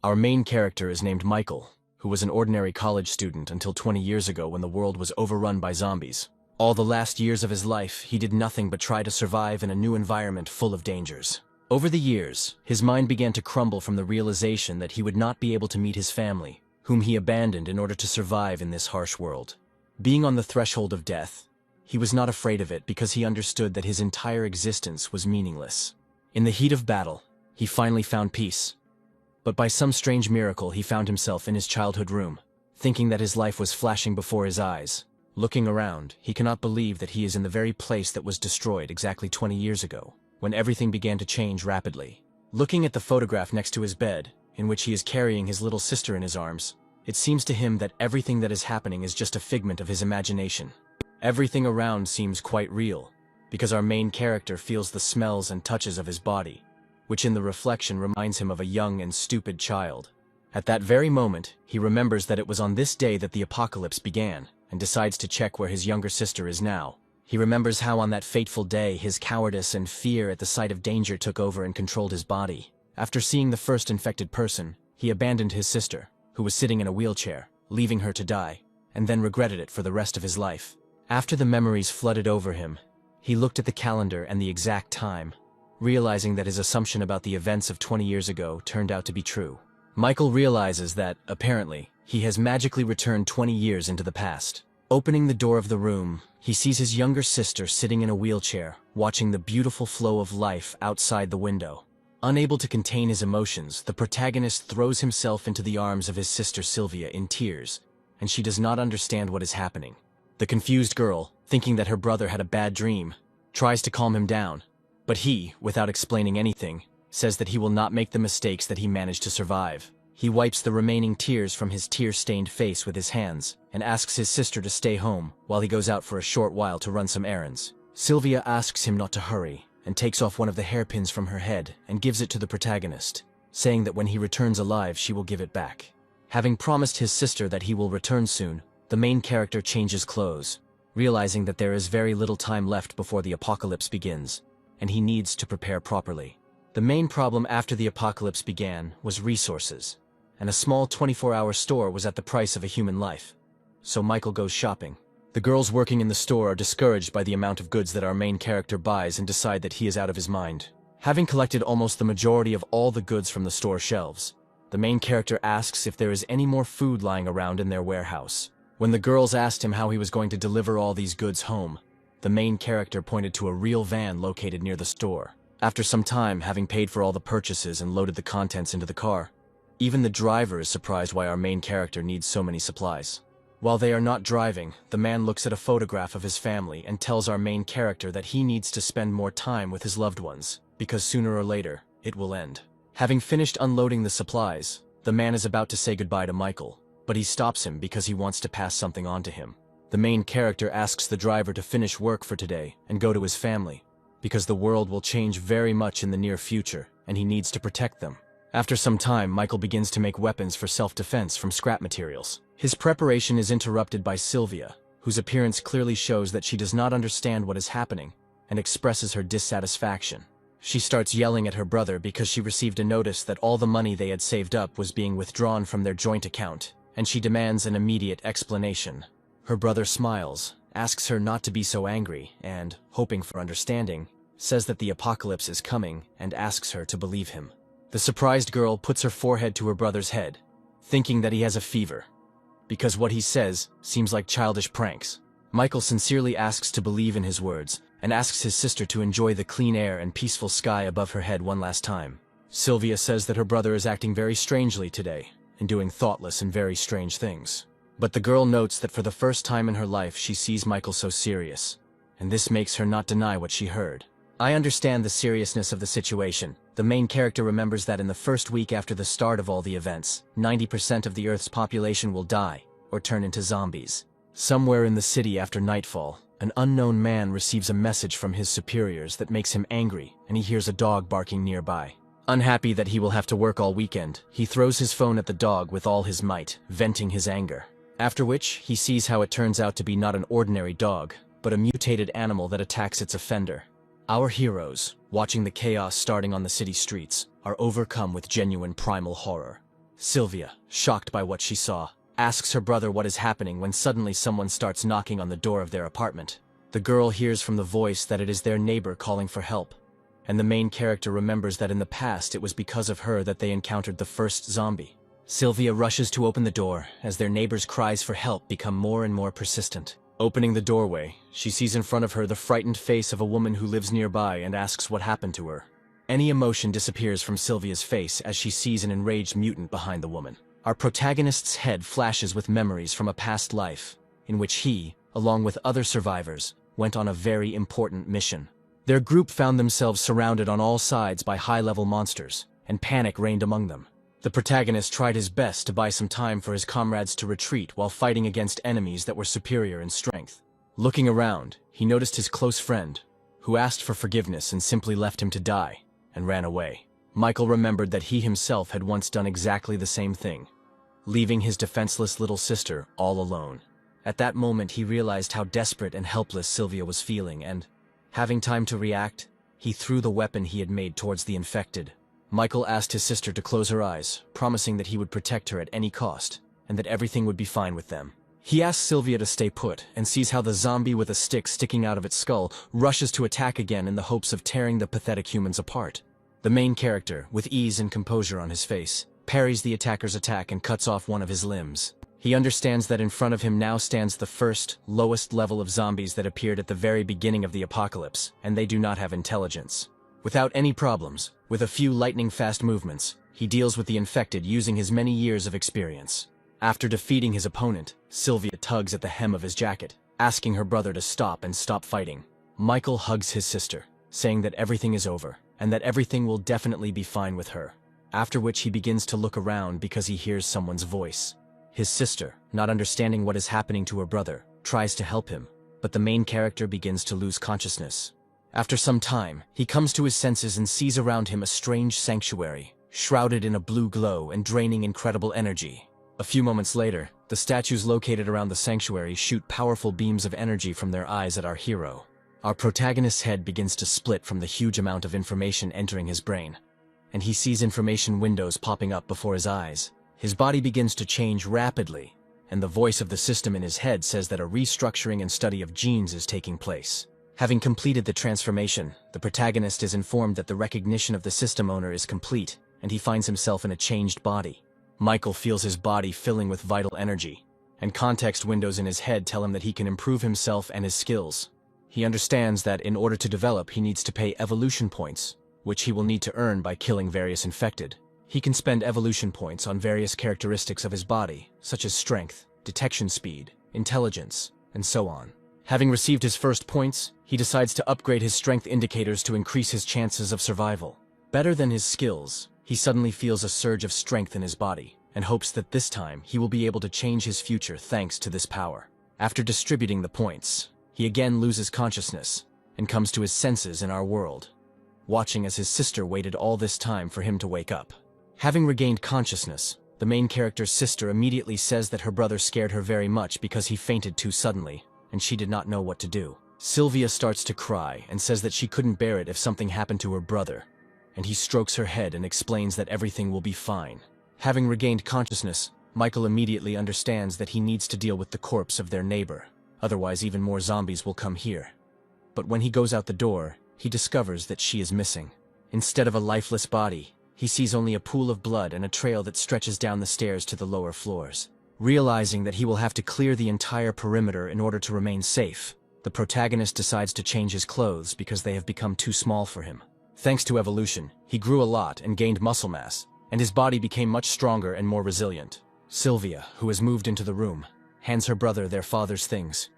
Our main character is named Michael, who was an ordinary college student until 20 years ago when the world was overrun by zombies. All the last years of his life, he did nothing but try to survive in a new environment full of dangers. Over the years, his mind began to crumble from the realization that he would not be able to meet his family, whom he abandoned in order to survive in this harsh world. Being on the threshold of death, he was not afraid of it because he understood that his entire existence was meaningless. In the heat of battle, he finally found peace. But by some strange miracle, he found himself in his childhood room, thinking that his life was flashing before his eyes. Looking around, he cannot believe that he is in the very place that was destroyed exactly 20 years ago, when everything began to change rapidly. Looking at the photograph next to his bed, in which he is carrying his little sister in his arms, it seems to him that everything that is happening is just a figment of his imagination. Everything around seems quite real, because our main character feels the smells and touches of his body, which in the reflection reminds him of a young and stupid child. At that very moment, he remembers that it was on this day that the apocalypse began, and decides to check where his younger sister is now. He remembers how on that fateful day his cowardice and fear at the sight of danger took over and controlled his body. After seeing the first infected person, he abandoned his sister, who was sitting in a wheelchair, leaving her to die, and then regretted it for the rest of his life. After the memories flooded over him, he looked at the calendar and the exact time, realizing that his assumption about the events of 20 years ago turned out to be true. Michael realizes that, apparently, he has magically returned 20 years into the past. Opening the door of the room, he sees his younger sister sitting in a wheelchair, watching the beautiful flow of life outside the window. Unable to contain his emotions, the protagonist throws himself into the arms of his sister Sylvia in tears, and she does not understand what is happening. The confused girl, thinking that her brother had a bad dream, tries to calm him down, but he, without explaining anything, says that he will not make the mistakes that he managed to survive. He wipes the remaining tears from his tear-stained face with his hands and asks his sister to stay home while he goes out for a short while to run some errands. Sylvia asks him not to hurry and takes off one of the hairpins from her head and gives it to the protagonist, saying that when he returns alive she will give it back. Having promised his sister that he will return soon, the main character changes clothes, realizing that there is very little time left before the apocalypse begins, and he needs to prepare properly. The main problem after the apocalypse began was resources, and a small 24-hour store was at the price of a human life. So Michael goes shopping. The girls working in the store are discouraged by the amount of goods that our main character buys and decide that he is out of his mind. Having collected almost the majority of all the goods from the store shelves, the main character asks if there is any more food lying around in their warehouse. When the girls asked him how he was going to deliver all these goods home, the main character pointed to a real van located near the store. After some time, having paid for all the purchases and loaded the contents into the car, even the driver is surprised why our main character needs so many supplies. While they are not driving, the man looks at a photograph of his family and tells our main character that he needs to spend more time with his loved ones, because sooner or later, it will end. Having finished unloading the supplies, the man is about to say goodbye to Michael, but he stops him because he wants to pass something on to him. The main character asks the driver to finish work for today and go to his family, because the world will change very much in the near future, and he needs to protect them. After some time, Michael begins to make weapons for self-defense from scrap materials. His preparation is interrupted by Sylvia, whose appearance clearly shows that she does not understand what is happening, and expresses her dissatisfaction. She starts yelling at her brother because she received a notice that all the money they had saved up was being withdrawn from their joint account, and she demands an immediate explanation. Her brother smiles, asks her not to be so angry, and, hoping for understanding, says that the apocalypse is coming and asks her to believe him. The surprised girl puts her forehead to her brother's head, thinking that he has a fever, because what he says seems like childish pranks. Michael sincerely asks to believe in his words, and asks his sister to enjoy the clean air and peaceful sky above her head one last time. Sylvia says that her brother is acting very strangely today, and doing thoughtless and very strange things. But the girl notes that for the first time in her life she sees Michael so serious, and this makes her not deny what she heard. I understand the seriousness of the situation. The main character remembers that in the first week after the start of all the events, 90% of the Earth's population will die, or turn into zombies. Somewhere in the city after nightfall, an unknown man receives a message from his superiors that makes him angry, and he hears a dog barking nearby. Unhappy that he will have to work all weekend, he throws his phone at the dog with all his might, venting his anger. After which, he sees how it turns out to be not an ordinary dog, but a mutated animal that attacks its offender. Our heroes, watching the chaos starting on the city streets, are overcome with genuine primal horror. Sylvia, shocked by what she saw, asks her brother what is happening when suddenly someone starts knocking on the door of their apartment. The girl hears from the voice that it is their neighbor calling for help, and the main character remembers that in the past it was because of her that they encountered the first zombie. Sylvia rushes to open the door as their neighbor's cries for help become more and more persistent. Opening the doorway, she sees in front of her the frightened face of a woman who lives nearby and asks what happened to her. Any emotion disappears from Sylvia's face as she sees an enraged mutant behind the woman. Our protagonist's head flashes with memories from a past life, in which he, along with other survivors, went on a very important mission. Their group found themselves surrounded on all sides by high-level monsters, and panic reigned among them. The protagonist tried his best to buy some time for his comrades to retreat while fighting against enemies that were superior in strength. Looking around, he noticed his close friend, who asked for forgiveness and simply left him to die, and ran away. Michael remembered that he himself had once done exactly the same thing, leaving his defenseless little sister all alone. At that moment he realized how desperate and helpless Sylvia was feeling and, having time to react, he threw the weapon he had made towards the infected. Michael asked his sister to close her eyes, promising that he would protect her at any cost, and that everything would be fine with them. He asks Sylvia to stay put, and sees how the zombie with a stick sticking out of its skull rushes to attack again in the hopes of tearing the pathetic humans apart. The main character, with ease and composure on his face, parries the attacker's attack and cuts off one of his limbs. He understands that in front of him now stands the first, lowest level of zombies that appeared at the very beginning of the apocalypse, and they do not have intelligence. Without any problems, with a few lightning-fast movements, he deals with the infected using his many years of experience. After defeating his opponent, Sylvia tugs at the hem of his jacket, asking her brother to stop fighting. Michael hugs his sister, saying that everything is over, and that everything will definitely be fine with her, after which he begins to look around because he hears someone's voice. His sister, not understanding what is happening to her brother, tries to help him, but the main character begins to lose consciousness. After some time, he comes to his senses and sees around him a strange sanctuary, shrouded in a blue glow and draining incredible energy. A few moments later, the statues located around the sanctuary shoot powerful beams of energy from their eyes at our hero. Our protagonist's head begins to split from the huge amount of information entering his brain, and he sees information windows popping up before his eyes. His body begins to change rapidly, and the voice of the system in his head says that a restructuring and study of genes is taking place. Having completed the transformation, the protagonist is informed that the recognition of the system owner is complete, and he finds himself in a changed body. Michael feels his body filling with vital energy, and context windows in his head tell him that he can improve himself and his skills. He understands that in order to develop, he needs to pay evolution points, which he will need to earn by killing various infected. He can spend evolution points on various characteristics of his body, such as strength, detection speed, intelligence, and so on. Having received his first points, he decides to upgrade his strength indicators to increase his chances of survival. Better than his skills, he suddenly feels a surge of strength in his body, and hopes that this time he will be able to change his future thanks to this power. After distributing the points, he again loses consciousness, and comes to his senses in our world, watching as his sister waited all this time for him to wake up. Having regained consciousness, the main character's sister immediately says that her brother scared her very much because he fainted too suddenly, and she did not know what to do. Sylvia starts to cry and says that she couldn't bear it if something happened to her brother, and he strokes her head and explains that everything will be fine. Having regained consciousness, Michael immediately understands that he needs to deal with the corpse of their neighbor, otherwise even more zombies will come here. But when he goes out the door, he discovers that she is missing. Instead of a lifeless body, he sees only a pool of blood and a trail that stretches down the stairs to the lower floors. Realizing that he will have to clear the entire perimeter in order to remain safe, the protagonist decides to change his clothes because they have become too small for him. Thanks to evolution, he grew a lot and gained muscle mass, and his body became much stronger and more resilient. Sylvia, who has moved into the room, hands her brother their father's things,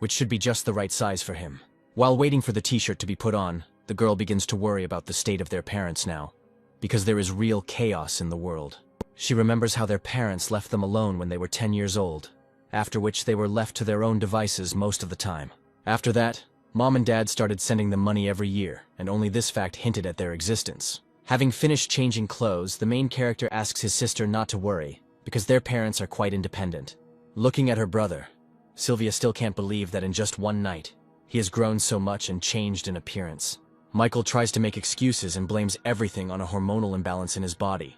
which should be just the right size for him. While waiting for the t-shirt to be put on, the girl begins to worry about the state of their parents now, because there is real chaos in the world. She remembers how their parents left them alone when they were 10 years old, after which they were left to their own devices most of the time. After that, Mom and Dad started sending them money every year, and only this fact hinted at their existence. Having finished changing clothes, the main character asks his sister not to worry, because their parents are quite independent. Looking at her brother, Sylvia still can't believe that in just one night, he has grown so much and changed in appearance. Michael tries to make excuses and blames everything on a hormonal imbalance in his body,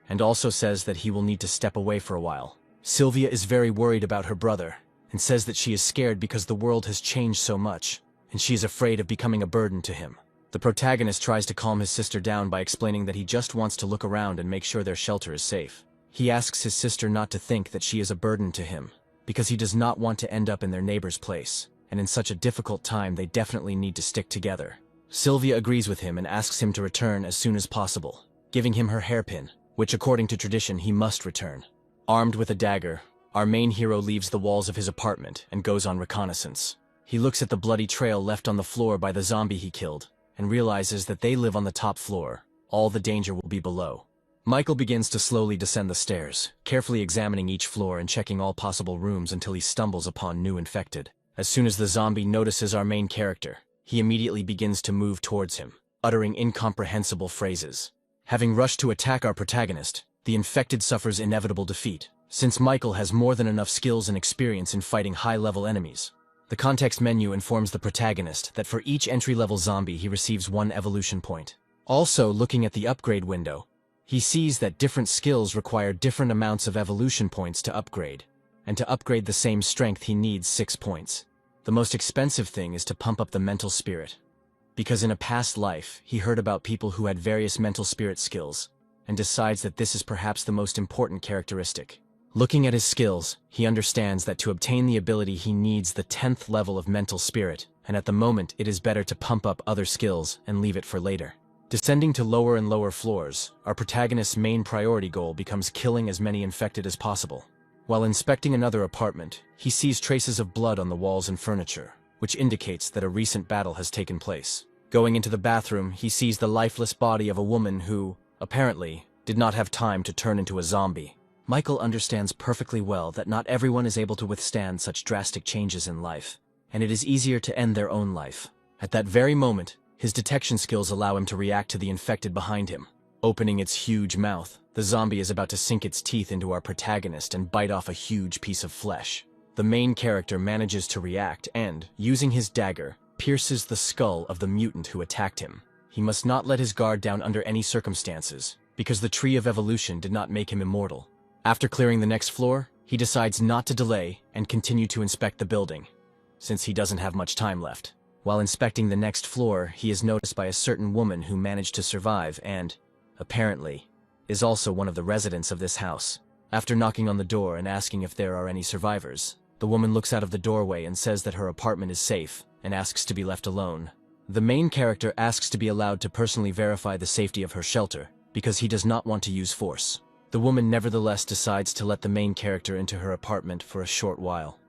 and also says that he will need to step away for a while. Sylvia is very worried about her brother, and says that she is scared because the world has changed so much, and she is afraid of becoming a burden to him. The protagonist tries to calm his sister down by explaining that he just wants to look around and make sure their shelter is safe. He asks his sister not to think that she is a burden to him, because he does not want to end up in their neighbor's place, and in such a difficult time they definitely need to stick together. Sylvia agrees with him and asks him to return as soon as possible, giving him her hairpin, which according to tradition he must return. Armed with a dagger, our main hero leaves the walls of his apartment and goes on reconnaissance. He looks at the bloody trail left on the floor by the zombie he killed, and realizes that they live on the top floor. All the danger will be below. Michael begins to slowly descend the stairs, carefully examining each floor and checking all possible rooms until he stumbles upon new infected. As soon as the zombie notices our main character, he immediately begins to move towards him, uttering incomprehensible phrases. Having rushed to attack our protagonist, the infected suffers inevitable defeat, since Michael has more than enough skills and experience in fighting high-level enemies. The context menu informs the protagonist that for each entry-level zombie he receives 1 evolution point. Also, looking at the upgrade window, he sees that different skills require different amounts of evolution points to upgrade, and to upgrade the same strength he needs 6 points. The most expensive thing is to pump up the mental spirit, because in a past life he heard about people who had various mental spirit skills, and decides that this is perhaps the most important characteristic. Looking at his skills, he understands that to obtain the ability he needs the 10th level of mental spirit, and at the moment it is better to pump up other skills and leave it for later. Descending to lower and lower floors, our protagonist's main priority goal becomes killing as many infected as possible. While inspecting another apartment, he sees traces of blood on the walls and furniture, which indicates that a recent battle has taken place. Going into the bathroom, he sees the lifeless body of a woman who, apparently, did not have time to turn into a zombie. Michael understands perfectly well that not everyone is able to withstand such drastic changes in life, and it is easier to end their own life. At that very moment, his detection skills allow him to react to the infected behind him. Opening its huge mouth, the zombie is about to sink its teeth into our protagonist and bite off a huge piece of flesh. The main character manages to react and, using his dagger, pierces the skull of the mutant who attacked him. He must not let his guard down under any circumstances, because the Tree of Evolution did not make him immortal. After clearing the next floor, he decides not to delay and continue to inspect the building, since he doesn't have much time left. While inspecting the next floor, he is noticed by a certain woman who managed to survive and, apparently, is also one of the residents of this house. After knocking on the door and asking if there are any survivors, the woman looks out of the doorway and says that her apartment is safe and asks to be left alone. The main character asks to be allowed to personally verify the safety of her shelter because he does not want to use force. The woman nevertheless decides to let the main character into her apartment for a short while,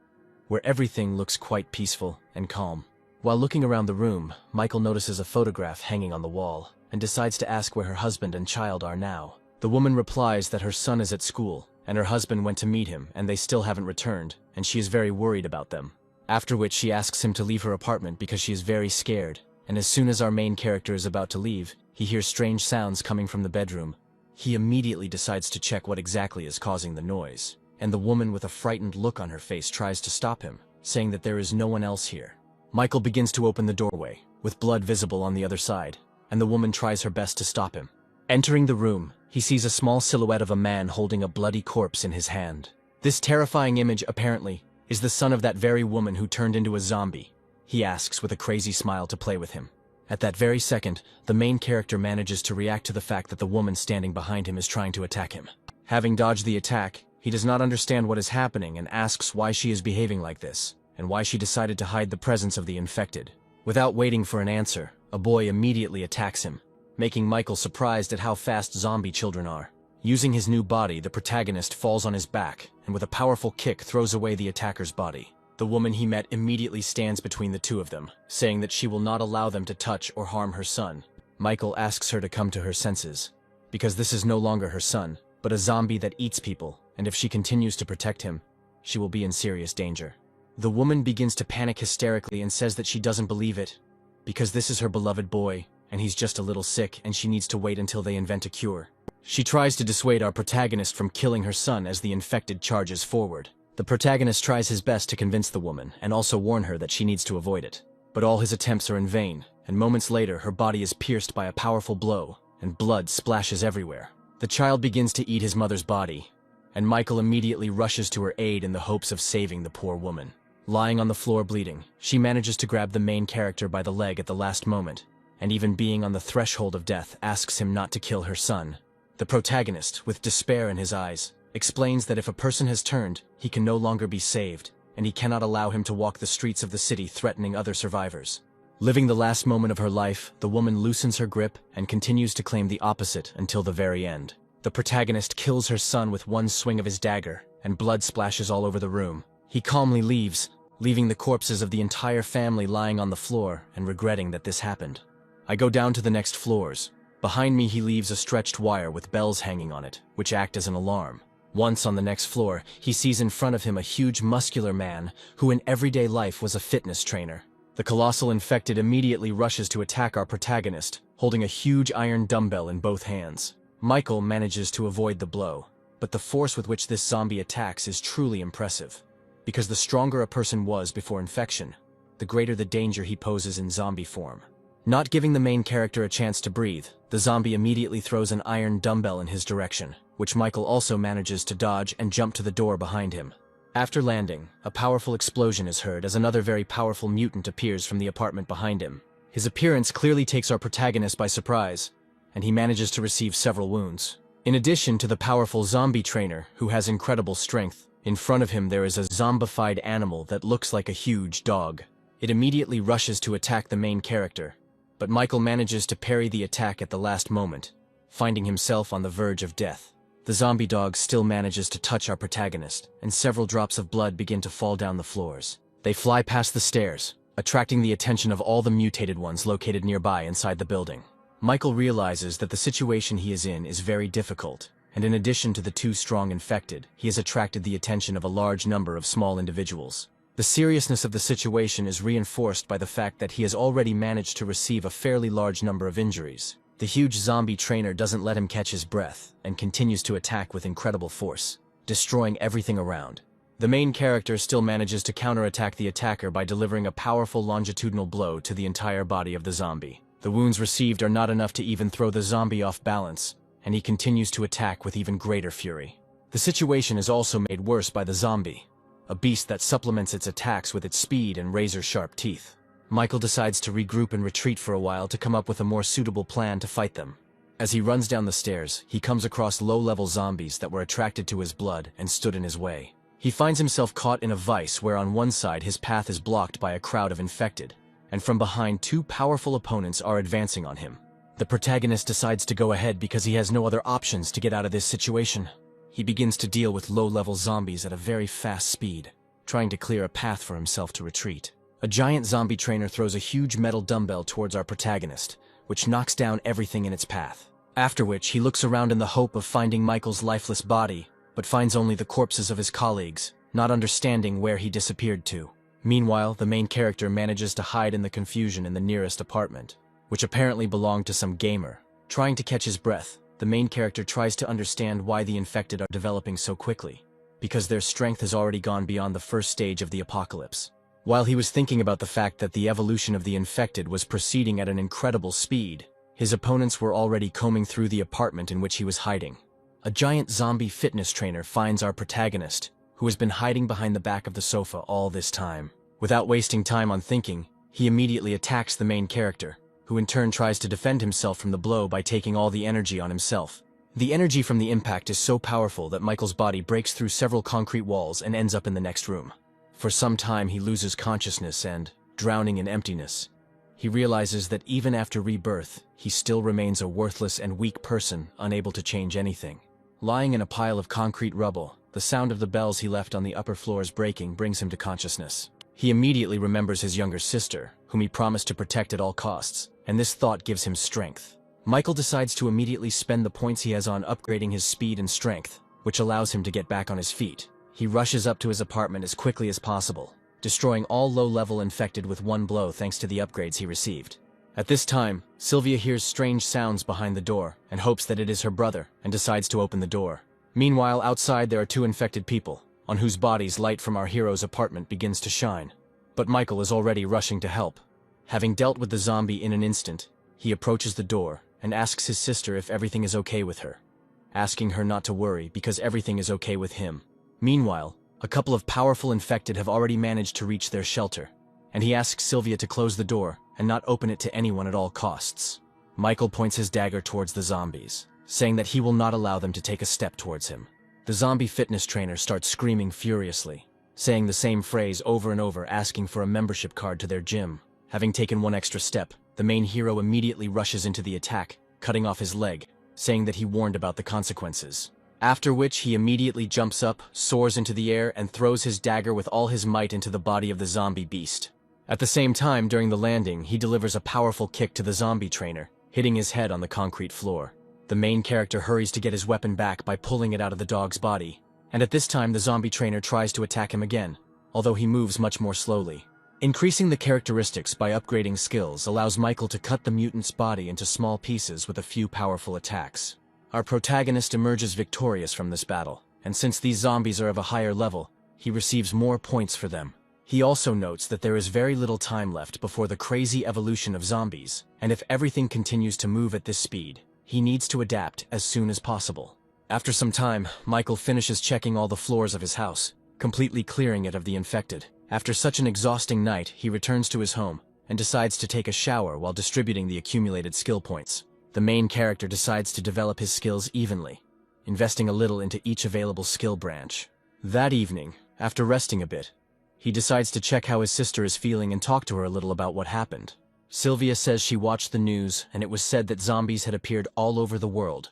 where everything looks quite peaceful and calm. While looking around the room, Michael notices a photograph hanging on the wall and decides to ask where her husband and child are now. The woman replies that her son is at school and her husband went to meet him and they still haven't returned, and she is very worried about them. After which she asks him to leave her apartment because she is very scared, and as soon as our main character is about to leave, he hears strange sounds coming from the bedroom. He immediately decides to check what exactly is causing the noise, and the woman with a frightened look on her face tries to stop him, saying that there is no one else here. Michael begins to open the doorway, with blood visible on the other side, and the woman tries her best to stop him. Entering the room, he sees a small silhouette of a man holding a bloody corpse in his hand. This terrifying image, apparently, is the son of that very woman who turned into a zombie. He asks with a crazy smile to play with him. At that very second, the main character manages to react to the fact that the woman standing behind him is trying to attack him. Having dodged the attack, he does not understand what is happening and asks why she is behaving like this, and why she decided to hide the presence of the infected. Without waiting for an answer, a boy immediately attacks him, making Michael surprised at how fast zombie children are. Using his new body, the protagonist falls on his back, and with a powerful kick throws away the attacker's body. The woman he met immediately stands between the two of them, saying that she will not allow them to touch or harm her son. Michael asks her to come to her senses, because this is no longer her son, but a zombie that eats people, and if she continues to protect him, she will be in serious danger. The woman begins to panic hysterically and says that she doesn't believe it, because this is her beloved boy, and he's just a little sick and she needs to wait until they invent a cure. She tries to dissuade our protagonist from killing her son as the infected charges forward. The protagonist tries his best to convince the woman and also warn her that she needs to avoid it. But all his attempts are in vain, and moments later her body is pierced by a powerful blow, and blood splashes everywhere. The child begins to eat his mother's body, and Michael immediately rushes to her aid in the hopes of saving the poor woman. Lying on the floor bleeding, she manages to grab the main character by the leg at the last moment, and even being on the threshold of death, asks him not to kill her son. The protagonist, with despair in his eyes, explains that if a person has turned, he can no longer be saved, and he cannot allow him to walk the streets of the city threatening other survivors. Living the last moment of her life, the woman loosens her grip and continues to claim the opposite until the very end. The protagonist kills her son with one swing of his dagger, and blood splashes all over the room. He calmly leaves, leaving the corpses of the entire family lying on the floor and regretting that this happened. I go down to the next floors. Behind me he leaves a stretched wire with bells hanging on it, which act as an alarm. Once on the next floor, he sees in front of him a huge muscular man who in everyday life was a fitness trainer. The colossal infected immediately rushes to attack our protagonist, holding a huge iron dumbbell in both hands. Michael manages to avoid the blow, but the force with which this zombie attacks is truly impressive. Because the stronger a person was before infection, the greater the danger he poses in zombie form. Not giving the main character a chance to breathe, the zombie immediately throws an iron dumbbell in his direction, which Michael also manages to dodge and jump to the door behind him. After landing, a powerful explosion is heard as another very powerful mutant appears from the apartment behind him. His appearance clearly takes our protagonist by surprise, and he manages to receive several wounds. In addition to the powerful zombie trainer, who has incredible strength, in front of him there is a zombified animal that looks like a huge dog. It immediately rushes to attack the main character, but Michael manages to parry the attack at the last moment, finding himself on the verge of death. The zombie dog still manages to touch our protagonist, and several drops of blood begin to fall down the floors. They fly past the stairs, attracting the attention of all the mutated ones located nearby inside the building. Michael realizes that the situation he is in is very difficult, and in addition to the two strong infected, he has attracted the attention of a large number of small individuals. The seriousness of the situation is reinforced by the fact that he has already managed to receive a fairly large number of injuries. The huge zombie trainer doesn't let him catch his breath and continues to attack with incredible force, destroying everything around. The main character still manages to counterattack the attacker by delivering a powerful longitudinal blow to the entire body of the zombie. The wounds received are not enough to even throw the zombie off balance, and he continues to attack with even greater fury. The situation is also made worse by the zombie, a beast that supplements its attacks with its speed and razor-sharp teeth. Michael decides to regroup and retreat for a while to come up with a more suitable plan to fight them. As he runs down the stairs, he comes across low-level zombies that were attracted to his blood and stood in his way. He finds himself caught in a vice where on one side his path is blocked by a crowd of infected, and from behind two powerful opponents are advancing on him. The protagonist decides to go ahead because he has no other options to get out of this situation. He begins to deal with low-level zombies at a very fast speed, trying to clear a path for himself to retreat. A giant zombie trainer throws a huge metal dumbbell towards our protagonist, which knocks down everything in its path. After which, he looks around in the hope of finding Michael's lifeless body, but finds only the corpses of his colleagues, not understanding where he disappeared to. Meanwhile, the main character manages to hide in the confusion in the nearest apartment, which apparently belonged to some gamer. Trying to catch his breath, the main character tries to understand why the infected are developing so quickly, because their strength has already gone beyond the first stage of the apocalypse. While he was thinking about the fact that the evolution of the infected was proceeding at an incredible speed, his opponents were already combing through the apartment in which he was hiding. A giant zombie fitness trainer finds our protagonist, who has been hiding behind the back of the sofa all this time. Without wasting time on thinking, he immediately attacks the main character, who in turn tries to defend himself from the blow by taking all the energy on himself. The energy from the impact is so powerful that Michael's body breaks through several concrete walls and ends up in the next room. For some time he loses consciousness and, drowning in emptiness, he realizes that even after rebirth, he still remains a worthless and weak person, unable to change anything. Lying in a pile of concrete rubble, the sound of the bells he left on the upper floors breaking brings him to consciousness. He immediately remembers his younger sister, whom he promised to protect at all costs, and this thought gives him strength. Michael decides to immediately spend the points he has on upgrading his speed and strength, which allows him to get back on his feet. He rushes up to his apartment as quickly as possible, destroying all low-level infected with one blow thanks to the upgrades he received. At this time, Sylvia hears strange sounds behind the door and hopes that it is her brother and decides to open the door. Meanwhile, outside there are two infected people, on whose bodies light from our hero's apartment begins to shine. But Michael is already rushing to help. Having dealt with the zombie in an instant, he approaches the door and asks his sister if everything is okay with her. asking her not to worry because everything is okay with him. Meanwhile, a couple of powerful infected have already managed to reach their shelter, and he asks Sylvia to close the door and not open it to anyone at all costs. Michael points his dagger towards the zombies, saying that he will not allow them to take a step towards him. The zombie fitness trainer starts screaming furiously, saying the same phrase over and over, asking for a membership card to their gym. Having taken one extra step, the main hero immediately rushes into the attack, cutting off his leg, saying that he warned about the consequences. After which he immediately jumps up, soars into the air, and throws his dagger with all his might into the body of the zombie beast. At the same time, during the landing, he delivers a powerful kick to the zombie trainer, hitting his head on the concrete floor. The main character hurries to get his weapon back by pulling it out of the dog's body, and at this time the zombie trainer tries to attack him again, although he moves much more slowly. Increasing the characteristics by upgrading skills allows Michael to cut the mutant's body into small pieces with a few powerful attacks. Our protagonist emerges victorious from this battle, and since these zombies are of a higher level, he receives more points for them. He also notes that there is very little time left before the crazy evolution of zombies, and if everything continues to move at this speed, he needs to adapt as soon as possible. After some time, Michael finishes checking all the floors of his house, completely clearing it of the infected. After such an exhausting night, he returns to his home and decides to take a shower while distributing the accumulated skill points. The main character decides to develop his skills evenly, investing a little into each available skill branch. That evening, after resting a bit, he decides to check how his sister is feeling and talk to her a little about what happened. Sylvia says she watched the news and it was said that zombies had appeared all over the world,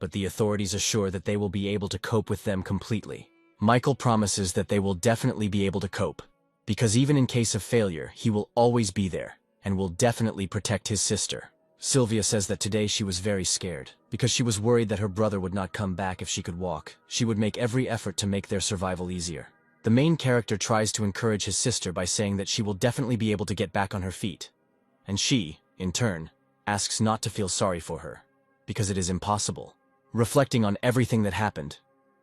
but the authorities assure that they will be able to cope with them completely. Michael promises that they will definitely be able to cope, because even in case of failure, he will always be there and will definitely protect his sister. Sylvia says that today she was very scared, because she was worried that her brother would not come back if she could walk. She would make every effort to make their survival easier. The main character tries to encourage his sister by saying that she will definitely be able to get back on her feet, and she, in turn, asks not to feel sorry for her, because it is impossible. Reflecting on everything that happened,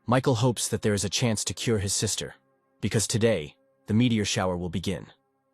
Michael hopes that there is a chance to cure his sister, because today, the meteor shower will begin,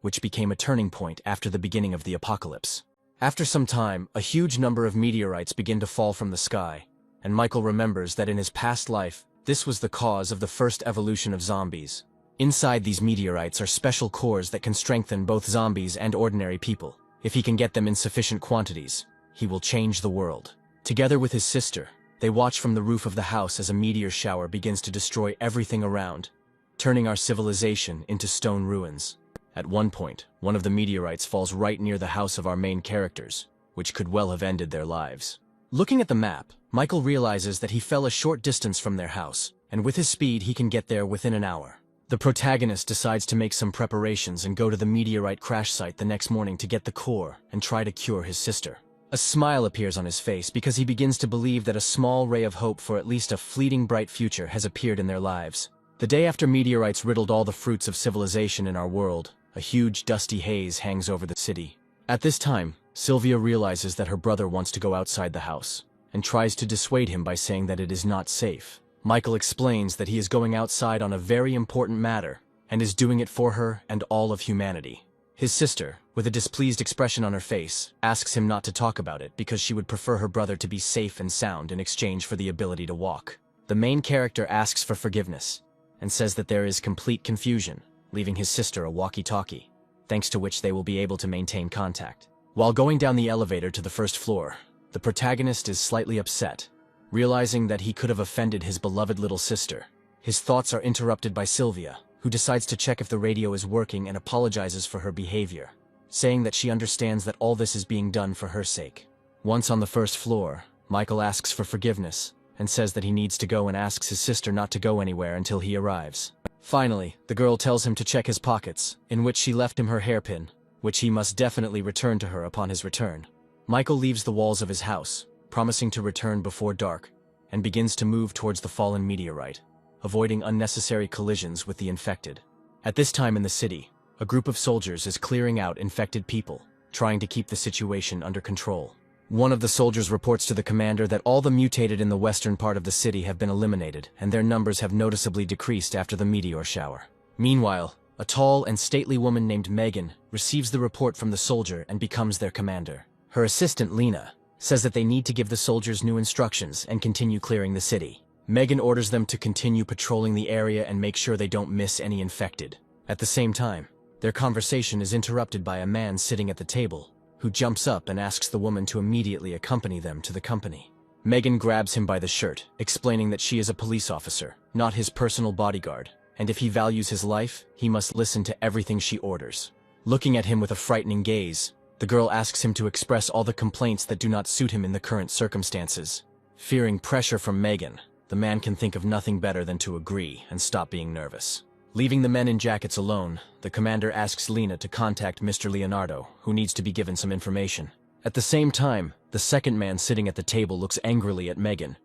which became a turning point after the beginning of the apocalypse. After some time, a huge number of meteorites begin to fall from the sky, and Michael remembers that in his past life, this was the cause of the first evolution of zombies. Inside these meteorites are special cores that can strengthen both zombies and ordinary people. If he can get them in sufficient quantities, he will change the world. Together with his sister, they watch from the roof of the house as a meteor shower begins to destroy everything around, turning our civilization into stone ruins. At one point, one of the meteorites falls right near the house of our main characters, which could well have ended their lives. Looking at the map, Michael realizes that he fell a short distance from their house, and with his speed he can get there within an hour. The protagonist decides to make some preparations and go to the meteorite crash site the next morning to get the core and try to cure his sister. A smile appears on his face because he begins to believe that a small ray of hope for at least a fleeting bright future has appeared in their lives. The day after meteorites riddled all the fruits of civilization in our world, a huge dusty haze hangs over the city. At this time, Sylvia realizes that her brother wants to go outside the house, and tries to dissuade him by saying that it is not safe. Michael explains that he is going outside on a very important matter, and is doing it for her and all of humanity. His sister, with a displeased expression on her face, asks him not to talk about it because she would prefer her brother to be safe and sound in exchange for the ability to walk. The main character asks for forgiveness, and says that there is complete confusion, leaving his sister a walkie-talkie, thanks to which they will be able to maintain contact. While going down the elevator to the first floor, the protagonist is slightly upset, realizing that he could have offended his beloved little sister. His thoughts are interrupted by Sylvia, who decides to check if the radio is working and apologizes for her behavior, saying that she understands that all this is being done for her sake. Once on the first floor, Michael asks for forgiveness and says that he needs to go and asks his sister not to go anywhere until he arrives. Finally, the girl tells him to check his pockets, in which she left him her hairpin, which he must definitely return to her upon his return. Michael leaves the walls of his house, promising to return before dark, and begins to move towards the fallen meteorite, avoiding unnecessary collisions with the infected. At this time in the city, a group of soldiers is clearing out infected people, trying to keep the situation under control. One of the soldiers reports to the commander that all the mutated in the western part of the city have been eliminated, and their numbers have noticeably decreased after the meteor shower. Meanwhile, a tall and stately woman named Megan receives the report from the soldier and becomes their commander. Her assistant, Lena, says that they need to give the soldiers new instructions and continue clearing the city. Megan orders them to continue patrolling the area and make sure they don't miss any infected. At the same time, their conversation is interrupted by a man sitting at the table, who jumps up and asks the woman to immediately accompany them to the company. Megan grabs him by the shirt, explaining that she is a police officer, not his personal bodyguard, and if he values his life, he must listen to everything she orders. Looking at him with a frightening gaze, the girl asks him to express all the complaints that do not suit him in the current circumstances. Fearing pressure from Megan, the man can think of nothing better than to agree and stop being nervous. Leaving the men in jackets alone, the commander asks Lena to contact Mr. Leonardo, who needs to be given some information. At the same time, the second man sitting at the table looks angrily at Megan,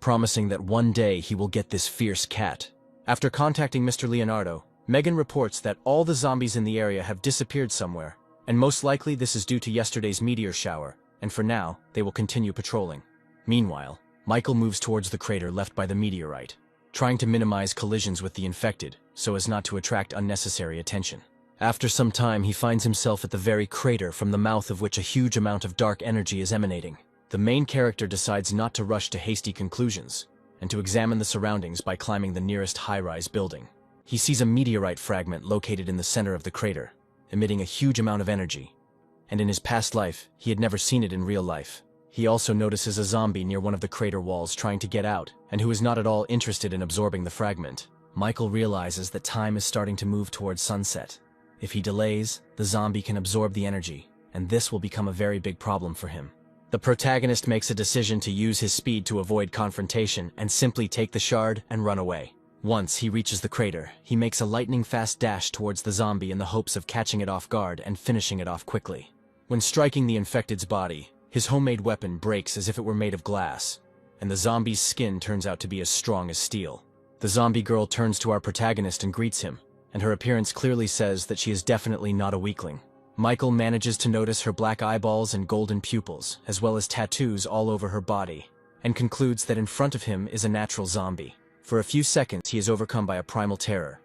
promising that one day he will get this fierce cat. After contacting Mr. Leonardo, Megan reports that all the zombies in the area have disappeared somewhere, and most likely this is due to yesterday's meteor shower, and for now, they will continue patrolling. Meanwhile, Michael moves towards the crater left by the meteorite, trying to minimize collisions with the infected so as not to attract unnecessary attention. After some time, he finds himself at the very crater from the mouth of which a huge amount of dark energy is emanating. The main character decides not to rush to hasty conclusions, and to examine the surroundings by climbing the nearest high-rise building. He sees a meteorite fragment located in the center of the crater, emitting a huge amount of energy, and in his past life, he had never seen it in real life. He also notices a zombie near one of the crater walls trying to get out, and who is not at all interested in absorbing the fragment. Michael realizes that time is starting to move towards sunset. If he delays, the zombie can absorb the energy, and this will become a very big problem for him. The protagonist makes a decision to use his speed to avoid confrontation and simply take the shard and run away. Once he reaches the crater, he makes a lightning-fast dash towards the zombie in the hopes of catching it off guard and finishing it off quickly. When striking the infected's body, his homemade weapon breaks as if it were made of glass, and the zombie's skin turns out to be as strong as steel. The zombie girl turns to our protagonist and greets him, and her appearance clearly says that she is definitely not a weakling. Michael manages to notice her black eyeballs and golden pupils, as well as tattoos all over her body, and concludes that in front of him is a natural zombie. For a few seconds, he is overcome by a primal terror.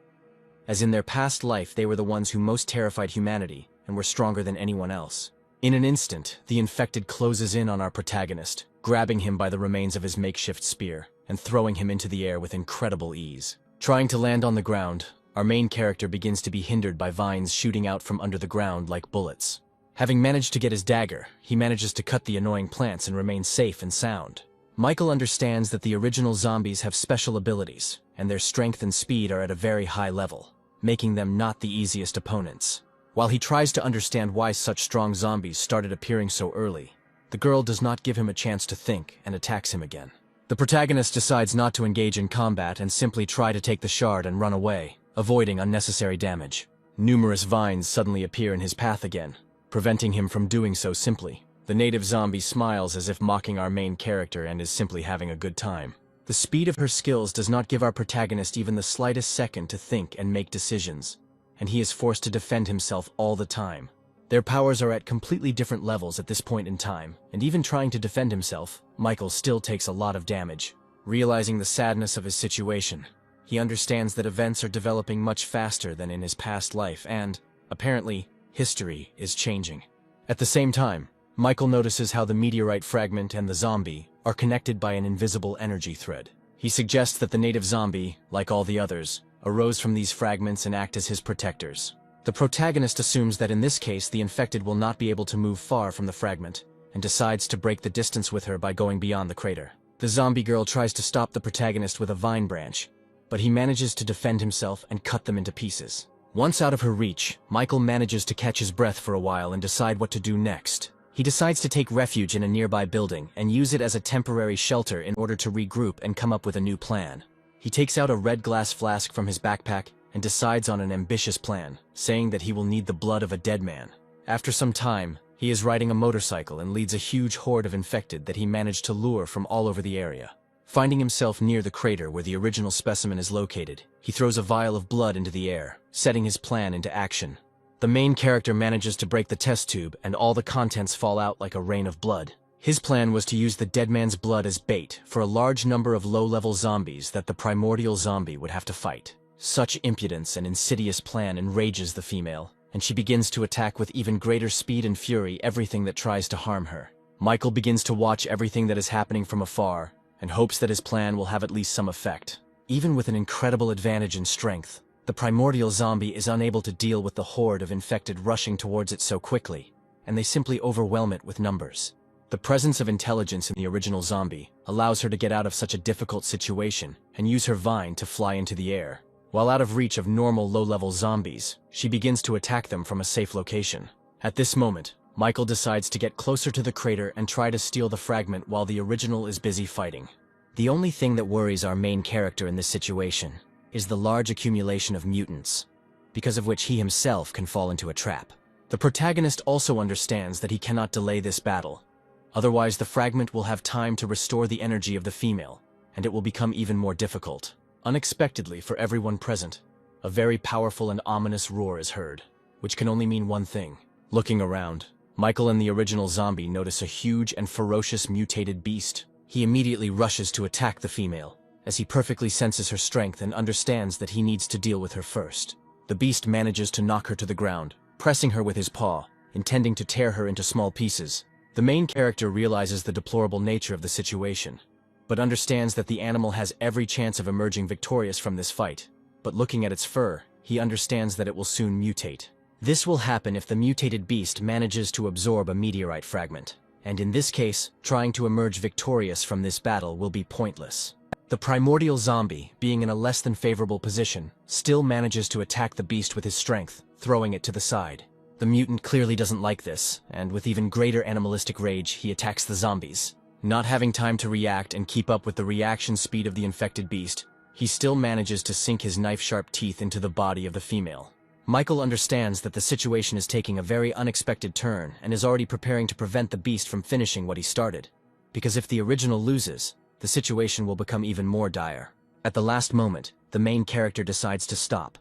As in their past life, they were the ones who most terrified humanity and were stronger than anyone else. In an instant, the infected closes in on our protagonist, grabbing him by the remains of his makeshift spear and throwing him into the air with incredible ease. Trying to land on the ground, our main character begins to be hindered by vines shooting out from under the ground like bullets. Having managed to get his dagger, he manages to cut the annoying plants and remain safe and sound. Michael understands that the original zombies have special abilities, and their strength and speed are at a very high level, making them not the easiest opponents. While he tries to understand why such strong zombies started appearing so early, the girl does not give him a chance to think and attacks him again. The protagonist decides not to engage in combat and simply try to take the shard and run away, avoiding unnecessary damage. Numerous vines suddenly appear in his path again, preventing him from doing so simply. The native zombie smiles as if mocking our main character and is simply having a good time. The speed of her skills does not give our protagonist even the slightest second to think and make decisions, and he is forced to defend himself all the time. Their powers are at completely different levels at this point in time, and even trying to defend himself, Michael still takes a lot of damage. Realizing the sadness of his situation, he understands that events are developing much faster than in his past life and, apparently, history is changing. At the same time, Michael notices how the meteorite fragment and the zombie are connected by an invisible energy thread. He suggests that the native zombie, like all the others, arose from these fragments and act as his protectors. The protagonist assumes that in this case the infected will not be able to move far from the fragment, and decides to break the distance with her by going beyond the crater. The zombie girl tries to stop the protagonist with a vine branch, but he manages to defend himself and cut them into pieces. Once out of her reach, Michael manages to catch his breath for a while and decide what to do next. He decides to take refuge in a nearby building and use it as a temporary shelter in order to regroup and come up with a new plan. He takes out a red glass flask from his backpack and decides on an ambitious plan, saying that he will need the blood of a dead man. After some time, he is riding a motorcycle and leads a huge horde of infected that he managed to lure from all over the area. Finding himself near the crater where the original specimen is located, he throws a vial of blood into the air, setting his plan into action. The main character manages to break the test tube and all the contents fall out like a rain of blood. His plan was to use the dead man's blood as bait for a large number of low-level zombies that the primordial zombie would have to fight. Such impudence and insidious plan enrages the female, and she begins to attack with even greater speed and fury everything that tries to harm her. Michael begins to watch everything that is happening from afar and hopes that his plan will have at least some effect. Even with an incredible advantage in strength, the primordial zombie is unable to deal with the horde of infected rushing towards it so quickly, and they simply overwhelm it with numbers. The presence of intelligence in the original zombie allows her to get out of such a difficult situation and use her vine to fly into the air. While out of reach of normal low-level zombies, she begins to attack them from a safe location. At this moment, Michael decides to get closer to the crater and try to steal the fragment while the original is busy fighting. The only thing that worries our main character in this situation is the large accumulation of mutants, because of which he himself can fall into a trap. The protagonist also understands that he cannot delay this battle. Otherwise, the fragment will have time to restore the energy of the female, and it will become even more difficult. Unexpectedly for everyone present, a very powerful and ominous roar is heard, which can only mean one thing. Looking around, Michael and the original zombie notice a huge and ferocious mutated beast. He immediately rushes to attack the female, as he perfectly senses her strength and understands that he needs to deal with her first. The beast manages to knock her to the ground, pressing her with his paw, intending to tear her into small pieces. The main character realizes the deplorable nature of the situation, but understands that the animal has every chance of emerging victorious from this fight. But looking at its fur, he understands that it will soon mutate. This will happen if the mutated beast manages to absorb a meteorite fragment, and in this case, trying to emerge victorious from this battle will be pointless. The primordial zombie, being in a less than favorable position, still manages to attack the beast with his strength, throwing it to the side. The mutant clearly doesn't like this, and with even greater animalistic rage, he attacks the zombies. Not having time to react and keep up with the reaction speed of the infected beast, he still manages to sink his knife-sharp teeth into the body of the female. Michael understands that the situation is taking a very unexpected turn and is already preparing to prevent the beast from finishing what he started. Because if the original loses, the situation will become even more dire. At the last moment, the main character decides to stop,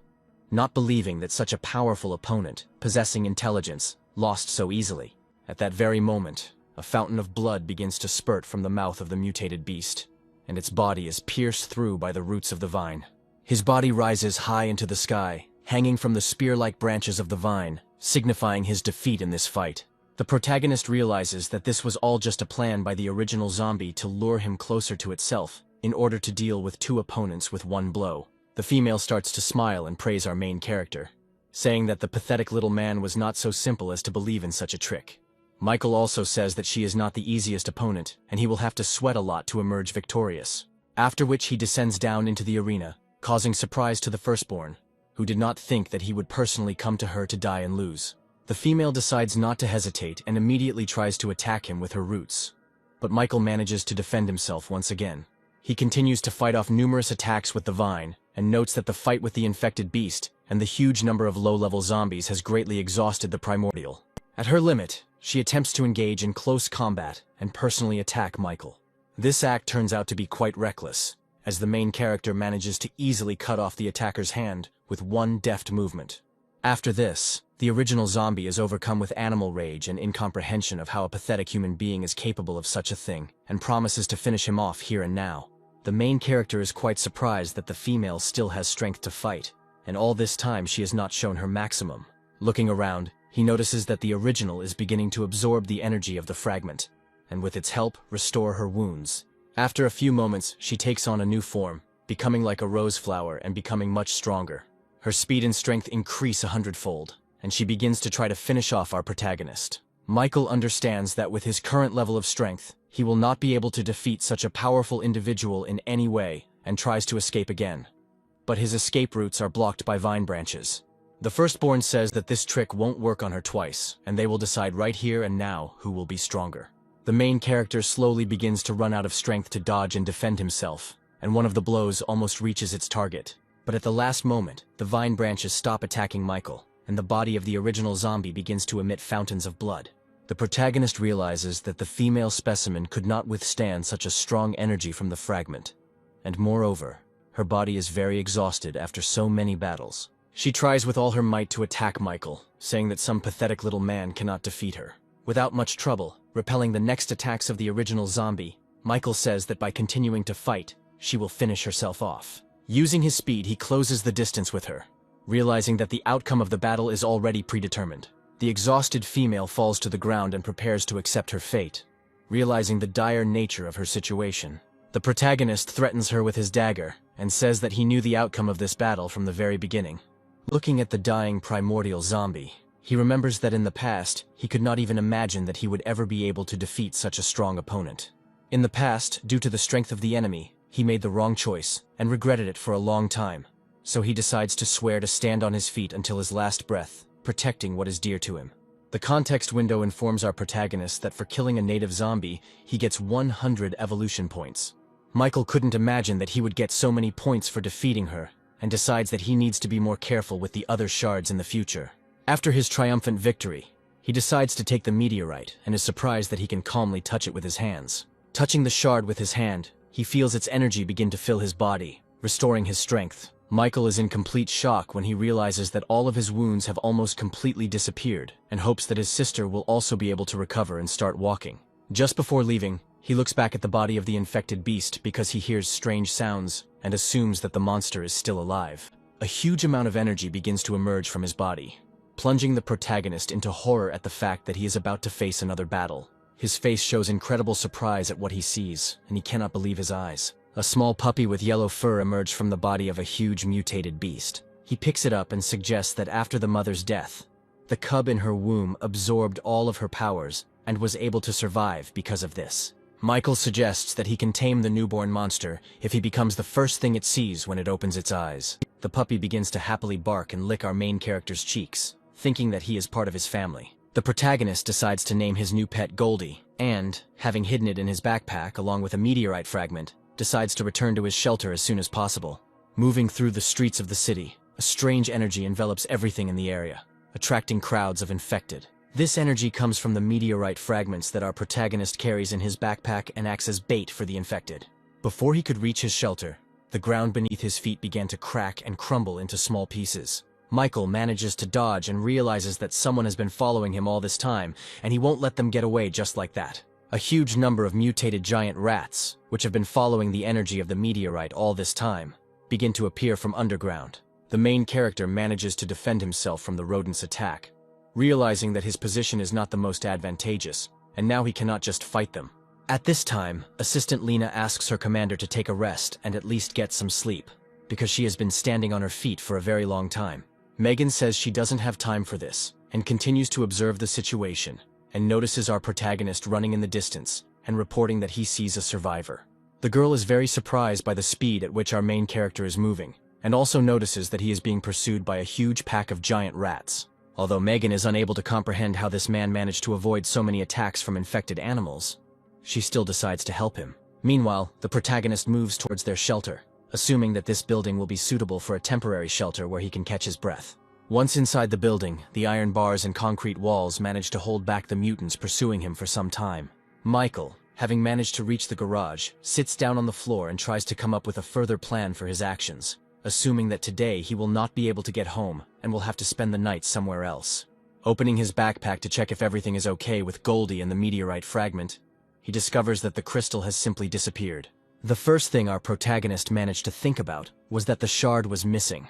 not believing that such a powerful opponent, possessing intelligence, lost so easily. At that very moment, a fountain of blood begins to spurt from the mouth of the mutated beast, and its body is pierced through by the roots of the vine. His body rises high into the sky, hanging from the spear-like branches of the vine, signifying his defeat in this fight. The protagonist realizes that this was all just a plan by the original zombie to lure him closer to itself, in order to deal with two opponents with one blow. The female starts to smile and praise our main character, saying that the pathetic little man was not so simple as to believe in such a trick. Michael also says that she is not the easiest opponent, and he will have to sweat a lot to emerge victorious. After which he descends down into the arena, causing surprise to the firstborn, who did not think that he would personally come to her to die and lose. The female decides not to hesitate and immediately tries to attack him with her roots. But Michael manages to defend himself once again. He continues to fight off numerous attacks with the vine, and notes that the fight with the infected beast and the huge number of low-level zombies has greatly exhausted the primordial. At her limit, she attempts to engage in close combat and personally attack Michael. This act turns out to be quite reckless, as the main character manages to easily cut off the attacker's hand with one deft movement. After this, the original zombie is overcome with animal rage and incomprehension of how a pathetic human being is capable of such a thing, and promises to finish him off here and now. The main character is quite surprised that the female still has strength to fight, and all this time she has not shown her maximum. Looking around, he notices that the original is beginning to absorb the energy of the fragment, and with its help, restore her wounds. After a few moments, she takes on a new form, becoming like a rose flower and becoming much stronger. Her speed and strength increase 100-fold, and she begins to try to finish off our protagonist. Michael understands that with his current level of strength, he will not be able to defeat such a powerful individual in any way, and tries to escape again. But his escape routes are blocked by vine branches. The firstborn says that this trick won't work on her twice, and they will decide right here and now who will be stronger. The main character slowly begins to run out of strength to dodge and defend himself, and one of the blows almost reaches its target. But at the last moment, the vine branches stop attacking Michael, and the body of the original zombie begins to emit fountains of blood. The protagonist realizes that the female specimen could not withstand such a strong energy from the fragment, and moreover, her body is very exhausted after so many battles. She tries with all her might to attack Michael, saying that some pathetic little man cannot defeat her. Without much trouble, repelling the next attacks of the original zombie, Michael says that by continuing to fight, she will finish herself off. Using his speed, he closes the distance with her, realizing that the outcome of the battle is already predetermined. The exhausted female falls to the ground and prepares to accept her fate. realizing the dire nature of her situation. The protagonist threatens her with his dagger and says that he knew the outcome of this battle from the very beginning. Looking at the dying primordial zombie, he remembers that in the past, he could not even imagine that he would ever be able to defeat such a strong opponent. In the past, due to the strength of the enemy, he made the wrong choice and regretted it for a long time. So he decides to swear to stand on his feet until his last breath, protecting what is dear to him. The context window informs our protagonist that for killing a native zombie, he gets 100 evolution points. Michael couldn't imagine that he would get so many points for defeating her, and decides that he needs to be more careful with the other shards in the future. After his triumphant victory, he decides to take the meteorite and is surprised that he can calmly touch it with his hands. Touching the shard with his hand, he feels its energy begin to fill his body, restoring his strength. Michael is in complete shock when he realizes that all of his wounds have almost completely disappeared and hopes that his sister will also be able to recover and start walking. Just before leaving, he looks back at the body of the infected beast because he hears strange sounds and assumes that the monster is still alive. A huge amount of energy begins to emerge from his body, plunging the protagonist into horror at the fact that he is about to face another battle. His face shows incredible surprise at what he sees, and he cannot believe his eyes. A small puppy with yellow fur emerged from the body of a huge mutated beast. He picks it up and suggests that after the mother's death, the cub in her womb absorbed all of her powers and was able to survive because of this. Michael suggests that he can tame the newborn monster if he becomes the first thing it sees when it opens its eyes. The puppy begins to happily bark and lick our main character's cheeks, thinking that he is part of his family. The protagonist decides to name his new pet Goldie, and, having hidden it in his backpack along with a meteorite fragment, decides to return to his shelter as soon as possible. Moving through the streets of the city, a strange energy envelops everything in the area, attracting crowds of infected. This energy comes from the meteorite fragments that our protagonist carries in his backpack and acts as bait for the infected. Before he could reach his shelter, the ground beneath his feet began to crack and crumble into small pieces. Michael manages to dodge and realizes that someone has been following him all this time, and he won't let them get away just like that. A huge number of mutated giant rats, which have been following the energy of the meteorite all this time, begin to appear from underground. The main character manages to defend himself from the rodent's attack, realizing that his position is not the most advantageous, and now he cannot just fight them. At this time, Assistant Lena asks her commander to take a rest and at least get some sleep, because she has been standing on her feet for a very long time. Megan says she doesn't have time for this, and continues to observe the situation, and notices our protagonist running in the distance, and reporting that he sees a survivor. The girl is very surprised by the speed at which our main character is moving, and also notices that he is being pursued by a huge pack of giant rats. Although Megan is unable to comprehend how this man managed to avoid so many attacks from infected animals, she still decides to help him. Meanwhile, the protagonist moves towards their shelter, assuming that this building will be suitable for a temporary shelter where he can catch his breath. Once inside the building, the iron bars and concrete walls manage to hold back the mutants pursuing him for some time. Michael, having managed to reach the garage, sits down on the floor and tries to come up with a further plan for his actions, assuming that today he will not be able to get home and will have to spend the night somewhere else. Opening his backpack to check if everything is okay with Goldie and the meteorite fragment, he discovers that the crystal has simply disappeared. The first thing our protagonist managed to think about was that the shard was missing,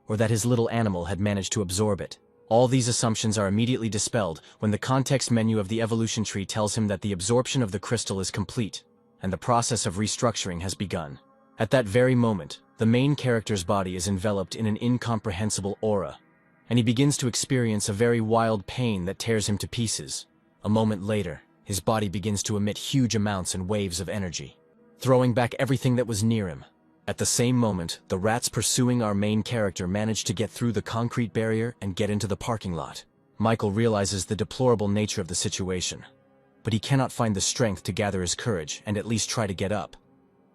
or that his little animal had managed to absorb it. All these assumptions are immediately dispelled when the context menu of the evolution tree tells him that the absorption of the crystal is complete, and the process of restructuring has begun. At that very moment, the main character's body is enveloped in an incomprehensible aura, and he begins to experience a very wild pain that tears him to pieces. A moment later, his body begins to emit huge amounts and waves of energy, throwing back everything that was near him. At the same moment, the rats pursuing our main character manage to get through the concrete barrier and get into the parking lot. Michael realizes the deplorable nature of the situation, but he cannot find the strength to gather his courage and at least try to get up.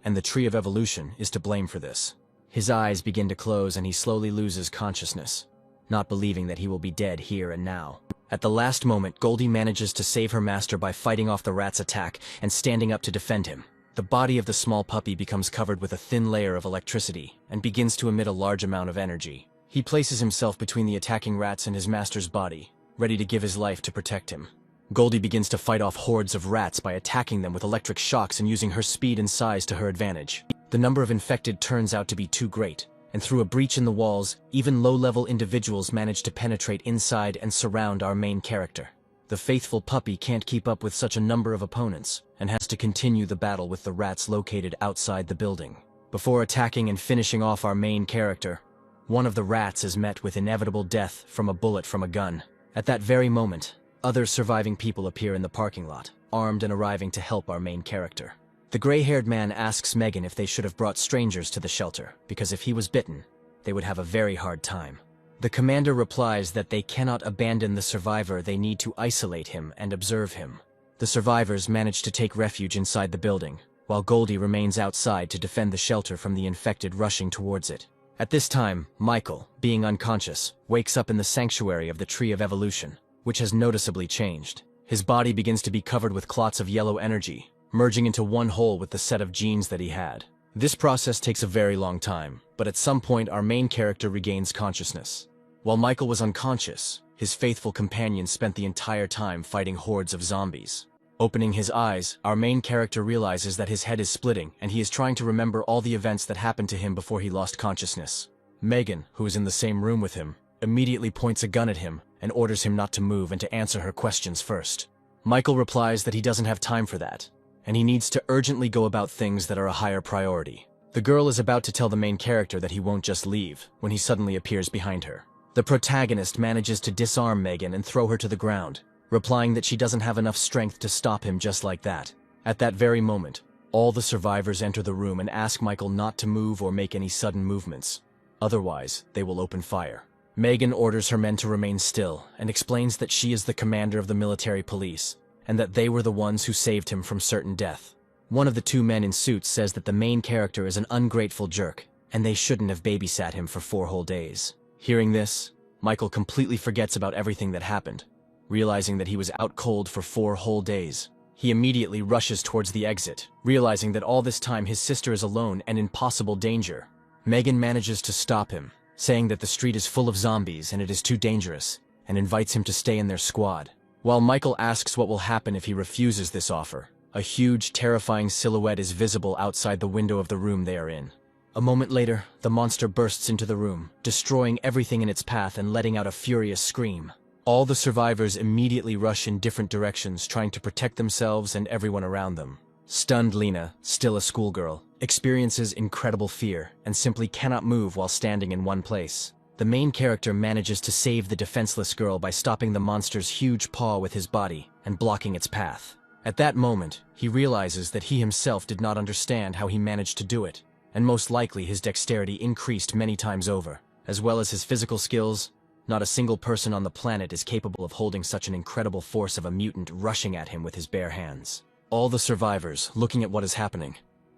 And the Tree of Evolution is to blame for this. His eyes begin to close and he slowly loses consciousness, not believing that he will be dead here and now. At the last moment, Goldie manages to save her master by fighting off the rat's attack and standing up to defend him. The body of the small puppy becomes covered with a thin layer of electricity and begins to emit a large amount of energy. He places himself between the attacking rats and his master's body, ready to give his life to protect him. Goldie begins to fight off hordes of rats by attacking them with electric shocks and using her speed and size to her advantage. The number of infected turns out to be too great, and through a breach in the walls, even low-level individuals manage to penetrate inside and surround our main character. The faithful puppy can't keep up with such a number of opponents, and has to continue the battle with the rats located outside the building. Before attacking and finishing off our main character, one of the rats is met with inevitable death from a bullet from a gun. At that very moment, other surviving people appear in the parking lot, armed and arriving to help our main character. The gray-haired man asks Megan if they should have brought strangers to the shelter, because if he was bitten, they would have a very hard time. The commander replies that they cannot abandon the survivor, they need to isolate him and observe him. The survivors manage to take refuge inside the building, while Goldie remains outside to defend the shelter from the infected rushing towards it. At this time, Michael, being unconscious, wakes up in the sanctuary of the Tree of Evolution, which has noticeably changed. His body begins to be covered with clots of yellow energy, merging into one whole with the set of genes that he had. This process takes a very long time, but at some point our main character regains consciousness. While Michael was unconscious, his faithful companion spent the entire time fighting hordes of zombies. Opening his eyes, our main character realizes that his head is splitting and he is trying to remember all the events that happened to him before he lost consciousness. Megan, who is in the same room with him, immediately points a gun at him and orders him not to move and to answer her questions first. Michael replies that he doesn't have time for that, and he needs to urgently go about things that are a higher priority. The girl is about to tell the main character that he won't just leave, when he suddenly appears behind her. The protagonist manages to disarm Megan and throw her to the ground, replying that she doesn't have enough strength to stop him just like that. At that very moment, all the survivors enter the room and ask Michael not to move or make any sudden movements. Otherwise, they will open fire. Megan orders her men to remain still and explains that she is the commander of the military police, and that they were the ones who saved him from certain death. One of the two men in suits says that the main character is an ungrateful jerk, and they shouldn't have babysat him for 4 whole days. Hearing this, Michael completely forgets about everything that happened. Realizing that he was out cold for 4 whole days, he immediately rushes towards the exit, realizing that all this time his sister is alone and in possible danger. Megan manages to stop him, saying that the street is full of zombies and it is too dangerous, and invites him to stay in their squad. While Michael asks what will happen if he refuses this offer, a huge, terrifying silhouette is visible outside the window of the room they are in. A moment later, the monster bursts into the room, destroying everything in its path and letting out a furious scream. All the survivors immediately rush in different directions, trying to protect themselves and everyone around them. Stunned Lena, still a schoolgirl, experiences incredible fear and simply cannot move while standing in one place. The main character manages to save the defenseless girl by stopping the monster's huge paw with his body and blocking its path. At that moment, he realizes that he himself did not understand how he managed to do it, and most likely his dexterity increased many times over, as well as his physical skills. Not a single person on the planet is capable of holding such an incredible force of a mutant rushing at him with his bare hands. All the survivors, looking at what is happening,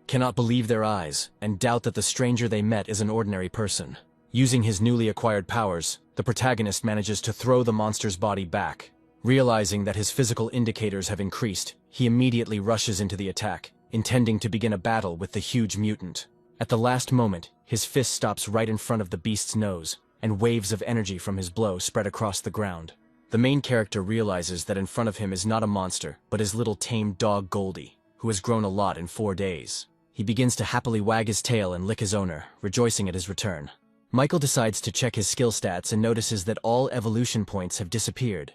cannot believe their eyes and doubt that the stranger they met is an ordinary person. Using his newly acquired powers, the protagonist manages to throw the monster's body back. Realizing that his physical indicators have increased, he immediately rushes into the attack, intending to begin a battle with the huge mutant. At the last moment, his fist stops right in front of the beast's nose, and waves of energy from his blow spread across the ground. The main character realizes that in front of him is not a monster, but his little tame dog Goldie, who has grown a lot in 4 days. He begins to happily wag his tail and lick his owner, rejoicing at his return. Michael decides to check his skill stats and notices that all evolution points have disappeared,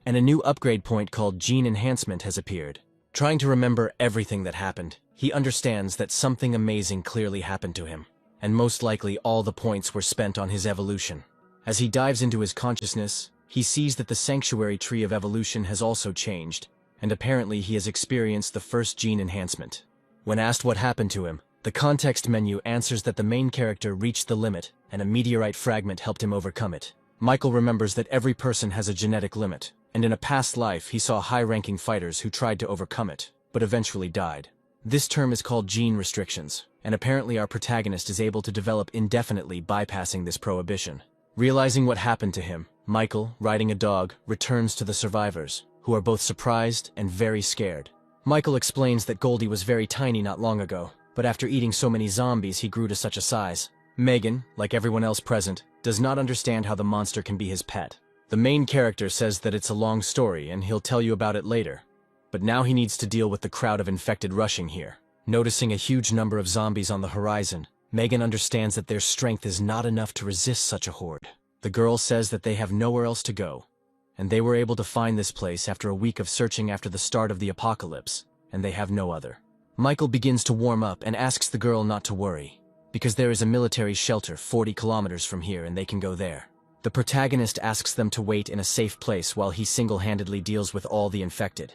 and a new upgrade point called Gene Enhancement has appeared. Trying to remember everything that happened, he understands that something amazing clearly happened to him, and most likely all the points were spent on his evolution. As he dives into his consciousness, he sees that the Sanctuary Tree of Evolution has also changed, and apparently he has experienced the first gene enhancement. When asked what happened to him, the context menu answers that the main character reached the limit, and a meteorite fragment helped him overcome it. Michael remembers that every person has a genetic limit, and in a past life he saw high-ranking fighters who tried to overcome it, but eventually died. This term is called gene restrictions, and apparently our protagonist is able to develop indefinitely bypassing this prohibition. Realizing what happened to him, Michael, riding a dog, returns to the survivors, who are both surprised and very scared. Michael explains that Goldie was very tiny not long ago, but after eating so many zombies he grew to such a size. Megan, like everyone else present, does not understand how the monster can be his pet. The main character says that it's a long story and he'll tell you about it later, but now he needs to deal with the crowd of infected rushing here. Noticing a huge number of zombies on the horizon, Megan understands that their strength is not enough to resist such a horde. The girl says that they have nowhere else to go, and they were able to find this place after a week of searching after the start of the apocalypse, and they have no other. Michael begins to warm up and asks the girl not to worry, because there is a military shelter 40 kilometers from here and they can go there. The protagonist asks them to wait in a safe place while he single-handedly deals with all the infected,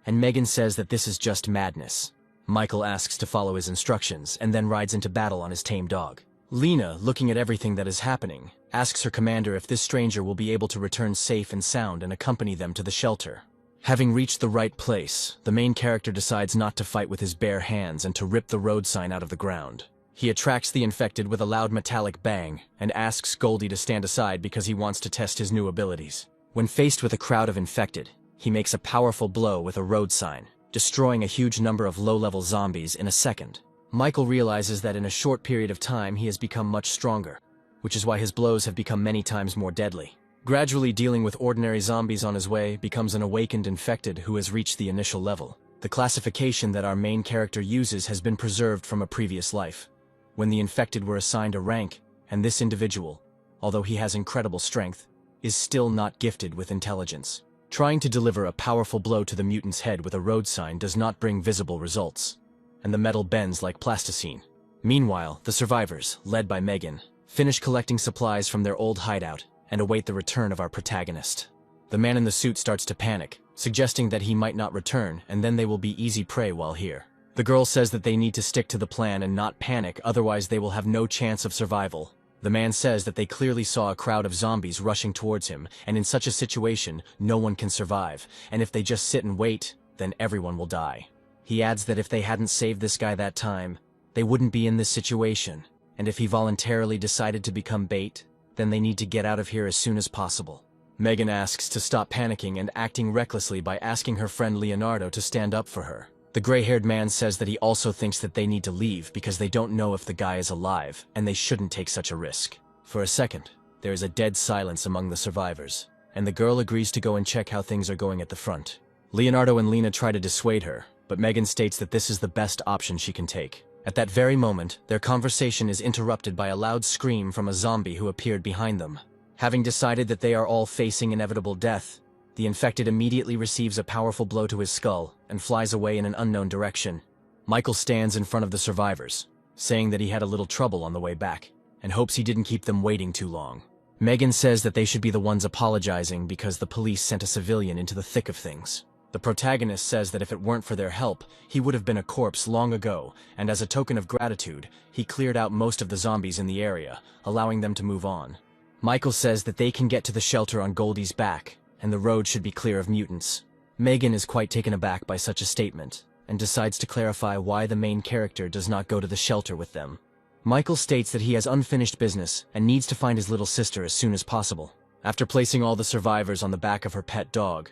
and Megan says that this is just madness. Michael asks to follow his instructions and then rides into battle on his tame dog. Lena, looking at everything that is happening, asks her commander if this stranger will be able to return safe and sound and accompany them to the shelter. Having reached the right place, the main character decides not to fight with his bare hands and to rip the road sign out of the ground. He attracts the infected with a loud metallic bang and asks Goldie to stand aside because he wants to test his new abilities. When faced with a crowd of infected, he makes a powerful blow with a road sign, destroying a huge number of low-level zombies in a second. Michael realizes that in a short period of time he has become much stronger, which is why his blows have become many times more deadly. Gradually dealing with ordinary zombies on his way becomes an awakened infected who has reached the initial level. The classification that our main character uses has been preserved from a previous life, when the infected were assigned a rank, and this individual, although he has incredible strength, is still not gifted with intelligence. Trying to deliver a powerful blow to the mutant's head with a road sign does not bring visible results, and the metal bends like plasticine. Meanwhile, the survivors, led by Megan, finish collecting supplies from their old hideout and await the return of our protagonist. The man in the suit starts to panic, suggesting that he might not return and then they will be easy prey while here. The girl says that they need to stick to the plan and not panic, otherwise they will have no chance of survival. The man says that they clearly saw a crowd of zombies rushing towards him, and in such a situation, no one can survive, and if they just sit and wait, then everyone will die. He adds that if they hadn't saved this guy that time, they wouldn't be in this situation, and if he voluntarily decided to become bait, then they need to get out of here as soon as possible. Megan asks to stop panicking and acting recklessly by asking her friend Leonardo to stand up for her. The gray-haired man says that he also thinks that they need to leave because they don't know if the guy is alive, and they shouldn't take such a risk. For a second, there is a dead silence among the survivors, and the girl agrees to go and check how things are going at the front. Leonardo and Lena try to dissuade her, but Megan states that this is the best option she can take. At that very moment, their conversation is interrupted by a loud scream from a zombie who appeared behind them. Having decided that they are all facing inevitable death, the infected immediately receives a powerful blow to his skull and flies away in an unknown direction. Michael stands in front of the survivors, saying that he had a little trouble on the way back, and hopes he didn't keep them waiting too long. Megan says that they should be the ones apologizing because the police sent a civilian into the thick of things. The protagonist says that if it weren't for their help, he would have been a corpse long ago, and as a token of gratitude, he cleared out most of the zombies in the area, allowing them to move on. Michael says that they can get to the shelter on Goldie's back, and the road should be clear of mutants. Megan is quite taken aback by such a statement, and decides to clarify why the main character does not go to the shelter with them. Michael states that he has unfinished business and needs to find his little sister as soon as possible. After placing all the survivors on the back of her pet dog,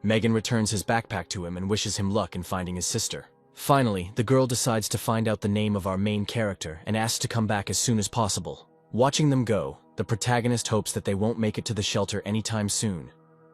Megan returns his backpack to him and wishes him luck in finding his sister. Finally, the girl decides to find out the name of our main character and asks to come back as soon as possible. Watching them go, the protagonist hopes that they won't make it to the shelter anytime soon,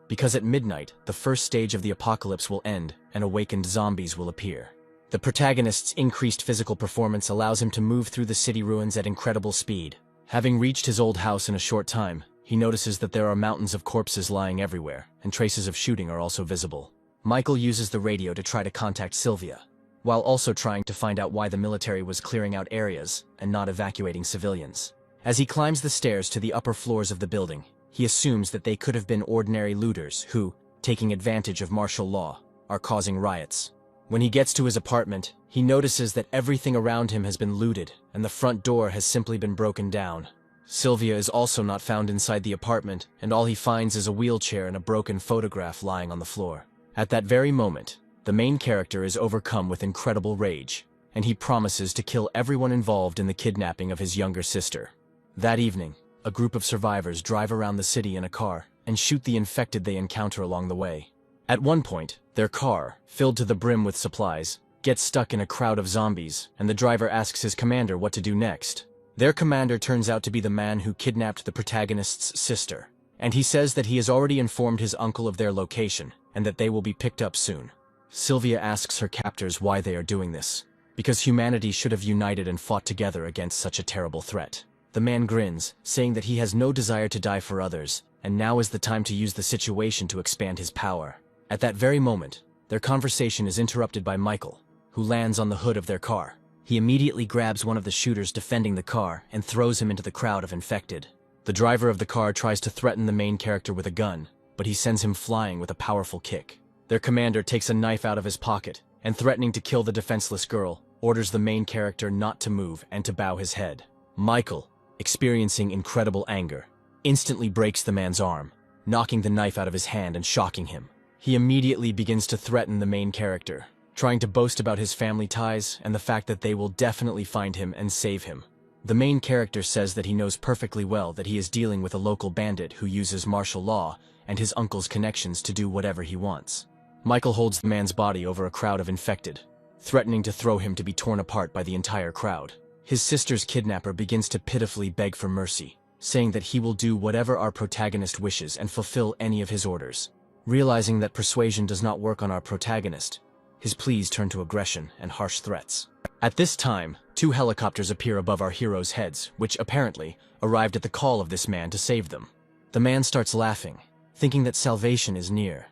because at midnight, the first stage of the apocalypse will end and awakened zombies will appear. The protagonist's increased physical performance allows him to move through the city ruins at incredible speed. Having reached his old house in a short time, he notices that there are mountains of corpses lying everywhere, and traces of shooting are also visible. Michael uses the radio to try to contact Sylvia, while also trying to find out why the military was clearing out areas and not evacuating civilians. As he climbs the stairs to the upper floors of the building, he assumes that they could have been ordinary looters who, taking advantage of martial law, are causing riots. When he gets to his apartment, he notices that everything around him has been looted, and the front door has simply been broken down. Sylvia is also not found inside the apartment, and all he finds is a wheelchair and a broken photograph lying on the floor. At that very moment, the main character is overcome with incredible rage, and he promises to kill everyone involved in the kidnapping of his younger sister. That evening, a group of survivors drive around the city in a car and shoot the infected they encounter along the way. At one point, their car, filled to the brim with supplies, gets stuck in a crowd of zombies, and the driver asks his commander what to do next. Their commander turns out to be the man who kidnapped the protagonist's sister, and he says that he has already informed his uncle of their location, and that they will be picked up soon. Sylvia asks her captors why they are doing this, because humanity should have united and fought together against such a terrible threat. The man grins, saying that he has no desire to die for others, and now is the time to use the situation to expand his power. At that very moment, their conversation is interrupted by Michael, who lands on the hood of their car. He immediately grabs one of the shooters defending the car and throws him into the crowd of infected. The driver of the car tries to threaten the main character with a gun, but he sends him flying with a powerful kick. Their commander takes a knife out of his pocket, and threatening to kill the defenseless girl, orders the main character not to move and to bow his head. Michael, experiencing incredible anger, instantly breaks the man's arm, knocking the knife out of his hand and shocking him. He immediately begins to threaten the main character, trying to boast about his family ties and the fact that they will definitely find him and save him. The main character says that he knows perfectly well that he is dealing with a local bandit who uses martial law and his uncle's connections to do whatever he wants. Michael holds the man's body over a crowd of infected, threatening to throw him to be torn apart by the entire crowd. His sister's kidnapper begins to pitifully beg for mercy, saying that he will do whatever our protagonist wishes and fulfill any of his orders. Realizing that persuasion does not work on our protagonist, his pleas turn to aggression and harsh threats. At this time, 2 helicopters appear above our heroes' heads, which apparently arrived at the call of this man to save them. The man starts laughing, thinking that salvation is near.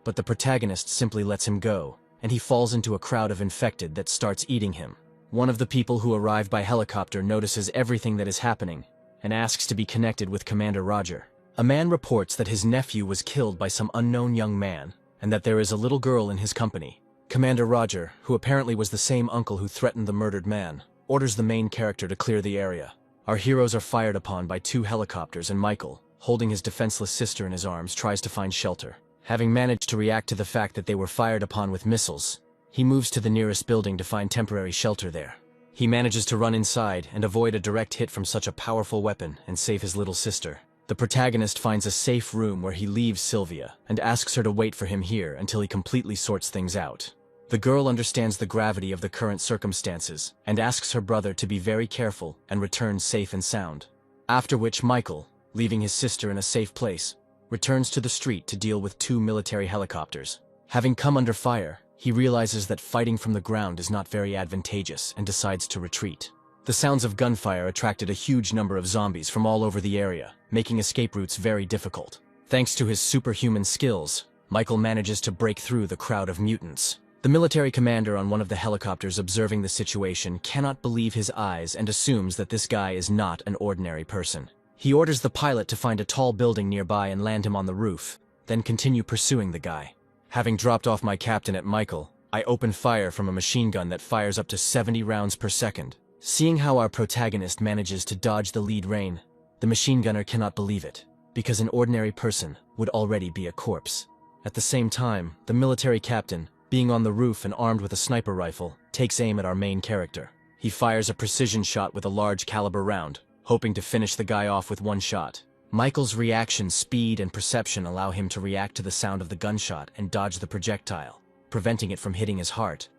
But the protagonist simply lets him go, and he falls into a crowd of infected that starts eating him. One of the people who arrived by helicopter notices everything that is happening and asks to be connected with Commander Roger. A man reports that his nephew was killed by some unknown young man and that there is a little girl in his company. Commander Roger, who apparently was the same uncle who threatened the murdered man, orders the main character to clear the area. Our heroes are fired upon by 2 helicopters, and Michael, holding his defenseless sister in his arms, tries to find shelter. Having managed to react to the fact that they were fired upon with missiles, he moves to the nearest building to find temporary shelter there. He manages to run inside and avoid a direct hit from such a powerful weapon and save his little sister. The protagonist finds a safe room where he leaves Sylvia and asks her to wait for him here until he completely sorts things out. The girl understands the gravity of the current circumstances and asks her brother to be very careful and return safe and sound. After which Michael, leaving his sister in a safe place, returns to the street to deal with 2 military helicopters. Having come under fire, he realizes that fighting from the ground is not very advantageous and decides to retreat. The sounds of gunfire attracted a huge number of zombies from all over the area, making escape routes very difficult. Thanks to his superhuman skills, Michael manages to break through the crowd of mutants. The military commander on one of the helicopters observing the situation cannot believe his eyes and assumes that this guy is not an ordinary person. He orders the pilot to find a tall building nearby and land him on the roof, then continue pursuing the guy. Having dropped off my captain at Michael, I open fire from a machine gun that fires up to 70 rounds per second. Seeing how our protagonist manages to dodge the lead rain, the machine gunner cannot believe it, because an ordinary person would already be a corpse. At the same time, the military captain, being on the roof and armed with a sniper rifle, takes aim at our main character. He fires a precision shot with a large caliber round, hoping to finish the guy off with one shot. Michael's reaction speed and perception allow him to react to the sound of the gunshot and dodge the projectile, preventing it from hitting his heart,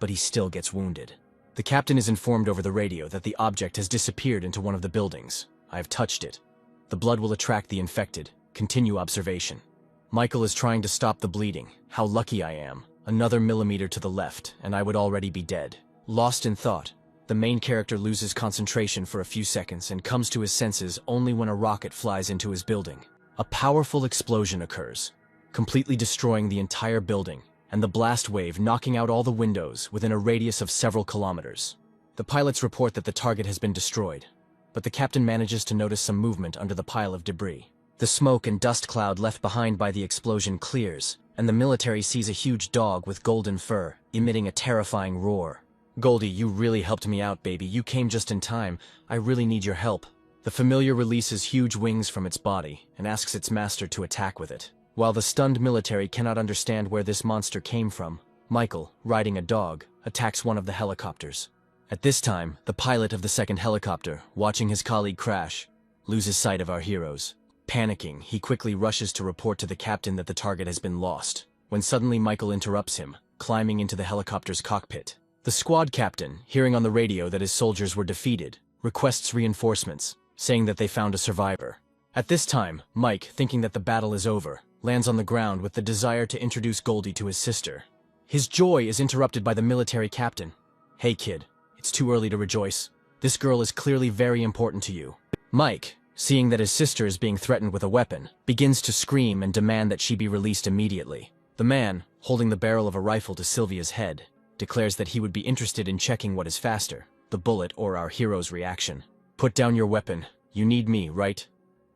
but he still gets wounded. The captain is informed over the radio that the object has disappeared into one of the buildings. I have touched it. The blood will attract the infected. Continue observation. Michael is trying to stop the bleeding. How lucky I am. Another millimeter to the left, and I would already be dead. Lost in thought, the main character loses concentration for a few seconds and comes to his senses only when a rocket flies into his building. A powerful explosion occurs, completely destroying the entire building, and the blast wave knocking out all the windows within a radius of several kilometers. The pilots report that the target has been destroyed, but the captain manages to notice some movement under the pile of debris. The smoke and dust cloud left behind by the explosion clears, and the military sees a huge dog with golden fur, emitting a terrifying roar. "Goldie, you really helped me out, baby. You came just in time. I really need your help." The familiar releases huge wings from its body and asks its master to attack with it. While the stunned military cannot understand where this monster came from, Michael, riding a dog, attacks one of the helicopters. At this time, the pilot of the second helicopter, watching his colleague crash, loses sight of our heroes. Panicking, he quickly rushes to report to the captain that the target has been lost, when suddenly Michael interrupts him, climbing into the helicopter's cockpit. The squad captain, hearing on the radio that his soldiers were defeated, requests reinforcements, saying that they found a survivor. At this time, Mike, thinking that the battle is over, lands on the ground with the desire to introduce Goldie to his sister. His joy is interrupted by the military captain. "Hey kid, it's too early to rejoice. This girl is clearly very important to you. Mike, seeing that his sister is being threatened with a weapon, begins to scream and demand that she be released immediately. The man, holding the barrel of a rifle to Sylvia's head, declares that he would be interested in checking what is faster, the bullet or our hero's reaction. "Put down your weapon. You need me, right?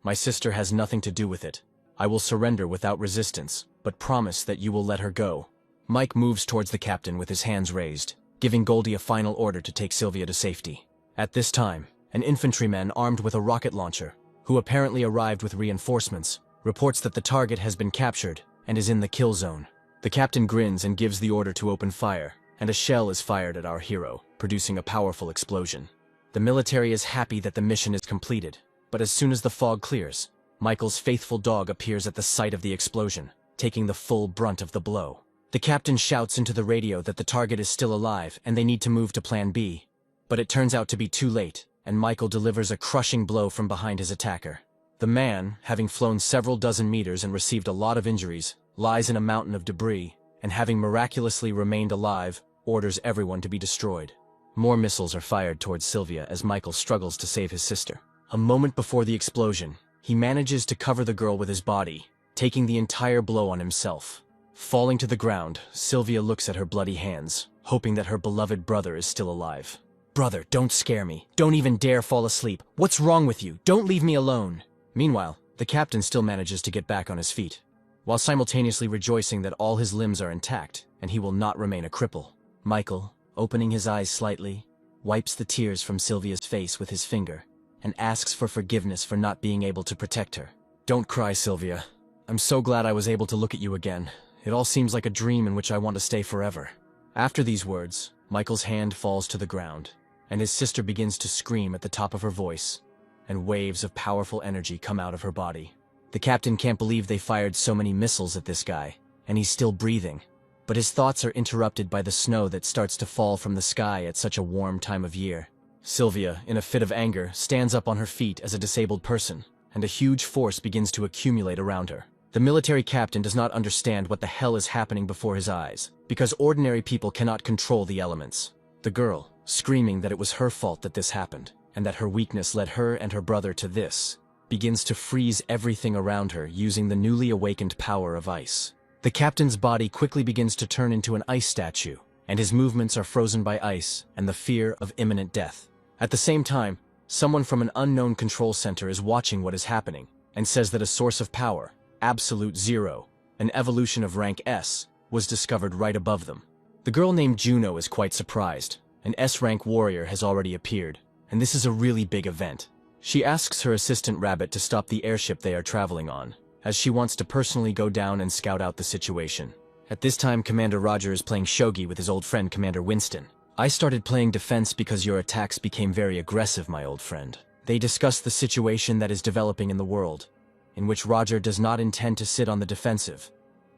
My sister has nothing to do with it. I will surrender without resistance, but promise that you will let her go." Mike moves towards the captain with his hands raised, giving Goldie a final order to take Sylvia to safety. At this time, an infantryman armed with a rocket launcher, who apparently arrived with reinforcements, reports that the target has been captured and is in the kill zone. The captain grins and gives the order to open fire, and a shell is fired at our hero, producing a powerful explosion. The military is happy that the mission is completed, but as soon as the fog clears, Michael's faithful dog appears at the site of the explosion, taking the full brunt of the blow. The captain shouts into the radio that the target is still alive and they need to move to Plan B. But it turns out to be too late, and Michael delivers a crushing blow from behind his attacker. The man, having flown several dozen meters and received a lot of injuries, lies in a mountain of debris, and having miraculously remained alive, orders everyone to be destroyed. More missiles are fired towards Sylvia as Michael struggles to save his sister. A moment before the explosion, he manages to cover the girl with his body, taking the entire blow on himself. Falling to the ground, Sylvia looks at her bloody hands, hoping that her beloved brother is still alive. "Brother, don't scare me. Don't even dare fall asleep. What's wrong with you? Don't leave me alone." Meanwhile, the captain still manages to get back on his feet, while simultaneously rejoicing that all his limbs are intact and he will not remain a cripple. Michael, opening his eyes slightly, wipes the tears from Sylvia's face with his finger and asks for forgiveness for not being able to protect her. "Don't cry, Sylvia. I'm so glad I was able to look at you again. It all seems like a dream in which I want to stay forever." After these words, Michael's hand falls to the ground, and his sister begins to scream at the top of her voice, and waves of powerful energy come out of her body. The captain can't believe they fired so many missiles at this guy, and he's still breathing. But his thoughts are interrupted by the snow that starts to fall from the sky at such a warm time of year. Sylvia, in a fit of anger, stands up on her feet as a disabled person, and a huge force begins to accumulate around her. The military captain does not understand what the hell is happening before his eyes, because ordinary people cannot control the elements. The girl, screaming that it was her fault that this happened, and that her weakness led her and her brother to this, begins to freeze everything around her using the newly awakened power of ice. The captain's body quickly begins to turn into an ice statue, and his movements are frozen by ice and the fear of imminent death. At the same time, someone from an unknown control center is watching what is happening, and says that a source of power, Absolute Zero, an evolution of rank S, was discovered right above them. The girl named Juno is quite surprised. An S-rank warrior has already appeared, and this is a really big event. She asks her assistant Rabbit to stop the airship they are traveling on, as she wants to personally go down and scout out the situation. At this time, Commander Roger is playing shogi with his old friend Commander Winston. "I started playing defense because your attacks became very aggressive, my old friend." They discuss the situation that is developing in the world, in which Roger does not intend to sit on the defensive,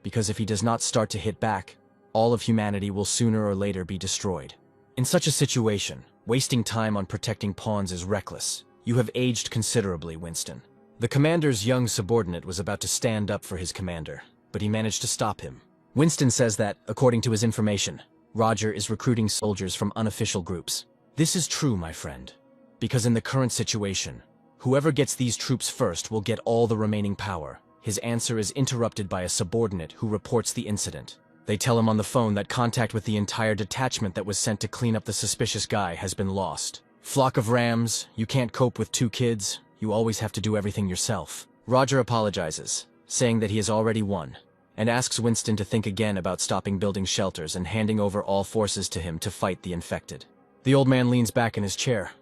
because if he does not start to hit back, all of humanity will sooner or later be destroyed. In such a situation, wasting time on protecting pawns is reckless. You have aged considerably, Winston. The commander's young subordinate was about to stand up for his commander, but he managed to stop him. Winston says that, according to his information, Roger is recruiting soldiers from unofficial groups. This is true, my friend, because in the current situation, whoever gets these troops first will get all the remaining power. His answer is interrupted by a subordinate who reports the incident. They tell him on the phone that contact with the entire detachment that was sent to clean up the suspicious guy has been lost. "Flock of rams, you can't cope with 2 kids, you always have to do everything yourself." Roger apologizes, saying that he has already won, and asks Winston to think again about stopping building shelters and handing over all forces to him to fight the infected. The old man leans back in his chair.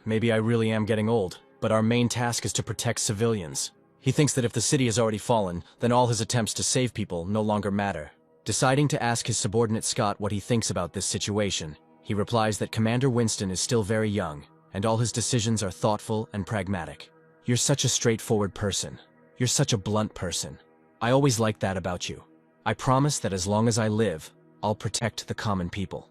Maybe I really am getting old, but our main task is to protect civilians. He thinks that if the city has already fallen, then all his attempts to save people no longer matter. Deciding to ask his subordinate Scott what he thinks about this situation, he replies that Commander Winston is still very young, and all his decisions are thoughtful and pragmatic. "You're such a straightforward person. You're such a blunt person. I always liked that about you. I promise that as long as I live, I'll protect the common people."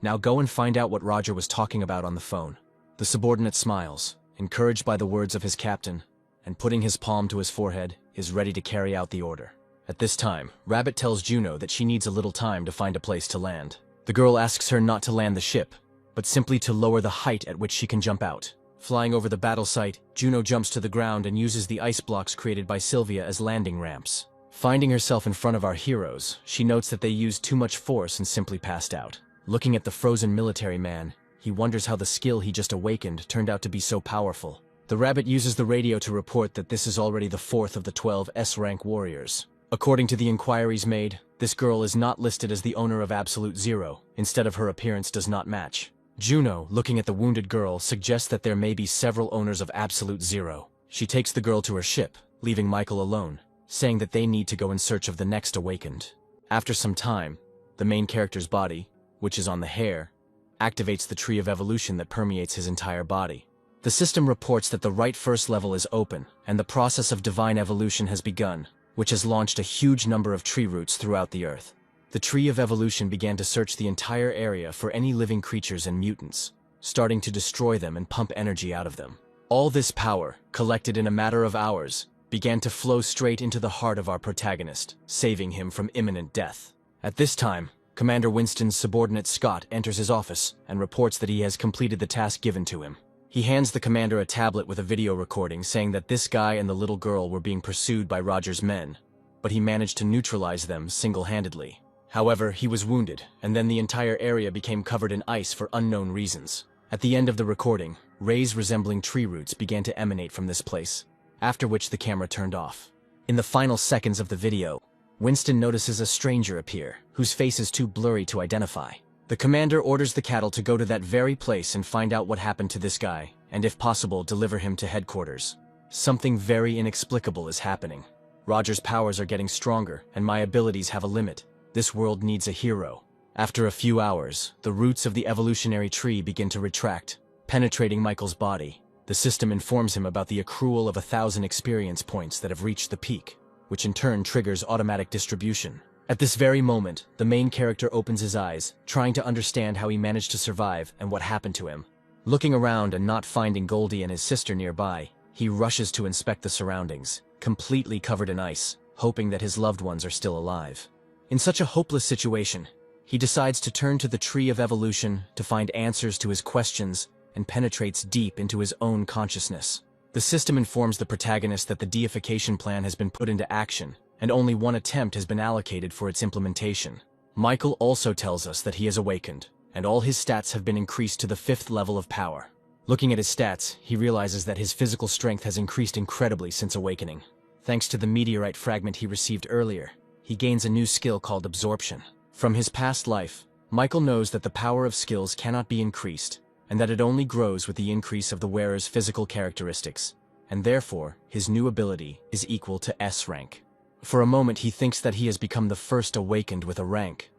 Now go and find out what Roger was talking about on the phone. The subordinate smiles, encouraged by the words of his captain, and putting his palm to his forehead, is ready to carry out the order. At this time, Rabbit tells Juno that she needs a little time to find a place to land. The girl asks her not to land the ship, but simply to lower the height at which she can jump out. Flying over the battle site, Juno jumps to the ground and uses the ice blocks created by Sylvia as landing ramps. Finding herself in front of our heroes, she notes that they used too much force and simply passed out. Looking at the frozen military man, he wonders how the skill he just awakened turned out to be so powerful. The rabbit uses the radio to report that this is already the 4th of the 12 S-rank warriors. According to the inquiries made, this girl is not listed as the owner of Absolute Zero. Instead of her appearance does not match. Juno, looking at the wounded girl, suggests that there may be several owners of Absolute Zero. She takes the girl to her ship, leaving Michael alone, saying that they need to go in search of the next awakened. After some time, the main character's body, which is on the hair, activates the tree of evolution that permeates his entire body. The system reports that the right first level is open, and the process of divine evolution has begun, which has launched a huge number of tree roots throughout the earth. The tree of evolution began to search the entire area for any living creatures and mutants, starting to destroy them and pump energy out of them. All this power, collected in a matter of hours, began to flow straight into the heart of our protagonist, saving him from imminent death. At this time, Commander Winston's subordinate Scott enters his office and reports that he has completed the task given to him. He hands the commander a tablet with a video recording saying that this guy and the little girl were being pursued by Roger's men, but he managed to neutralize them single-handedly. However, he was wounded, and then the entire area became covered in ice for unknown reasons. At the end of the recording, rays resembling tree roots began to emanate from this place, after which the camera turned off. In the final seconds of the video, Winston notices a stranger appear, whose face is too blurry to identify. The commander orders the cattle to go to that very place and find out what happened to this guy, and if possible, deliver him to headquarters. Something very inexplicable is happening. Roger's powers are getting stronger, and my abilities have a limit. This world needs a hero. After a few hours, the roots of the evolutionary tree begin to retract, penetrating Michael's body. The system informs him about the accrual of 1,000 experience points that have reached the peak, which in turn triggers automatic distribution. At this very moment, the main character opens his eyes, trying to understand how he managed to survive and what happened to him. Looking around and not finding Goldie and his sister nearby, he rushes to inspect the surroundings, completely covered in ice, hoping that his loved ones are still alive. In such a hopeless situation, he decides to turn to the tree of evolution to find answers to his questions and penetrates deep into his own consciousness. The system informs the protagonist that the deification plan has been put into action, and only one attempt has been allocated for its implementation. Michael also tells us that he has awakened, and all his stats have been increased to the 5th level of power. Looking at his stats, he realizes that his physical strength has increased incredibly since awakening. Thanks to the meteorite fragment he received earlier, he gains a new skill called absorption. From his past life, Michael knows that the power of skills cannot be increased, and that it only grows with the increase of the wearer's physical characteristics, and therefore, his new ability is equal to S rank. For a moment he thinks that he has become the first awakened with a rank,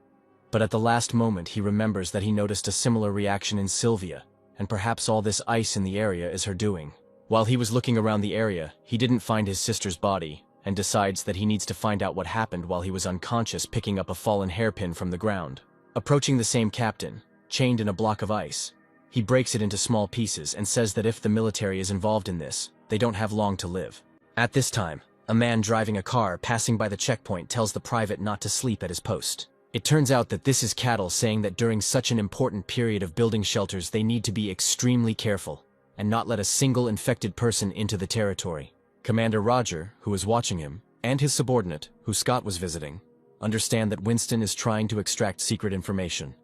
but at the last moment he remembers that he noticed a similar reaction in Sylvia, and perhaps all this ice in the area is her doing. While he was looking around the area, he didn't find his sister's body, and decides that he needs to find out what happened while he was unconscious picking up a fallen hairpin from the ground. Approaching the same captain, chained in a block of ice, he breaks it into small pieces and says that if the military is involved in this, they don't have long to live. At this time, a man driving a car passing by the checkpoint tells the private not to sleep at his post. It turns out that this is Cattle saying that during such an important period of building shelters they need to be extremely careful and not let a single infected person into the territory. Commander Roger, who is watching him, and his subordinate, who Scott was visiting, understand that Winston is trying to extract secret information.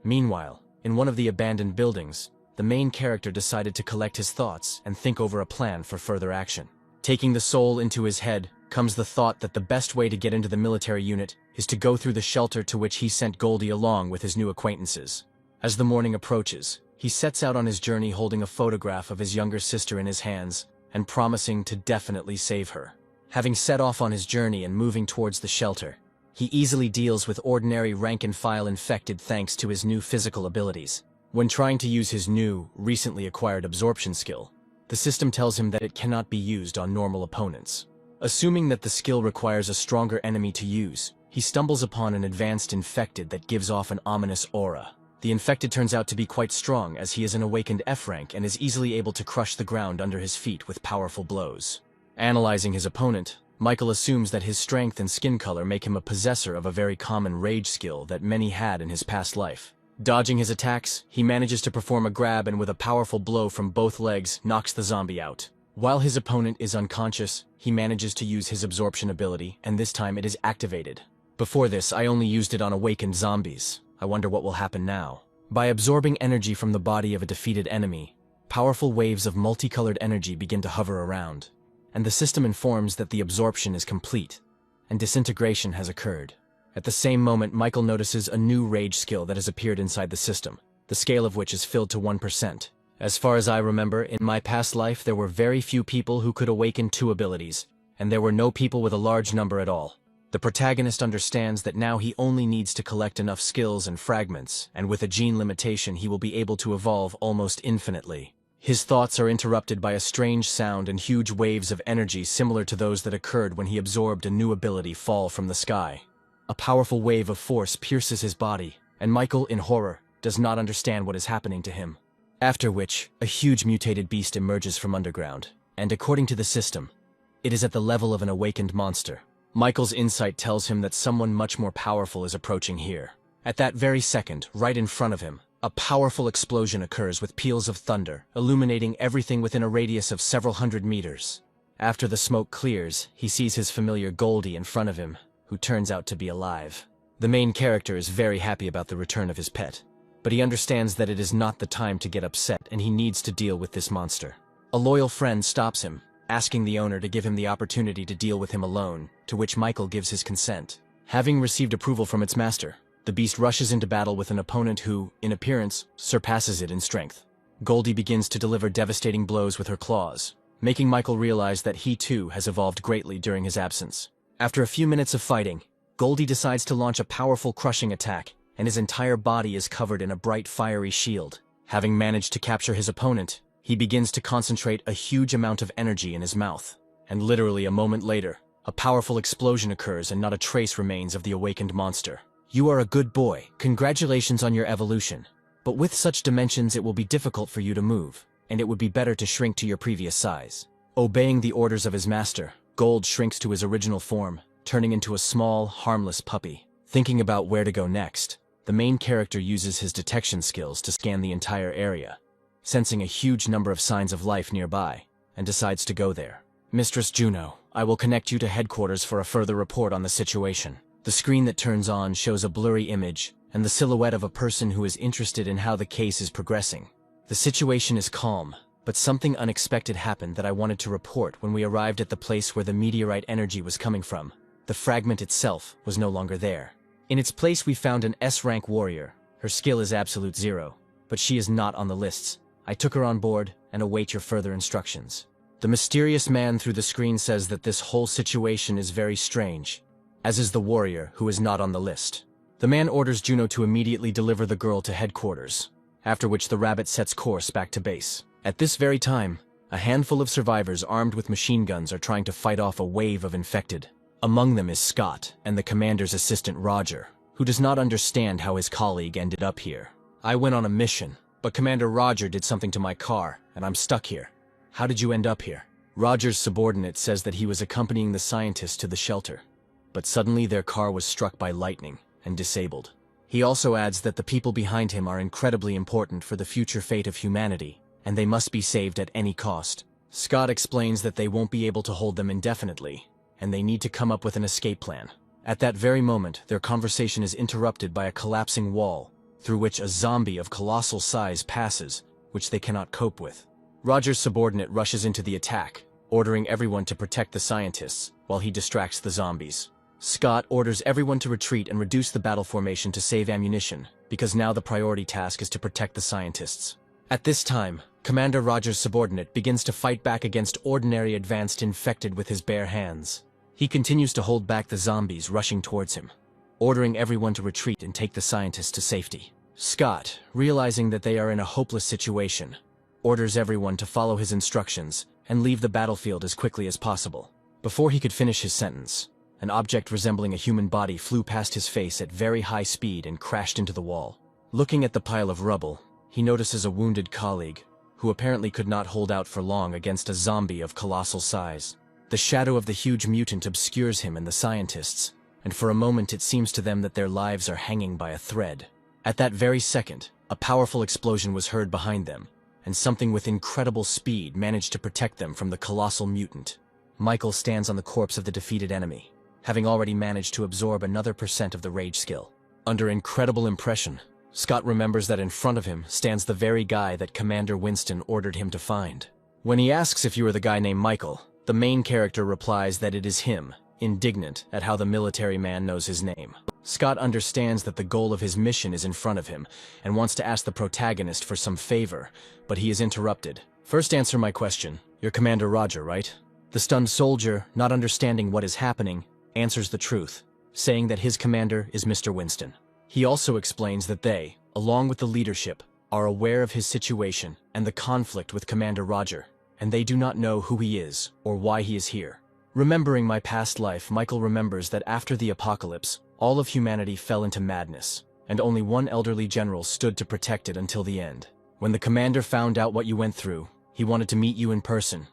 Meanwhile, in one of the abandoned buildings, the main character decided to collect his thoughts and think over a plan for further action. Taking the soul into his head comes the thought that the best way to get into the military unit is to go through the shelter to which he sent Goldie along with his new acquaintances. As the morning approaches, he sets out on his journey holding a photograph of his younger sister in his hands and promising to definitely save her. Having set off on his journey and moving towards the shelter, he easily deals with ordinary rank-and-file infected thanks to his new physical abilities. When trying to use his new, recently acquired absorption skill, the system tells him that it cannot be used on normal opponents. Assuming that the skill requires a stronger enemy to use, he stumbles upon an advanced infected that gives off an ominous aura. The infected turns out to be quite strong as he is an awakened F rank and is easily able to crush the ground under his feet with powerful blows. Analyzing his opponent, Michael assumes that his strength and skin color make him a possessor of a very common rage skill that many had in his past life. Dodging his attacks, he manages to perform a grab and with a powerful blow from both legs knocks the zombie out. While his opponent is unconscious, he manages to use his absorption ability, and this time it is activated. Before this, I only used it on awakened zombies. I wonder what will happen now. By absorbing energy from the body of a defeated enemy, powerful waves of multicolored energy begin to hover around, and the system informs that the absorption is complete, and disintegration has occurred. At the same moment, Michael notices a new rage skill that has appeared inside the system, the scale of which is filled to 1%. As far as I remember, in my past life there were very few people who could awaken 2 abilities, and there were no people with a large number at all. The protagonist understands that now he only needs to collect enough skills and fragments, and with a gene limitation he will be able to evolve almost infinitely. His thoughts are interrupted by a strange sound and huge waves of energy similar to those that occurred when he absorbed a new ability fall from the sky. A powerful wave of force pierces his body, and Michael, in horror, does not understand what is happening to him. After which, a huge mutated beast emerges from underground, and according to the system, it is at the level of an awakened monster. Michael's insight tells him that someone much more powerful is approaching here. At that very second, right in front of him, a powerful explosion occurs with peals of thunder, illuminating everything within a radius of several hundred meters. After the smoke clears, he sees his familiar Goldie in front of him, who turns out to be alive. The main character is very happy about the return of his pet, but he understands that it is not the time to get upset and he needs to deal with this monster. A loyal friend stops him, asking the owner to give him the opportunity to deal with him alone, to which Michael gives his consent. Having received approval from its master, the beast rushes into battle with an opponent who, in appearance, surpasses it in strength. Goldie begins to deliver devastating blows with her claws, making Michael realize that he too has evolved greatly during his absence. After a few minutes of fighting, Goldie decides to launch a powerful crushing attack, and his entire body is covered in a bright fiery shield. Having managed to capture his opponent, he begins to concentrate a huge amount of energy in his mouth, and literally a moment later, a powerful explosion occurs and not a trace remains of the awakened monster. You are a good boy. Congratulations on your evolution. But with such dimensions it will be difficult for you to move, and it would be better to shrink to your previous size. Obeying the orders of his master, Gold shrinks to his original form, turning into a small, harmless puppy. Thinking about where to go next, the main character uses his detection skills to scan the entire area, sensing a huge number of signs of life nearby, and decides to go there. Mistress Juno, I will connect you to headquarters for a further report on the situation. The screen that turns on shows a blurry image and the silhouette of a person who is interested in how the case is progressing. The situation is calm, but something unexpected happened that I wanted to report when we arrived at the place where the meteorite energy was coming from. The fragment itself was no longer there. In its place we found an S-rank warrior. Her skill is absolute 0, but she is not on the lists. I took her on board and await your further instructions. The mysterious man through the screen says that this whole situation is very strange, as is the warrior who is not on the list. The man orders Juno to immediately deliver the girl to headquarters, after which the rabbit sets course back to base. At this very time, a handful of survivors armed with machine guns are trying to fight off a wave of infected. Among them is Scott and the commander's assistant Roger, who does not understand how his colleague ended up here. I went on a mission, but Commander Roger did something to my car, and I'm stuck here. How did you end up here? Roger's subordinate says that he was accompanying the scientists to the shelter, but suddenly their car was struck by lightning and disabled. He also adds that the people behind him are incredibly important for the future fate of humanity, and they must be saved at any cost. Scott explains that they won't be able to hold them indefinitely, and they need to come up with an escape plan. At that very moment, their conversation is interrupted by a collapsing wall, through which a zombie of colossal size passes, which they cannot cope with. Roger's subordinate rushes into the attack, ordering everyone to protect the scientists, while he distracts the zombies. Scott orders everyone to retreat and reduce the battle formation to save ammunition, because now the priority task is to protect the scientists. At this time, Commander Roger's subordinate begins to fight back against ordinary advanced infected with his bare hands. He continues to hold back the zombies rushing towards him, ordering everyone to retreat and take the scientists to safety. Scott, realizing that they are in a hopeless situation, orders everyone to follow his instructions and leave the battlefield as quickly as possible. Before he could finish his sentence, an object resembling a human body flew past his face at very high speed and crashed into the wall. Looking at the pile of rubble, he notices a wounded colleague, who apparently could not hold out for long against a zombie of colossal size. The shadow of the huge mutant obscures him and the scientists, and for a moment it seems to them that their lives are hanging by a thread. At that very second, a powerful explosion was heard behind them, and something with incredible speed managed to protect them from the colossal mutant. Michael stands on the corpse of the defeated enemy, having already managed to absorb another % of the rage skill. Under incredible impression, Scott remembers that in front of him stands the very guy that Commander Winston ordered him to find. When he asks if you are the guy named Michael, the main character replies that it is him, indignant at how the military man knows his name. Scott understands that the goal of his mission is in front of him, and wants to ask the protagonist for some favor, but he is interrupted. "First answer my question. You're Commander Roger, right?" The stunned soldier, not understanding what is happening, answers the truth, saying that his commander is Mr. Winston. He also explains that they, along with the leadership, are aware of his situation and the conflict with Commander Roger, and they do not know who he is or why he is here. Remembering my past life, Michael remembers that after the apocalypse, all of humanity fell into madness, and only one elderly general stood to protect it until the end. When the commander found out what you went through, he wanted to meet you in person.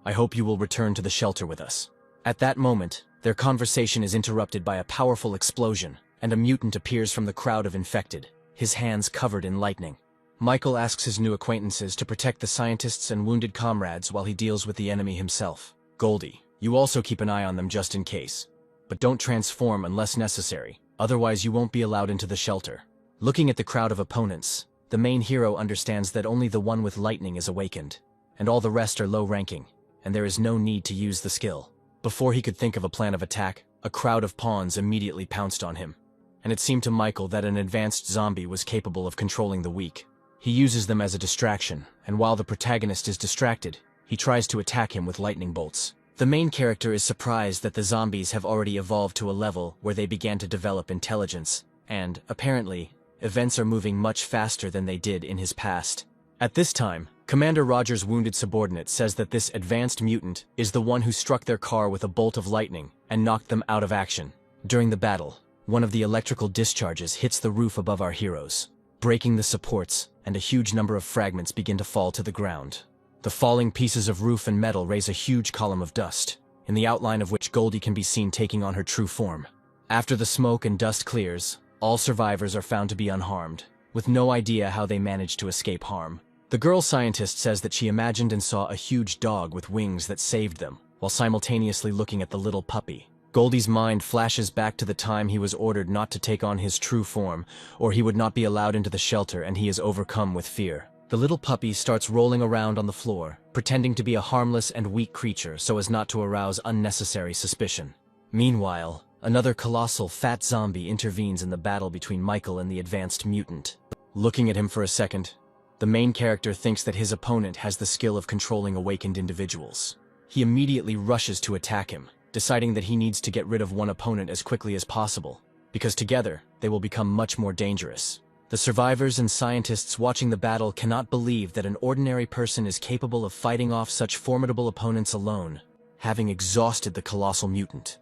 I hope you will return to the shelter with us. At that moment, their conversation is interrupted by a powerful explosion, and a mutant appears from the crowd of infected, his hands covered in lightning. Michael asks his new acquaintances to protect the scientists and wounded comrades while he deals with the enemy himself. "Goldie, you also keep an eye on them just in case. But don't transform unless necessary, otherwise you won't be allowed into the shelter." Looking at the crowd of opponents, the main hero understands that only the one with lightning is awakened, and all the rest are low-ranking, and there is no need to use the skill. Before he could think of a plan of attack, a crowd of pawns immediately pounced on him, and it seemed to Michael that an advanced zombie was capable of controlling the weak. He uses them as a distraction, and while the protagonist is distracted, he tries to attack him with lightning bolts. The main character is surprised that the zombies have already evolved to a level where they began to develop intelligence, and, apparently, events are moving much faster than they did in his past. At this time, Commander Roger's wounded subordinate says that this advanced mutant is the one who struck their car with a bolt of lightning and knocked them out of action. During the battle, one of the electrical discharges hits the roof above our heroes, breaking the supports, and a huge number of fragments begin to fall to the ground. The falling pieces of roof and metal raise a huge column of dust, in the outline of which Goldie can be seen taking on her true form. After the smoke and dust clears, all survivors are found to be unharmed, with no idea how they managed to escape harm. The girl scientist says that she imagined and saw a huge dog with wings that saved them, while simultaneously looking at the little puppy. Goldie's mind flashes back to the time he was ordered not to take on his true form, or he would not be allowed into the shelter, and he is overcome with fear. The little puppy starts rolling around on the floor, pretending to be a harmless and weak creature so as not to arouse unnecessary suspicion. Meanwhile, another colossal fat zombie intervenes in the battle between Michael and the advanced mutant. Looking at him for a second, the main character thinks that his opponent has the skill of controlling awakened individuals. He immediately rushes to attack him, deciding that he needs to get rid of one opponent as quickly as possible, because together they will become much more dangerous. The survivors and scientists watching the battle cannot believe that an ordinary person is capable of fighting off such formidable opponents alone, having exhausted the colossal mutant.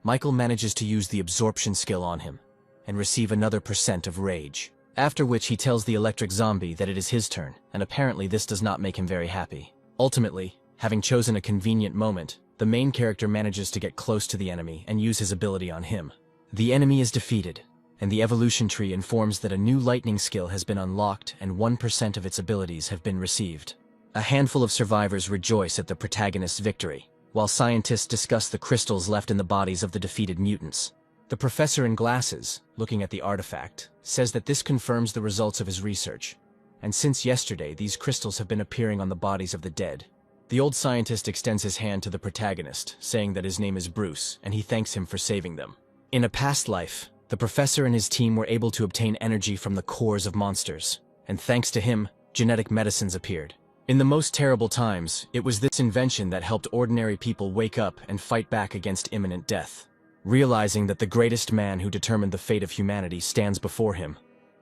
Michael manages to use the absorption skill on him, and receive another % of rage. After which he tells the electric zombie that it is his turn, and apparently this does not make him very happy. Ultimately, having chosen a convenient moment, the main character manages to get close to the enemy and use his ability on him. The enemy is defeated, and the evolution tree informs that a new lightning skill has been unlocked and 1% of its abilities have been received. A handful of survivors rejoice at the protagonist's victory, while scientists discuss the crystals left in the bodies of the defeated mutants. The professor in glasses, looking at the artifact, says that this confirms the results of his research, and since yesterday these crystals have been appearing on the bodies of the dead. The old scientist extends his hand to the protagonist, saying that his name is Bruce, and he thanks him for saving them. In a past life, the professor and his team were able to obtain energy from the cores of monsters, and thanks to him, genetic medicines appeared. In the most terrible times, it was this invention that helped ordinary people wake up and fight back against imminent death. Realizing that the greatest man who determined the fate of humanity stands before him,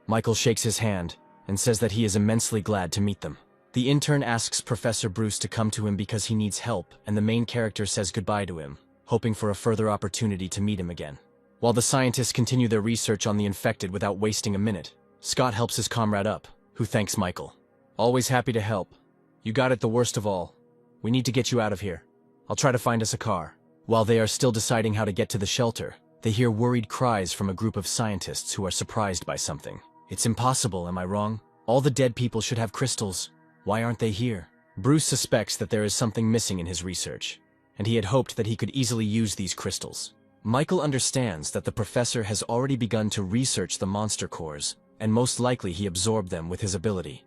Michael shakes his hand and says that he is immensely glad to meet them. The intern asks Professor Bruce to come to him because he needs help, and the main character says goodbye to him, hoping for a further opportunity to meet him again. While the scientists continue their research on the infected without wasting a minute, Scott helps his comrade up, who thanks Michael. "Always happy to help. You got it the worst of all. We need to get you out of here. I'll try to find us a car." While they are still deciding how to get to the shelter, they hear worried cries from a group of scientists who are surprised by something. It's impossible, am I wrong? All the dead people should have crystals. Why aren't they here? Bruce suspects that there is something missing in his research, and he had hoped that he could easily use these crystals. Michael understands that the professor has already begun to research the monster cores, and most likely he absorbed them with his ability.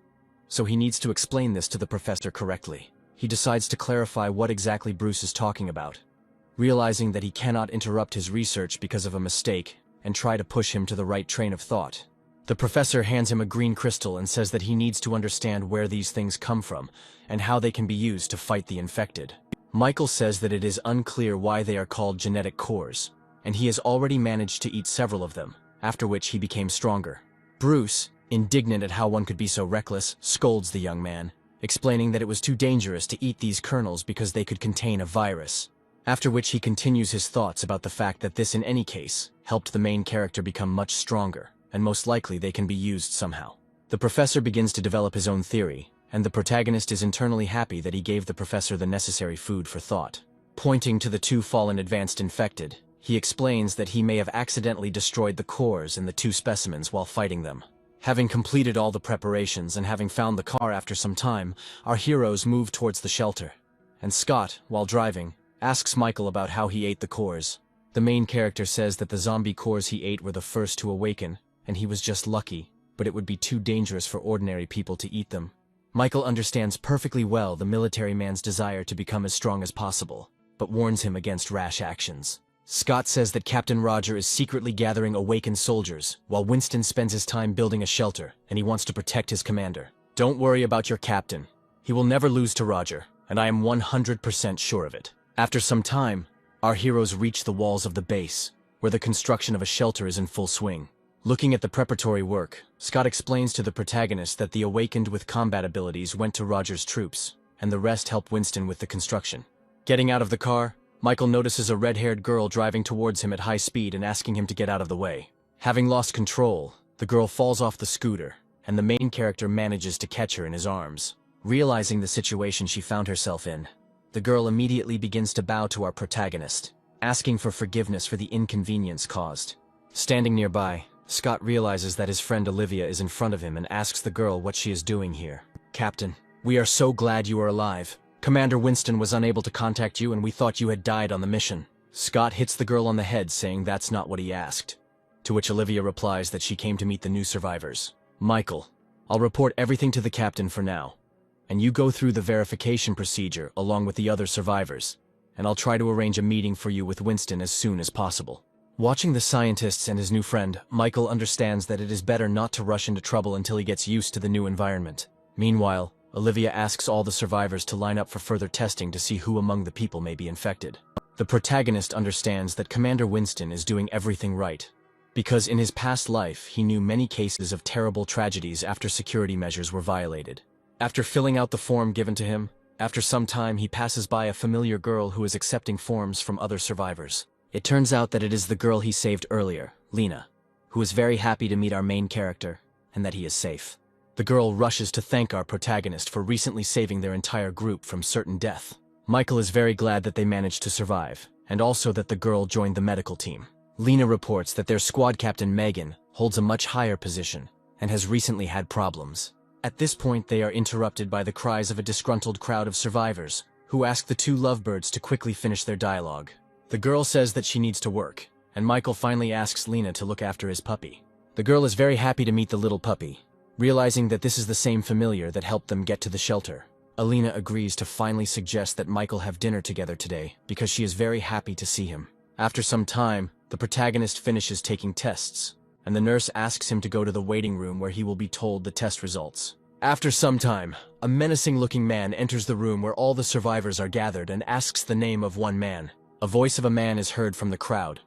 So he needs to explain this to the professor correctly. He decides to clarify what exactly Bruce is talking about, realizing that he cannot interrupt his research because of a mistake and try to push him to the right train of thought. The professor hands him a green crystal and says that he needs to understand where these things come from and how they can be used to fight the infected. Michael says that it is unclear why they are called genetic cores, and he has already managed to eat several of them, after which he became stronger. Bruce, indignant at how one could be so reckless, scolds the young man, explaining that it was too dangerous to eat these kernels because they could contain a virus. After which he continues his thoughts about the fact that this in any case helped the main character become much stronger, and most likely they can be used somehow. The professor begins to develop his own theory, and the protagonist is internally happy that he gave the professor the necessary food for thought. Pointing to the two fallen advanced infected, he explains that he may have accidentally destroyed the cores in the two specimens while fighting them. Having completed all the preparations and having found the car after some time, our heroes move towards the shelter. And Scott, while driving, asks Michael about how he ate the cores. The main character says that the zombie cores he ate were the first to awaken, and he was just lucky, but it would be too dangerous for ordinary people to eat them. Michael understands perfectly well the military man's desire to become as strong as possible, but warns him against rash actions. Scott says that Captain Roger is secretly gathering awakened soldiers, while Winston spends his time building a shelter, and he wants to protect his commander. Don't worry about your captain. He will never lose to Roger, and I am 100% sure of it. After some time, our heroes reach the walls of the base, where the construction of a shelter is in full swing. Looking at the preparatory work, Scott explains to the protagonist that the awakened with combat abilities went to Roger's troops, and the rest helped Winston with the construction. Getting out of the car, Michael notices a red-haired girl driving towards him at high speed and asking him to get out of the way. Having lost control, the girl falls off the scooter, and the main character manages to catch her in his arms. Realizing the situation she found herself in, the girl immediately begins to bow to our protagonist, asking for forgiveness for the inconvenience caused. Standing nearby, Scott realizes that his friend Olivia is in front of him and asks the girl what she is doing here. Captain, we are so glad you are alive. Commander Winston was unable to contact you and we thought you had died on the mission. Scott hits the girl on the head saying that's not what he asked, to which Olivia replies that she came to meet the new survivors. Michael, I'll report everything to the captain for now, and you go through the verification procedure along with the other survivors, and I'll try to arrange a meeting for you with Winston as soon as possible. Watching the scientists and his new friend, Michael understands that it is better not to rush into trouble until he gets used to the new environment. Meanwhile, Olivia asks all the survivors to line up for further testing to see who among the people may be infected. The protagonist understands that Commander Winston is doing everything right, because in his past life he knew many cases of terrible tragedies after security measures were violated. After filling out the form given to him, after some time he passes by a familiar girl who is accepting forms from other survivors. It turns out that it is the girl he saved earlier, Lena, who is very happy to meet our main character, and that he is safe. The girl rushes to thank our protagonist for recently saving their entire group from certain death. Michael is very glad that they managed to survive, and also that the girl joined the medical team. Lena reports that their squad captain Megan holds a much higher position, and has recently had problems. At this point they are interrupted by the cries of a disgruntled crowd of survivors, who ask the two lovebirds to quickly finish their dialogue. The girl says that she needs to work, and Michael finally asks Lena to look after his puppy. The girl is very happy to meet the little puppy, realizing that this is the same familiar that helped them get to the shelter. Alina agrees to finally suggest that Michael have dinner together today, because she is very happy to see him. After some time, the protagonist finishes taking tests, and the nurse asks him to go to the waiting room where he will be told the test results. After some time, a menacing-looking man enters the room where all the survivors are gathered and asks the name of one man. A voice of a man is heard from the crowd,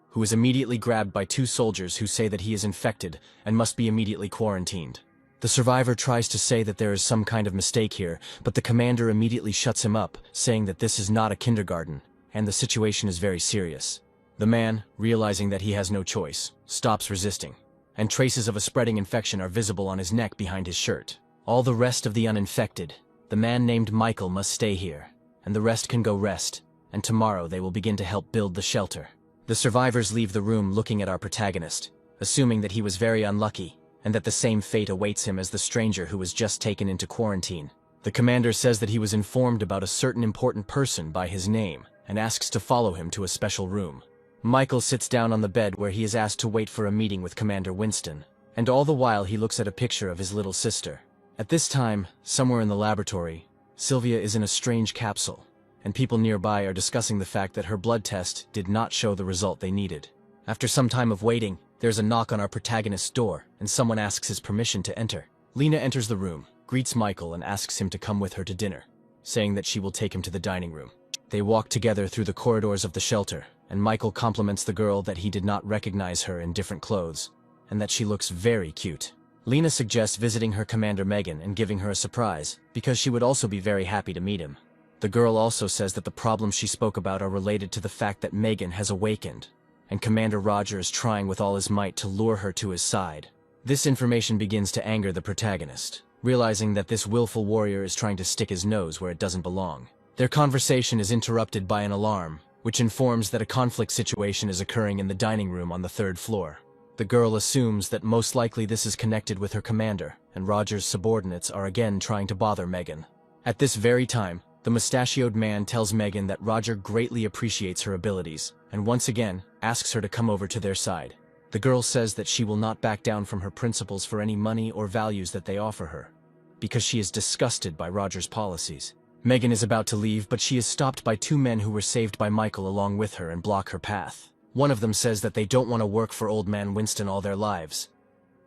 who is immediately grabbed by two soldiers who say that he is infected and must be immediately quarantined. The survivor tries to say that there is some kind of mistake here, but the commander immediately shuts him up, saying that this is not a kindergarten, and the situation is very serious. The man, realizing that he has no choice, stops resisting, and traces of a spreading infection are visible on his neck behind his shirt. All the rest of the uninfected, the man named Michael must stay here, and the rest can go rest, and tomorrow they will begin to help build the shelter. The survivors leave the room looking at our protagonist, assuming that he was very unlucky, and that the same fate awaits him as the stranger who was just taken into quarantine. The commander says that he was informed about a certain important person by his name, and asks to follow him to a special room. Michael sits down on the bed where he is asked to wait for a meeting with Commander Winston, and all the while he looks at a picture of his little sister. At this time, somewhere in the laboratory, Sylvia is in a strange capsule, and people nearby are discussing the fact that her blood test did not show the result they needed. After some time of waiting, there's a knock on our protagonist's door, and someone asks his permission to enter. Lena enters the room, greets Michael, and asks him to come with her to dinner, saying that she will take him to the dining room. They walk together through the corridors of the shelter, and Michael compliments the girl that he did not recognize her in different clothes, and that she looks very cute. Lena suggests visiting her commander Megan and giving her a surprise, because she would also be very happy to meet him. The girl also says that the problems she spoke about are related to the fact that Megan has awakened, and Commander Roger is trying with all his might to lure her to his side. This information begins to anger the protagonist, realizing that this willful warrior is trying to stick his nose where it doesn't belong. Their conversation is interrupted by an alarm, which informs that a conflict situation is occurring in the dining room on the 3rd floor. The girl assumes that most likely this is connected with her commander, and Roger's subordinates are again trying to bother Megan. At this very time, the mustachioed man tells Megan that Roger greatly appreciates her abilities, and once again asks her to come over to their side. The girl says that she will not back down from her principles for any money or values that they offer her, because she is disgusted by Roger's policies. Megan is about to leave, but she is stopped by 2 men who were saved by Michael along with her and block her path. One of them says that they don't want to work for old man Winston all their lives.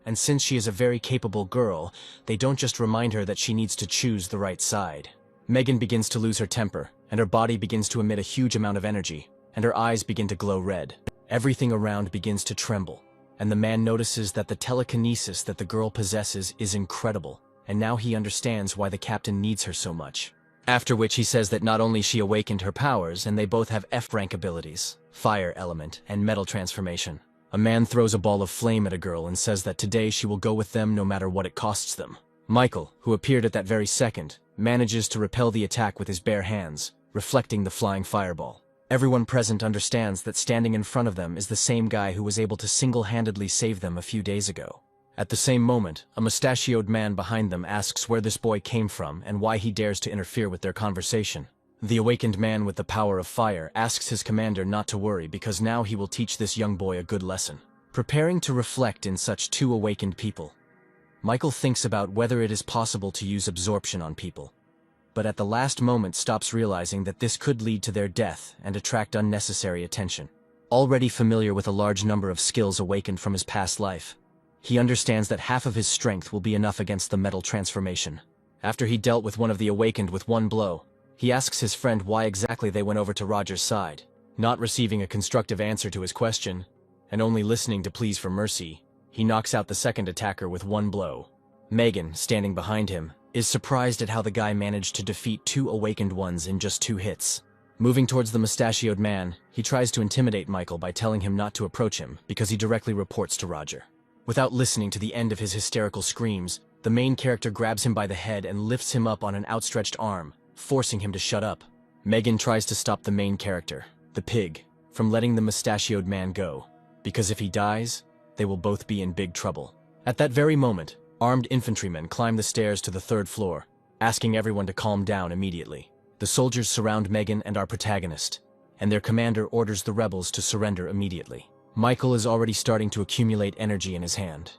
And since she is a very capable girl, they don't just remind her that she needs to choose the right side. Megan begins to lose her temper, and her body begins to emit a huge amount of energy, and her eyes begin to glow red. Everything around begins to tremble, and the man notices that the telekinesis that the girl possesses is incredible, and now he understands why the captain needs her so much. After which he says that not only she awakened her powers, and they both have F-rank abilities, fire element, and metal transformation. A man throws a ball of flame at a girl and says that today she will go with them no matter what it costs them. Michael, who appeared at that very second, manages to repel the attack with his bare hands, reflecting the flying fireball. Everyone present understands that standing in front of them is the same guy who was able to single-handedly save them a few days ago. At the same moment, a mustachioed man behind them asks where this boy came from and why he dares to interfere with their conversation. The awakened man with the power of fire asks his commander not to worry because now he will teach this young boy a good lesson. Preparing to reflect in such 2 awakened people, Michael thinks about whether it is possible to use absorption on people, but at the last moment stops realizing that this could lead to their death and attract unnecessary attention. Already familiar with a large number of skills awakened from his past life, he understands that half of his strength will be enough against the metal transformation. After he dealt with one of the awakened with 1 blow, he asks his friend why exactly they went over to Roger's side. Not receiving a constructive answer to his question, and only listening to pleas for mercy, he knocks out the second attacker with 1 blow. Megan, standing behind him, is surprised at how the guy managed to defeat 2 awakened ones in just 2 hits. Moving towards the mustachioed man, he tries to intimidate Michael by telling him not to approach him because he directly reports to Roger. Without listening to the end of his hysterical screams, the main character grabs him by the head and lifts him up on an outstretched arm, forcing him to shut up. Megan tries to stop the main character, the pig, from letting the mustachioed man go, because if he dies, they will both be in big trouble. At that very moment, armed infantrymen climb the stairs to the 3rd floor, asking everyone to calm down immediately. The soldiers surround Megan and our protagonist, and their commander orders the rebels to surrender immediately. Michael is already starting to accumulate energy in his hand.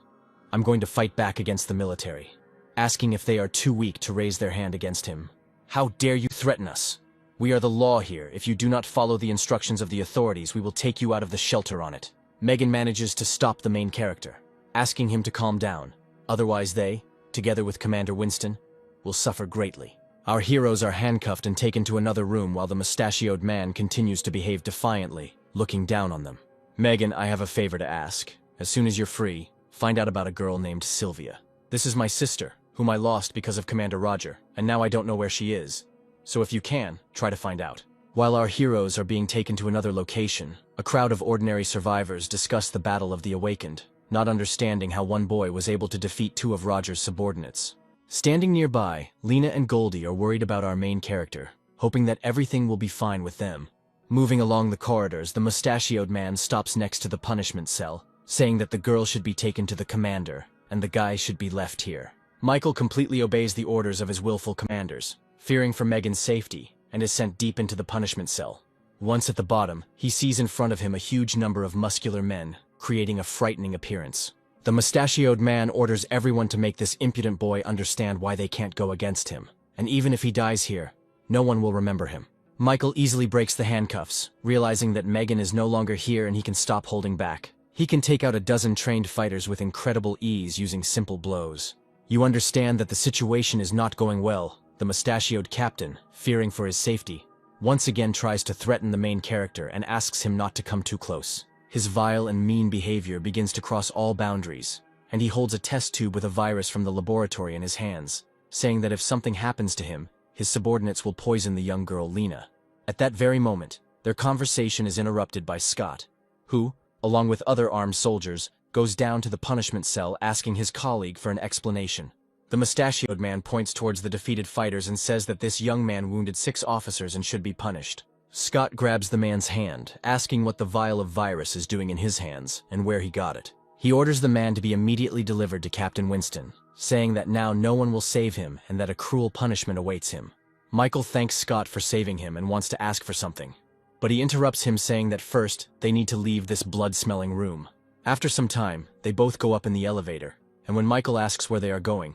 I'm going to fight back against the military, asking if they are too weak to raise their hand against him. How dare you threaten us? We are the law here. If you do not follow the instructions of the authorities, we will take you out of the shelter on it. Megan manages to stop the main character, asking him to calm down. Otherwise they, together with Commander Winston, will suffer greatly. Our heroes are handcuffed and taken to another room while the mustachioed man continues to behave defiantly, looking down on them. Megan, I have a favor to ask. As soon as you're free, find out about a girl named Sylvia. This is my sister, whom I lost because of Commander Roger, and now I don't know where she is. So if you can, try to find out. While our heroes are being taken to another location, a crowd of ordinary survivors discuss the Battle of the Awakened, not understanding how one boy was able to defeat 2 of Roger's subordinates. Standing nearby, Lena and Goldie are worried about our main character, hoping that everything will be fine with them. Moving along the corridors, the mustachioed man stops next to the punishment cell, saying that the girl should be taken to the commander, and the guy should be left here. Michael completely obeys the orders of his willful commanders, fearing for Megan's safety, and is sent deep into the punishment cell. Once at the bottom, he sees in front of him a huge number of muscular men, creating a frightening appearance. The mustachioed man orders everyone to make this impudent boy understand why they can't go against him, and even if he dies here, no one will remember him. Michael easily breaks the handcuffs, realizing that Megan is no longer here and he can stop holding back. He can take out a dozen trained fighters with incredible ease using simple blows. You understand that the situation is not going well. The mustachioed captain, fearing for his safety, once again tries to threaten the main character and asks him not to come too close. His vile and mean behavior begins to cross all boundaries, and he holds a test tube with a virus from the laboratory in his hands, saying that if something happens to him, his subordinates will poison the young girl Lena. At that very moment, their conversation is interrupted by Scott, who, along with other armed soldiers, goes down to the punishment cell asking his colleague for an explanation. The mustachioed man points towards the defeated fighters and says that this young man wounded 6 officers and should be punished. Scott grabs the man's hand, asking what the vial of virus is doing in his hands and where he got it. He orders the man to be immediately delivered to Captain Winston, saying that now no one will save him and that a cruel punishment awaits him. Michael thanks Scott for saving him and wants to ask for something, but he interrupts him saying that first they need to leave this blood-smelling room. After some time, they both go up in the elevator, and when Michael asks where they are going,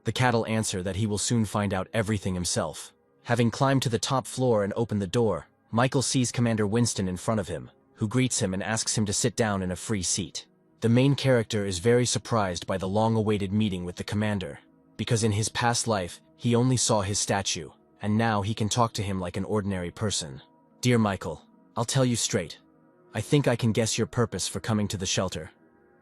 the cattle answer that he will soon find out everything himself. Having climbed to the top floor and opened the door, Michael sees Commander Winston in front of him, who greets him and asks him to sit down in a free seat. The main character is very surprised by the long-awaited meeting with the commander, because in his past life, he only saw his statue, and now he can talk to him like an ordinary person. Dear Michael, I'll tell you straight. I think I can guess your purpose for coming to the shelter.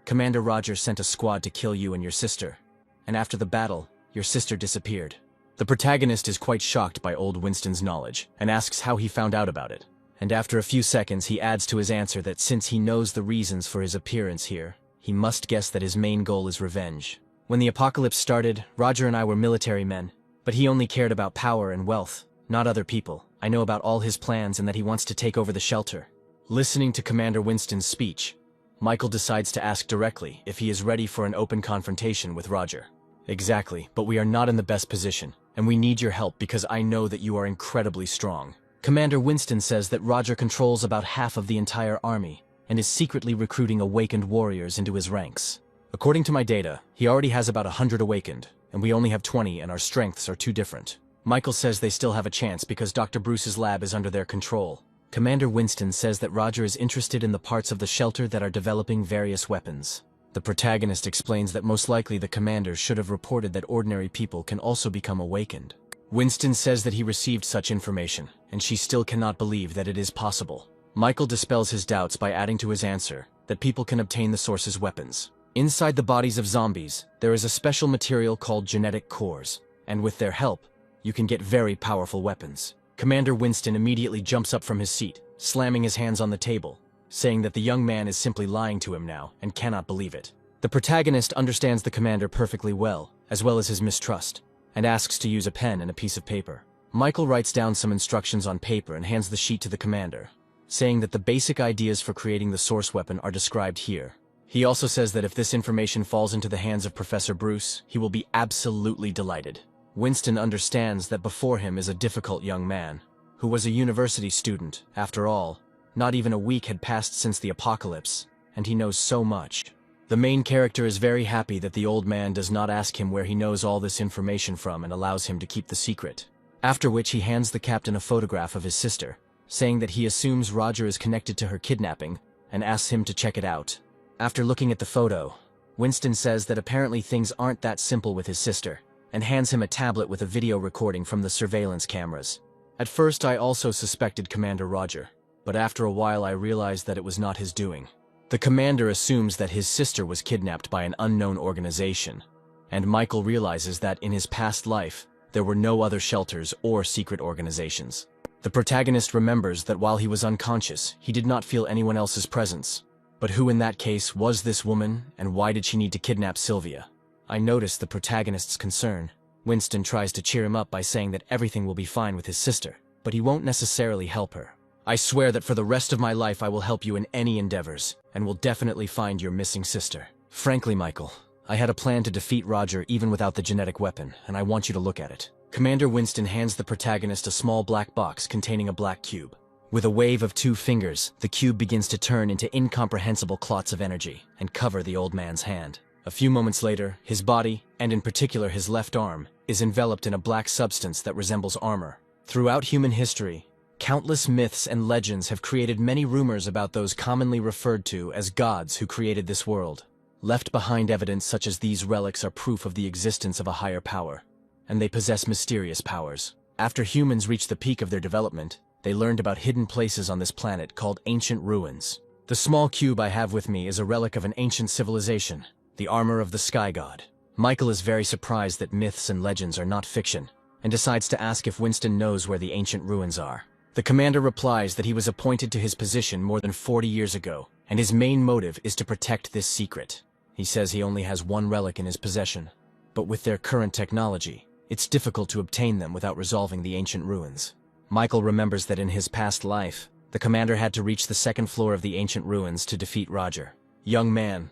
Commander Roger sent a squad to kill you and your sister, and after the battle, your sister disappeared. The protagonist is quite shocked by old Winston's knowledge, and asks how he found out about it. And after a few seconds he adds to his answer that since he knows the reasons for his appearance here, he must guess that his main goal is revenge. When the apocalypse started, Roger and I were military men, but he only cared about power and wealth, not other people. I know about all his plans and that he wants to take over the shelter. Listening to Commander Winston's speech, Michael decides to ask directly if he is ready for an open confrontation with Roger. Exactly, but we are not in the best position, and we need your help because I know that you are incredibly strong. Commander Winston says that Roger controls about half of the entire army, and is secretly recruiting awakened warriors into his ranks. According to my data, he already has about 100 awakened, and we only have 20 and our strengths are too different. Michael says they still have a chance because Dr. Bruce's lab is under their control. Commander Winston says that Roger is interested in the parts of the shelter that are developing various weapons. The protagonist explains that most likely the commander should have reported that ordinary people can also become awakened. Winston says that he received such information, and she still cannot believe that it is possible. Michael dispels his doubts by adding to his answer that people can obtain the source's weapons. Inside the bodies of zombies, there is a special material called genetic cores, and with their help, you can get very powerful weapons. Commander Winston immediately jumps up from his seat, slamming his hands on the table, saying that the young man is simply lying to him now and cannot believe it. The protagonist understands the commander perfectly well as his mistrust, and asks to use a pen and a piece of paper. Michael writes down some instructions on paper and hands the sheet to the commander, saying that the basic ideas for creating the source weapon are described here. He also says that if this information falls into the hands of Professor Bruce, he will be absolutely delighted. Winston understands that before him is a difficult young man, who was a university student, after all. Not even a week had passed since the apocalypse, and he knows so much. The main character is very happy that the old man does not ask him where he knows all this information from and allows him to keep the secret. After which he hands the captain a photograph of his sister, saying that he assumes Roger is connected to her kidnapping, and asks him to check it out. After looking at the photo, Winston says that apparently things aren't that simple with his sister, and hands him a tablet with a video recording from the surveillance cameras. At first I also suspected Commander Roger, but after a while I realized that it was not his doing. The commander assumes that his sister was kidnapped by an unknown organization, and Michael realizes that in his past life, there were no other shelters or secret organizations. The protagonist remembers that while he was unconscious, he did not feel anyone else's presence. But who in that case was this woman, and why did she need to kidnap Sylvia? I noticed the protagonist's concern. Winston tries to cheer him up by saying that everything will be fine with his sister, but he won't necessarily help her. I swear that for the rest of my life I will help you in any endeavors, and will definitely find your missing sister. Frankly, Michael, I had a plan to defeat Roger even without the genetic weapon, and I want you to look at it. Commander Winston hands the protagonist a small black box containing a black cube. With a wave of 2 fingers, the cube begins to turn into incomprehensible clots of energy and cover the old man's hand. A few moments later, his body, and in particular his left arm, is enveloped in a black substance that resembles armor. Throughout human history, countless myths and legends have created many rumors about those commonly referred to as gods who created this world. Left behind evidence such as these relics are proof of the existence of a higher power, and they possess mysterious powers. After humans reached the peak of their development, they learned about hidden places on this planet called ancient ruins. The small cube I have with me is a relic of an ancient civilization, the armor of the sky god. Michael is very surprised that myths and legends are not fiction, and decides to ask if Winston knows where the ancient ruins are. The commander replies that he was appointed to his position more than 40 years ago, and his main motive is to protect this secret. He says he only has one relic in his possession, but with their current technology, it's difficult to obtain them without resolving the ancient ruins. Michael remembers that in his past life, the commander had to reach the 2nd floor of the ancient ruins to defeat Roger. Young man,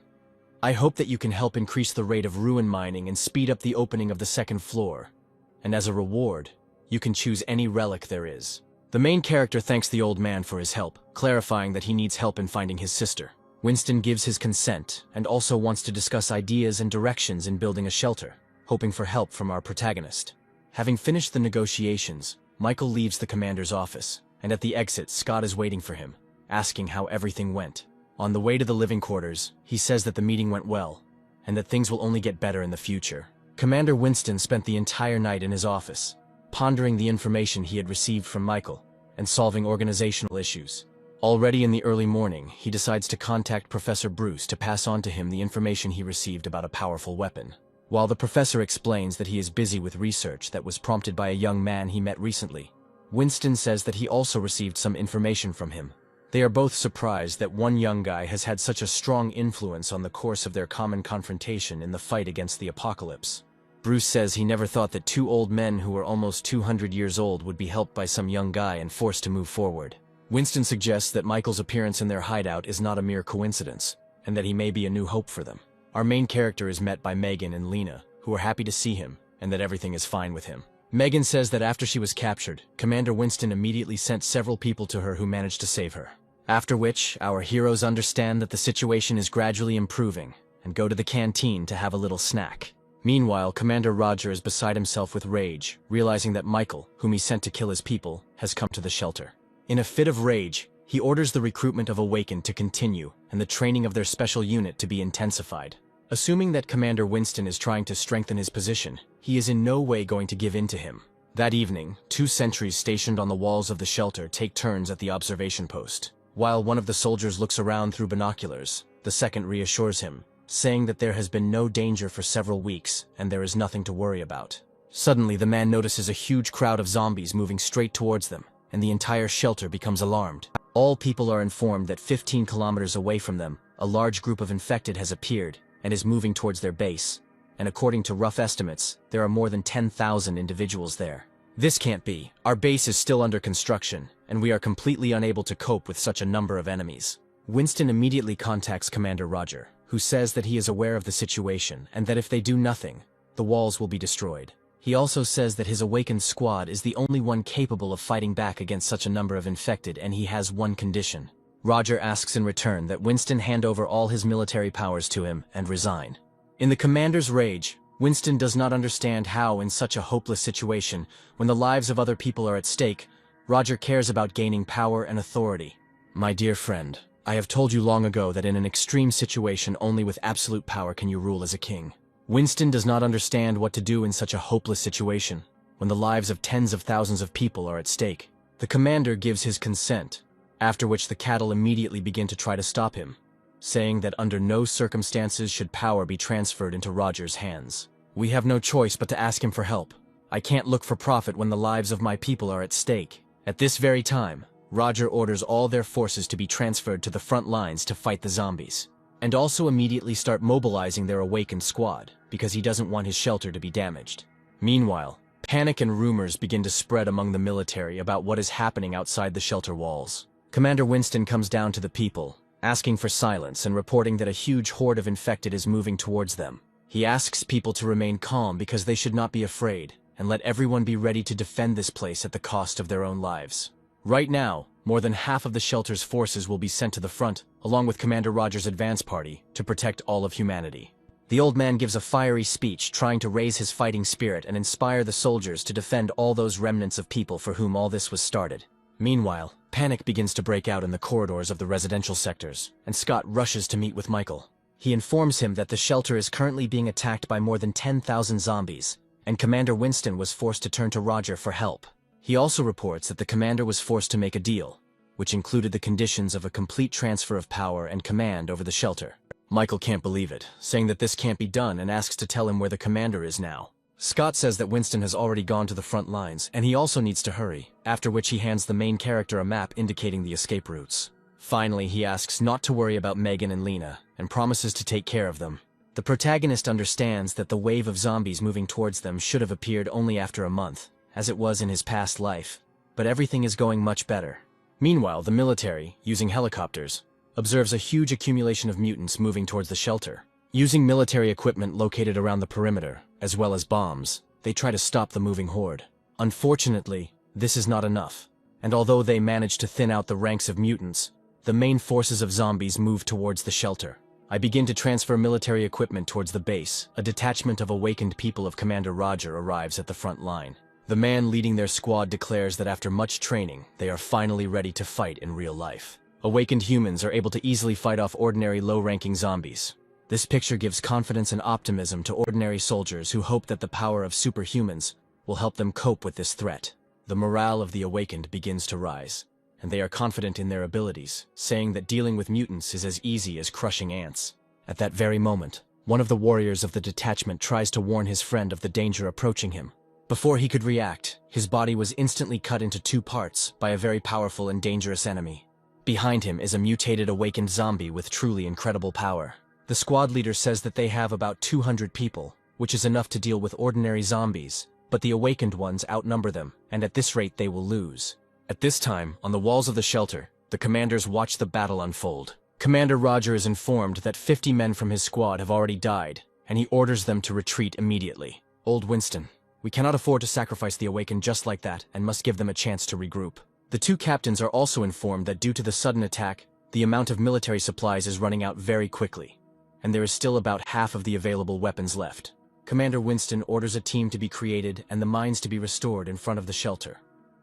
I hope that you can help increase the rate of ruin mining and speed up the opening of the 2nd floor. And as a reward, you can choose any relic there is. The main character thanks the old man for his help, clarifying that he needs help in finding his sister. Winston gives his consent and also wants to discuss ideas and directions in building a shelter, hoping for help from our protagonist. Having finished the negotiations, Michael leaves the commander's office, and at the exit, Scott is waiting for him, asking how everything went. On the way to the living quarters, he says that the meeting went well, and that things will only get better in the future. Commander Winston spent the entire night in his office, pondering the information he had received from Michael, and solving organizational issues. Already in the early morning, he decides to contact Professor Bruce to pass on to him the information he received about a powerful weapon. While the professor explains that he is busy with research that was prompted by a young man he met recently, Winston says that he also received some information from him. They are both surprised that one young guy has had such a strong influence on the course of their common confrontation in the fight against the apocalypse. Bruce says he never thought that 2 old men who were almost 200 years old would be helped by some young guy and forced to move forward. Winston suggests that Michael's appearance in their hideout is not a mere coincidence, and that he may be a new hope for them. Our main character is met by Megan and Lena, who are happy to see him, and that everything is fine with him. Megan says that after she was captured, Commander Winston immediately sent several people to her who managed to save her. After which, our heroes understand that the situation is gradually improving, and go to the canteen to have a little snack. Meanwhile, Commander Roger is beside himself with rage, realizing that Michael, whom he sent to kill his people, has come to the shelter. In a fit of rage, he orders the recruitment of Awakened to continue and the training of their special unit to be intensified. Assuming that Commander Winston is trying to strengthen his position, he is in no way going to give in to him. That evening, 2 sentries stationed on the walls of the shelter take turns at the observation post. While one of the soldiers looks around through binoculars, the second reassures him, saying that there has been no danger for several weeks and there is nothing to worry about. Suddenly, the man notices a huge crowd of zombies moving straight towards them, and the entire shelter becomes alarmed. All people are informed that 15 kilometers away from them, a large group of infected has appeared and is moving towards their base, and according to rough estimates, there are more than 10,000 individuals there. This can't be. Our base is still under construction, and we are completely unable to cope with such a number of enemies. Winston immediately contacts Commander Roger, who says that he is aware of the situation and that if they do nothing, the walls will be destroyed. He also says that his awakened squad is the only one capable of fighting back against such a number of infected, and he has one condition. Roger asks in return that Winston hand over all his military powers to him and resign. In the commander's rage, Winston does not understand how, in such a hopeless situation, when the lives of other people are at stake, Roger cares about gaining power and authority. My dear friend, I have told you long ago that in an extreme situation only with absolute power can you rule as a king. Winston does not understand what to do in such a hopeless situation, when the lives of tens of thousands of people are at stake. The commander gives his consent, after which the cattle immediately begin to try to stop him, saying that under no circumstances should power be transferred into Roger's hands. We have no choice but to ask him for help. I can't look for profit when the lives of my people are at stake. At this very time, Roger orders all their forces to be transferred to the front lines to fight the zombies, and also immediately start mobilizing their awakened squad, because he doesn't want his shelter to be damaged. Meanwhile, panic and rumors begin to spread among the military about what is happening outside the shelter walls. Commander Winston comes down to the people, asking for silence and reporting that a huge horde of infected is moving towards them. He asks people to remain calm because they should not be afraid, and let everyone be ready to defend this place at the cost of their own lives. Right now, more than half of the shelter's forces will be sent to the front, along with Commander Roger's advance party, to protect all of humanity. The old man gives a fiery speech trying to raise his fighting spirit and inspire the soldiers to defend all those remnants of people for whom all this was started. Meanwhile, panic begins to break out in the corridors of the residential sectors, and Scott rushes to meet with Michael. He informs him that the shelter is currently being attacked by more than 10,000 zombies, and Commander Winston was forced to turn to Roger for help. He also reports that the commander was forced to make a deal, which included the conditions of a complete transfer of power and command over the shelter. Michael can't believe it, saying that this can't be done and asks to tell him where the commander is now. Scott says that Winston has already gone to the front lines, and he also needs to hurry, after which he hands the main character a map indicating the escape routes. Finally, he asks not to worry about Megan and Lena, and promises to take care of them. The protagonist understands that the wave of zombies moving towards them should have appeared only after a month, as it was in his past life, but everything is going much better. Meanwhile, the military, using helicopters, observes a huge accumulation of mutants moving towards the shelter. Using military equipment located around the perimeter, as well as bombs, they try to stop the moving horde. Unfortunately, this is not enough, and although they manage to thin out the ranks of mutants, the main forces of zombies move towards the shelter. I begin to transfer military equipment towards the base. A detachment of awakened people of Commander Roger arrives at the front line. The man leading their squad declares that after much training, they are finally ready to fight in real life. Awakened humans are able to easily fight off ordinary low-ranking zombies. This picture gives confidence and optimism to ordinary soldiers who hope that the power of superhumans will help them cope with this threat. The morale of the awakened begins to rise, and they are confident in their abilities, saying that dealing with mutants is as easy as crushing ants. At that very moment, one of the warriors of the detachment tries to warn his friend of the danger approaching him. Before he could react, his body was instantly cut into two parts by a very powerful and dangerous enemy. Behind him is a mutated awakened zombie with truly incredible power. The squad leader says that they have about 200 people, which is enough to deal with ordinary zombies, but the awakened ones outnumber them, and at this rate they will lose. At this time, on the walls of the shelter, the commanders watch the battle unfold. Commander Roger is informed that 50 men from his squad have already died, and he orders them to retreat immediately. Old Winston, we cannot afford to sacrifice the awakened just like that and must give them a chance to regroup. The two captains are also informed that due to the sudden attack, the amount of military supplies is running out very quickly, and there is still about half of the available weapons left. Commander Winston orders a team to be created and the mines to be restored in front of the shelter,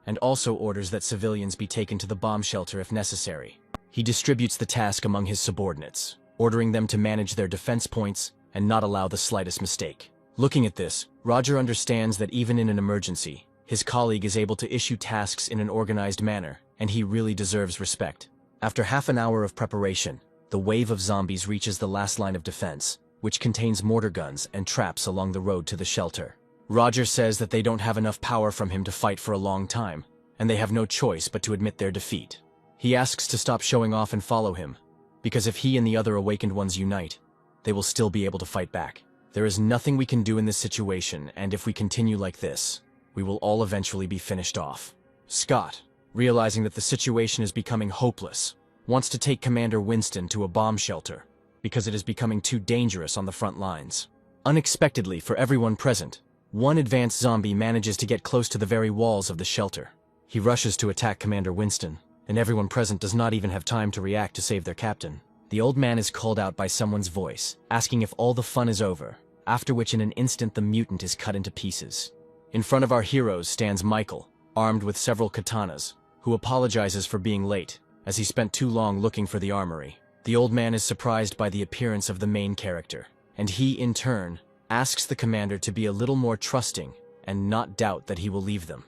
and also orders that civilians be taken to the bomb shelter if necessary. He distributes the task among his subordinates, ordering them to manage their defense points and not allow the slightest mistake. Looking at this, Roger understands that even in an emergency, his colleague is able to issue tasks in an organized manner, and he really deserves respect. After half an hour of preparation, the wave of zombies reaches the last line of defense, which contains mortar guns and traps along the road to the shelter. Roger says that they don't have enough power from him to fight for a long time, and they have no choice but to admit their defeat. He asks to stop showing off and follow him, because if he and the other awakened ones unite, they will still be able to fight back. There is nothing we can do in this situation, and if we continue like this, we will all eventually be finished off. Scott, realizing that the situation is becoming hopeless, wants to take Commander Winston to a bomb shelter, because it is becoming too dangerous on the front lines. Unexpectedly for everyone present, one advanced zombie manages to get close to the very walls of the shelter. He rushes to attack Commander Winston, and everyone present does not even have time to react to save their captain. The old man is called out by someone's voice, asking if all the fun is over, after which in an instant the mutant is cut into pieces. In front of our heroes stands Michael, armed with several katanas, who apologizes for being late, as he spent too long looking for the armory. The old man is surprised by the appearance of the main character, and he, in turn, asks the commander to be a little more trusting and not doubt that he will leave them.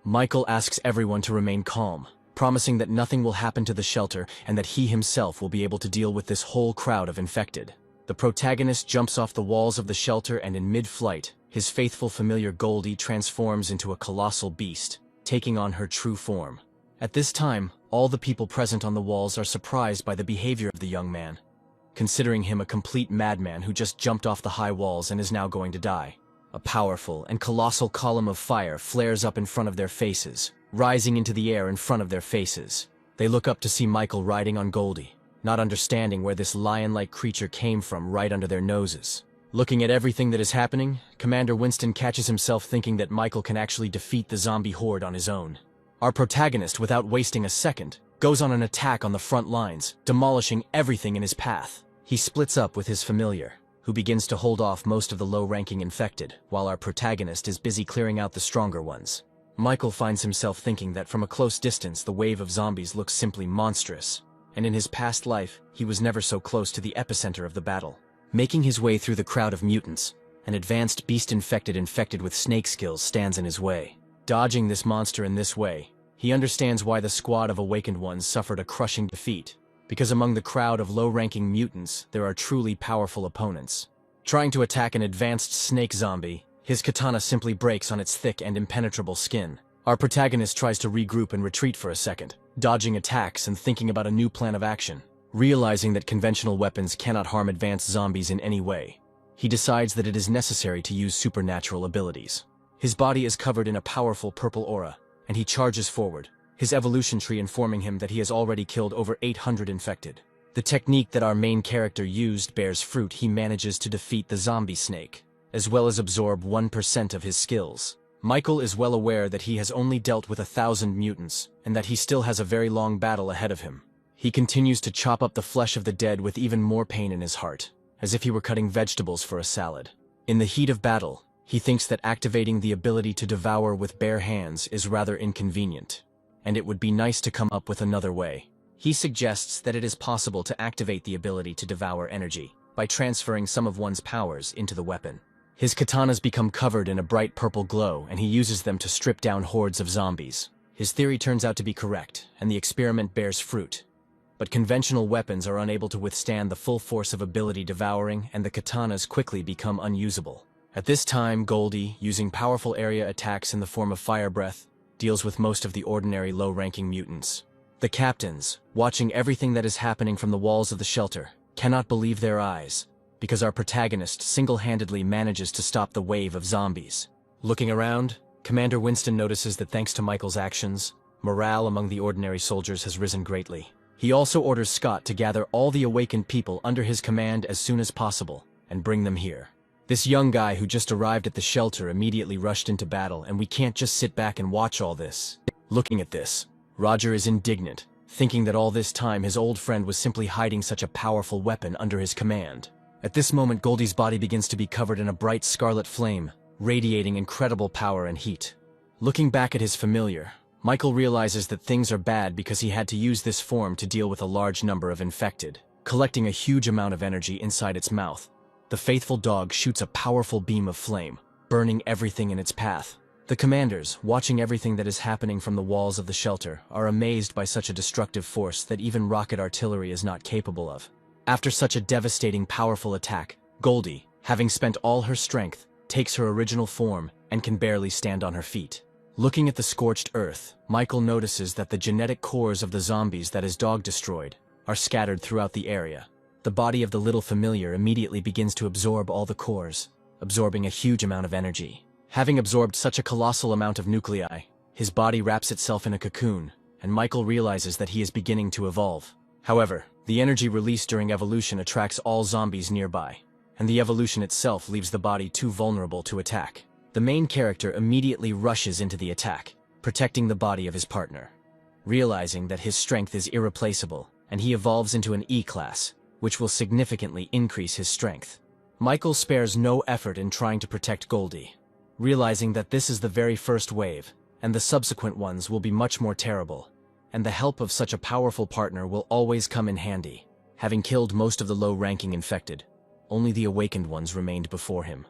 Michael asks everyone to remain calm, promising that nothing will happen to the shelter and that he himself will be able to deal with this whole crowd of infected. The protagonist jumps off the walls of the shelter and in mid-flight, his faithful familiar Goldie transforms into a colossal beast, taking on her true form. At this time, all the people present on the walls are surprised by the behavior of the young man, considering him a complete madman who just jumped off the high walls and is now going to die. A powerful and colossal column of fire flares up in front of their faces, rising into the air in front of their faces. They look up to see Michael riding on Goldie, not understanding where this lion-like creature came from right under their noses. Looking at everything that is happening, Commander Winston catches himself thinking that Michael can actually defeat the zombie horde on his own. Our protagonist, without wasting a second, goes on an attack on the front lines, demolishing everything in his path. He splits up with his familiar, who begins to hold off most of the low-ranking infected, while our protagonist is busy clearing out the stronger ones. Michael finds himself thinking that from a close distance the wave of zombies looks simply monstrous, and in his past life, he was never so close to the epicenter of the battle. Making his way through the crowd of mutants, an advanced beast infected with snake skills stands in his way. Dodging this monster in this way, he understands why the squad of awakened ones suffered a crushing defeat, because among the crowd of low-ranking mutants, there are truly powerful opponents. Trying to attack an advanced snake zombie, his katana simply breaks on its thick and impenetrable skin. Our protagonist tries to regroup and retreat for a second, dodging attacks and thinking about a new plan of action. Realizing that conventional weapons cannot harm advanced zombies in any way, he decides that it is necessary to use supernatural abilities. His body is covered in a powerful purple aura, and he charges forward, his evolution tree informing him that he has already killed over 800 infected. The technique that our main character used bears fruit. He manages to defeat the zombie snake, as well as absorb 1% of his skills. Michael is well aware that he has only dealt with 1,000 mutants, and that he still has a very long battle ahead of him. He continues to chop up the flesh of the dead with even more pain in his heart, as if he were cutting vegetables for a salad. In the heat of battle, he thinks that activating the ability to devour with bare hands is rather inconvenient, and it would be nice to come up with another way. He suggests that it is possible to activate the ability to devour energy by transferring some of one's powers into the weapon. His katanas become covered in a bright purple glow, and he uses them to strip down hordes of zombies. His theory turns out to be correct, and the experiment bears fruit. But conventional weapons are unable to withstand the full force of ability devouring, and the katanas quickly become unusable. At this time, Goldie, using powerful area attacks in the form of fire breath, deals with most of the ordinary low-ranking mutants. The captains, watching everything that is happening from the walls of the shelter, cannot believe their eyes, because our protagonist single-handedly manages to stop the wave of zombies. Looking around, Commander Winston notices that thanks to Michael's actions, morale among the ordinary soldiers has risen greatly. He also orders Scott to gather all the awakened people under his command as soon as possible, and bring them here. This young guy who just arrived at the shelter immediately rushed into battle, and we can't just sit back and watch all this. Looking at this, Roger is indignant, thinking that all this time his old friend was simply hiding such a powerful weapon under his command. At this moment, Goldie's body begins to be covered in a bright scarlet flame, radiating incredible power and heat. Looking back at his familiar, Michael realizes that things are bad because he had to use this form to deal with a large number of infected. Collecting a huge amount of energy inside its mouth, the faithful dog shoots a powerful beam of flame, burning everything in its path. The commanders, watching everything that is happening from the walls of the shelter, are amazed by such a destructive force that even rocket artillery is not capable of. After such a devastating, powerful attack, Goldie, having spent all her strength, takes her original form and can barely stand on her feet. Looking at the scorched earth, Michael notices that the genetic cores of the zombies that his dog destroyed are scattered throughout the area. The body of the little familiar immediately begins to absorb all the cores, absorbing a huge amount of energy. Having absorbed such a colossal amount of nuclei, his body wraps itself in a cocoon, and Michael realizes that he is beginning to evolve. However, the energy released during evolution attracts all zombies nearby, and the evolution itself leaves the body too vulnerable to attack. The main character immediately rushes into the attack, protecting the body of his partner. Realizing that his strength is irreplaceable, and he evolves into an E-class, which will significantly increase his strength. Michael spares no effort in trying to protect Goldie, realizing that this is the very first wave, and the subsequent ones will be much more terrible, and the help of such a powerful partner will always come in handy. Having killed most of the low-ranking infected, only the awakened ones remained before him.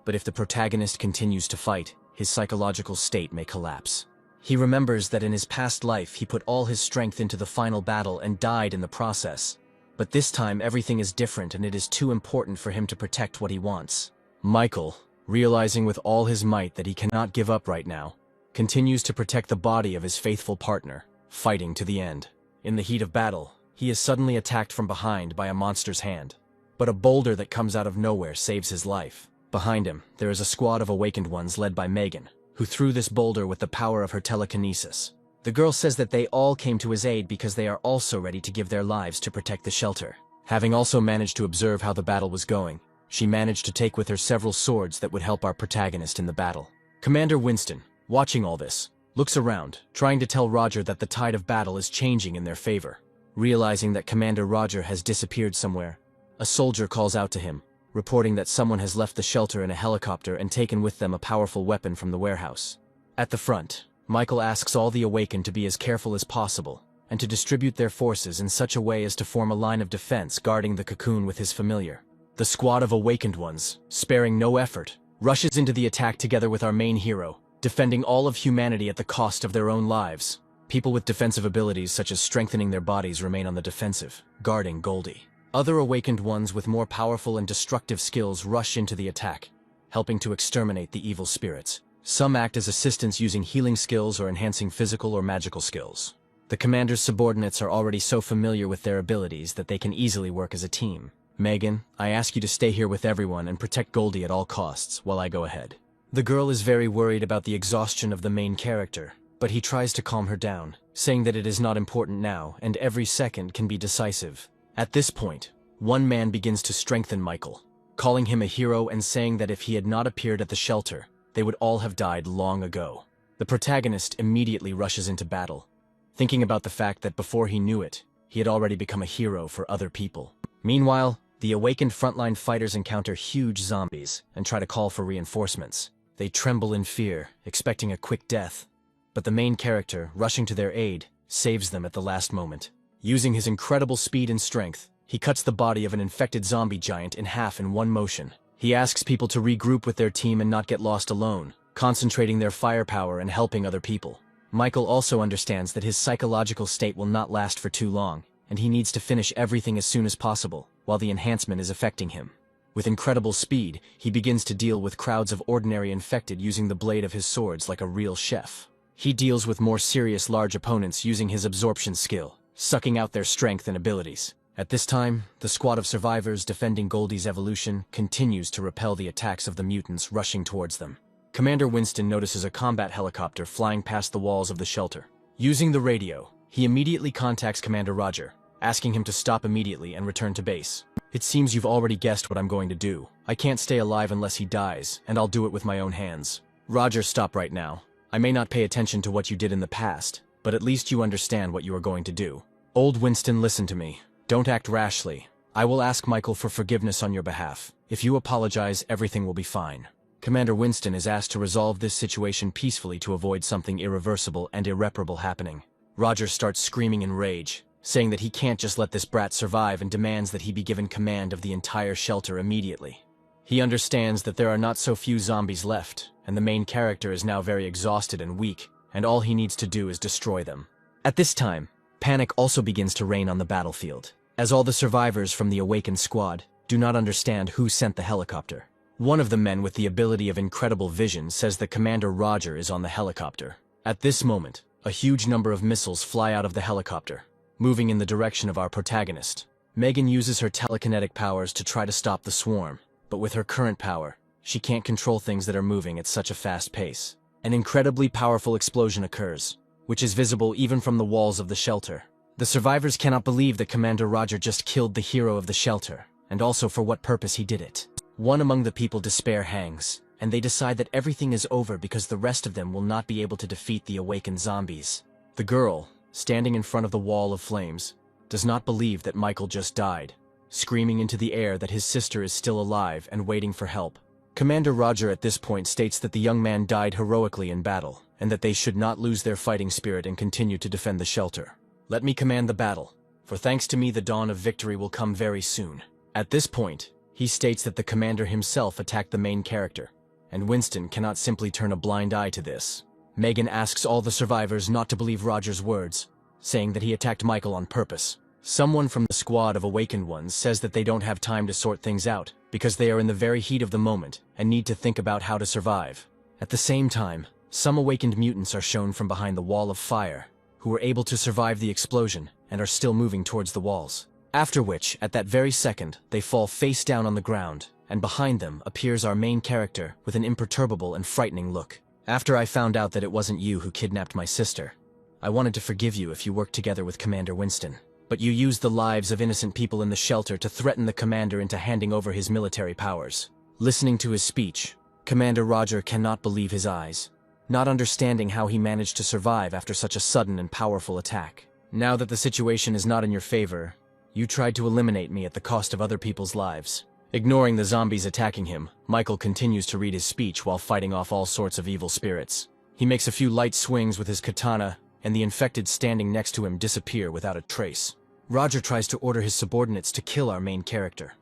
But if the protagonist continues to fight, his psychological state may collapse. He remembers that in his past life he put all his strength into the final battle and died in the process. But this time everything is different, and it is too important for him to protect what he wants. Michael, realizing with all his might that he cannot give up right now, continues to protect the body of his faithful partner, fighting to the end. In the heat of battle, he is suddenly attacked from behind by a monster's hand. But a boulder that comes out of nowhere saves his life. Behind him, there is a squad of awakened ones led by Megan, who threw this boulder with the power of her telekinesis. The girl says that they all came to his aid because they are also ready to give their lives to protect the shelter. Having also managed to observe how the battle was going, she managed to take with her several swords that would help our protagonist in the battle. Commander Winston, watching all this, looks around, trying to tell Roger that the tide of battle is changing in their favor. Realizing that Commander Roger has disappeared somewhere, a soldier calls out to him, reporting that someone has left the shelter in a helicopter and taken with them a powerful weapon from the warehouse. At the front, Michael asks all the Awakened to be as careful as possible, and to distribute their forces in such a way as to form a line of defense guarding the cocoon with his familiar. The squad of Awakened ones, sparing no effort, rushes into the attack together with our main hero, defending all of humanity at the cost of their own lives. People with defensive abilities such as strengthening their bodies remain on the defensive, guarding Goldie. Other Awakened ones with more powerful and destructive skills rush into the attack, helping to exterminate the evil spirits. Some act as assistants using healing skills or enhancing physical or magical skills. The commander's subordinates are already so familiar with their abilities that they can easily work as a team. Megan, I ask you to stay here with everyone and protect Goldie at all costs while I go ahead. The girl is very worried about the exhaustion of the main character, but he tries to calm her down, saying that it is not important now and every second can be decisive. At this point, one man begins to strengthen Michael, calling him a hero and saying that if he had not appeared at the shelter, they would all have died long ago. The protagonist immediately rushes into battle, thinking about the fact that before he knew it, he had already become a hero for other people. Meanwhile, the Awakened frontline fighters encounter huge zombies and try to call for reinforcements. They tremble in fear, expecting a quick death, but the main character, rushing to their aid, saves them at the last moment. Using his incredible speed and strength, he cuts the body of an infected zombie giant in half in one motion. He asks people to regroup with their team and not get lost alone, concentrating their firepower and helping other people. Michael also understands that his psychological state will not last for too long, and he needs to finish everything as soon as possible, while the enhancement is affecting him. With incredible speed, he begins to deal with crowds of ordinary infected using the blade of his swords like a real chef. He deals with more serious large opponents using his absorption skill, sucking out their strength and abilities. At this time, the squad of survivors defending Goldie's evolution continues to repel the attacks of the mutants rushing towards them. Commander Winston notices a combat helicopter flying past the walls of the shelter. Using the radio, he immediately contacts Commander Roger, asking him to stop immediately and return to base. It seems you've already guessed what I'm going to do. I can't stay alive unless he dies, and I'll do it with my own hands. Roger, stop right now. I may not pay attention to what you did in the past, but at least you understand what you are going to do. Old Winston, listen to me. Don't act rashly. I will ask Michael for forgiveness on your behalf. If you apologize, everything will be fine. Commander Winston is asked to resolve this situation peacefully to avoid something irreversible and irreparable happening. Roger starts screaming in rage, saying that he can't just let this brat survive and demands that he be given command of the entire shelter immediately. He understands that there are not so few zombies left, and the main character is now very exhausted and weak, and all he needs to do is destroy them. At this time, panic also begins to reign on the battlefield, as all the survivors from the Awakened squad do not understand who sent the helicopter. One of the men with the ability of incredible vision says that Commander Roger is on the helicopter. At this moment, a huge number of missiles fly out of the helicopter, moving in the direction of our protagonist. Megan uses her telekinetic powers to try to stop the swarm, but with her current power, she can't control things that are moving at such a fast pace. An incredibly powerful explosion occurs, which is visible even from the walls of the shelter. The survivors cannot believe that Commander Roger just killed the hero of the shelter, and also for what purpose he did it. One among the people despair hangs, and they decide that everything is over because the rest of them will not be able to defeat the Awakened zombies. The girl, standing in front of the wall of flames, does not believe that Michael just died, screaming into the air that his sister is still alive and waiting for help. Commander Roger at this point states that the young man died heroically in battle, and that they should not lose their fighting spirit and continue to defend the shelter. Let me command the battle, for thanks to me the dawn of victory will come very soon. At this point, he states that the commander himself attacked the main character, and Winston cannot simply turn a blind eye to this. Megan asks all the survivors not to believe Roger's words, saying that he attacked Michael on purpose. Someone from the squad of Awakened ones says that they don't have time to sort things out, because they are in the very heat of the moment and need to think about how to survive. At the same time, some Awakened mutants are shown from behind the wall of fire, who were able to survive the explosion and are still moving towards the walls. After which, at that very second, they fall face down on the ground, and behind them appears our main character with an imperturbable and frightening look. After I found out that it wasn't you who kidnapped my sister, I wanted to forgive you if you worked together with Commander Winston. but you used the lives of innocent people in the shelter to threaten the commander into handing over his military powers. Listening to his speech, Commander Roger cannot believe his eyes, not understanding how he managed to survive after such a sudden and powerful attack. Now that the situation is not in your favor, you tried to eliminate me at the cost of other people's lives. Ignoring the zombies attacking him, Michael continues to read his speech while fighting off all sorts of evil spirits. He makes a few light swings with his katana, and the infected standing next to him disappear without a trace. Roger tries to order his subordinates to kill our main character,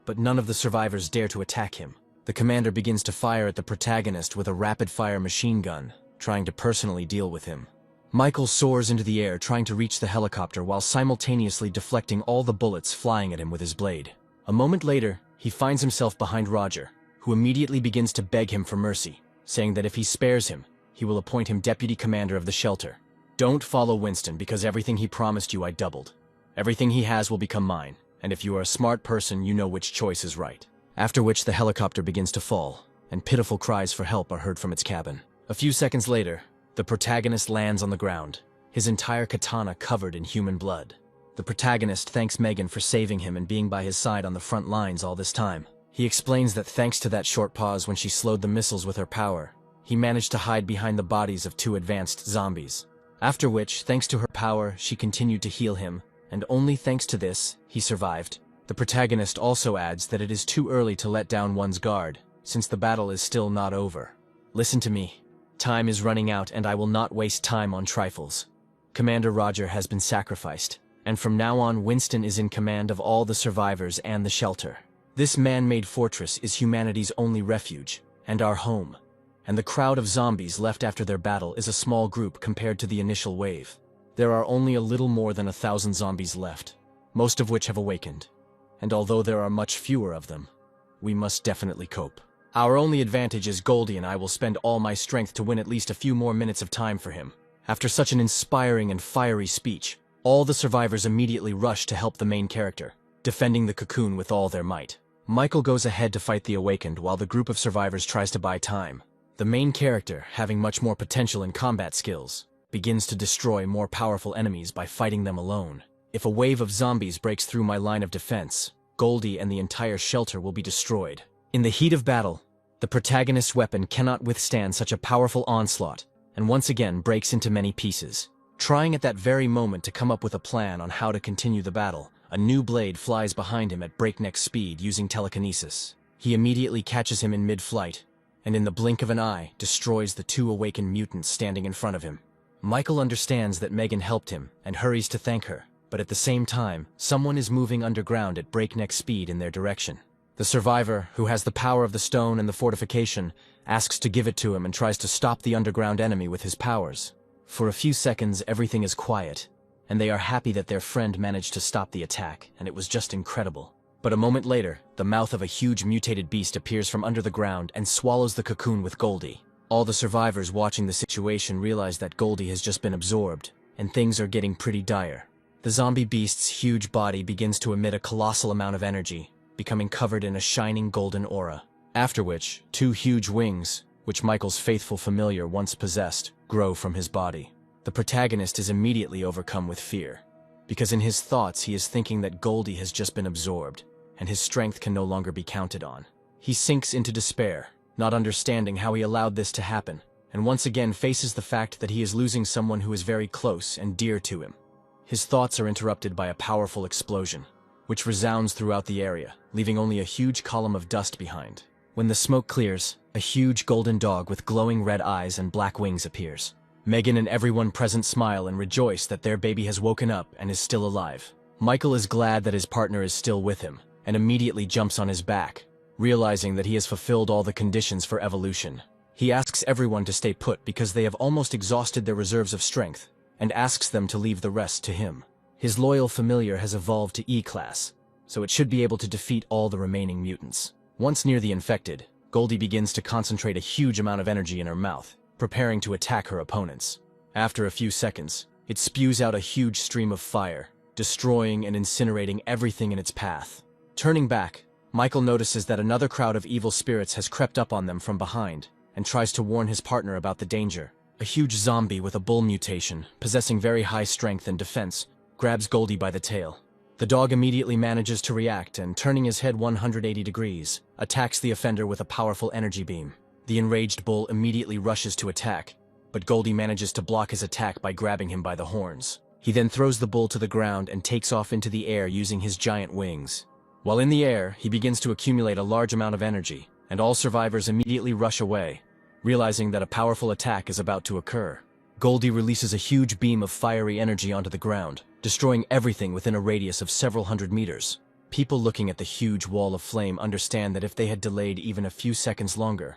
but none of the survivors dare to attack him. The commander begins to fire at the protagonist with a rapid-fire machine gun, trying to personally deal with him. Michael soars into the air trying to reach the helicopter while simultaneously deflecting all the bullets flying at him with his blade. A moment later, he finds himself behind Roger, who immediately begins to beg him for mercy, saying that if he spares him, he will appoint him deputy commander of the shelter. Don't follow Winston because everything he promised you I doubled. Everything he has will become mine, and if you are a smart person, you know which choice is right. After which the helicopter begins to fall, and pitiful cries for help are heard from its cabin. A few seconds later, the protagonist lands on the ground, his entire katana covered in human blood. The protagonist thanks Megan for saving him and being by his side on the front lines all this time. He explains that thanks to that short pause when she slowed the missiles with her power, he managed to hide behind the bodies of 2 advanced zombies. After which, thanks to her power, she continued to heal him, and only thanks to this, he survived. The protagonist also adds that it is too early to let down one's guard, since the battle is still not over. Listen to me. Time is running out and I will not waste time on trifles. Commander Roger has been sacrificed, and from now on Winston is in command of all the survivors and the shelter. This man-made fortress is humanity's only refuge, and our home. And the crowd of zombies left after their battle is a small group compared to the initial wave. There are only a little more than 1,000 zombies left, most of which have awakened. And although there are much fewer of them, we must definitely cope. Our only advantage is Goldie and I will spend all my strength to win at least a few more minutes of time for him. After such an inspiring and fiery speech, all the survivors immediately rush to help the main character, defending the cocoon with all their might. Michael goes ahead to fight the awakened while the group of survivors tries to buy time. The main character, having much more potential in combat skills, begins to destroy more powerful enemies by fighting them alone. If a wave of zombies breaks through my line of defense, Goldie and the entire shelter will be destroyed. In the heat of battle, the protagonist's weapon cannot withstand such a powerful onslaught, and once again breaks into many pieces. Trying at that very moment to come up with a plan on how to continue the battle, a new blade flies behind him at breakneck speed using telekinesis. He immediately catches him in mid-flight, and in the blink of an eye, destroys the 2 awakened mutants standing in front of him. Michael understands that Megan helped him and hurries to thank her, but at the same time, someone is moving underground at breakneck speed in their direction. The survivor, who has the power of the stone and the fortification, asks to give it to him and tries to stop the underground enemy with his powers. For a few seconds, everything is quiet, and they are happy that their friend managed to stop the attack, and it was just incredible. But a moment later, the mouth of a huge mutated beast appears from under the ground and swallows the cocoon with Goldie. All the survivors watching the situation realize that Goldie has just been absorbed, and things are getting pretty dire. The zombie beast's huge body begins to emit a colossal amount of energy, becoming covered in a shining golden aura. After which, 2 huge wings, which Michael's faithful familiar once possessed, grow from his body. The protagonist is immediately overcome with fear, because in his thoughts he is thinking that Goldie has just been absorbed, and his strength can no longer be counted on. He sinks into despair, not understanding how he allowed this to happen, and once again faces the fact that he is losing someone who is very close and dear to him. His thoughts are interrupted by a powerful explosion, which resounds throughout the area, leaving only a huge column of dust behind. When the smoke clears, a huge golden dog with glowing red eyes and black wings appears. Megan and everyone present smile and rejoice that their baby has woken up and is still alive. Michael is glad that his partner is still with him, and immediately jumps on his back, realizing that he has fulfilled all the conditions for evolution. He asks everyone to stay put because they have almost exhausted their reserves of strength, and asks them to leave the rest to him. His loyal familiar has evolved to E-class, so it should be able to defeat all the remaining mutants. Once near the infected, Goldie begins to concentrate a huge amount of energy in her mouth, preparing to attack her opponents. After a few seconds, it spews out a huge stream of fire, destroying and incinerating everything in its path. Turning back, Michael notices that another crowd of evil spirits has crept up on them from behind, and tries to warn his partner about the danger. A huge zombie with a bull mutation, possessing very high strength and defense, grabs Goldie by the tail. The dog immediately manages to react and, turning his head 180 degrees, attacks the offender with a powerful energy beam. The enraged bull immediately rushes to attack, but Goldie manages to block his attack by grabbing him by the horns. He then throws the bull to the ground and takes off into the air using his giant wings. While in the air, he begins to accumulate a large amount of energy, and all survivors immediately rush away, realizing that a powerful attack is about to occur. Goldie releases a huge beam of fiery energy onto the ground, destroying everything within a radius of several hundred meters. People looking at the huge wall of flame understand that if they had delayed even a few seconds longer,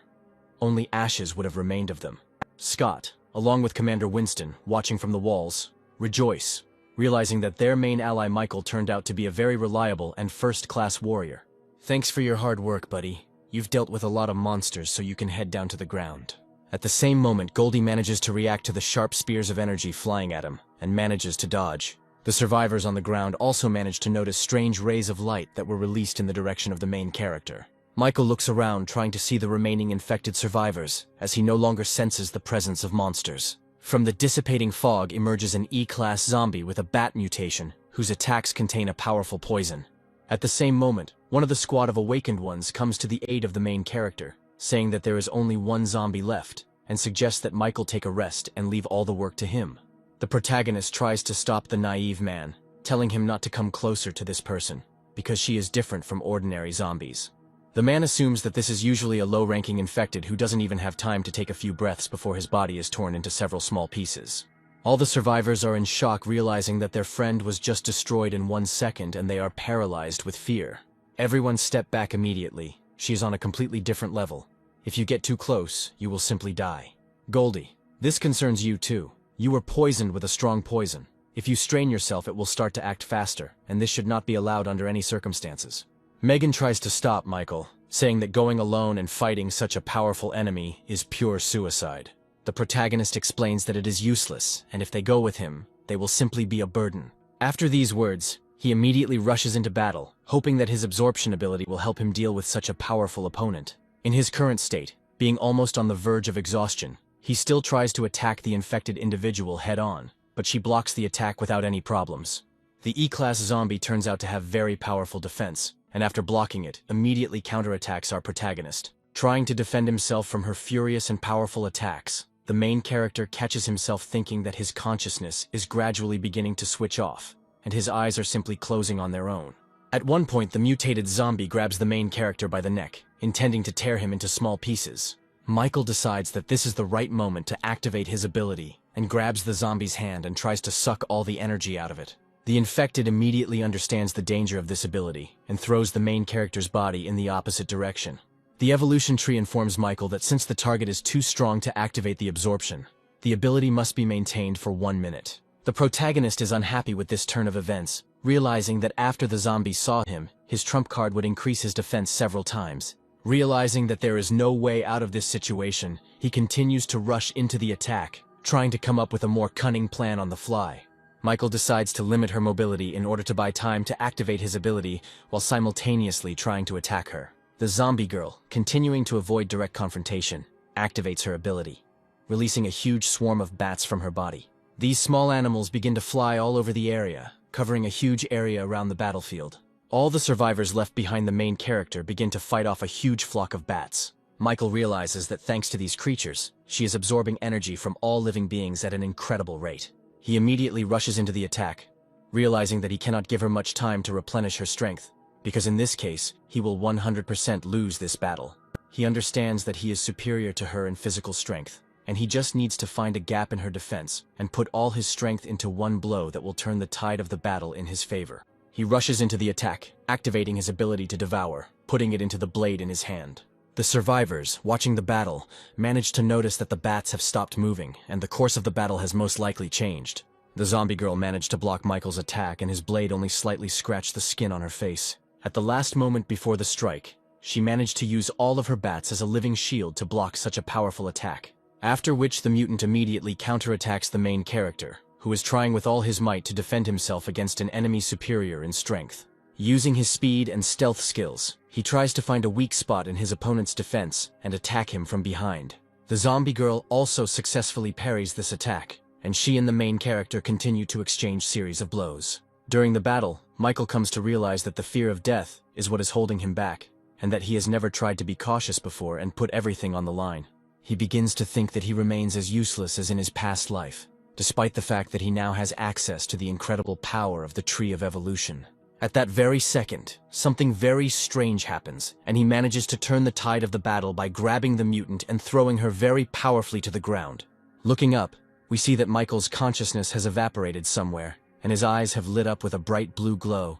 only ashes would have remained of them. Scott, along with Commander Winston, watching from the walls, rejoice, realizing that their main ally Michael turned out to be a very reliable and first-class warrior. Thanks for your hard work, buddy. You've dealt with a lot of monsters, so you can head down to the ground. At the same moment, Goldie manages to react to the sharp spears of energy flying at him, and manages to dodge. The survivors on the ground also manage to notice strange rays of light that were released in the direction of the main character. Michael looks around, trying to see the remaining infected survivors, as he no longer senses the presence of monsters. From the dissipating fog emerges an E-class zombie with a bat mutation, whose attacks contain a powerful poison. At the same moment, one of the squad of awakened ones comes to the aid of the main character, saying that there is only one zombie left, and suggests that Michael take a rest and leave all the work to him. The protagonist tries to stop the naive man, telling him not to come closer to this person, because she is different from ordinary zombies. The man assumes that this is usually a low-ranking infected who doesn't even have time to take a few breaths before his body is torn into several small pieces. All the survivors are in shock, realizing that their friend was just destroyed in 1 second and they are paralyzed with fear. Everyone step back immediately. She is on a completely different level. If you get too close, you will simply die. Goldie, this concerns you too. You were poisoned with a strong poison. If you strain yourself, it will start to act faster, and this should not be allowed under any circumstances. Megan tries to stop Michael, saying that going alone and fighting such a powerful enemy is pure suicide. The protagonist explains that it is useless, and if they go with him, they will simply be a burden. After these words, he immediately rushes into battle, hoping that his absorption ability will help him deal with such a powerful opponent. In his current state, being almost on the verge of exhaustion, he still tries to attack the infected individual head-on, but she blocks the attack without any problems. The E-class zombie turns out to have very powerful defense, and after blocking it, immediately counterattacks our protagonist. Trying to defend himself from her furious and powerful attacks, the main character catches himself thinking that his consciousness is gradually beginning to switch off, and his eyes are simply closing on their own. At one point, the mutated zombie grabs the main character by the neck, intending to tear him into small pieces. Michael decides that this is the right moment to activate his ability, and grabs the zombie's hand and tries to suck all the energy out of it. The infected immediately understands the danger of this ability, and throws the main character's body in the opposite direction. The evolution tree informs Michael that since the target is too strong to activate the absorption, the ability must be maintained for 1 minute. The protagonist is unhappy with this turn of events, realizing that after the zombie saw him, his trump card would increase his defense several times. Realizing that there is no way out of this situation, he continues to rush into the attack, trying to come up with a more cunning plan on the fly. Michael decides to limit her mobility in order to buy time to activate his ability while simultaneously trying to attack her. The zombie girl, continuing to avoid direct confrontation, activates her ability, releasing a huge swarm of bats from her body. These small animals begin to fly all over the area, covering a huge area around the battlefield. All the survivors left behind the main character begin to fight off a huge flock of bats. Michael realizes that thanks to these creatures, she is absorbing energy from all living beings at an incredible rate. He immediately rushes into the attack, realizing that he cannot give her much time to replenish her strength, because in this case, he will 100% lose this battle. He understands that he is superior to her in physical strength, and he just needs to find a gap in her defense and put all his strength into one blow that will turn the tide of the battle in his favor. He rushes into the attack, activating his ability to devour, putting it into the blade in his hand. The survivors, watching the battle, manage to notice that the bats have stopped moving, and the course of the battle has most likely changed. The zombie girl managed to block Michael's attack, and his blade only slightly scratched the skin on her face. At the last moment before the strike, she managed to use all of her bats as a living shield to block such a powerful attack. After which the mutant immediately counterattacks the main character, who is trying with all his might to defend himself against an enemy superior in strength. Using his speed and stealth skills, he tries to find a weak spot in his opponent's defense and attack him from behind. The zombie girl also successfully parries this attack, and she and the main character continue to exchange series of blows. During the battle, Michael comes to realize that the fear of death is what is holding him back, and that he has never tried to be cautious before and put everything on the line. He begins to think that he remains as useless as in his past life, despite the fact that he now has access to the incredible power of the Tree of Evolution. At that very second, something very strange happens, and he manages to turn the tide of the battle by grabbing the mutant and throwing her very powerfully to the ground. Looking up, we see that Michael's consciousness has evaporated somewhere, and his eyes have lit up with a bright blue glow,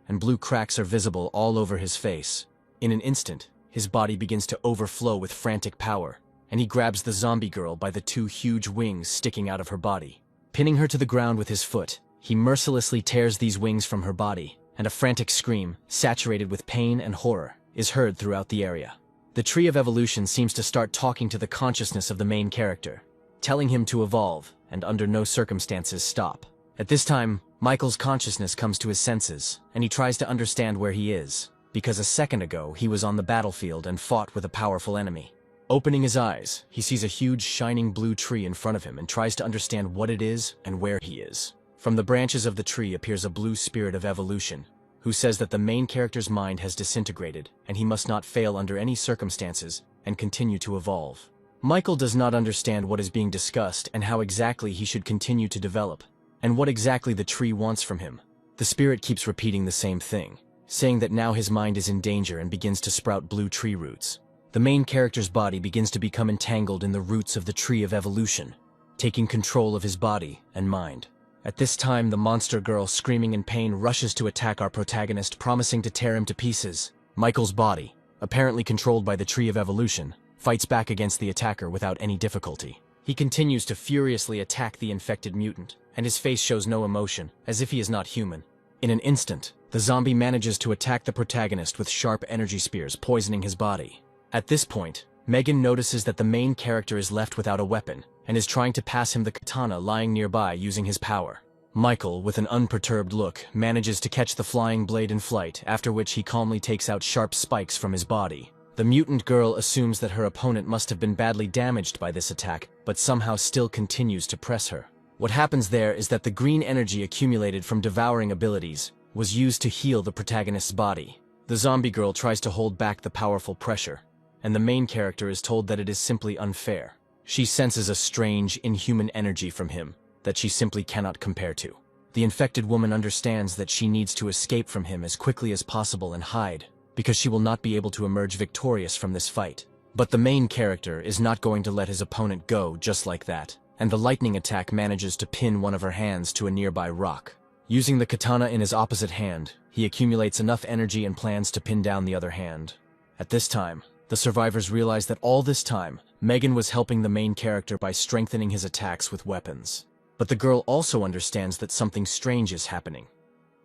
and blue cracks are visible all over his face. In an instant, his body begins to overflow with frantic power, and he grabs the zombie girl by the two huge wings sticking out of her body. Pinning her to the ground with his foot, he mercilessly tears these wings from her body, and a frantic scream, saturated with pain and horror, is heard throughout the area. The Tree of Evolution seems to start talking to the consciousness of the main character, telling him to evolve and under no circumstances stop. At this time, Michael's consciousness comes to his senses, and he tries to understand where he is, because a second ago he was on the battlefield and fought with a powerful enemy. Opening his eyes, he sees a huge shining blue tree in front of him and tries to understand what it is and where he is. From the branches of the tree appears a blue spirit of evolution, who says that the main character's mind has disintegrated and he must not fail under any circumstances and continue to evolve. Michael does not understand what is being discussed and how exactly he should continue to develop, and what exactly the tree wants from him. The spirit keeps repeating the same thing, saying that now his mind is in danger and begins to sprout blue tree roots. The main character's body begins to become entangled in the roots of the Tree of Evolution, taking control of his body and mind. At this time, the monster girl, screaming in pain, rushes to attack our protagonist, promising to tear him to pieces. Michael's body, apparently controlled by the Tree of Evolution, fights back against the attacker without any difficulty. He continues to furiously attack the infected mutant, and his face shows no emotion, as if he is not human. In an instant, the zombie manages to attack the protagonist with sharp energy spears, poisoning his body. At this point, Megan notices that the main character is left without a weapon, and is trying to pass him the katana lying nearby using his power. Michael, with an unperturbed look, manages to catch the flying blade in flight, after which he calmly takes out sharp spikes from his body. The mutant girl assumes that her opponent must have been badly damaged by this attack, but somehow still continues to press her. What happens there is that the green energy accumulated from devouring abilities was used to heal the protagonist's body. The zombie girl tries to hold back the powerful pressure, and the main character is told that it is simply unfair. She senses a strange, inhuman energy from him that she simply cannot compare to. The infected woman understands that she needs to escape from him as quickly as possible and hide, because she will not be able to emerge victorious from this fight. But the main character is not going to let his opponent go just like that, and the lightning attack manages to pin one of her hands to a nearby rock. Using the katana in his opposite hand, he accumulates enough energy and plans to pin down the other hand. At this time, the survivors realize that all this time, Megan was helping the main character by strengthening his attacks with weapons. But the girl also understands that something strange is happening,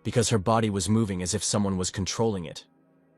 because her body was moving as if someone was controlling it,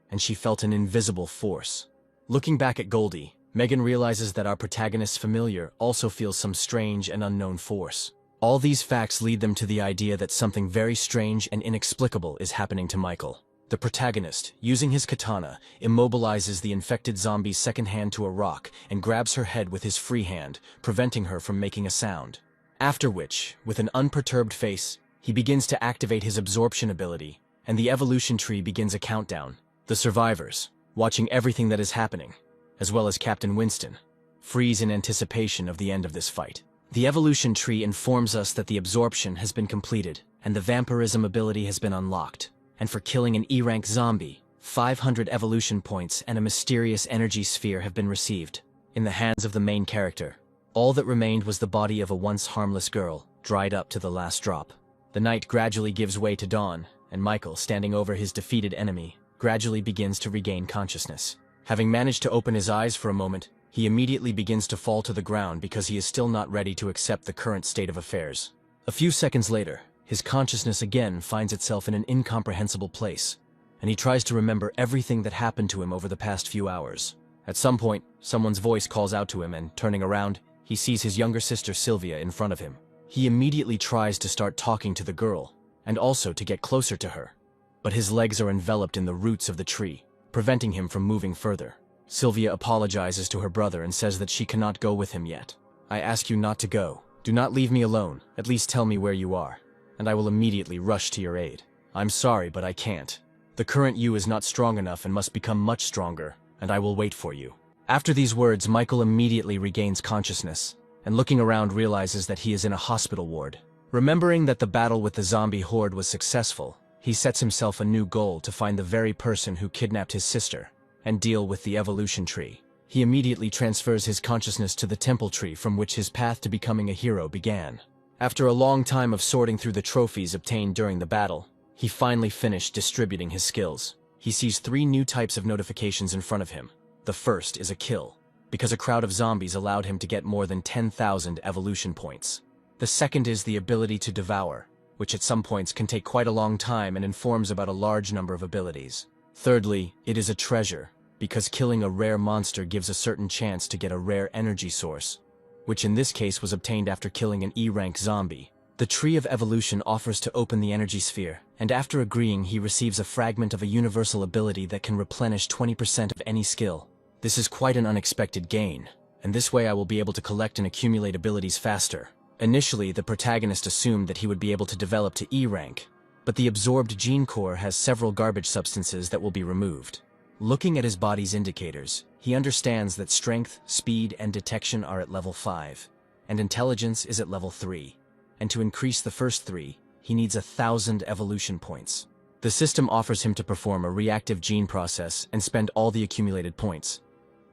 and she felt an invisible force. Looking back at Goldie, Megan realizes that our protagonist's familiar also feels some strange and unknown force. All these facts lead them to the idea that something very strange and inexplicable is happening to Michael. The protagonist, using his katana, immobilizes the infected zombie's second hand to a rock and grabs her head with his free hand, preventing her from making a sound. After which, with an unperturbed face, he begins to activate his absorption ability, and the evolution tree begins a countdown. The survivors, watching everything that is happening, as well as Captain Winston, freeze in anticipation of the end of this fight. The evolution tree informs us that the absorption has been completed, and the vampirism ability has been unlocked. And for killing an E-rank zombie, 500 evolution points and a mysterious energy sphere have been received. In the hands of the main character, all that remained was the body of a once harmless girl, dried up to the last drop. The night gradually gives way to dawn, and Michael, standing over his defeated enemy, gradually begins to regain consciousness. Having managed to open his eyes for a moment, he immediately begins to fall to the ground because he is still not ready to accept the current state of affairs. A few seconds later, his consciousness again finds itself in an incomprehensible place, and he tries to remember everything that happened to him over the past few hours. At some point, someone's voice calls out to him, and turning around, he sees his younger sister Sylvia in front of him. He immediately tries to start talking to the girl, and also to get closer to her, but his legs are enveloped in the roots of the tree, preventing him from moving further. Sylvia apologizes to her brother and says that she cannot go with him yet. "I ask you not to go," Do not leave me alone, at least tell me where you are, and I will immediately rush to your aid. I'm sorry, but I can't. The current you is not strong enough and must become much stronger, and I will wait for you. After these words, Michael immediately regains consciousness, and looking around realizes that he is in a hospital ward. Remembering that the battle with the zombie horde was successful, he sets himself a new goal to find the very person who kidnapped his sister, and deal with the evolution tree. He immediately transfers his consciousness to the temple tree from which his path to becoming a hero began. After a long time of sorting through the trophies obtained during the battle, he finally finished distributing his skills. He sees 3 new types of notifications in front of him. The first is a kill, because a crowd of zombies allowed him to get more than 10,000 evolution points. The second is the ability to devour, which at some points can take quite a long time and informs about a large number of abilities. Thirdly, it is a treasure, because killing a rare monster gives a certain chance to get a rare energy source, which in this case was obtained after killing an E-rank zombie. The Tree of Evolution offers to open the energy sphere, and after agreeing he receives a fragment of a universal ability that can replenish 20% of any skill. This is quite an unexpected gain, and this way I will be able to collect and accumulate abilities faster. Initially, the protagonist assumed that he would be able to develop to E rank, but the absorbed gene core has several garbage substances that will be removed. Looking at his body's indicators, he understands that strength, speed, and detection are at level 5, and intelligence is at level 3. And to increase the first 3, he needs 1,000 evolution points. The system offers him to perform a reactive gene process and spend all the accumulated points.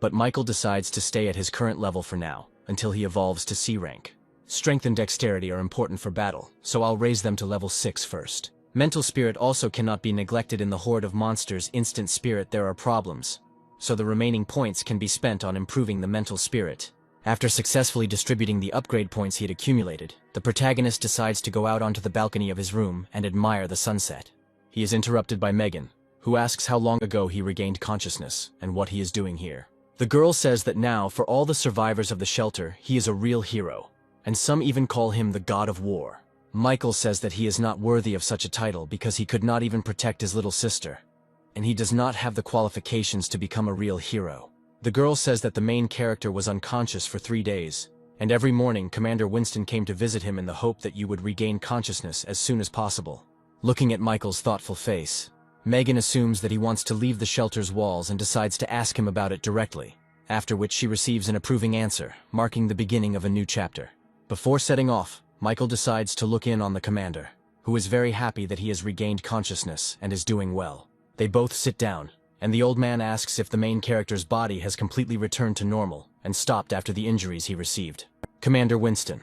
But Michael decides to stay at his current level for now, until he evolves to C rank. Strength and dexterity are important for battle, so I'll raise them to level 6 first. Mental spirit also cannot be neglected in the horde of monsters. Instant spirit, there are problems, so the remaining points can be spent on improving the mental spirit. After successfully distributing the upgrade points he had accumulated, the protagonist decides to go out onto the balcony of his room and admire the sunset. He is interrupted by Megan, who asks how long ago he regained consciousness and what he is doing here. The girl says that now, for all the survivors of the shelter, he is a real hero, and some even call him the God of War. Michael says that he is not worthy of such a title because he could not even protect his little sister, and he does not have the qualifications to become a real hero. The girl says that the main character was unconscious for 3 days, and every morning Commander Winston came to visit him in the hope that you would regain consciousness as soon as possible. Looking at Michael's thoughtful face, Megan assumes that he wants to leave the shelter's walls and decides to ask him about it directly, after which she receives an approving answer, marking the beginning of a new chapter. Before setting off, Michael decides to look in on the commander, who is very happy that he has regained consciousness and is doing well. They both sit down, and the old man asks if the main character's body has completely returned to normal and stopped after the injuries he received. Commander Winston,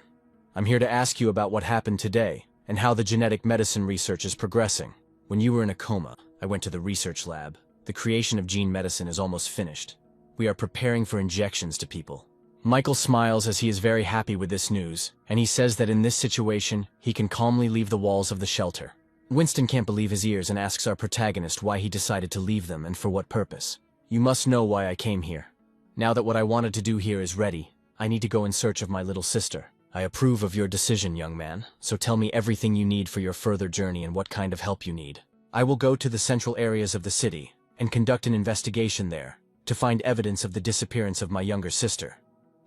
I'm here to ask you about what happened today and how the genetic medicine research is progressing. When you were in a coma, I went to the research lab. The creation of gene medicine is almost finished. We are preparing for injections to people. Michael smiles as he is very happy with this news, and he says that in this situation, he can calmly leave the walls of the shelter. Winston can't believe his ears and asks our protagonist why he decided to leave them and for what purpose. You must know why I came here. Now that what I wanted to do here is ready, I need to go in search of my little sister. I approve of your decision, young man, so tell me everything you need for your further journey and what kind of help you need. I will go to the central areas of the city and conduct an investigation there to find evidence of the disappearance of my younger sister,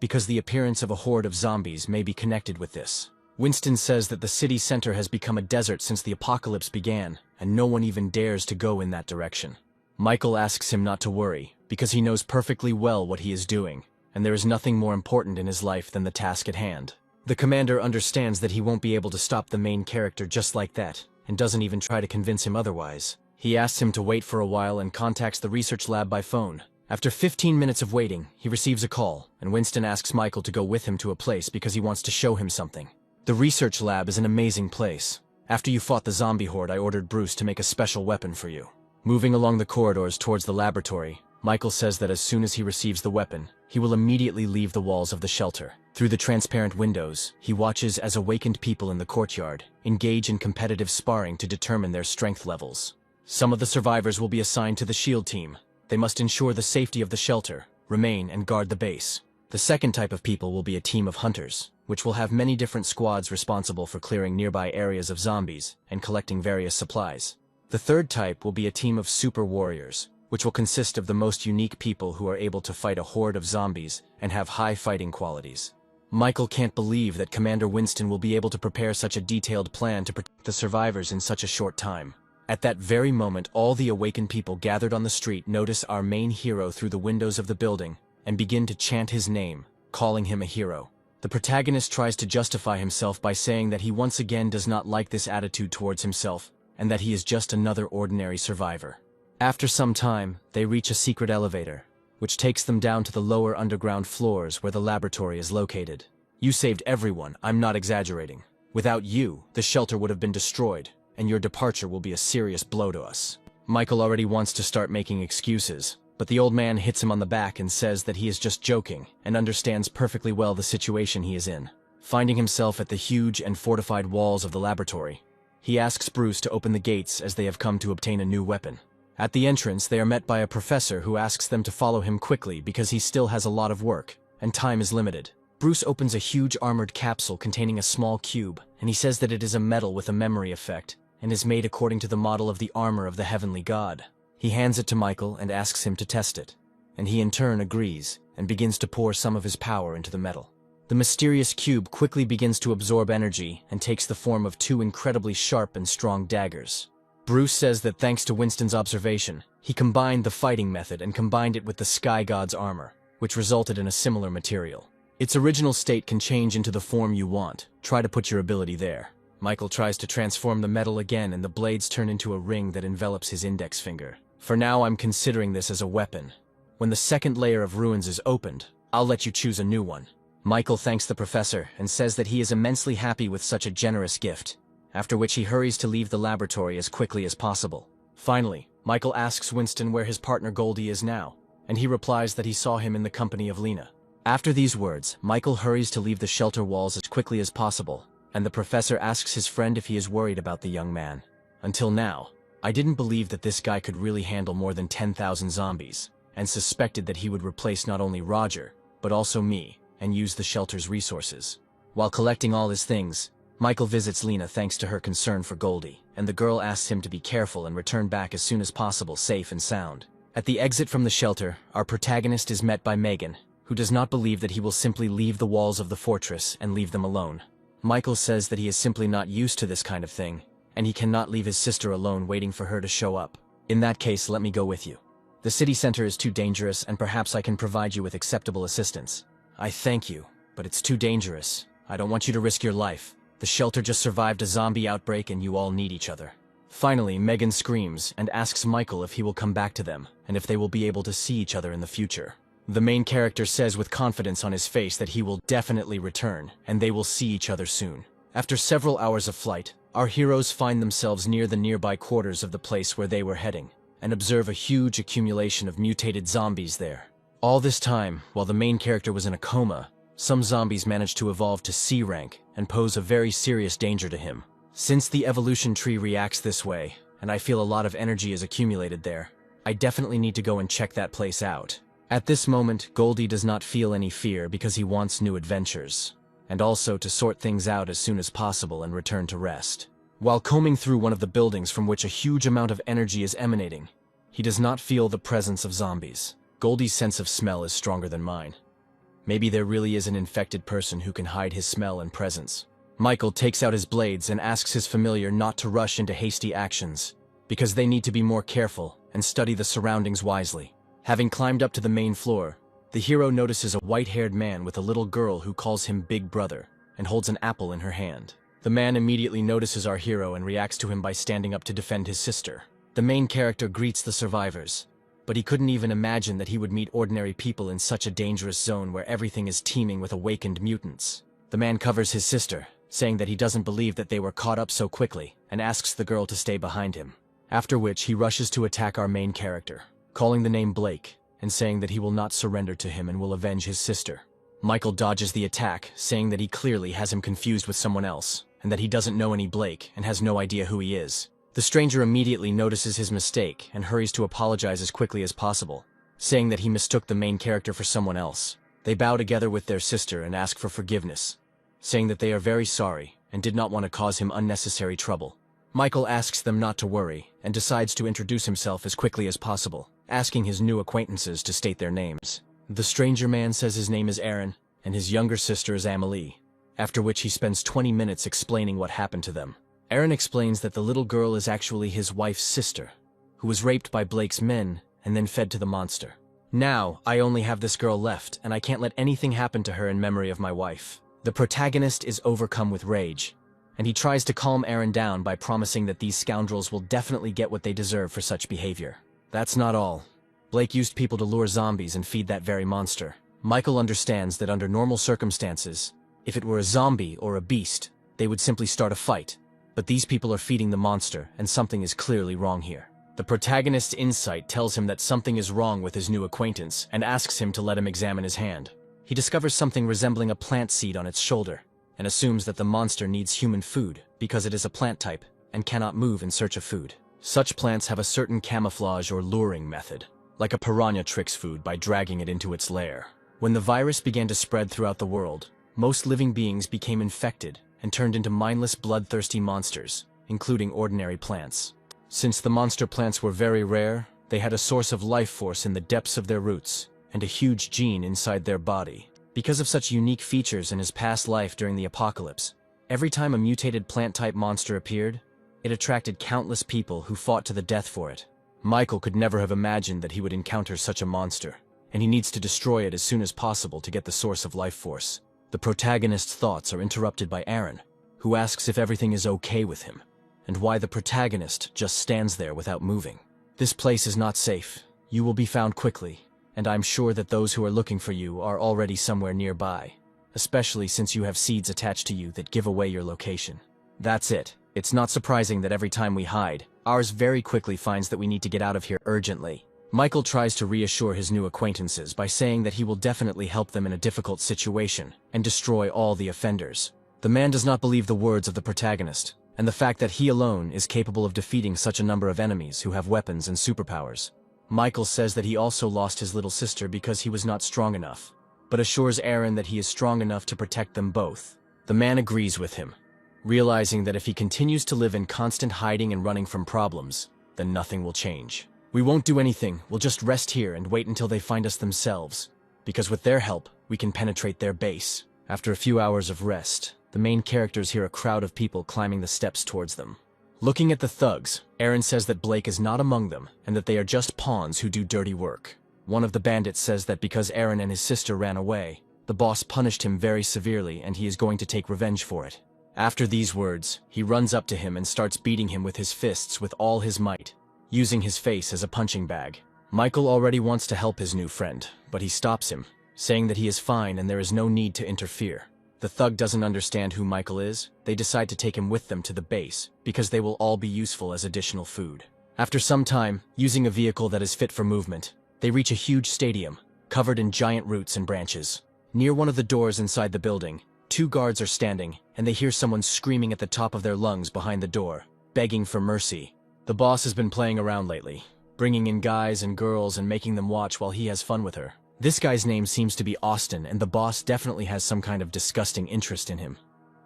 because the appearance of a horde of zombies may be connected with this. Winston says that the city center has become a desert since the apocalypse began, and no one even dares to go in that direction. Michael asks him not to worry, because he knows perfectly well what he is doing, and there is nothing more important in his life than the task at hand. The commander understands that he won't be able to stop the main character just like that, and doesn't even try to convince him otherwise. He asks him to wait for a while and contacts the research lab by phone. After 15 minutes of waiting, he receives a call, and Winston asks Michael to go with him to a place because he wants to show him something. The research lab is an amazing place. After you fought the zombie horde, I ordered Bruce to make a special weapon for you. Moving along the corridors towards the laboratory, Michael says that as soon as he receives the weapon, he will immediately leave the walls of the shelter. Through the transparent windows, he watches as awakened people in the courtyard engage in competitive sparring to determine their strength levels. Some of the survivors will be assigned to the SHIELD team. They must ensure the safety of the shelter, remain and guard the base. The second type of people will be a team of hunters, which will have many different squads responsible for clearing nearby areas of zombies and collecting various supplies. The third type will be a team of super warriors, which will consist of the most unique people who are able to fight a horde of zombies and have high fighting qualities. Michael can't believe that Commander Winston will be able to prepare such a detailed plan to protect the survivors in such a short time. At that very moment, all the awakened people gathered on the street notice our main hero through the windows of the building and begin to chant his name, calling him a hero. The protagonist tries to justify himself by saying that he once again does not like this attitude towards himself and that he is just another ordinary survivor. After some time, they reach a secret elevator, which takes them down to the lower underground floors where the laboratory is located. You saved everyone, I'm not exaggerating. Without you, the shelter would have been destroyed, and your departure will be a serious blow to us. Michael already wants to start making excuses, but the old man hits him on the back and says that he is just joking and understands perfectly well the situation he is in. Finding himself at the huge and fortified walls of the laboratory, he asks Bruce to open the gates as they have come to obtain a new weapon. At the entrance, they are met by a professor who asks them to follow him quickly because he still has a lot of work, and time is limited. Bruce opens a huge armored capsule containing a small cube, and he says that it is a metal with a memory effect, and is made according to the model of the armor of the heavenly god. He hands it to Michael and asks him to test it, and he in turn agrees and begins to pour some of his power into the metal. The mysterious cube quickly begins to absorb energy and takes the form of two incredibly sharp and strong daggers. Bruce says that thanks to Winston's observation, he combined the fighting method and combined it with the sky god's armor, which resulted in a similar material. Its original state can change into the form you want. Try to put your ability there. Michael tries to transform the metal again and the blades turn into a ring that envelops his index finger. For now, I'm considering this as a weapon. When the second layer of ruins is opened, I'll let you choose a new one. Michael thanks the professor and says that he is immensely happy with such a generous gift, after which he hurries to leave the laboratory as quickly as possible. Finally, Michael asks Winston where his partner Goldie is now, and he replies that he saw him in the company of Lena. After these words, Michael hurries to leave the shelter walls as quickly as possible, and the professor asks his friend if he is worried about the young man. Until now, I didn't believe that this guy could really handle more than 10,000 zombies, and suspected that he would replace not only Roger, but also me, and use the shelter's resources. While collecting all his things, Michael visits Lena thanks to her concern for Goldie, and the girl asks him to be careful and return back as soon as possible safe and sound. At the exit from the shelter, our protagonist is met by Megan, who does not believe that he will simply leave the walls of the fortress and leave them alone. Michael says that he is simply not used to this kind of thing, and he cannot leave his sister alone waiting for her to show up. In that case, let me go with you. The city center is too dangerous, and perhaps I can provide you with acceptable assistance. I thank you, but it's too dangerous. I don't want you to risk your life. The shelter just survived a zombie outbreak and you all need each other. Finally, Megan screams and asks Michael if he will come back to them, and if they will be able to see each other in the future. The main character says with confidence on his face that he will definitely return, and they will see each other soon. After several hours of flight, our heroes find themselves near the nearby quarters of the place where they were heading, and observe a huge accumulation of mutated zombies there. All this time, while the main character was in a coma, some zombies managed to evolve to C rank and pose a very serious danger to him. Since the evolution tree reacts this way, and I feel a lot of energy is accumulated there, I definitely need to go and check that place out. At this moment, Goldie does not feel any fear because he wants new adventures, and also to sort things out as soon as possible and return to rest. While combing through one of the buildings from which a huge amount of energy is emanating, he does not feel the presence of zombies. Goldie's sense of smell is stronger than mine. Maybe there really is an infected person who can hide his smell and presence. Michael takes out his blades and asks his familiar not to rush into hasty actions, because they need to be more careful and study the surroundings wisely. Having climbed up to the main floor, the hero notices a white-haired man with a little girl who calls him Big Brother and holds an apple in her hand. The man immediately notices our hero and reacts to him by standing up to defend his sister. The main character greets the survivors, but he couldn't even imagine that he would meet ordinary people in such a dangerous zone where everything is teeming with awakened mutants. The man covers his sister, saying that he doesn't believe that they were caught up so quickly, and asks the girl to stay behind him. After which, he rushes to attack our main character, calling the name Blake, and saying that he will not surrender to him and will avenge his sister. Michael dodges the attack, saying that he clearly has him confused with someone else, and that he doesn't know any Blake and has no idea who he is. The stranger immediately notices his mistake and hurries to apologize as quickly as possible, saying that he mistook the main character for someone else. They bow together with their sister and ask for forgiveness, saying that they are very sorry and did not want to cause him unnecessary trouble. Michael asks them not to worry and decides to introduce himself as quickly as possible, asking his new acquaintances to state their names. The stranger man says his name is Aaron, and his younger sister is Amelie, after which he spends 20 minutes explaining what happened to them. Aaron explains that the little girl is actually his wife's sister, who was raped by Blake's men and then fed to the monster. Now, I only have this girl left, and I can't let anything happen to her in memory of my wife. The protagonist is overcome with rage, and he tries to calm Aaron down by promising that these scoundrels will definitely get what they deserve for such behavior. That's not all. Blake used people to lure zombies and feed that very monster. Michael understands that under normal circumstances, if it were a zombie or a beast, they would simply start a fight. But these people are feeding the monster, and something is clearly wrong here. The protagonist's insight tells him that something is wrong with his new acquaintance and asks him to let him examine his hand. He discovers something resembling a plant seed on its shoulder, and assumes that the monster needs human food because it is a plant type and cannot move in search of food. Such plants have a certain camouflage or luring method, like a piranha tricks food by dragging it into its lair. When the virus began to spread throughout the world, most living beings became infected and turned into mindless bloodthirsty monsters, including ordinary plants. Since the monster plants were very rare, they had a source of life force in the depths of their roots and a huge gene inside their body. Because of such unique features in his past life during the apocalypse, every time a mutated plant-type monster appeared, it attracted countless people who fought to the death for it. Michael could never have imagined that he would encounter such a monster, and he needs to destroy it as soon as possible to get the source of life force. The protagonist's thoughts are interrupted by Aaron, who asks if everything is okay with him, and why the protagonist just stands there without moving. This place is not safe. You will be found quickly, and I'm sure that those who are looking for you are already somewhere nearby, especially since you have seeds attached to you that give away your location. That's it. It's not surprising that every time we hide, ours very quickly finds that we need to get out of here urgently. Michael tries to reassure his new acquaintances by saying that he will definitely help them in a difficult situation and destroy all the offenders. The man does not believe the words of the protagonist, and the fact that he alone is capable of defeating such a number of enemies who have weapons and superpowers. Michael says that he also lost his little sister because he was not strong enough, but assures Aaron that he is strong enough to protect them both. The man agrees with him, realizing that if he continues to live in constant hiding and running from problems, then nothing will change. We won't do anything, we'll just rest here and wait until they find us themselves, because with their help, we can penetrate their base. After a few hours of rest, the main characters hear a crowd of people climbing the steps towards them. Looking at the thugs, Aaron says that Blake is not among them and that they are just pawns who do dirty work. One of the bandits says that because Aaron and his sister ran away, the boss punished him very severely and he is going to take revenge for it. After these words, he runs up to him and starts beating him with his fists with all his might, using his face as a punching bag. Michael already wants to help his new friend, but he stops him, saying that he is fine and there is no need to interfere. The thug doesn't understand who Michael is. They decide to take him with them to the base, because they will all be useful as additional food. After some time, using a vehicle that is fit for movement, they reach a huge stadium, covered in giant roots and branches. Near one of the doors inside the building, 2 guards are standing, and they hear someone screaming at the top of their lungs behind the door, begging for mercy. The boss has been playing around lately, bringing in guys and girls and making them watch while he has fun with her. This guy's name seems to be Austin, and the boss definitely has some kind of disgusting interest in him.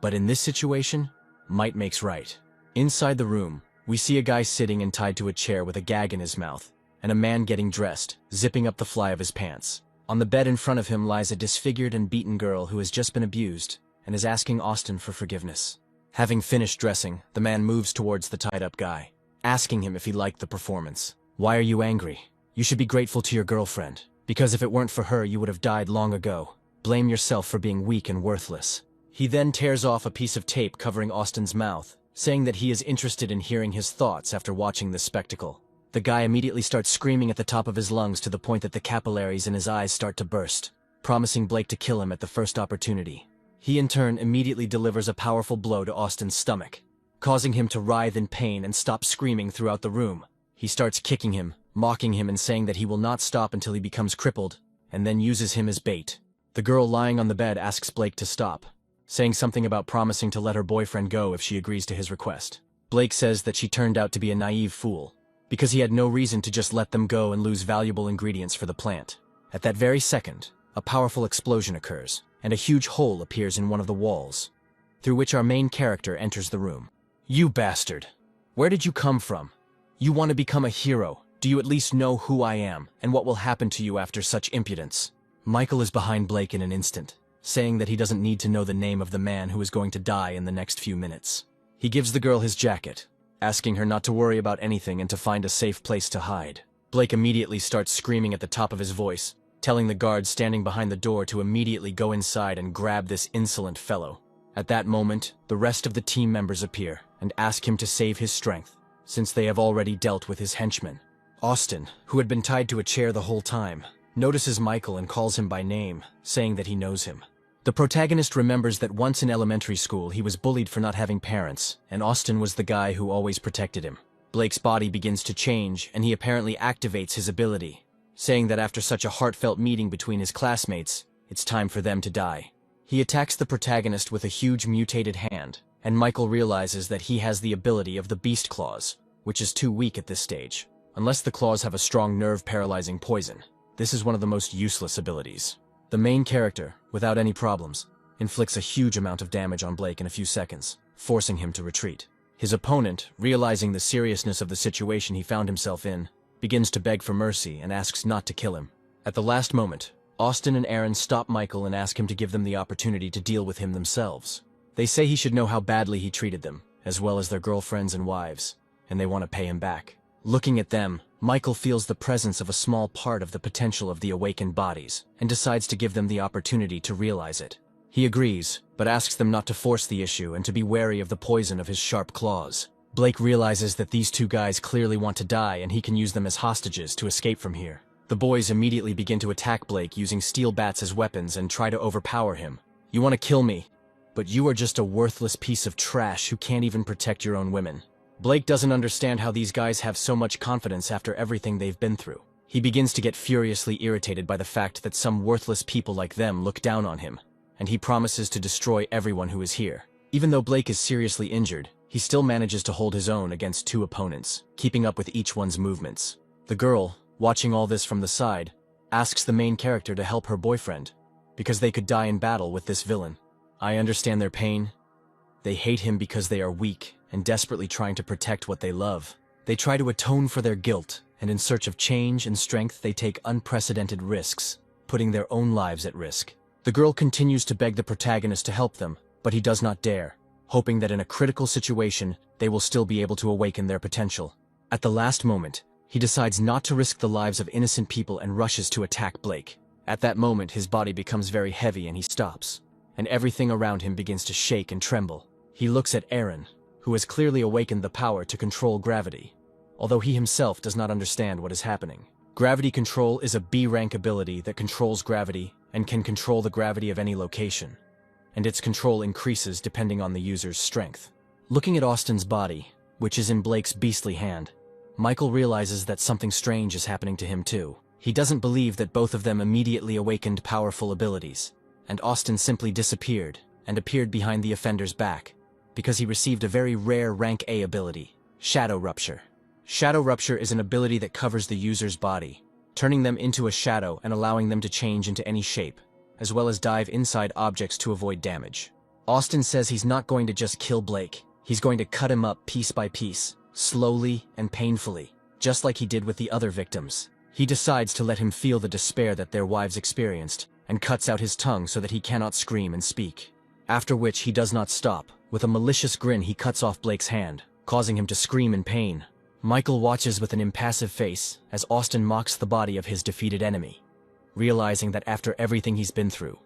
But in this situation, might makes right. Inside the room, we see a guy sitting and tied to a chair with a gag in his mouth, and a man getting dressed, zipping up the fly of his pants. On the bed in front of him lies a disfigured and beaten girl who has just been abused, and is asking Austin for forgiveness. Having finished dressing, the man moves towards the tied-up guy, asking him if he liked the performance. "Why are you angry? You should be grateful to your girlfriend. Because if it weren't for her, you would have died long ago. Blame yourself for being weak and worthless." He then tears off a piece of tape covering Austin's mouth, saying that he is interested in hearing his thoughts after watching this spectacle. The guy immediately starts screaming at the top of his lungs to the point that the capillaries in his eyes start to burst, promising Blake to kill him at the first opportunity. He in turn immediately delivers a powerful blow to Austin's stomach, causing him to writhe in pain and stop screaming throughout the room. He starts kicking him, mocking him and saying that he will not stop until he becomes crippled, and then uses him as bait. The girl lying on the bed asks Blake to stop, saying something about promising to let her boyfriend go if she agrees to his request. Blake says that she turned out to be a naive fool, because he had no reason to just let them go and lose valuable ingredients for the plant. At that very second, a powerful explosion occurs, and a huge hole appears in one of the walls, through which our main character enters the room. "You bastard! Where did you come from? You want to become a hero? Do you at least know who I am, and what will happen to you after such impudence?" Michael is behind Blake in an instant, saying that he doesn't need to know the name of the man who is going to die in the next few minutes. He gives the girl his jacket, asking her not to worry about anything and to find a safe place to hide. Blake immediately starts screaming at the top of his voice, telling the guards standing behind the door to immediately go inside and grab this insolent fellow. At that moment, the rest of the team members appear and ask him to save his strength, since they have already dealt with his henchmen. Austin, who had been tied to a chair the whole time, notices Michael and calls him by name, saying that he knows him. The protagonist remembers that once in elementary school he was bullied for not having parents, and Austin was the guy who always protected him. Blake's body begins to change, and he apparently activates his ability, saying that after such a heartfelt meeting between his classmates, it's time for them to die. He attacks the protagonist with a huge mutated hand, and Michael realizes that he has the ability of the Beast Claws, which is too weak at this stage. Unless the claws have a strong nerve-paralyzing poison, this is one of the most useless abilities. The main character, without any problems, inflicts a huge amount of damage on Blake in a few seconds, forcing him to retreat. His opponent, realizing the seriousness of the situation he found himself in, begins to beg for mercy and asks not to kill him. At the last moment, Austin and Aaron stop Michael and ask him to give them the opportunity to deal with him themselves. They say he should know how badly he treated them, as well as their girlfriends and wives, and they want to pay him back. Looking at them, Michael feels the presence of a small part of the potential of the awakened bodies, and decides to give them the opportunity to realize it. He agrees, but asks them not to force the issue and to be wary of the poison of his sharp claws. Blake realizes that these two guys clearly want to die and he can use them as hostages to escape from here. The boys immediately begin to attack Blake using steel bats as weapons and try to overpower him. "You want to kill me, but you are just a worthless piece of trash who can't even protect your own women." Blake doesn't understand how these guys have so much confidence after everything they've been through. He begins to get furiously irritated by the fact that some worthless people like them look down on him, and he promises to destroy everyone who is here. Even though Blake is seriously injured, he still manages to hold his own against two opponents, keeping up with each one's movements. The girl, watching all this from the side, asks the main character to help her boyfriend, because they could die in battle with this villain. I understand their pain. They hate him because they are weak and desperately trying to protect what they love. They try to atone for their guilt, and in search of change and strength they take unprecedented risks, putting their own lives at risk. The girl continues to beg the protagonist to help them, but he does not dare, hoping that in a critical situation they will still be able to awaken their potential. At the last moment, he decides not to risk the lives of innocent people and rushes to attack Blake. At that moment his body becomes very heavy and he stops, and everything around him begins to shake and tremble. He looks at Aaron, who has clearly awakened the power to control gravity, although he himself does not understand what is happening. Gravity control is a B-rank ability that controls gravity and can control the gravity of any location, and its control increases depending on the user's strength. Looking at Austin's body, which is in Blake's beastly hand, Michael realizes that something strange is happening to him too. He doesn't believe that both of them immediately awakened powerful abilities, and Austin simply disappeared and appeared behind the offender's back, because he received a very rare rank A ability, Shadow Rupture. Shadow Rupture is an ability that covers the user's body, turning them into a shadow and allowing them to change into any shape, as well as dive inside objects to avoid damage. Austin says he's not going to just kill Blake, he's going to cut him up piece by piece, slowly and painfully, just like he did with the other victims. He decides to let him feel the despair that their wives experienced, and cuts out his tongue so that he cannot scream and speak. After which he does not stop. With a malicious grin he cuts off Blake's hand, causing him to scream in pain. Michael watches with an impassive face as Austin mocks the body of his defeated enemy, realizing that after everything he's been through,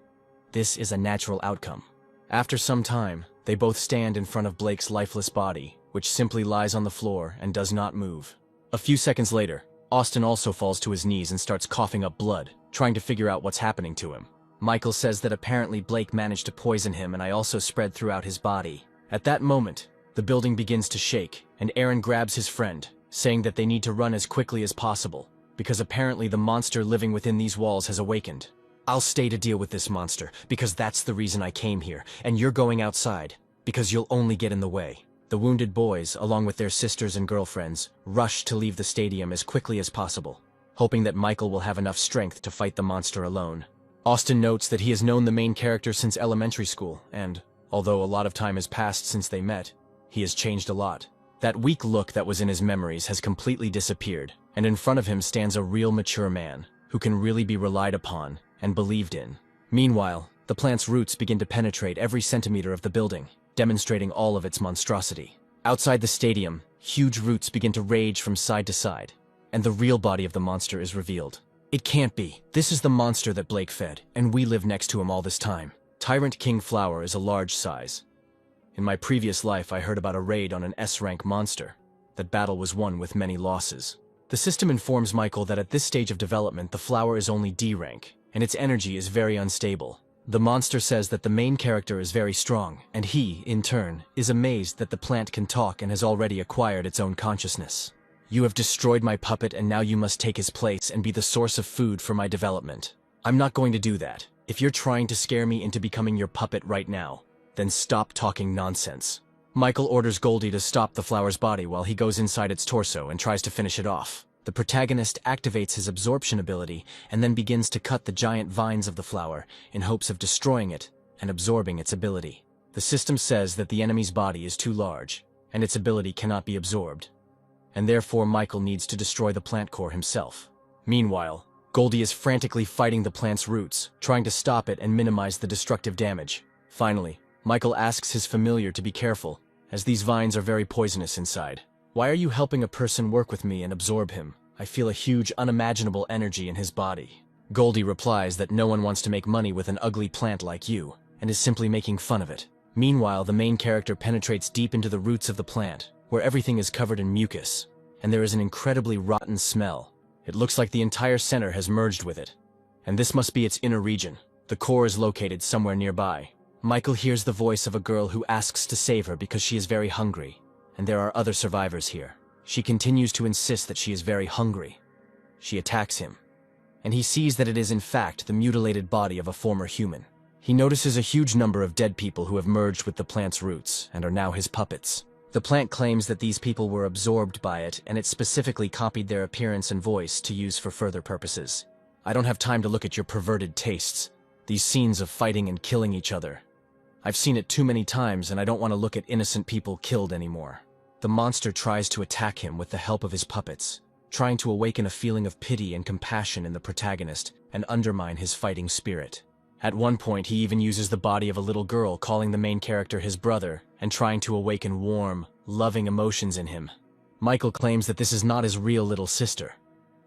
this is a natural outcome. After some time, they both stand in front of Blake's lifeless body, which simply lies on the floor and does not move. A few seconds later, Austin also falls to his knees and starts coughing up blood, trying to figure out what's happening to him. Michael says that apparently Blake managed to poison him and I also spread throughout his body. At that moment, the building begins to shake, and Aaron grabs his friend, saying that they need to run as quickly as possible, because apparently the monster living within these walls has awakened. "I'll stay to deal with this monster, because that's the reason I came here, and you're going outside, because you'll only get in the way." The wounded boys, along with their sisters and girlfriends, rush to leave the stadium as quickly as possible, hoping that Michael will have enough strength to fight the monster alone. Austin notes that he has known the main character since elementary school, and, although a lot of time has passed since they met, he has changed a lot. That weak look that was in his memories has completely disappeared, and in front of him stands a real mature man, who can really be relied upon and believed in. Meanwhile, The plant's roots begin to penetrate every centimeter of the building, demonstrating all of its monstrosity. Outside the stadium, huge roots begin to rage from side to side, and the real body of the monster is revealed. It can't be. This is the monster that Blake fed, and we live next to him all this time. Tyrant King Flower is a large size. In my previous life, I heard about a raid on an S-rank monster. That battle was won with many losses. The system informs Michael that at this stage of development, the flower is only D rank, and its energy is very unstable. The monster says that the main character is very strong, and he, in turn, is amazed that the plant can talk and has already acquired its own consciousness. You have destroyed my puppet, and now you must take his place and be the source of food for my development. I'm not going to do that. If you're trying to scare me into becoming your puppet right now, then stop talking nonsense. Michael orders Goldie to stop the flower's body while he goes inside its torso and tries to finish it off. The protagonist activates his absorption ability and then begins to cut the giant vines of the flower in hopes of destroying it and absorbing its ability. The system says that the enemy's body is too large and its ability cannot be absorbed, and therefore Michael needs to destroy the plant core himself. Meanwhile, Goldie is frantically fighting the plant's roots, trying to stop it and minimize the destructive damage. Finally, Michael asks his familiar to be careful, as these vines are very poisonous inside. Why are you helping a person work with me and absorb him? I feel a huge, unimaginable energy in his body. Goldie replies that no one wants to make money with an ugly plant like you, and is simply making fun of it. Meanwhile, the main character penetrates deep into the roots of the plant, where everything is covered in mucus, and there is an incredibly rotten smell. It looks like the entire center has merged with it, and this must be its inner region. The core is located somewhere nearby. Michael hears the voice of a girl who asks to save her because she is very hungry, and there are other survivors here. She continues to insist that she is very hungry. She attacks him, and he sees that it is in fact the mutilated body of a former human. He notices a huge number of dead people who have merged with the plant's roots and are now his puppets. The plant claims that these people were absorbed by it, and it specifically copied their appearance and voice to use for further purposes. I don't have time to look at your perverted tastes, these scenes of fighting and killing each other. I've seen it too many times, and I don't want to look at innocent people killed anymore. The monster tries to attack him with the help of his puppets, trying to awaken a feeling of pity and compassion in the protagonist and undermine his fighting spirit. At one point, he even uses the body of a little girl, calling the main character his brother, and trying to awaken warm, loving emotions in him. Michael claims that this is not his real little sister,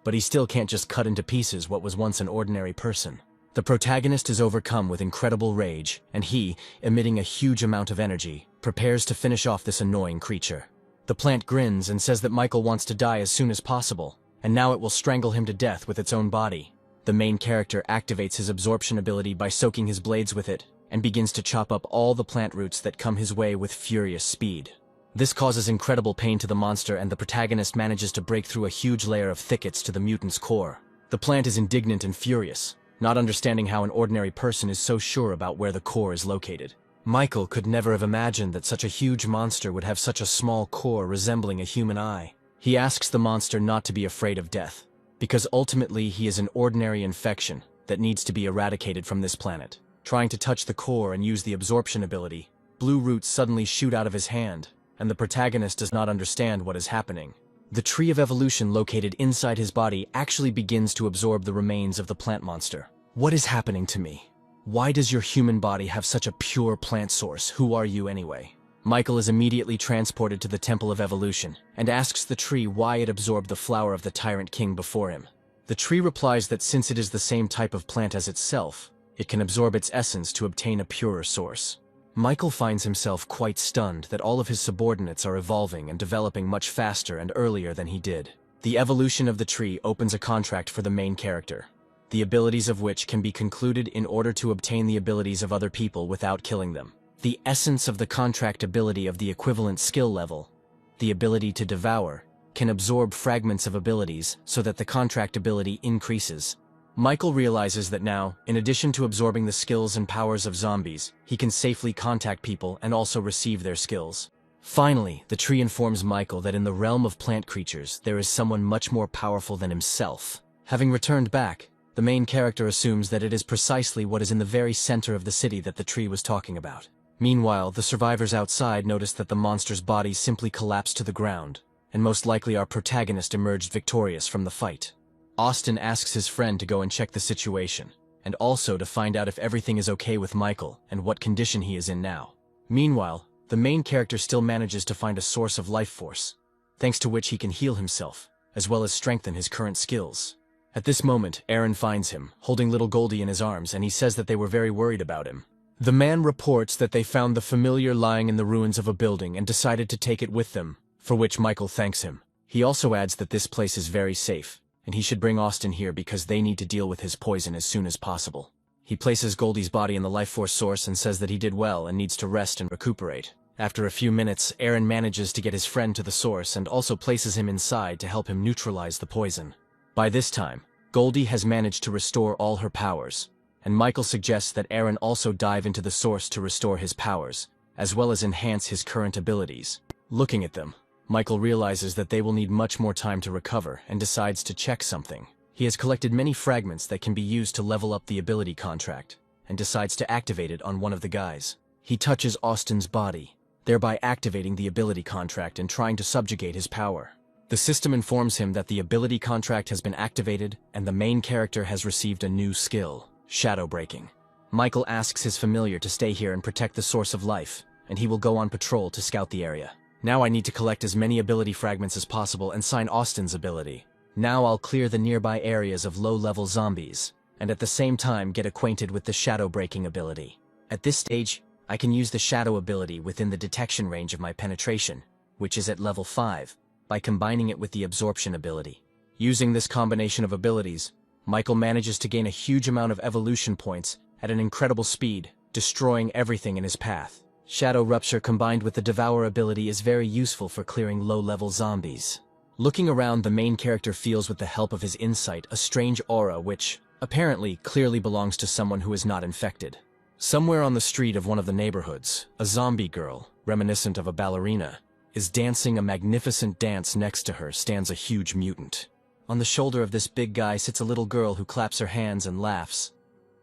but he still can't just cut into pieces what was once an ordinary person. The protagonist is overcome with incredible rage, and he, emitting a huge amount of energy, prepares to finish off this annoying creature. The plant grins and says that Michael wants to die as soon as possible, and now it will strangle him to death with its own body. The main character activates his absorption ability by soaking his blades with it, and begins to chop up all the plant roots that come his way with furious speed. This causes incredible pain to the monster, and the protagonist manages to break through a huge layer of thickets to the mutant's core. The plant is indignant and furious, not understanding how an ordinary person is so sure about where the core is located. Michael could never have imagined that such a huge monster would have such a small core resembling a human eye. He asks the monster not to be afraid of death, because ultimately he is an ordinary infection that needs to be eradicated from this planet. Trying to touch the core and use the absorption ability, blue roots suddenly shoot out of his hand, and the protagonist does not understand what is happening. The tree of evolution located inside his body actually begins to absorb the remains of the plant monster. What is happening to me? Why does your human body have such a pure plant source? Who are you anyway? Michael is immediately transported to the Temple of Evolution and asks the tree why it absorbed the flower of the Tyrant King before him. The tree replies that since it is the same type of plant as itself, it can absorb its essence to obtain a purer source. Michael finds himself quite stunned that all of his subordinates are evolving and developing much faster and earlier than he did. The evolution of the tree opens a contract for the main character, the abilities of which can be concluded in order to obtain the abilities of other people without killing them. The essence of the contract ability of the equivalent skill level, the ability to devour, can absorb fragments of abilities so that the contract ability increases. Michael realizes that now, in addition to absorbing the skills and powers of zombies, he can safely contact people and also receive their skills. Finally, the tree informs Michael that in the realm of plant creatures, there is someone much more powerful than himself. Having returned back, the main character assumes that it is precisely what is in the very center of the city that the tree was talking about. Meanwhile, the survivors outside notice that the monster's body simply collapsed to the ground, and most likely our protagonist emerged victorious from the fight. Austin asks his friend to go and check the situation, and also to find out if everything is okay with Michael and what condition he is in now. Meanwhile, the main character still manages to find a source of life force, thanks to which he can heal himself, as well as strengthen his current skills. At this moment, Aaron finds him, holding little Goldie in his arms, and he says that they were very worried about him. The man reports that they found the familiar lying in the ruins of a building and decided to take it with them, for which Michael thanks him. He also adds that this place is very safe, and he should bring Austin here because they need to deal with his poison as soon as possible. He places Goldie's body in the life force source and says that he did well and needs to rest and recuperate. After a few minutes, Aaron manages to get his friend to the source and also places him inside to help him neutralize the poison. By this time, Goldie has managed to restore all her powers, and Michael suggests that Aaron also dive into the source to restore his powers, as well as enhance his current abilities. Looking at them, Michael realizes that they will need much more time to recover and decides to check something. He has collected many fragments that can be used to level up the ability contract, and decides to activate it on one of the guys. He touches Austin's body, thereby activating the ability contract and trying to subjugate his power. The system informs him that the ability contract has been activated and the main character has received a new skill, shadow breaking. Michael asks his familiar to stay here and protect the source of life, and he will go on patrol to scout the area. Now I need to collect as many ability fragments as possible and sign Austin's ability. Now I'll clear the nearby areas of low-level zombies, and at the same time get acquainted with the shadow breaking ability. At this stage, I can use the shadow ability within the detection range of my penetration, which is at level 5, by combining it with the absorption ability. Using this combination of abilities, Michael manages to gain a huge amount of evolution points at an incredible speed, destroying everything in his path. Shadow Rupture combined with the Devour ability is very useful for clearing low-level zombies. Looking around, the main character feels with the help of his insight a strange aura which, apparently, clearly belongs to someone who is not infected. Somewhere on the street of one of the neighborhoods, a zombie girl, reminiscent of a ballerina, is dancing a magnificent dance. Next to her stands a huge mutant. On the shoulder of this big guy sits a little girl who claps her hands and laughs.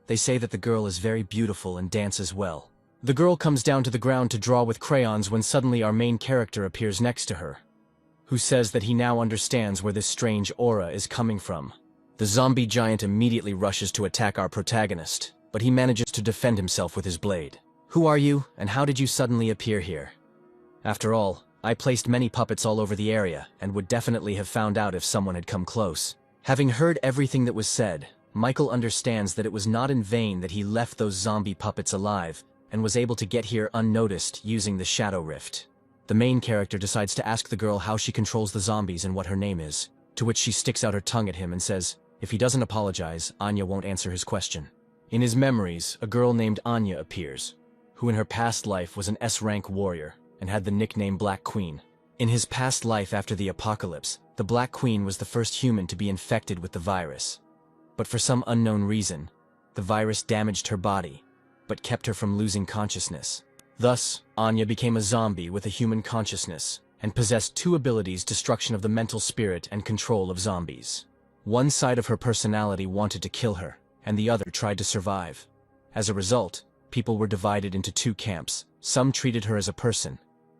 They say that the girl is very beautiful and dances well. The girl comes down to the ground to draw with crayons when suddenly our main character appears next to her, who says that he now understands where this strange aura is coming from. The zombie giant immediately rushes to attack our protagonist, but he manages to defend himself with his blade. "Who are you, and how did you suddenly appear here? After all, I placed many puppets all over the area, and would definitely have found out if someone had come close." Having heard everything that was said, Michael understands that it was not in vain that he left those zombie puppets alive, and was able to get here unnoticed using the Shadow Rift. The main character decides to ask the girl how she controls the zombies and what her name is, to which she sticks out her tongue at him and says, if he doesn't apologize, Anya won't answer his question. In his memories, a girl named Anya appears, who in her past life was an S-rank warrior, and had the nickname Black Queen. In his past life after the apocalypse, the Black Queen was the first human to be infected with the virus. But for some unknown reason, the virus damaged her body, but kept her from losing consciousness. Thus, Anya became a zombie with a human consciousness, and possessed two abilities: destruction of the mental spirit and control of zombies. One side of her personality wanted to kill her, and the other tried to survive. As a result, people were divided into two camps. Some treated her as a person,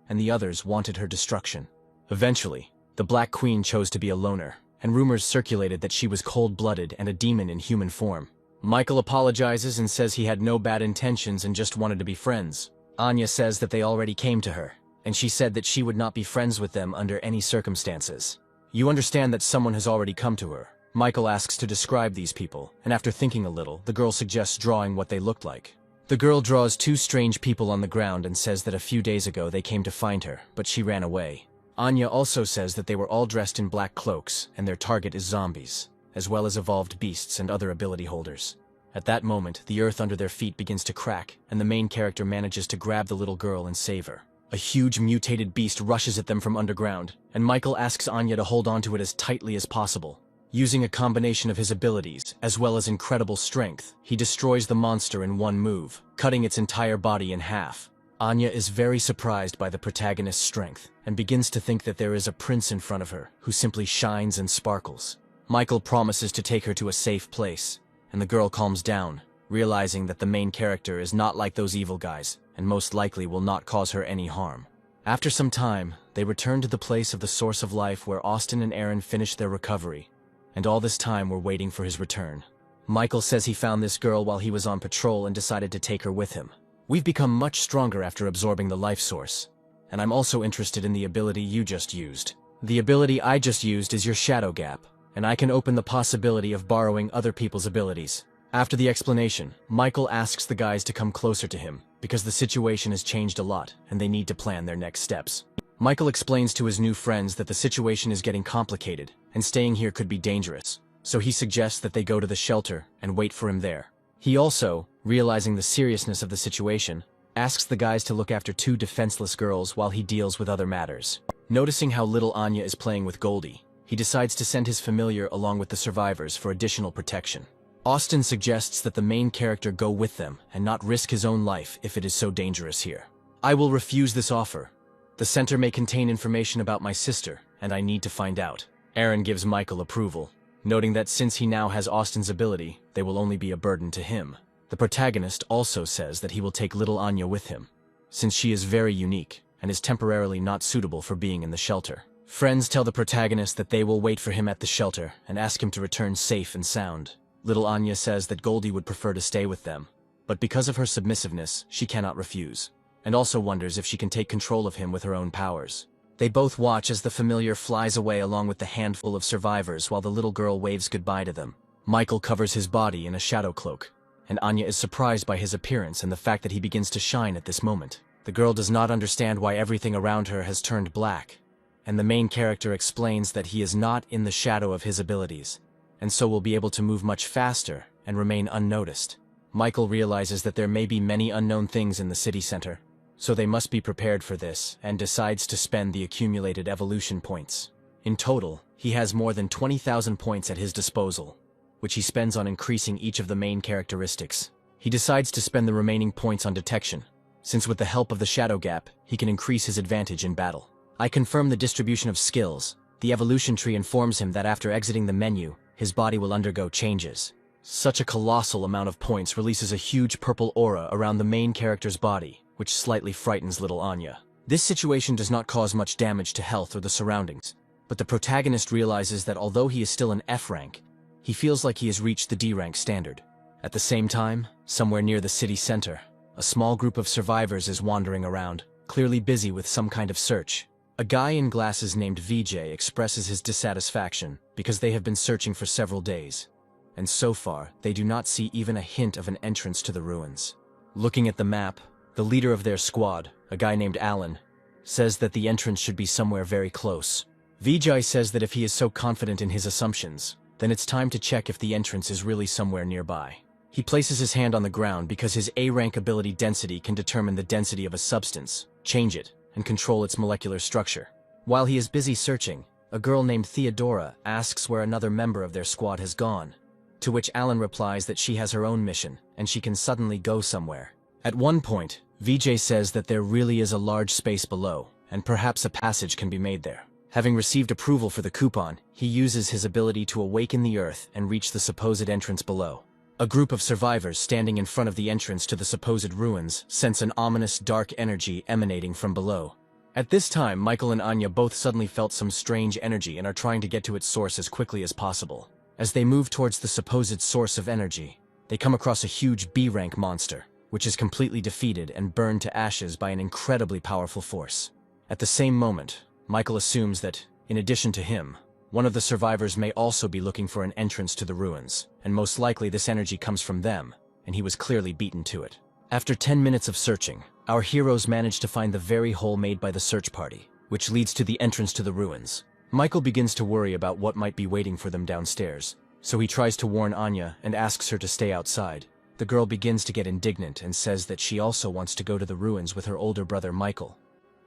and the others wanted her destruction. Eventually, the Black Queen chose to be a loner, and rumors circulated that she was cold-blooded and a demon in human form. Michael apologizes and says he had no bad intentions and just wanted to be friends. Anya says that they already came to her, and she said that she would not be friends with them under any circumstances. You understand that someone has already come to her. Michael asks to describe these people, and after thinking a little, the girl suggests drawing what they looked like. The girl draws two strange people on the ground and says that a few days ago they came to find her, but she ran away. Anya also says that they were all dressed in black cloaks, and their target is zombies, as well as evolved beasts and other ability holders. At that moment, the earth under their feet begins to crack, and the main character manages to grab the little girl and save her. A huge mutated beast rushes at them from underground, and Michael asks Anya to hold onto it as tightly as possible. Using a combination of his abilities, as well as incredible strength, he destroys the monster in one move, cutting its entire body in half. Anya is very surprised by the protagonist's strength, and begins to think that there is a prince in front of her, who simply shines and sparkles. Michael promises to take her to a safe place, and the girl calms down, realizing that the main character is not like those evil guys, and most likely will not cause her any harm. After some time, they return to the place of the source of life where Austin and Aaron finish their recovery, and all this time were waiting for his return. Michael says he found this girl while he was on patrol and decided to take her with him. We've become much stronger after absorbing the life source. And I'm also interested in the ability you just used. The ability I just used is your shadow gap, and I can open the possibility of borrowing other people's abilities. After the explanation, Michael asks the guys to come closer to him, because the situation has changed a lot, and they need to plan their next steps. Michael explains to his new friends that the situation is getting complicated, and staying here could be dangerous, so he suggests that they go to the shelter and wait for him there. He also, realizing the seriousness of the situation, asks the guys to look after two defenseless girls while he deals with other matters. Noticing how little Anya is playing with Goldie, he decides to send his familiar along with the survivors for additional protection. Austin suggests that the main character go with them and not risk his own life if it is so dangerous here. I will refuse this offer. The center may contain information about my sister, and I need to find out. Aaron gives Michael approval, noting that since he now has Austin's ability, they will only be a burden to him. The protagonist also says that he will take little Anya with him, since she is very unique and is temporarily not suitable for being in the shelter. Friends tell the protagonist that they will wait for him at the shelter and ask him to return safe and sound. Little Anya says that Goldie would prefer to stay with them, but because of her submissiveness, she cannot refuse, and also wonders if she can take control of him with her own powers. They both watch as the familiar flies away along with the handful of survivors while the little girl waves goodbye to them. Michael covers his body in a shadow cloak, and Anya is surprised by his appearance and the fact that he begins to shine at this moment. The girl does not understand why everything around her has turned black, and the main character explains that he is not in the shadow of his abilities, and so will be able to move much faster and remain unnoticed. Michael realizes that there may be many unknown things in the city center, so they must be prepared for this, and decides to spend the accumulated evolution points. In total, he has more than 20,000 points at his disposal, which he spends on increasing each of the main characteristics. He decides to spend the remaining points on detection, since with the help of the shadow gap, he can increase his advantage in battle. I confirm the distribution of skills. The evolution tree informs him that after exiting the menu, his body will undergo changes. Such a colossal amount of points releases a huge purple aura around the main character's body, which slightly frightens little Anya. This situation does not cause much damage to health or the surroundings, but the protagonist realizes that although he is still an F rank, he feels like he has reached the D rank standard. At the same time, somewhere near the city center, a small group of survivors is wandering around, clearly busy with some kind of search. A guy in glasses named VJ expresses his dissatisfaction because they have been searching for several days, and so far, they do not see even a hint of an entrance to the ruins. Looking at the map, the leader of their squad, a guy named Alan, says that the entrance should be somewhere very close. Vijay says that if he is so confident in his assumptions, then it's time to check if the entrance is really somewhere nearby. He places his hand on the ground because his A-rank ability density can determine the density of a substance, change it, and control its molecular structure. While he is busy searching, a girl named Theodora asks where another member of their squad has gone, to which Alan replies that she has her own mission, and she can suddenly go somewhere. At one point, Vijay says that there really is a large space below, and perhaps a passage can be made there. Having received approval for the coupon, he uses his ability to awaken the earth and reach the supposed entrance below. A group of survivors standing in front of the entrance to the supposed ruins sense an ominous dark energy emanating from below. At this time, Michael and Anya both suddenly felt some strange energy and are trying to get to its source as quickly as possible. As they move towards the supposed source of energy, they come across a huge B-rank monster, which is completely defeated and burned to ashes by an incredibly powerful force. At the same moment, Michael assumes that, in addition to him, one of the survivors may also be looking for an entrance to the ruins, and most likely this energy comes from them, and he was clearly beaten to it. After 10 minutes of searching, our heroes manage to find the very hole made by the search party, which leads to the entrance to the ruins. Michael begins to worry about what might be waiting for them downstairs, so he tries to warn Anya and asks her to stay outside. The girl begins to get indignant and says that she also wants to go to the ruins with her older brother Michael,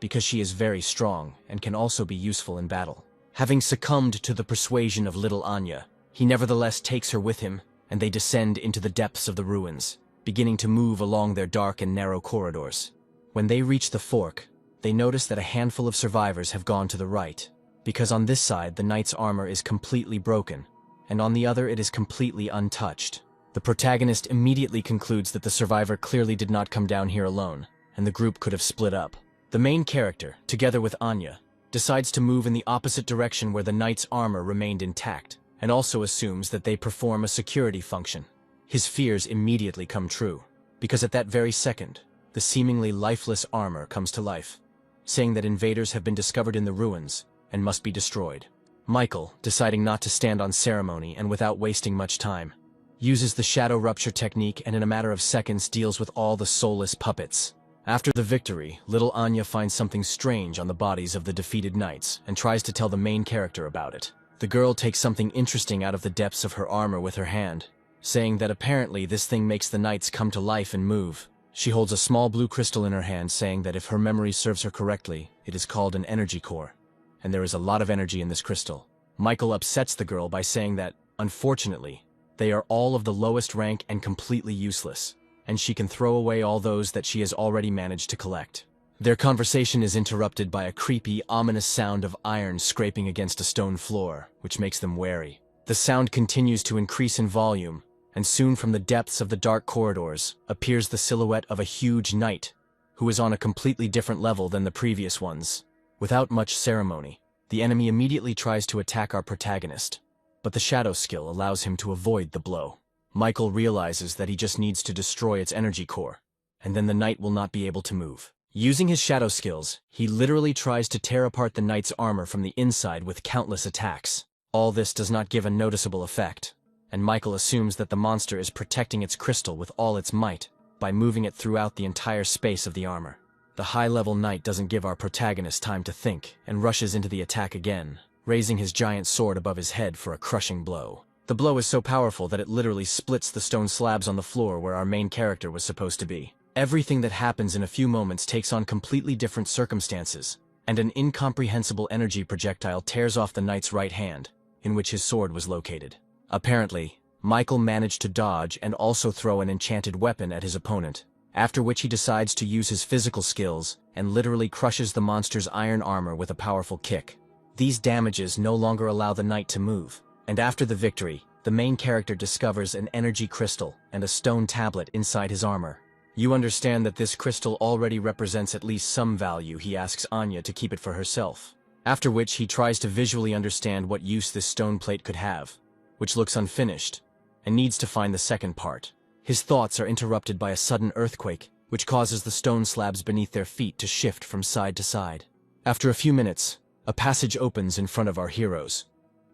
because she is very strong and can also be useful in battle. Having succumbed to the persuasion of little Anya, he nevertheless takes her with him, and they descend into the depths of the ruins, beginning to move along their dark and narrow corridors. When they reach the fork, they notice that a handful of survivors have gone to the right, because on this side the knight's armor is completely broken, and on the other it is completely untouched. The protagonist immediately concludes that the survivor clearly did not come down here alone, and the group could have split up. The main character, together with Anya, decides to move in the opposite direction where the knight's armor remained intact, and also assumes that they perform a security function. His fears immediately come true, because at that very second, the seemingly lifeless armor comes to life, saying that invaders have been discovered in the ruins and must be destroyed. Michael, deciding not to stand on ceremony and without wasting much time, uses the shadow rupture technique and in a matter of seconds deals with all the soulless puppets. After the victory, little Anya finds something strange on the bodies of the defeated knights and tries to tell the main character about it. The girl takes something interesting out of the depths of her armor with her hand, saying that apparently this thing makes the knights come to life and move. She holds a small blue crystal in her hand, saying that if her memory serves her correctly, it is called an energy core, and there is a lot of energy in this crystal. Michael upsets the girl by saying that, unfortunately, they are all of the lowest rank and completely useless, and she can throw away all those that she has already managed to collect. Their conversation is interrupted by a creepy, ominous sound of iron scraping against a stone floor, which makes them wary. The sound continues to increase in volume, and soon from the depths of the dark corridors appears the silhouette of a huge knight, who is on a completely different level than the previous ones. Without much ceremony, the enemy immediately tries to attack our protagonist, but the shadow skill allows him to avoid the blow. Michael realizes that he just needs to destroy its energy core, and then the knight will not be able to move. Using his shadow skills, he literally tries to tear apart the knight's armor from the inside with countless attacks. All this does not give a noticeable effect, and Michael assumes that the monster is protecting its crystal with all its might by moving it throughout the entire space of the armor. The high-level knight doesn't give our protagonist time to think and rushes into the attack again, raising his giant sword above his head for a crushing blow. The blow is so powerful that it literally splits the stone slabs on the floor where our main character was supposed to be. Everything that happens in a few moments takes on completely different circumstances, and an incomprehensible energy projectile tears off the knight's right hand, in which his sword was located. Apparently, Michael managed to dodge and also throw an enchanted weapon at his opponent, after which he decides to use his physical skills and literally crushes the monster's iron armor with a powerful kick. These damages no longer allow the knight to move, and after the victory, the main character discovers an energy crystal and a stone tablet inside his armor. You understand that this crystal already represents at least some value. He asks Anya to keep it for herself, after which he tries to visually understand what use this stone plate could have, which looks unfinished, and needs to find the second part. His thoughts are interrupted by a sudden earthquake, which causes the stone slabs beneath their feet to shift from side to side. After a few minutes, a passage opens in front of our heroes,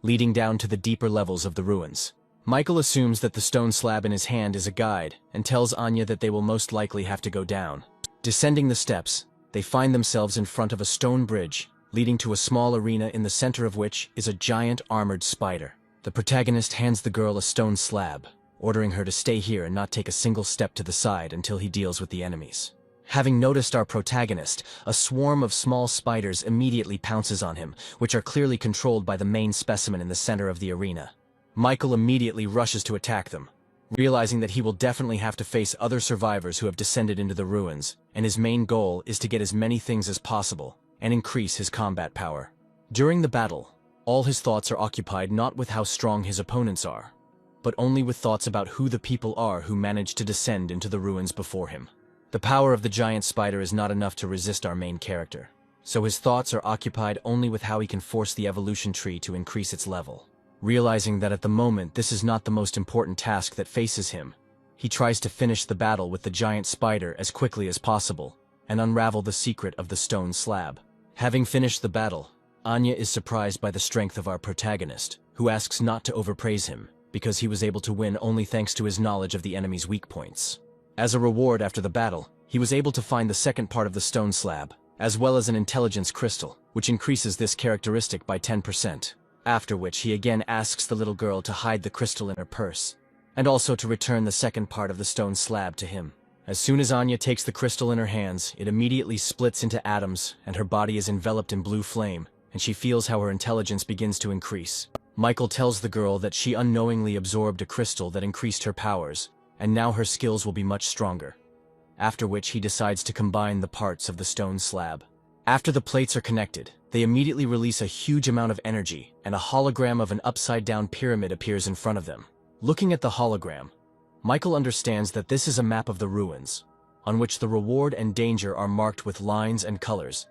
leading down to the deeper levels of the ruins. Michael assumes that the stone slab in his hand is a guide and tells Anya that they will most likely have to go down. Descending the steps, they find themselves in front of a stone bridge, leading to a small arena in the center of which is a giant armored spider. The protagonist hands the girl a stone slab, ordering her to stay here and not take a single step to the side until he deals with the enemies. Having noticed our protagonist, a swarm of small spiders immediately pounces on him, which are clearly controlled by the main specimen in the center of the arena. Michael immediately rushes to attack them, realizing that he will definitely have to face other survivors who have descended into the ruins, and his main goal is to get as many things as possible and increase his combat power. During the battle, all his thoughts are occupied not with how strong his opponents are, but only with thoughts about who the people are who managed to descend into the ruins before him. The power of the giant spider is not enough to resist our main character, so his thoughts are occupied only with how he can force the evolution tree to increase its level. Realizing that at the moment this is not the most important task that faces him, he tries to finish the battle with the giant spider as quickly as possible and unravel the secret of the stone slab. Having finished the battle, Anya is surprised by the strength of our protagonist, who asks not to overpraise him, because he was able to win only thanks to his knowledge of the enemy's weak points. As a reward after the battle, he was able to find the second part of the stone slab, as well as an intelligence crystal, which increases this characteristic by 10%. After which he again asks the little girl to hide the crystal in her purse, and also to return the second part of the stone slab to him. As soon as Anya takes the crystal in her hands, it immediately splits into atoms, and her body is enveloped in blue flame, and she feels how her intelligence begins to increase. Michael tells the girl that she unknowingly absorbed a crystal that increased her powers, and now her skills will be much stronger. After which he decides to combine the parts of the stone slab. After the plates are connected, they immediately release a huge amount of energy, and a hologram of an upside-down pyramid appears in front of them. Looking at the hologram, Michael understands that this is a map of the ruins, on which the reward and danger are marked with lines and colors,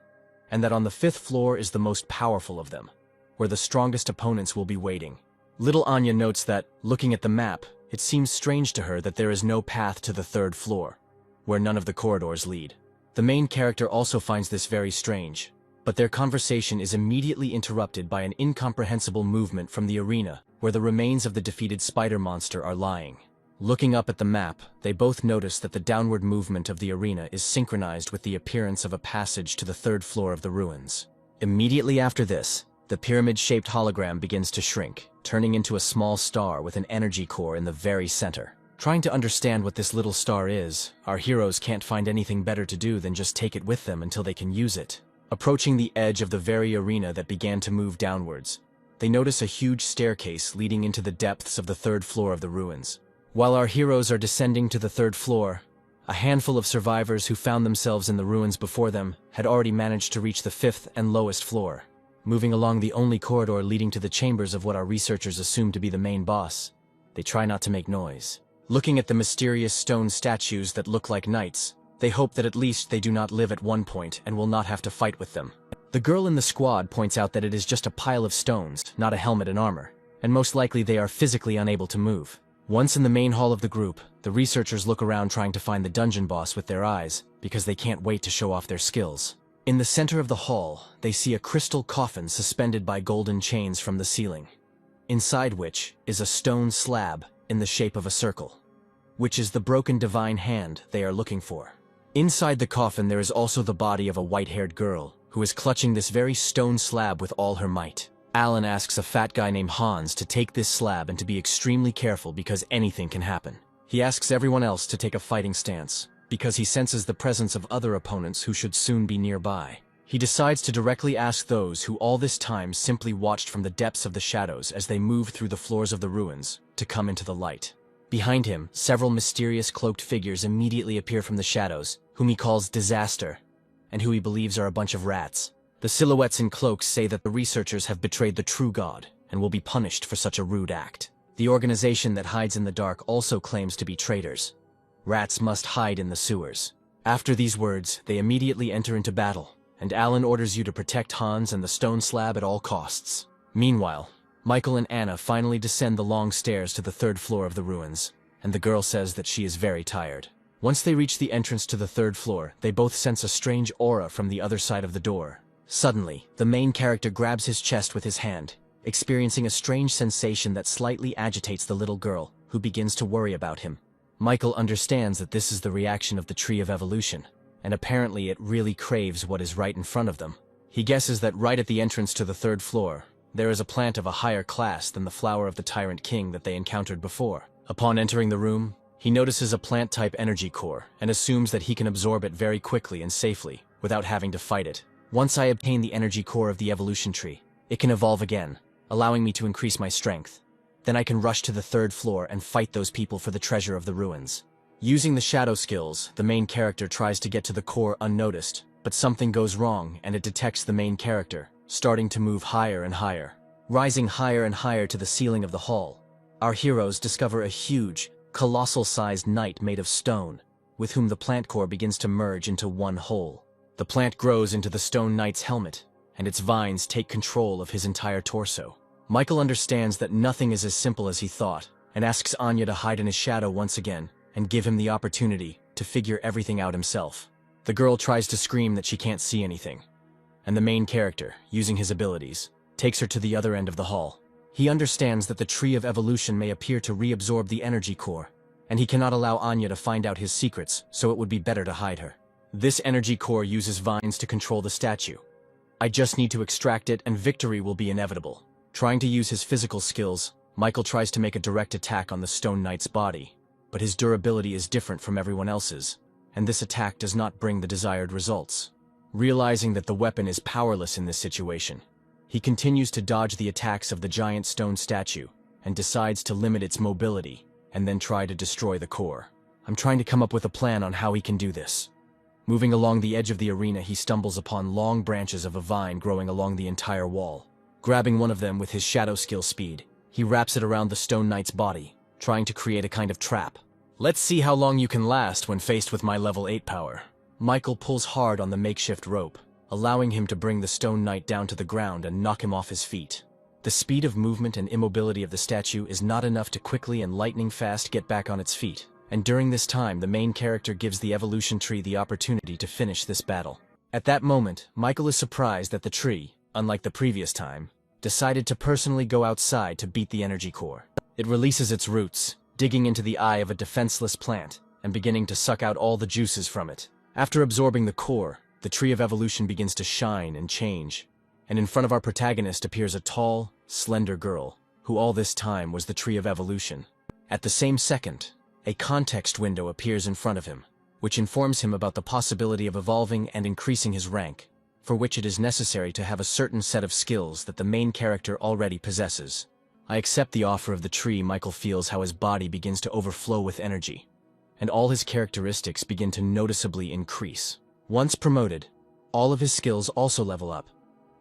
and that on the 5th floor is the most powerful of them, where the strongest opponents will be waiting. Little Anya notes that, looking at the map, it seems strange to her that there is no path to the third floor, where none of the corridors lead. The main character also finds this very strange, but their conversation is immediately interrupted by an incomprehensible movement from the arena, where the remains of the defeated spider monster are lying. Looking up at the map, they both notice that the downward movement of the arena is synchronized with the appearance of a passage to the third floor of the ruins. Immediately after this, the pyramid-shaped hologram begins to shrink, turning into a small star with an energy core in the very center. Trying to understand what this little star is, our heroes can't find anything better to do than just take it with them until they can use it. Approaching the edge of the very arena that began to move downwards, they notice a huge staircase leading into the depths of the third floor of the ruins. While our heroes are descending to the third floor, a handful of survivors who found themselves in the ruins before them had already managed to reach the fifth and lowest floor. Moving along the only corridor leading to the chambers of what our researchers assume to be the main boss, they try not to make noise. Looking at the mysterious stone statues that look like knights, they hope that at least they do not live at one point and will not have to fight with them. The girl in the squad points out that it is just a pile of stones, not a helmet and armor, and most likely they are physically unable to move. Once in the main hall of the group, the researchers look around trying to find the dungeon boss with their eyes, because they can't wait to show off their skills. In the center of the hall, they see a crystal coffin suspended by golden chains from the ceiling, inside which is a stone slab in the shape of a circle, which is the broken divine hand they are looking for. Inside the coffin there is also the body of a white-haired girl, who is clutching this very stone slab with all her might. Alan asks a fat guy named Hans to take this slab and to be extremely careful because anything can happen. He asks everyone else to take a fighting stance, because he senses the presence of other opponents who should soon be nearby. He decides to directly ask those who all this time simply watched from the depths of the shadows as they moved through the floors of the ruins, to come into the light. Behind him, several mysterious cloaked figures immediately appear from the shadows, whom he calls Disaster, and who he believes are a bunch of rats. The silhouettes in cloaks say that the researchers have betrayed the true god, and will be punished for such a rude act. The organization that hides in the dark also claims to be traitors. Rats must hide in the sewers. After these words, they immediately enter into battle, and Alan orders you to protect Hans and the stone slab at all costs. Meanwhile, Michael and Anna finally descend the long stairs to the third floor of the ruins, and the girl says that she is very tired. Once they reach the entrance to the third floor, they both sense a strange aura from the other side of the door. Suddenly, the main character grabs his chest with his hand, experiencing a strange sensation that slightly agitates the little girl, who begins to worry about him. Michael understands that this is the reaction of the Tree of Evolution, and apparently it really craves what is right in front of them. He guesses that right at the entrance to the third floor, there is a plant of a higher class than the flower of the Tyrant King that they encountered before. Upon entering the room, he notices a plant-type energy core and assumes that he can absorb it very quickly and safely, without having to fight it. Once I obtain the energy core of the evolution tree, it can evolve again, allowing me to increase my strength. Then I can rush to the third floor and fight those people for the treasure of the ruins. Using the shadow skills, the main character tries to get to the core unnoticed, but something goes wrong and it detects the main character, starting to move higher and higher. Rising higher and higher to the ceiling of the hall, our heroes discover a huge, colossal-sized knight made of stone, with whom the plant core begins to merge into one whole. The plant grows into the stone knight's helmet, and its vines take control of his entire torso. Michael understands that nothing is as simple as he thought, and asks Anya to hide in his shadow once again, and give him the opportunity to figure everything out himself. The girl tries to scream that she can't see anything, and the main character, using his abilities, takes her to the other end of the hall. He understands that the Tree of Evolution may appear to reabsorb the energy core, and he cannot allow Anya to find out his secrets, so it would be better to hide her. This energy core uses vines to control the statue. I just need to extract it and victory will be inevitable. Trying to use his physical skills, Michael tries to make a direct attack on the Stone Knight's body, but his durability is different from everyone else's, and this attack does not bring the desired results. Realizing that the weapon is powerless in this situation, he continues to dodge the attacks of the giant stone statue and decides to limit its mobility and then try to destroy the core. I'm trying to come up with a plan on how he can do this. Moving along the edge of the arena, he stumbles upon long branches of a vine growing along the entire wall. Grabbing one of them with his shadow skill speed, he wraps it around the Stone Knight's body, trying to create a kind of trap. Let's see how long you can last when faced with my level 8 power. Michael pulls hard on the makeshift rope, allowing him to bring the Stone Knight down to the ground and knock him off his feet. The speed of movement and immobility of the statue is not enough to quickly and lightning fast get back on its feet, and during this time the main character gives the evolution tree the opportunity to finish this battle. At that moment, Michael is surprised that the tree, unlike the previous time, decided to personally go outside to beat the energy core. It releases its roots, digging into the eye of a defenseless plant, and beginning to suck out all the juices from it. After absorbing the core, the tree of evolution begins to shine and change, and in front of our protagonist appears a tall, slender girl, who all this time was the tree of evolution. At the same second, a context window appears in front of him, which informs him about the possibility of evolving and increasing his rank, for which it is necessary to have a certain set of skills that the main character already possesses. I accept the offer of the tree. Michael feels how his body begins to overflow with energy, and all his characteristics begin to noticeably increase. Once promoted, all of his skills also level up,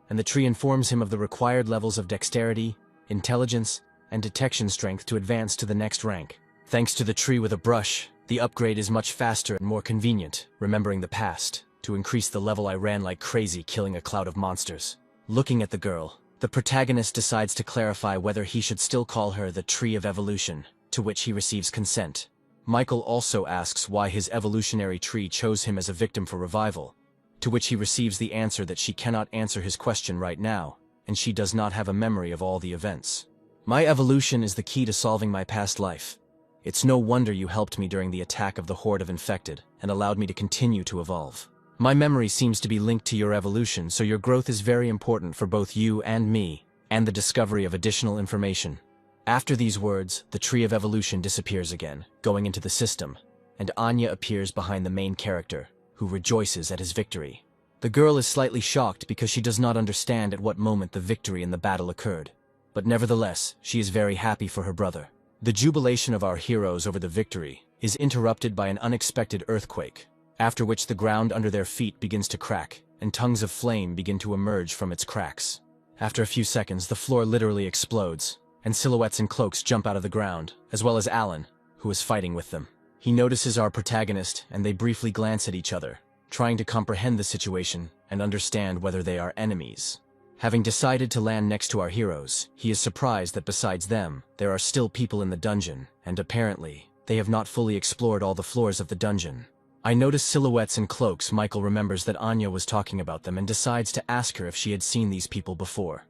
and the tree informs him of the required levels of dexterity, intelligence, and detection strength to advance to the next rank. Thanks to the tree with a brush, the upgrade is much faster and more convenient, remembering the past. To increase the level, I ran like crazy, killing a cloud of monsters. Looking at the girl, the protagonist decides to clarify whether he should still call her the Tree of Evolution, to which he receives consent. Michael also asks why his evolutionary tree chose him as a victim for revival, to which he receives the answer that she cannot answer his question right now, and she does not have a memory of all the events. My evolution is the key to solving my past life. It's no wonder you helped me during the attack of the horde of infected, and allowed me to continue to evolve. My memory seems to be linked to your evolution, so your growth is very important for both you and me, and the discovery of additional information. After these words, the Tree of Evolution disappears again, going into the system, and Anya appears behind the main character, who rejoices at his victory. The girl is slightly shocked because she does not understand at what moment the victory in the battle occurred, but nevertheless, she is very happy for her brother. The jubilation of our heroes over the victory is interrupted by an unexpected earthquake, after which the ground under their feet begins to crack, and tongues of flame begin to emerge from its cracks. After a few seconds, the floor literally explodes, and silhouettes in cloaks jump out of the ground, as well as Alan, who is fighting with them. He notices our protagonist, and they briefly glance at each other, trying to comprehend the situation and understand whether they are enemies. Having decided to land next to our heroes, he is surprised that besides them, there are still people in the dungeon, and apparently, they have not fully explored all the floors of the dungeon. I notice silhouettes in cloaks. Michael remembers that Anya was talking about them and decides to ask her if she had seen these people before,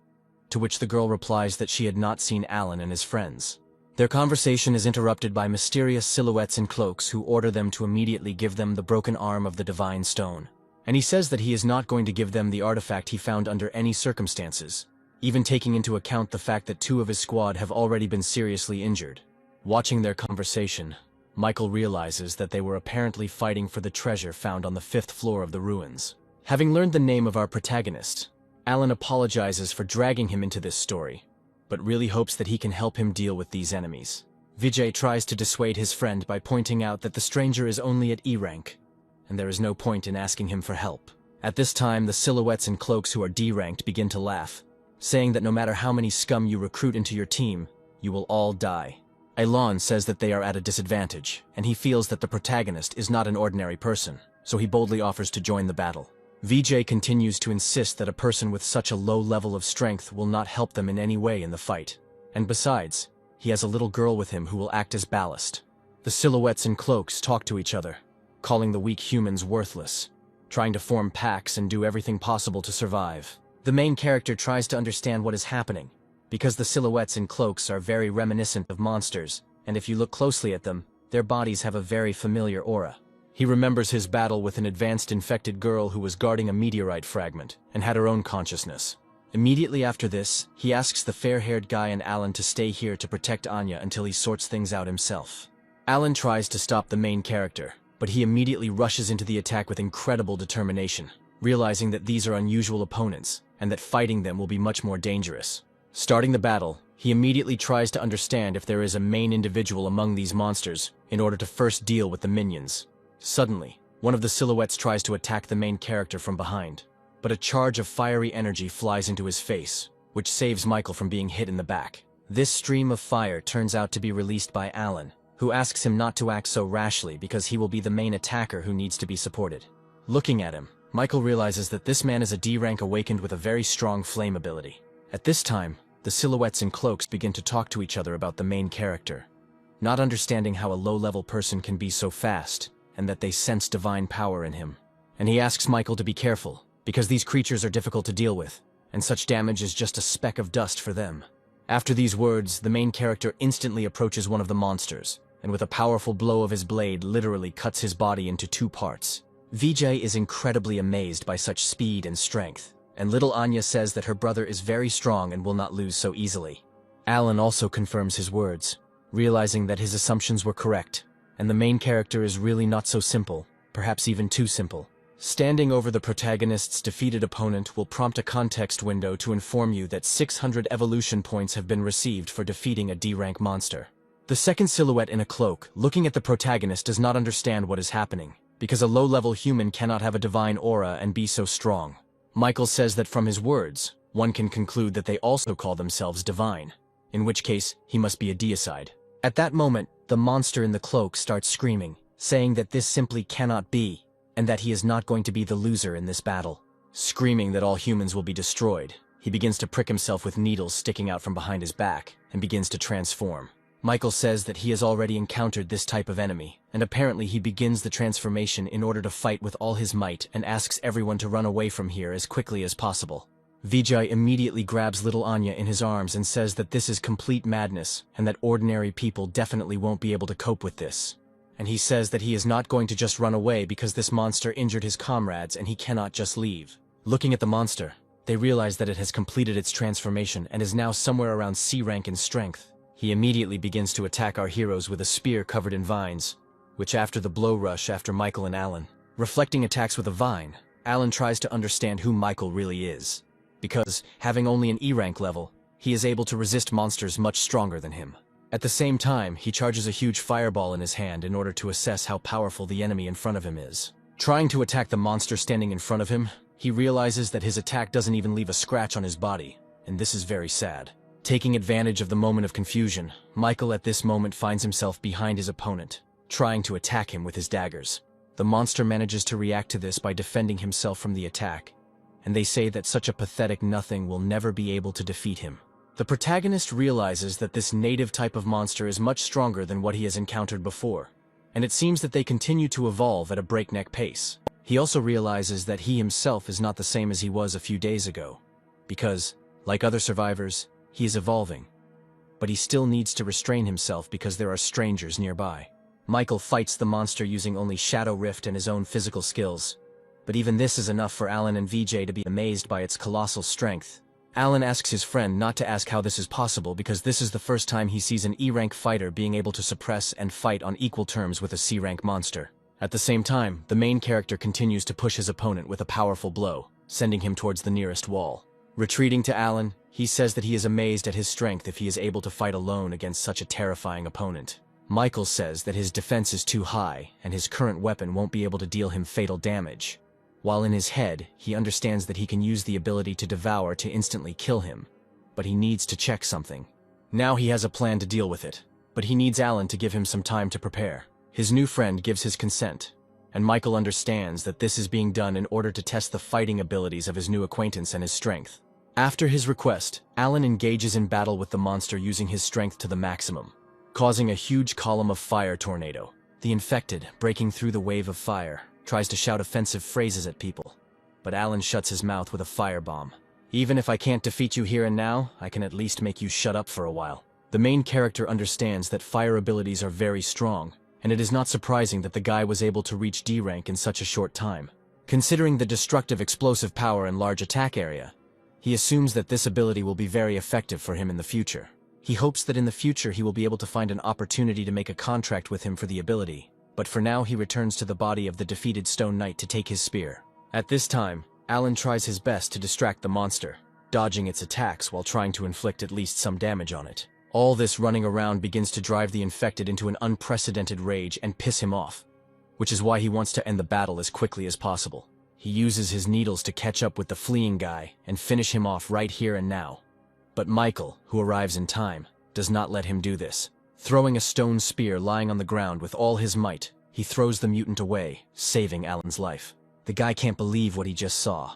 to which the girl replies that she had not seen Alan and his friends. Their conversation is interrupted by mysterious silhouettes in cloaks who order them to immediately give them the broken arm of the divine stone. And he says that he is not going to give them the artifact he found under any circumstances, even taking into account the fact that 2 of his squad have already been seriously injured. Watching their conversation, Michael realizes that they were apparently fighting for the treasure found on the 5th floor of the ruins. Having learned the name of our protagonist, Alan apologizes for dragging him into this story, but really hopes that he can help him deal with these enemies. Vijay tries to dissuade his friend by pointing out that the stranger is only at E rank, and there is no point in asking him for help. At this time, the silhouettes in cloaks who are D-ranked begin to laugh, saying that no matter how many scum you recruit into your team, you will all die. Elan says that they are at a disadvantage, and he feels that the protagonist is not an ordinary person, so he boldly offers to join the battle. Vijay continues to insist that a person with such a low level of strength will not help them in any way in the fight, and besides, he has a little girl with him who will act as ballast. The silhouettes in cloaks talk to each other, calling the weak humans worthless, trying to form packs and do everything possible to survive. The main character tries to understand what is happening, because the silhouettes in cloaks are very reminiscent of monsters, and if you look closely at them, their bodies have a very familiar aura. He remembers his battle with an advanced infected girl who was guarding a meteorite fragment and had her own consciousness. Immediately after this, he asks the fair-haired guy and Alan to stay here to protect Anya until he sorts things out himself. Alan tries to stop the main character, but he immediately rushes into the attack with incredible determination, realizing that these are unusual opponents, and that fighting them will be much more dangerous. Starting the battle, he immediately tries to understand if there is a main individual among these monsters in order to first deal with the minions. Suddenly, one of the silhouettes tries to attack the main character from behind, but a charge of fiery energy flies into his face, which saves Michael from being hit in the back. This stream of fire turns out to be released by Alan, who asks him not to act so rashly because he will be the main attacker who needs to be supported. Looking at him, Michael realizes that this man is a D-rank awakened with a very strong flame ability. At this time, the silhouettes in cloaks begin to talk to each other about the main character, not understanding how a low-level person can be so fast, and that they sense divine power in him. And he asks Michael to be careful, because these creatures are difficult to deal with, and such damage is just a speck of dust for them. After these words, the main character instantly approaches one of the monsters, and with a powerful blow of his blade literally cuts his body into 2 parts. Vijay is incredibly amazed by such speed and strength, and little Anya says that her brother is very strong and will not lose so easily. Alan also confirms his words, realizing that his assumptions were correct, and the main character is really not so simple, perhaps even too simple. Standing over the protagonist's defeated opponent will prompt a context window to inform you that 600 evolution points have been received for defeating a D-rank monster. The second silhouette in a cloak, looking at the protagonist, does not understand what is happening, because a low-level human cannot have a divine aura and be so strong. Michael says that from his words, one can conclude that they also call themselves divine, in which case he must be a deicide. At that moment, the monster in the cloak starts screaming, saying that this simply cannot be, and that he is not going to be the loser in this battle. Screaming that all humans will be destroyed, he begins to prick himself with needles sticking out from behind his back, and begins to transform. Michael says that he has already encountered this type of enemy, and apparently he begins the transformation in order to fight with all his might and asks everyone to run away from here as quickly as possible. Vijay immediately grabs little Anya in his arms and says that this is complete madness, and that ordinary people definitely won't be able to cope with this. And he says that he is not going to just run away because this monster injured his comrades and he cannot just leave. Looking at the monster, they realize that it has completed its transformation and is now somewhere around C rank in strength. He immediately begins to attack our heroes with a spear covered in vines, which after the blow rush after Michael and Alan. Reflecting attacks with a vine, Alan tries to understand who Michael really is, because, having only an E rank level, he is able to resist monsters much stronger than him. At the same time, he charges a huge fireball in his hand in order to assess how powerful the enemy in front of him is. Trying to attack the monster standing in front of him, he realizes that his attack doesn't even leave a scratch on his body, and this is very sad. Taking advantage of the moment of confusion, Michael at this moment finds himself behind his opponent, trying to attack him with his daggers. The monster manages to react to this by defending himself from the attack, and they say that such a pathetic nothing will never be able to defeat him. The protagonist realizes that this native type of monster is much stronger than what he has encountered before, and it seems that they continue to evolve at a breakneck pace. He also realizes that he himself is not the same as he was a few days ago, because, like other survivors, he is evolving, but he still needs to restrain himself because there are strangers nearby. Michael fights the monster using only Shadow Rift and his own physical skills, but even this is enough for Alan and Vijay to be amazed by its colossal strength. Alan asks his friend not to ask how this is possible because this is the first time he sees an E-rank fighter being able to suppress and fight on equal terms with a C-rank monster. At the same time, the main character continues to push his opponent with a powerful blow, sending him towards the nearest wall. Retreating to Alan, he says that he is amazed at his strength if he is able to fight alone against such a terrifying opponent. Michael says that his defense is too high and his current weapon won't be able to deal him fatal damage. While in his head, he understands that he can use the ability to devour to instantly kill him, but he needs to check something. Now he has a plan to deal with it, but he needs Alan to give him some time to prepare. His new friend gives his consent, and Michael understands that this is being done in order to test the fighting abilities of his new acquaintance and his strength. After his request, Alan engages in battle with the monster using his strength to the maximum, causing a huge column of fire tornado. The infected, breaking through the wave of fire, tries to shout offensive phrases at people, but Alan shuts his mouth with a firebomb. Even if I can't defeat you here and now, I can at least make you shut up for a while. The main character understands that fire abilities are very strong, and it is not surprising that the guy was able to reach D rank in such a short time. Considering the destructive explosive power and large attack area, he assumes that this ability will be very effective for him in the future. He hopes that in the future he will be able to find an opportunity to make a contract with him for the ability, but for now he returns to the body of the defeated Stone Knight to take his spear. At this time, Alan tries his best to distract the monster, dodging its attacks while trying to inflict at least some damage on it. All this running around begins to drive the infected into an unprecedented rage and piss him off, which is why he wants to end the battle as quickly as possible. He uses his needles to catch up with the fleeing guy and finish him off right here and now. But Michael, who arrives in time, does not let him do this. Throwing a stone spear lying on the ground with all his might, he throws the mutant away, saving Alan's life. The guy can't believe what he just saw.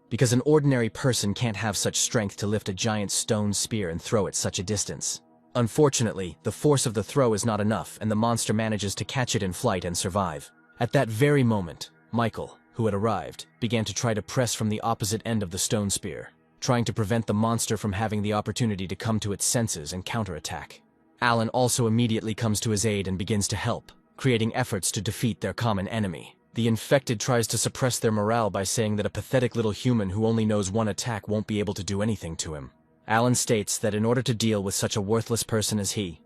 because an ordinary person can't have such strength to lift a giant stone spear and throw it such a distance. Unfortunately, the force of the throw is not enough, and the monster manages to catch it in flight and survive. At that very moment, Michael, who had arrived, began to try to press from the opposite end of the stone spear, trying to prevent the monster from having the opportunity to come to its senses and counterattack. Alan also immediately comes to his aid and begins to help, creating efforts to defeat their common enemy. The infected tries to suppress their morale by saying that a pathetic little human who only knows one attack won't be able to do anything to him. Alan states that in order to deal with such a worthless person as he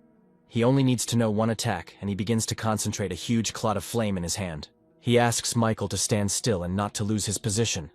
only needs to know one attack, and he begins to concentrate a huge clot of flame in his hand. He asks Michael to stand still and not to lose his position,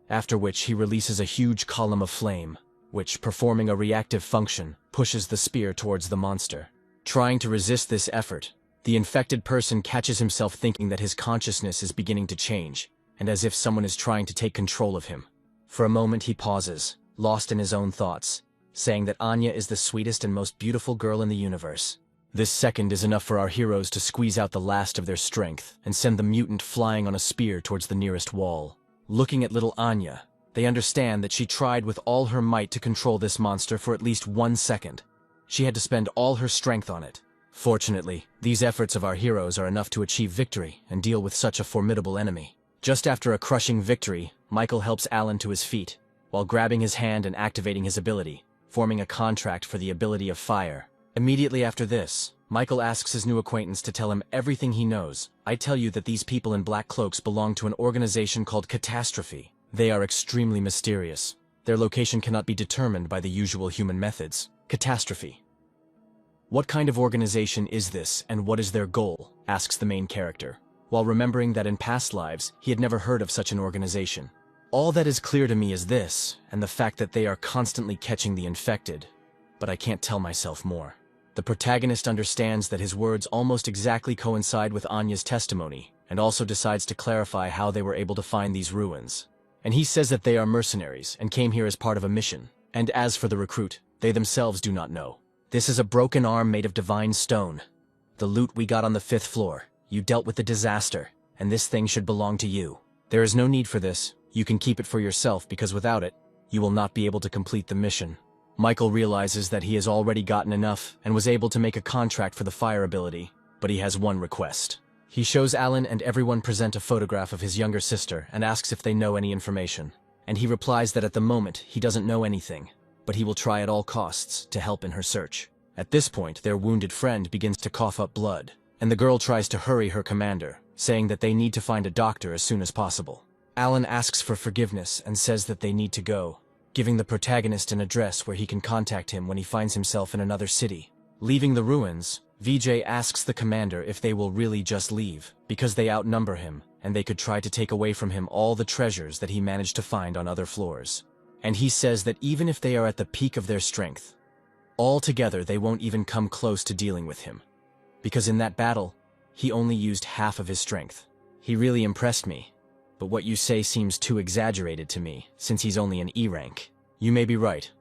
after which he releases a huge column of flame, which, performing a reactive function, pushes the spear towards the monster. Trying to resist this effort, the infected person catches himself thinking that his consciousness is beginning to change, and as if someone is trying to take control of him. For a moment he pauses, lost in his own thoughts, saying that Anya is the sweetest and most beautiful girl in the universe. This second is enough for our heroes to squeeze out the last of their strength and send the mutant flying on a spear towards the nearest wall. Looking at little Anya, they understand that she tried with all her might to control this monster for at least 1 second. She had to spend all her strength on it. Fortunately, these efforts of our heroes are enough to achieve victory and deal with such a formidable enemy. Just after a crushing victory, Michael helps Alan to his feet, while grabbing his hand and activating his ability, forming a contract for the ability of fire. Immediately after this, Michael asks his new acquaintance to tell him everything he knows. I tell you that these people in black cloaks belong to an organization called Catastrophe. They are extremely mysterious. Their location cannot be determined by the usual human methods. Catastrophe. What kind of organization is this, and what is their goal? Asks the main character, while remembering that in past lives he had never heard of such an organization. All that is clear to me is this, and the fact that they are constantly catching the infected, but I can't tell myself more. The protagonist understands that his words almost exactly coincide with Anya's testimony, and also decides to clarify how they were able to find these ruins. And he says that they are mercenaries and came here as part of a mission, and as for the recruit, they themselves do not know. This is a broken arm made of divine stone. The loot we got on the 5th floor, you dealt with the disaster, and this thing should belong to you. There is no need for this. You can keep it for yourself because without it, you will not be able to complete the mission. Michael realizes that he has already gotten enough and was able to make a contract for the fire ability, but he has one request. He shows Alan and everyone present a photograph of his younger sister and asks if they know any information. And he replies that at the moment he doesn't know anything, but he will try at all costs to help in her search. At this point, their wounded friend begins to cough up blood, and the girl tries to hurry her commander, saying that they need to find a doctor as soon as possible. Alan asks for forgiveness and says that they need to go, giving the protagonist an address where he can contact him when he finds himself in another city. Leaving the ruins, VJ asks the commander if they will really just leave, because they outnumber him, and they could try to take away from him all the treasures that he managed to find on other floors. And he says that even if they are at the peak of their strength, altogether they won't even come close to dealing with him, because in that battle, he only used half of his strength. He really impressed me. But what you say seems too exaggerated to me, since he's only an E rank. You may be right.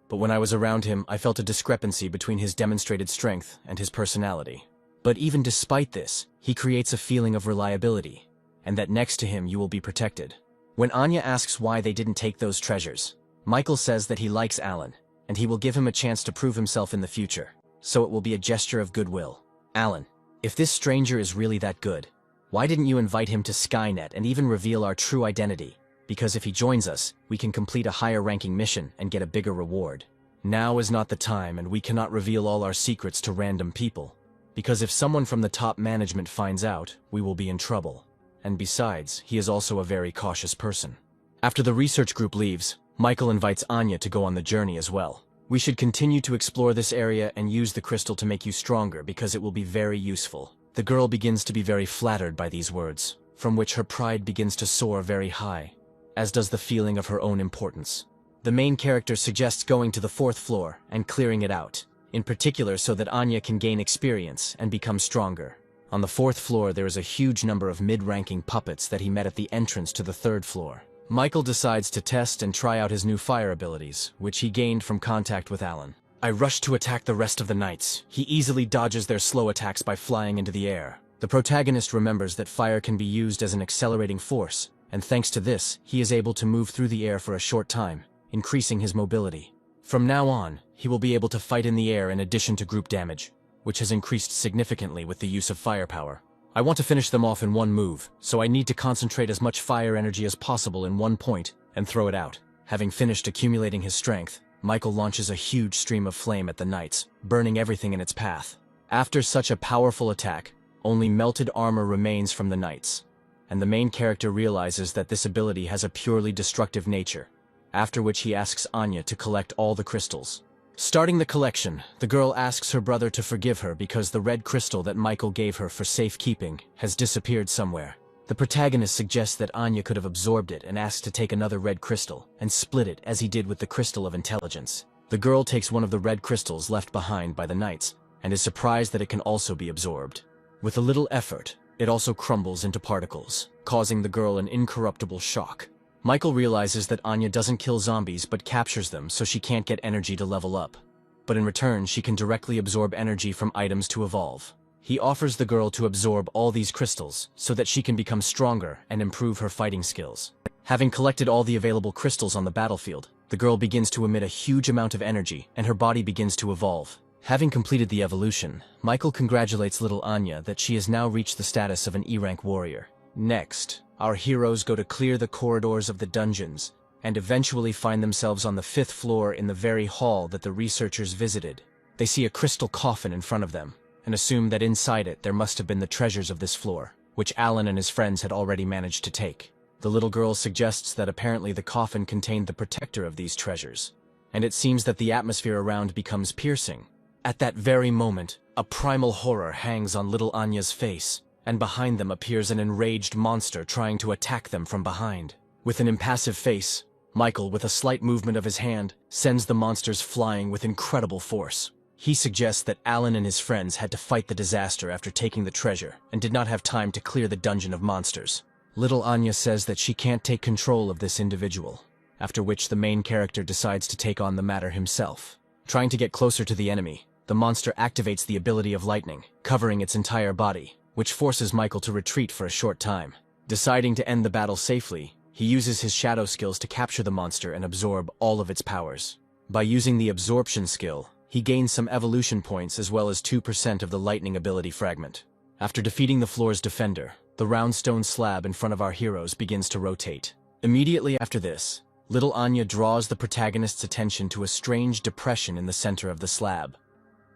But when I was around him, I felt a discrepancy between his demonstrated strength and his personality. But even despite this, he creates a feeling of reliability, and that next to him you will be protected. When Anya asks why they didn't take those treasures, Michael says that he likes Alan, and he will give him a chance to prove himself in the future, so it will be a gesture of goodwill. Alan, if this stranger is really that good, why didn't you invite him to Skynet and even reveal our true identity? Because if he joins us, we can complete a higher-ranking mission and get a bigger reward. Now is not the time, and we cannot reveal all our secrets to random people. Because if someone from the top management finds out, we will be in trouble. And besides, he is also a very cautious person. After the research group leaves, Michael invites Anya to go on the journey as well. We should continue to explore this area and use the crystal to make you stronger because it will be very useful. The girl begins to be very flattered by these words, from which her pride begins to soar very high, as does the feeling of her own importance. The main character suggests going to the 4th floor and clearing it out, in particular so that Anya can gain experience and become stronger. On the 4th floor there is a huge number of mid-ranking puppets that he met at the entrance to the 3rd floor. Michael decides to test and try out his new fire abilities, which he gained from contact with Alan. I rush to attack the rest of the knights. He easily dodges their slow attacks by flying into the air. The protagonist remembers that fire can be used as an accelerating force, and thanks to this, he is able to move through the air for a short time, increasing his mobility. From now on, he will be able to fight in the air in addition to group damage, which has increased significantly with the use of firepower. I want to finish them off in one move, so I need to concentrate as much fire energy as possible in one point and throw it out. Having finished accumulating his strength, Michael launches a huge stream of flame at the knights, burning everything in its path. After such a powerful attack, only melted armor remains from the knights, and the main character realizes that this ability has a purely destructive nature, after which he asks Anya to collect all the crystals. Starting the collection, the girl asks her brother to forgive her because the red crystal that Michael gave her for safekeeping has disappeared somewhere. The protagonist suggests that Anya could have absorbed it and asks to take another red crystal and split it as he did with the crystal of intelligence. The girl takes one of the red crystals left behind by the knights and is surprised that it can also be absorbed. With a little effort, it also crumbles into particles, causing the girl an incorruptible shock. Michael realizes that Anya doesn't kill zombies but captures them so she can't get energy to level up. But in return, she can directly absorb energy from items to evolve. He offers the girl to absorb all these crystals so that she can become stronger and improve her fighting skills. Having collected all the available crystals on the battlefield, the girl begins to emit a huge amount of energy and her body begins to evolve. Having completed the evolution, Michael congratulates little Anya that she has now reached the status of an E-rank warrior. Next, our heroes go to clear the corridors of the dungeons and eventually find themselves on the 5th floor in the very hall that the researchers visited. They see a crystal coffin in front of them and assume that inside it there must have been the treasures of this floor, which Alan and his friends had already managed to take. The little girl suggests that apparently the coffin contained the protector of these treasures, and it seems that the atmosphere around becomes piercing. At that very moment, a primal horror hangs on little Anya's face, and behind them appears an enraged monster trying to attack them from behind. With an impassive face, Michael, with a slight movement of his hand, sends the monsters flying with incredible force. He suggests that Alan and his friends had to fight the disaster after taking the treasure and did not have time to clear the dungeon of monsters. Little Anya says that she can't take control of this individual, after which the main character decides to take on the matter himself. Trying to get closer to the enemy, the monster activates the ability of lightning, covering its entire body, which forces Michael to retreat for a short time. Deciding to end the battle safely, he uses his shadow skills to capture the monster and absorb all of its powers. By using the absorption skill, he gains some evolution points as well as 2% of the lightning ability fragment. After defeating the floor's defender, the round stone slab in front of our heroes begins to rotate. Immediately after this, little Anya draws the protagonist's attention to a strange depression in the center of the slab,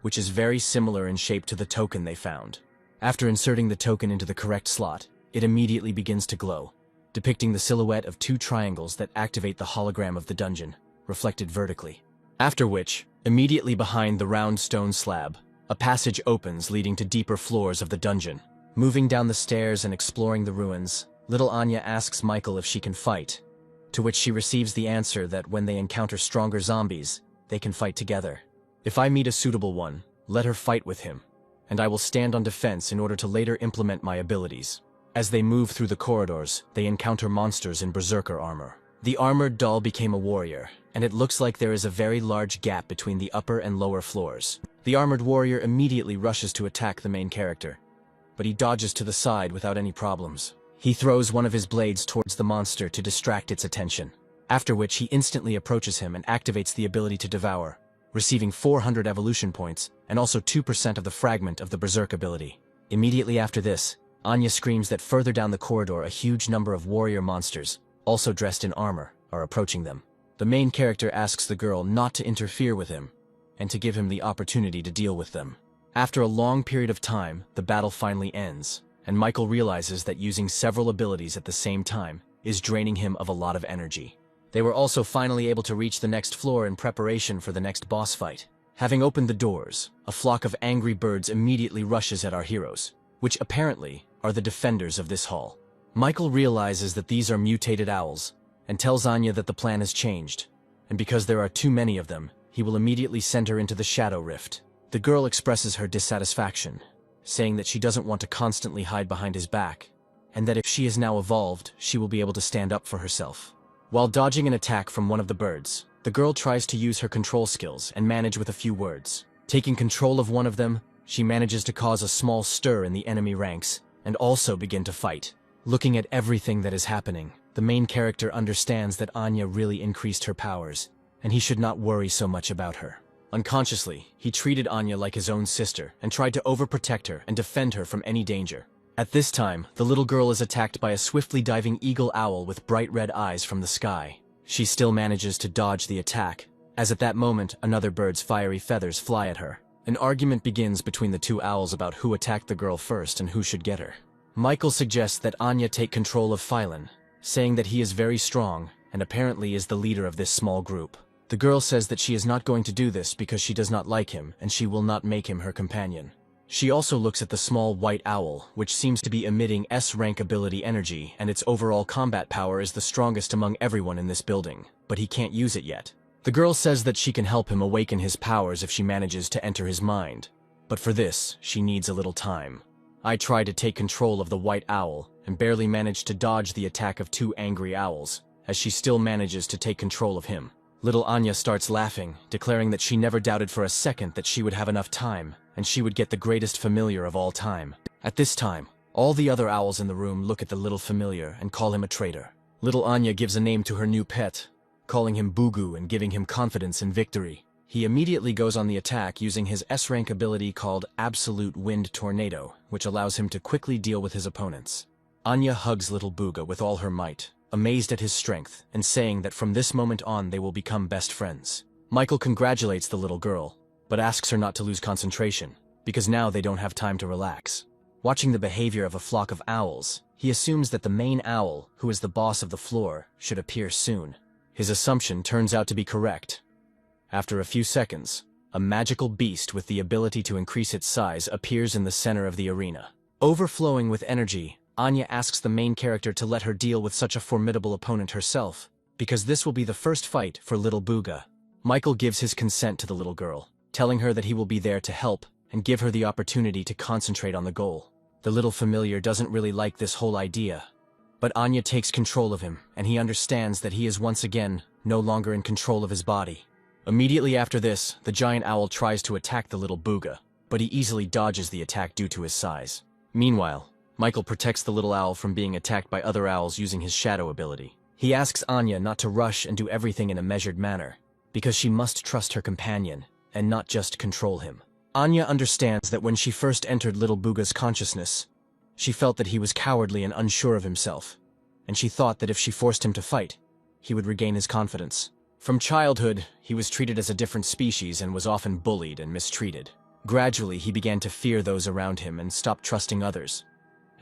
which is very similar in shape to the token they found. After inserting the token into the correct slot, it immediately begins to glow, depicting the silhouette of 2 triangles that activate the hologram of the dungeon, reflected vertically. After which, immediately behind the round stone slab, a passage opens leading to deeper floors of the dungeon. Moving down the stairs and exploring the ruins, little Anya asks Michael if she can fight, to which she receives the answer that when they encounter stronger zombies, they can fight together. If I meet a suitable one, let her fight with him, and I will stand on defense in order to later implement my abilities. As they move through the corridors, they encounter monsters in berserker armor. The armored doll became a warrior, and it looks like there is a very large gap between the upper and lower floors. The armored warrior immediately rushes to attack the main character, but he dodges to the side without any problems. He throws one of his blades towards the monster to distract its attention, after which he instantly approaches him and activates the ability to devour, receiving 400 evolution points and also 2% of the fragment of the berserk ability. Immediately after this, Anya screams that further down the corridor a huge number of warrior monsters, also dressed in armor, are approaching them. The main character asks the girl not to interfere with him and to give him the opportunity to deal with them. After a long period of time, the battle finally ends, and Michael realizes that using several abilities at the same time is draining him of a lot of energy. They were also finally able to reach the next floor in preparation for the next boss fight. Having opened the doors, a flock of angry birds immediately rushes at our heroes, which apparently are the defenders of this hall. Michael realizes that these are mutated owls, and tells Anya that the plan has changed, and because there are too many of them, he will immediately send her into the Shadow Rift. The girl expresses her dissatisfaction, saying that she doesn't want to constantly hide behind his back, and that if she is now evolved, she will be able to stand up for herself. While dodging an attack from one of the birds, the girl tries to use her control skills and manage with a few words. Taking control of one of them, she manages to cause a small stir in the enemy ranks, and also begin to fight. Looking at everything that is happening, the the main character understands that Anya really increased her powers, and he should not worry so much about her. Unconsciously, he treated Anya like his own sister and tried to overprotect her and defend her from any danger. At this time, the little girl is attacked by a swiftly diving eagle owl with bright red eyes from the sky. She still manages to dodge the attack, as at that moment another bird's fiery feathers fly at her. An argument begins between the two owls about who attacked the girl first and who should get her. Michael suggests that Anya take control of Phylan, saying that he is very strong and apparently is the leader of this small group. The girl says that she is not going to do this because she does not like him and she will not make him her companion. She also looks at the small white owl, which seems to be emitting S-rank ability energy, and its overall combat power is the strongest among everyone in this building, but he can't use it yet. The girl says that she can help him awaken his powers if she manages to enter his mind, but for this, she needs a little time. I try to take control of the white owl and barely manage to dodge the attack of two angry owls, as she still manages to take control of him. Little Anya starts laughing, declaring that she never doubted for a second that she would have enough time, and she would get the greatest familiar of all time. At this time, all the other owls in the room look at the little familiar and call him a traitor. Little Anya gives a name to her new pet, calling him Bugu and giving him confidence in victory. He immediately goes on the attack using his S-rank ability called Absolute Wind Tornado, which allows him to quickly deal with his opponents. Anya hugs little Buga with all her might, amazed at his strength, and saying that from this moment on they will become best friends. Michael congratulates the little girl, but asks her not to lose concentration, because now they don't have time to relax. Watching the behavior of a flock of owls, he assumes that the main owl, who is the boss of the floor, should appear soon. His assumption turns out to be correct. After a few seconds, a magical beast with the ability to increase its size appears in the center of the arena. Overflowing with energy, Anya asks the main character to let her deal with such a formidable opponent herself, because this will be the first fight for little Buga. Michael gives his consent to the little girl, telling her that he will be there to help and give her the opportunity to concentrate on the goal. The little familiar doesn't really like this whole idea, but Anya takes control of him, and he understands that he is once again no longer in control of his body. Immediately after this, the giant owl tries to attack the little Buga, but he easily dodges the attack due to his size. Meanwhile, Michael protects the little owl from being attacked by other owls using his shadow ability. He asks Anya not to rush and do everything in a measured manner, because she must trust her companion, and not just control him. Anya understands that when she first entered little Buga's consciousness, she felt that he was cowardly and unsure of himself, and she thought that if she forced him to fight, he would regain his confidence. From childhood, he was treated as a different species and was often bullied and mistreated. Gradually, he began to fear those around him and stopped trusting others.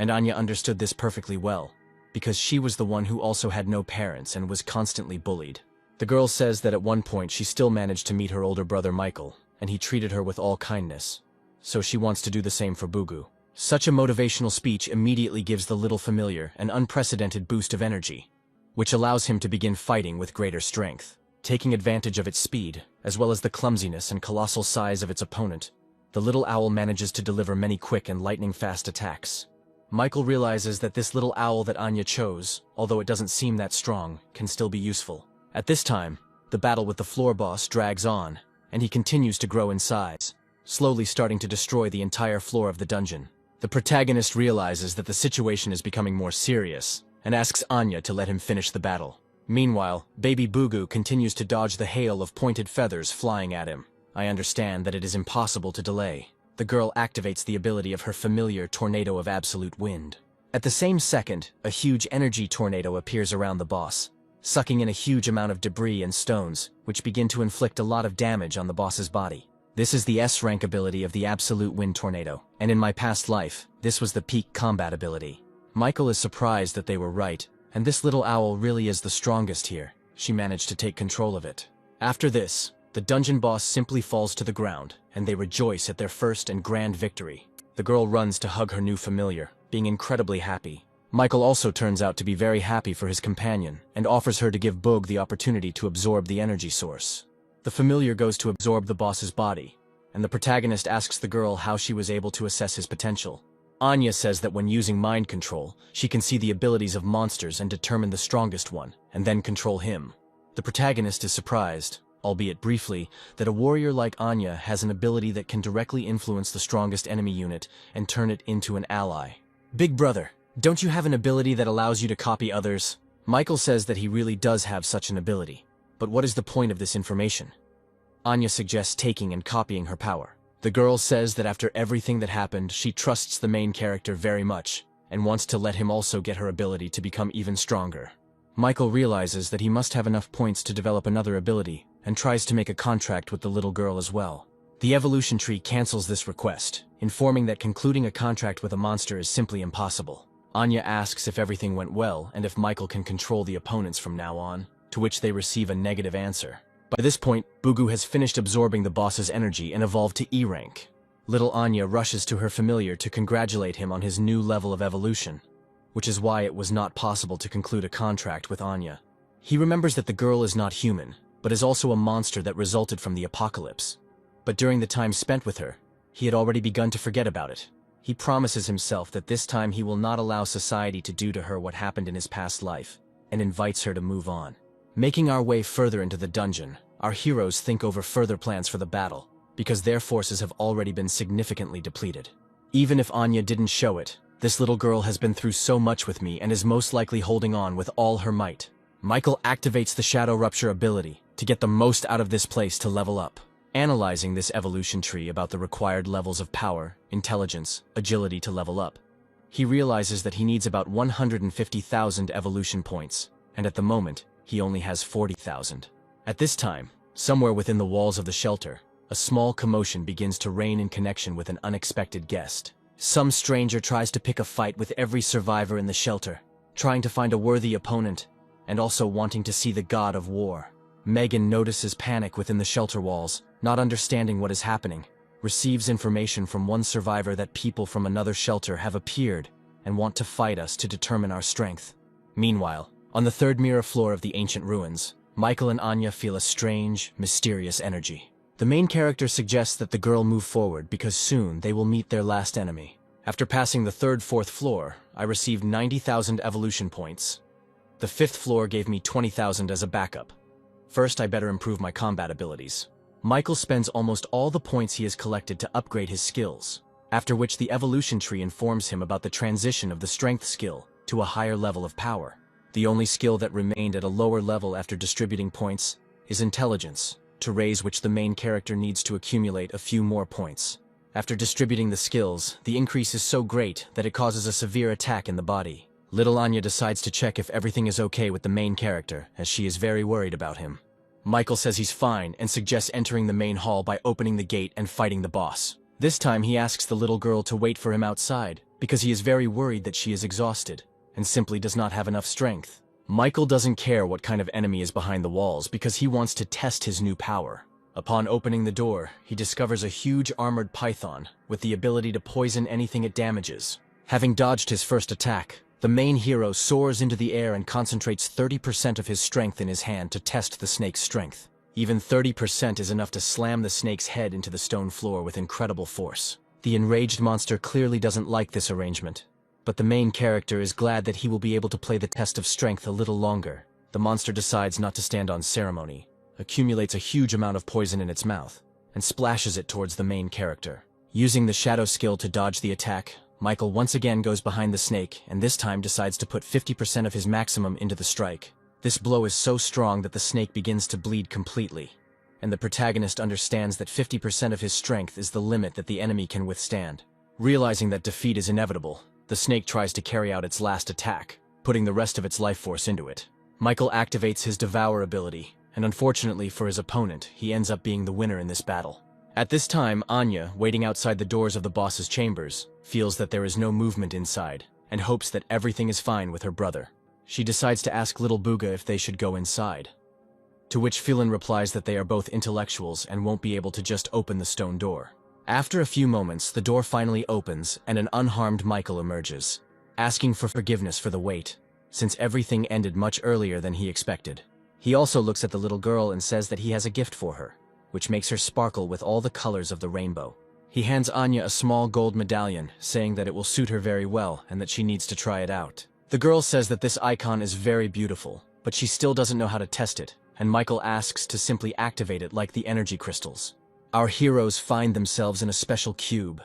And Anya understood this perfectly well, because she was the one who also had no parents and was constantly bullied. The girl says that at one point she still managed to meet her older brother Michael, and he treated her with all kindness. So she wants to do the same for Bugu. Such a motivational speech immediately gives the little familiar an unprecedented boost of energy, which allows him to begin fighting with greater strength. Taking advantage of its speed, as well as the clumsiness and colossal size of its opponent, the little owl manages to deliver many quick and lightning-fast attacks. Michael realizes that this little owl that Anya chose, although it doesn't seem that strong, can still be useful. At this time, the battle with the floor boss drags on, and he continues to grow in size, slowly starting to destroy the entire floor of the dungeon. The protagonist realizes that the situation is becoming more serious, and asks Anya to let him finish the battle. Meanwhile, baby Bugu continues to dodge the hail of pointed feathers flying at him. I understand that it is impossible to delay. The girl activates the ability of her familiar Tornado of Absolute Wind. At the same second, a huge energy tornado appears around the boss, sucking in a huge amount of debris and stones, which begin to inflict a lot of damage on the boss's body. This is the S-rank ability of the Absolute Wind Tornado, and in my past life, this was the peak combat ability. Michael is surprised that they were right, and this little owl really is the strongest here. She managed to take control of it. After this, the dungeon boss simply falls to the ground, and they rejoice at their first and grand victory. The girl runs to hug her new familiar, being incredibly happy. Michael also turns out to be very happy for his companion, and offers her to give Bug the opportunity to absorb the energy source. The familiar goes to absorb the boss's body, and the protagonist asks the girl how she was able to assess his potential. Anya says that when using mind control, she can see the abilities of monsters and determine the strongest one, and then control him. The protagonist is surprised, albeit briefly, that a warrior like Anya has an ability that can directly influence the strongest enemy unit and turn it into an ally. Big brother, don't you have an ability that allows you to copy others? Michael says that he really does have such an ability. But what is the point of this information? Anya suggests taking and copying her power. The girl says that after everything that happened, she trusts the main character very much, and wants to let him also get her ability to become even stronger. Michael realizes that he must have enough points to develop another ability, and tries to make a contract with the little girl as well. The evolution tree cancels this request, informing that concluding a contract with a monster is simply impossible. Anya asks if everything went well and if Michael can control the opponents from now on, to which they receive a negative answer. By this point, Bugu has finished absorbing the boss's energy and evolved to E rank. Little Anya rushes to her familiar to congratulate him on his new level of evolution, which is why it was not possible to conclude a contract with Anya. He remembers that the girl is not human, but is also a monster that resulted from the apocalypse. But during the time spent with her, he had already begun to forget about it. He promises himself that this time he will not allow society to do to her what happened in his past life, and invites her to move on. Making our way further into the dungeon, our heroes think over further plans for the battle, because their forces have already been significantly depleted. Even if Anya didn't show it, this little girl has been through so much with me and is most likely holding on with all her might. Michael activates the Shadow Rupture ability to get the most out of this place to level up. Analyzing this evolution tree about the required levels of power, intelligence, agility to level up, he realizes that he needs about 150,000 evolution points, and at the moment, he only has 40,000. At this time, somewhere within the walls of the shelter, a small commotion begins to reign in connection with an unexpected guest. Some stranger tries to pick a fight with every survivor in the shelter, trying to find a worthy opponent, and also wanting to see the god of war. Megan notices panic within the shelter walls, not understanding what is happening, receives information from one survivor that people from another shelter have appeared and want to fight us to determine our strength. Meanwhile, on the third mirror floor of the ancient ruins, Michael and Anya feel a strange, mysterious energy. The main character suggests that the girl move forward because soon they will meet their last enemy. After passing the third, fourth floor, I received 90,000 evolution points. The fifth floor gave me 20,000 as a backup. First, I better improve my combat abilities. Michael spends almost all the points he has collected to upgrade his skills, after which the evolution tree informs him about the transition of the strength skill to a higher level of power. The only skill that remained at a lower level after distributing points is intelligence, to raise which the main character needs to accumulate a few more points. After distributing the skills, the increase is so great that it causes a severe attack in the body. Little Anya decides to check if everything is okay with the main character, as she is very worried about him. Michael says he's fine and suggests entering the main hall by opening the gate and fighting the boss. This time he asks the little girl to wait for him outside, because he is very worried that she is exhausted and simply does not have enough strength. Michael doesn't care what kind of enemy is behind the walls because he wants to test his new power. Upon opening the door, he discovers a huge armored python with the ability to poison anything it damages. Having dodged his first attack, the main hero soars into the air and concentrates 30% of his strength in his hand to test the snake's strength. Even 30% is enough to slam the snake's head into the stone floor with incredible force. The enraged monster clearly doesn't like this arrangement, but the main character is glad that he will be able to play the test of strength a little longer. The monster decides not to stand on ceremony, accumulates a huge amount of poison in its mouth, and splashes it towards the main character. Using the shadow skill to dodge the attack, Michael once again goes behind the snake and this time decides to put 50% of his maximum into the strike. This blow is so strong that the snake begins to bleed completely, and the protagonist understands that 50% of his strength is the limit that the enemy can withstand. Realizing that defeat is inevitable, the snake tries to carry out its last attack, putting the rest of its life force into it. Michael activates his Devour ability, and unfortunately for his opponent, he ends up being the winner in this battle. At this time, Anya, waiting outside the doors of the boss's chambers, feels that there is no movement inside, and hopes that everything is fine with her brother. She decides to ask little Buga if they should go inside, to which Philin replies that they are both intellectuals and won't be able to just open the stone door. After a few moments, the door finally opens and an unharmed Michael emerges, asking for forgiveness for the wait, since everything ended much earlier than he expected. He also looks at the little girl and says that he has a gift for her, which makes her sparkle with all the colors of the rainbow. He hands Anya a small gold medallion, saying that it will suit her very well and that she needs to try it out. The girl says that this icon is very beautiful, but she still doesn't know how to test it, and Michael asks to simply activate it like the energy crystals. Our heroes find themselves in a special cube,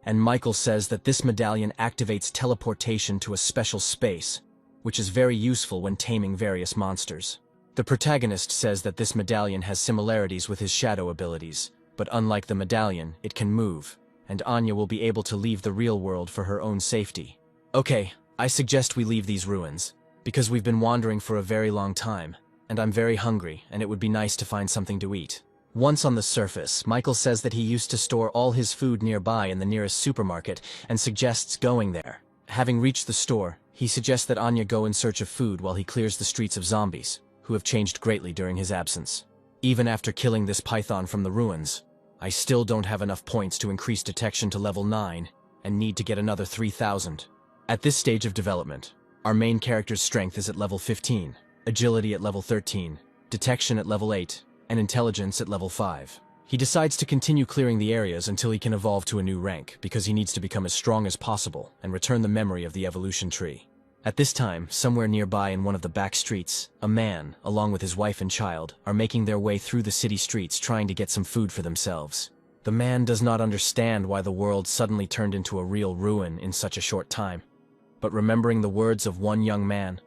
and Michael says that this medallion activates teleportation to a special space, which is very useful when taming various monsters. The protagonist says that this medallion has similarities with his shadow abilities, but unlike the medallion, it can move, and Anya will be able to leave the real world for her own safety. Okay, I suggest we leave these ruins, because we've been wandering for a very long time, and I'm very hungry, and it would be nice to find something to eat. Once on the surface, Michael says that he used to store all his food nearby in the nearest supermarket and suggests going there. Having reached the store, he suggests that Anya go in search of food while he clears the streets of zombies, who have changed greatly during his absence. Even after killing this python from the ruins, I still don't have enough points to increase detection to level 9, and need to get another 3,000. At this stage of development, our main character's strength is at level 15, agility at level 13, detection at level 8, and intelligence at level 5. He decides to continue clearing the areas until he can evolve to a new rank, because he needs to become as strong as possible and return the memory of the evolution tree. At this time, somewhere nearby in one of the back streets, a man, along with his wife and child, are making their way through the city streets trying to get some food for themselves. The man does not understand why the world suddenly turned into a real ruin in such a short time. But remembering the words of one young man,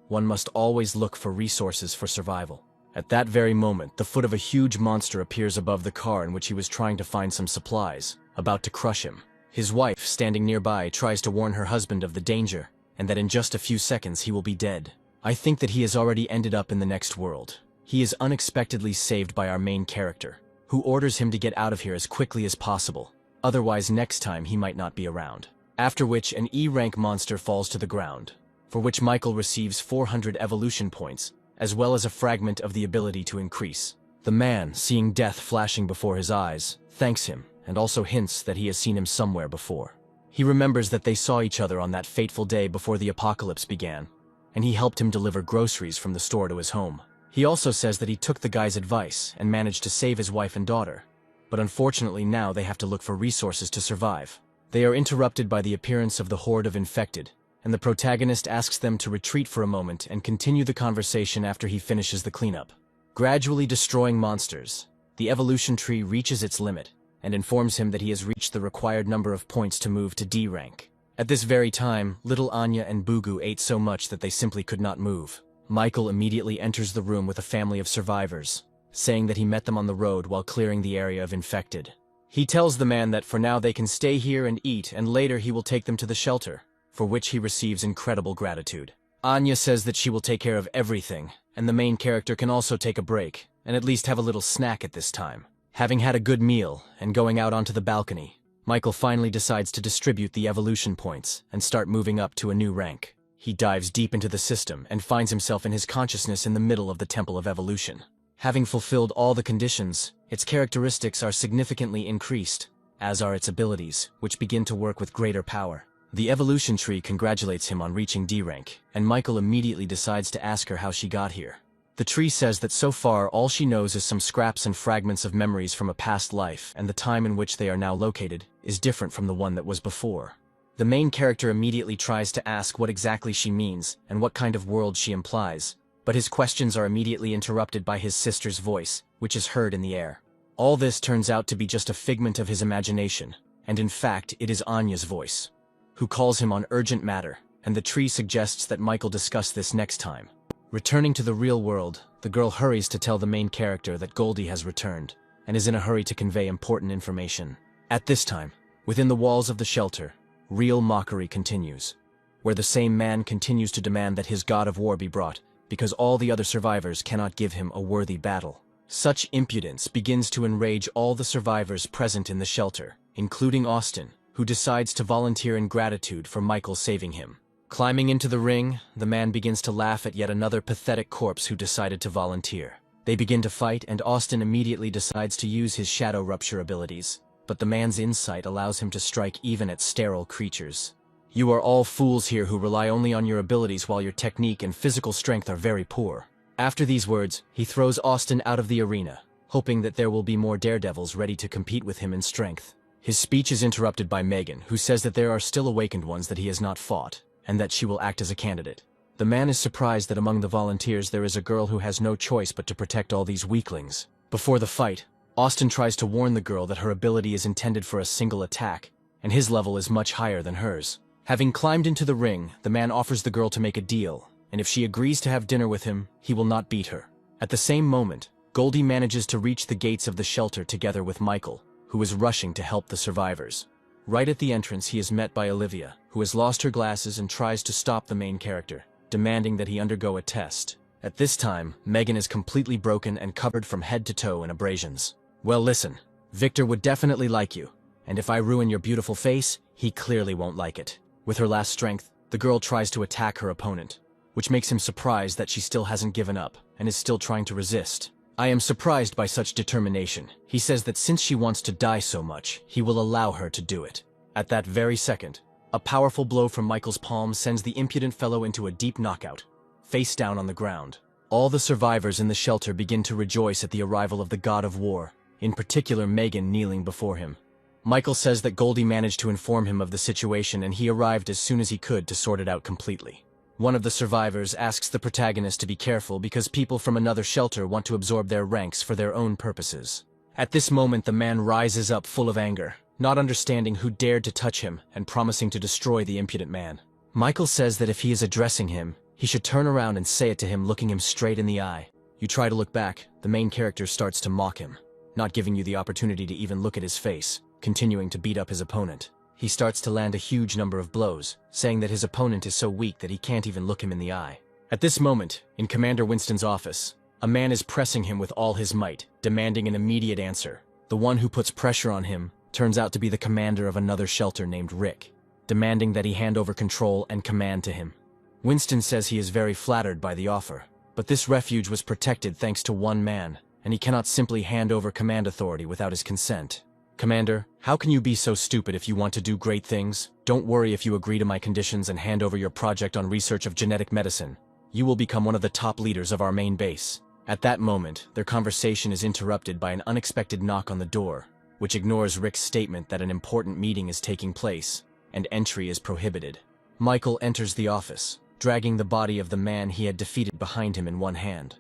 one must always look for resources for survival. At that very moment, the foot of a huge monster appears above the car in which he was trying to find some supplies, about to crush him. His wife, standing nearby, tries to warn her husband of the danger, and that in just a few seconds he will be dead. I think that he has already ended up in the next world. He is unexpectedly saved by our main character, who orders him to get out of here as quickly as possible, otherwise next time he might not be around. After which an E-rank monster falls to the ground, for which Michael receives 400 evolution points, as well as a fragment of the ability to increase. The man, seeing death flashing before his eyes, thanks him, and also hints that he has seen him somewhere before. He remembers that they saw each other on that fateful day before the apocalypse began, and he helped him deliver groceries from the store to his home. He also says that he took the guy's advice and managed to save his wife and daughter, but unfortunately now they have to look for resources to survive. They are interrupted by the appearance of the horde of infected, and the protagonist asks them to retreat for a moment and continue the conversation after he finishes the cleanup. Gradually destroying monsters, the evolution tree reaches its limit, and informs him that he has reached the required number of points to move to D rank. At this very time, little Anya and Bugu ate so much that they simply could not move. Michael immediately enters the room with a family of survivors, saying that he met them on the road while clearing the area of infected. He tells the man that for now they can stay here and eat, and later he will take them to the shelter, for which he receives incredible gratitude. Anya says that she will take care of everything, and the main character can also take a break, and at least have a little snack at this time. Having had a good meal, and going out onto the balcony, Michael finally decides to distribute the evolution points and start moving up to a new rank. He dives deep into the system and finds himself in his consciousness in the middle of the Temple of Evolution. Having fulfilled all the conditions, its characteristics are significantly increased, as are its abilities, which begin to work with greater power. The evolution tree congratulates him on reaching D rank, and Michael immediately decides to ask her how she got here. The tree says that so far all she knows is some scraps and fragments of memories from a past life, and the time in which they are now located is different from the one that was before. The main character immediately tries to ask what exactly she means and what kind of world she implies, but his questions are immediately interrupted by his sister's voice, which is heard in the air. All this turns out to be just a figment of his imagination, and in fact it is Anya's voice, who calls him on urgent matter, and the tree suggests that Michael discuss this next time. Returning to the real world, the girl hurries to tell the main character that Goldie has returned, and is in a hurry to convey important information. At this time, within the walls of the shelter, real mockery continues, where the same man continues to demand that his god of war be brought, because all the other survivors cannot give him a worthy battle. Such impudence begins to enrage all the survivors present in the shelter, including Austin, who decides to volunteer in gratitude for Michael saving him. Climbing into the ring, the man begins to laugh at yet another pathetic corpse who decided to volunteer. They begin to fight, and Austin immediately decides to use his shadow rupture abilities, but the man's insight allows him to strike even at sterile creatures. You are all fools here who rely only on your abilities while your technique and physical strength are very poor. After these words, he throws Austin out of the arena, hoping that there will be more daredevils ready to compete with him in strength. His speech is interrupted by Megan, who says that there are still awakened ones that he has not fought, and that she will act as a candidate. The man is surprised that among the volunteers there is a girl who has no choice but to protect all these weaklings. Before the fight, Austin tries to warn the girl that her ability is intended for a single attack, and his level is much higher than hers. Having climbed into the ring, the man offers the girl to make a deal, and if she agrees to have dinner with him, he will not beat her. At the same moment, Goldie manages to reach the gates of the shelter together with Michael, who is rushing to help the survivors. Right at the entrance, he is met by Olivia, who has lost her glasses and tries to stop the main character, demanding that he undergo a test. At this time, Megan is completely broken and covered from head to toe in abrasions. Well, listen, Victor would definitely like you, and if I ruin your beautiful face, he clearly won't like it. With her last strength, the girl tries to attack her opponent, which makes him surprised that she still hasn't given up and is still trying to resist. I am surprised by such determination. He says that since she wants to die so much, he will allow her to do it. At that very second, a powerful blow from Michael's palm sends the impudent fellow into a deep knockout, face down on the ground. All the survivors in the shelter begin to rejoice at the arrival of the god of war, in particular Megan kneeling before him. Michael says that Goldie managed to inform him of the situation and he arrived as soon as he could to sort it out completely. One of the survivors asks the protagonist to be careful because people from another shelter want to absorb their ranks for their own purposes. At this moment, the man rises up full of anger, not understanding who dared to touch him and promising to destroy the impudent man. Michael says that if he is addressing him, he should turn around and say it to him, looking him straight in the eye. You try to look back, the main character starts to mock him, not giving you the opportunity to even look at his face, continuing to beat up his opponent. He starts to land a huge number of blows, saying that his opponent is so weak that he can't even look him in the eye. At this moment, in Commander Winston's office, a man is pressing him with all his might, demanding an immediate answer. The one who puts pressure on him turns out to be the commander of another shelter named Rick, demanding that he hand over control and command to him. Winston says he is very flattered by the offer, but this refuge was protected thanks to one man, and he cannot simply hand over command authority without his consent. Commander, how can you be so stupid if you want to do great things? Don't worry if you agree to my conditions and hand over your project on research of genetic medicine. You will become one of the top leaders of our main base. At that moment, their conversation is interrupted by an unexpected knock on the door, which ignores Rick's statement that an important meeting is taking place, and entry is prohibited. Michael enters the office, dragging the body of the man he had defeated behind him in one hand,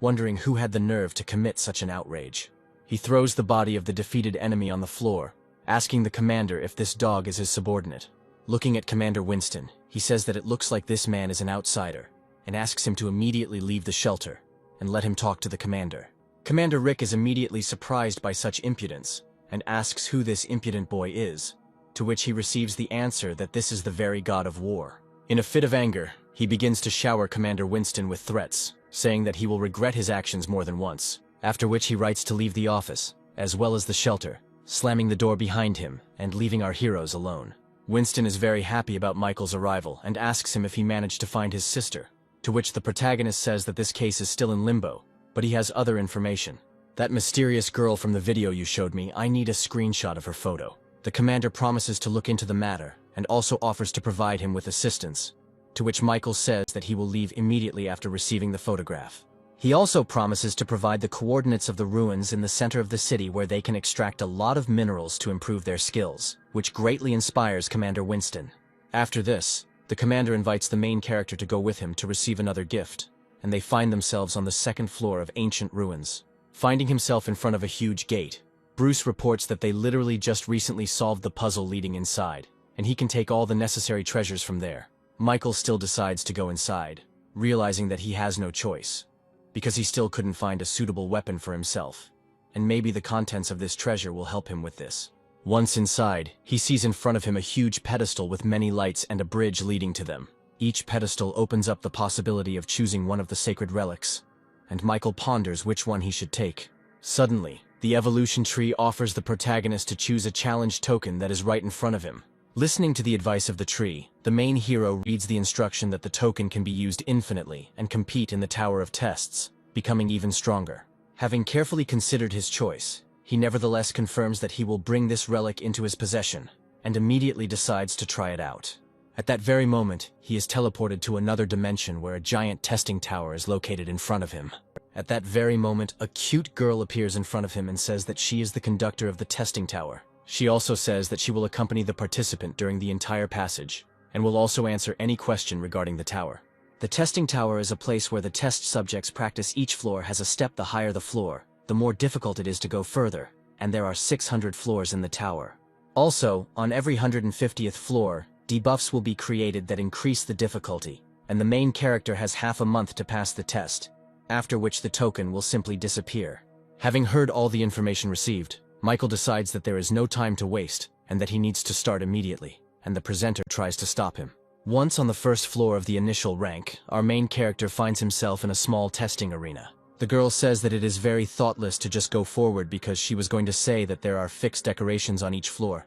wondering who had the nerve to commit such an outrage. He throws the body of the defeated enemy on the floor, asking the commander if this dog is his subordinate. Looking at Commander Winston, he says that it looks like this man is an outsider, and asks him to immediately leave the shelter and let him talk to the commander. Commander Rick is immediately surprised by such impudence, and asks who this impudent boy is, to which he receives the answer that this is the very god of war. In a fit of anger, he begins to shower Commander Winston with threats, saying that he will regret his actions more than once. After which he writes to leave the office, as well as the shelter, slamming the door behind him and leaving our heroes alone. Winston is very happy about Michael's arrival and asks him if he managed to find his sister, to which the protagonist says that this case is still in limbo, but he has other information. That mysterious girl from the video you showed me, I need a screenshot of her photo. The commander promises to look into the matter and also offers to provide him with assistance, to which Michael says that he will leave immediately after receiving the photograph. He also promises to provide the coordinates of the ruins in the center of the city where they can extract a lot of minerals to improve their skills, which greatly inspires Commander Winston. After this, the commander invites the main character to go with him to receive another gift, and they find themselves on the second floor of ancient ruins. Finding himself in front of a huge gate, Bruce reports that they literally just recently solved the puzzle leading inside, and he can take all the necessary treasures from there. Michael still decides to go inside, realizing that he has no choice, because he still couldn't find a suitable weapon for himself, and maybe the contents of this treasure will help him with this. Once inside, he sees in front of him a huge pedestal with many lights and a bridge leading to them. Each pedestal opens up the possibility of choosing one of the sacred relics, and Michael ponders which one he should take. Suddenly, the evolution tree offers the protagonist to choose a challenge token that is right in front of him. Listening to the advice of the tree, the main hero reads the instruction that the token can be used infinitely and compete in the Tower of Tests, becoming even stronger. Having carefully considered his choice, he nevertheless confirms that he will bring this relic into his possession, and immediately decides to try it out. At that very moment, he is teleported to another dimension where a giant testing tower is located in front of him. At that very moment, a cute girl appears in front of him and says that she is the conductor of the testing tower. She also says that she will accompany the participant during the entire passage, and will also answer any question regarding the tower. The testing tower is a place where the test subjects practice. Each floor has a step. The higher the floor, the more difficult it is to go further, and there are 600 floors in the tower. Also, on every 150th floor, debuffs will be created that increase the difficulty, and the main character has half a month to pass the test, after which the token will simply disappear. Having heard all the information received, Michael decides that there is no time to waste and that he needs to start immediately, and the presenter tries to stop him. Once on the first floor of the initial rank, our main character finds himself in a small testing arena. The girl says that it is very thoughtless to just go forward because she was going to say that there are fixed decorations on each floor,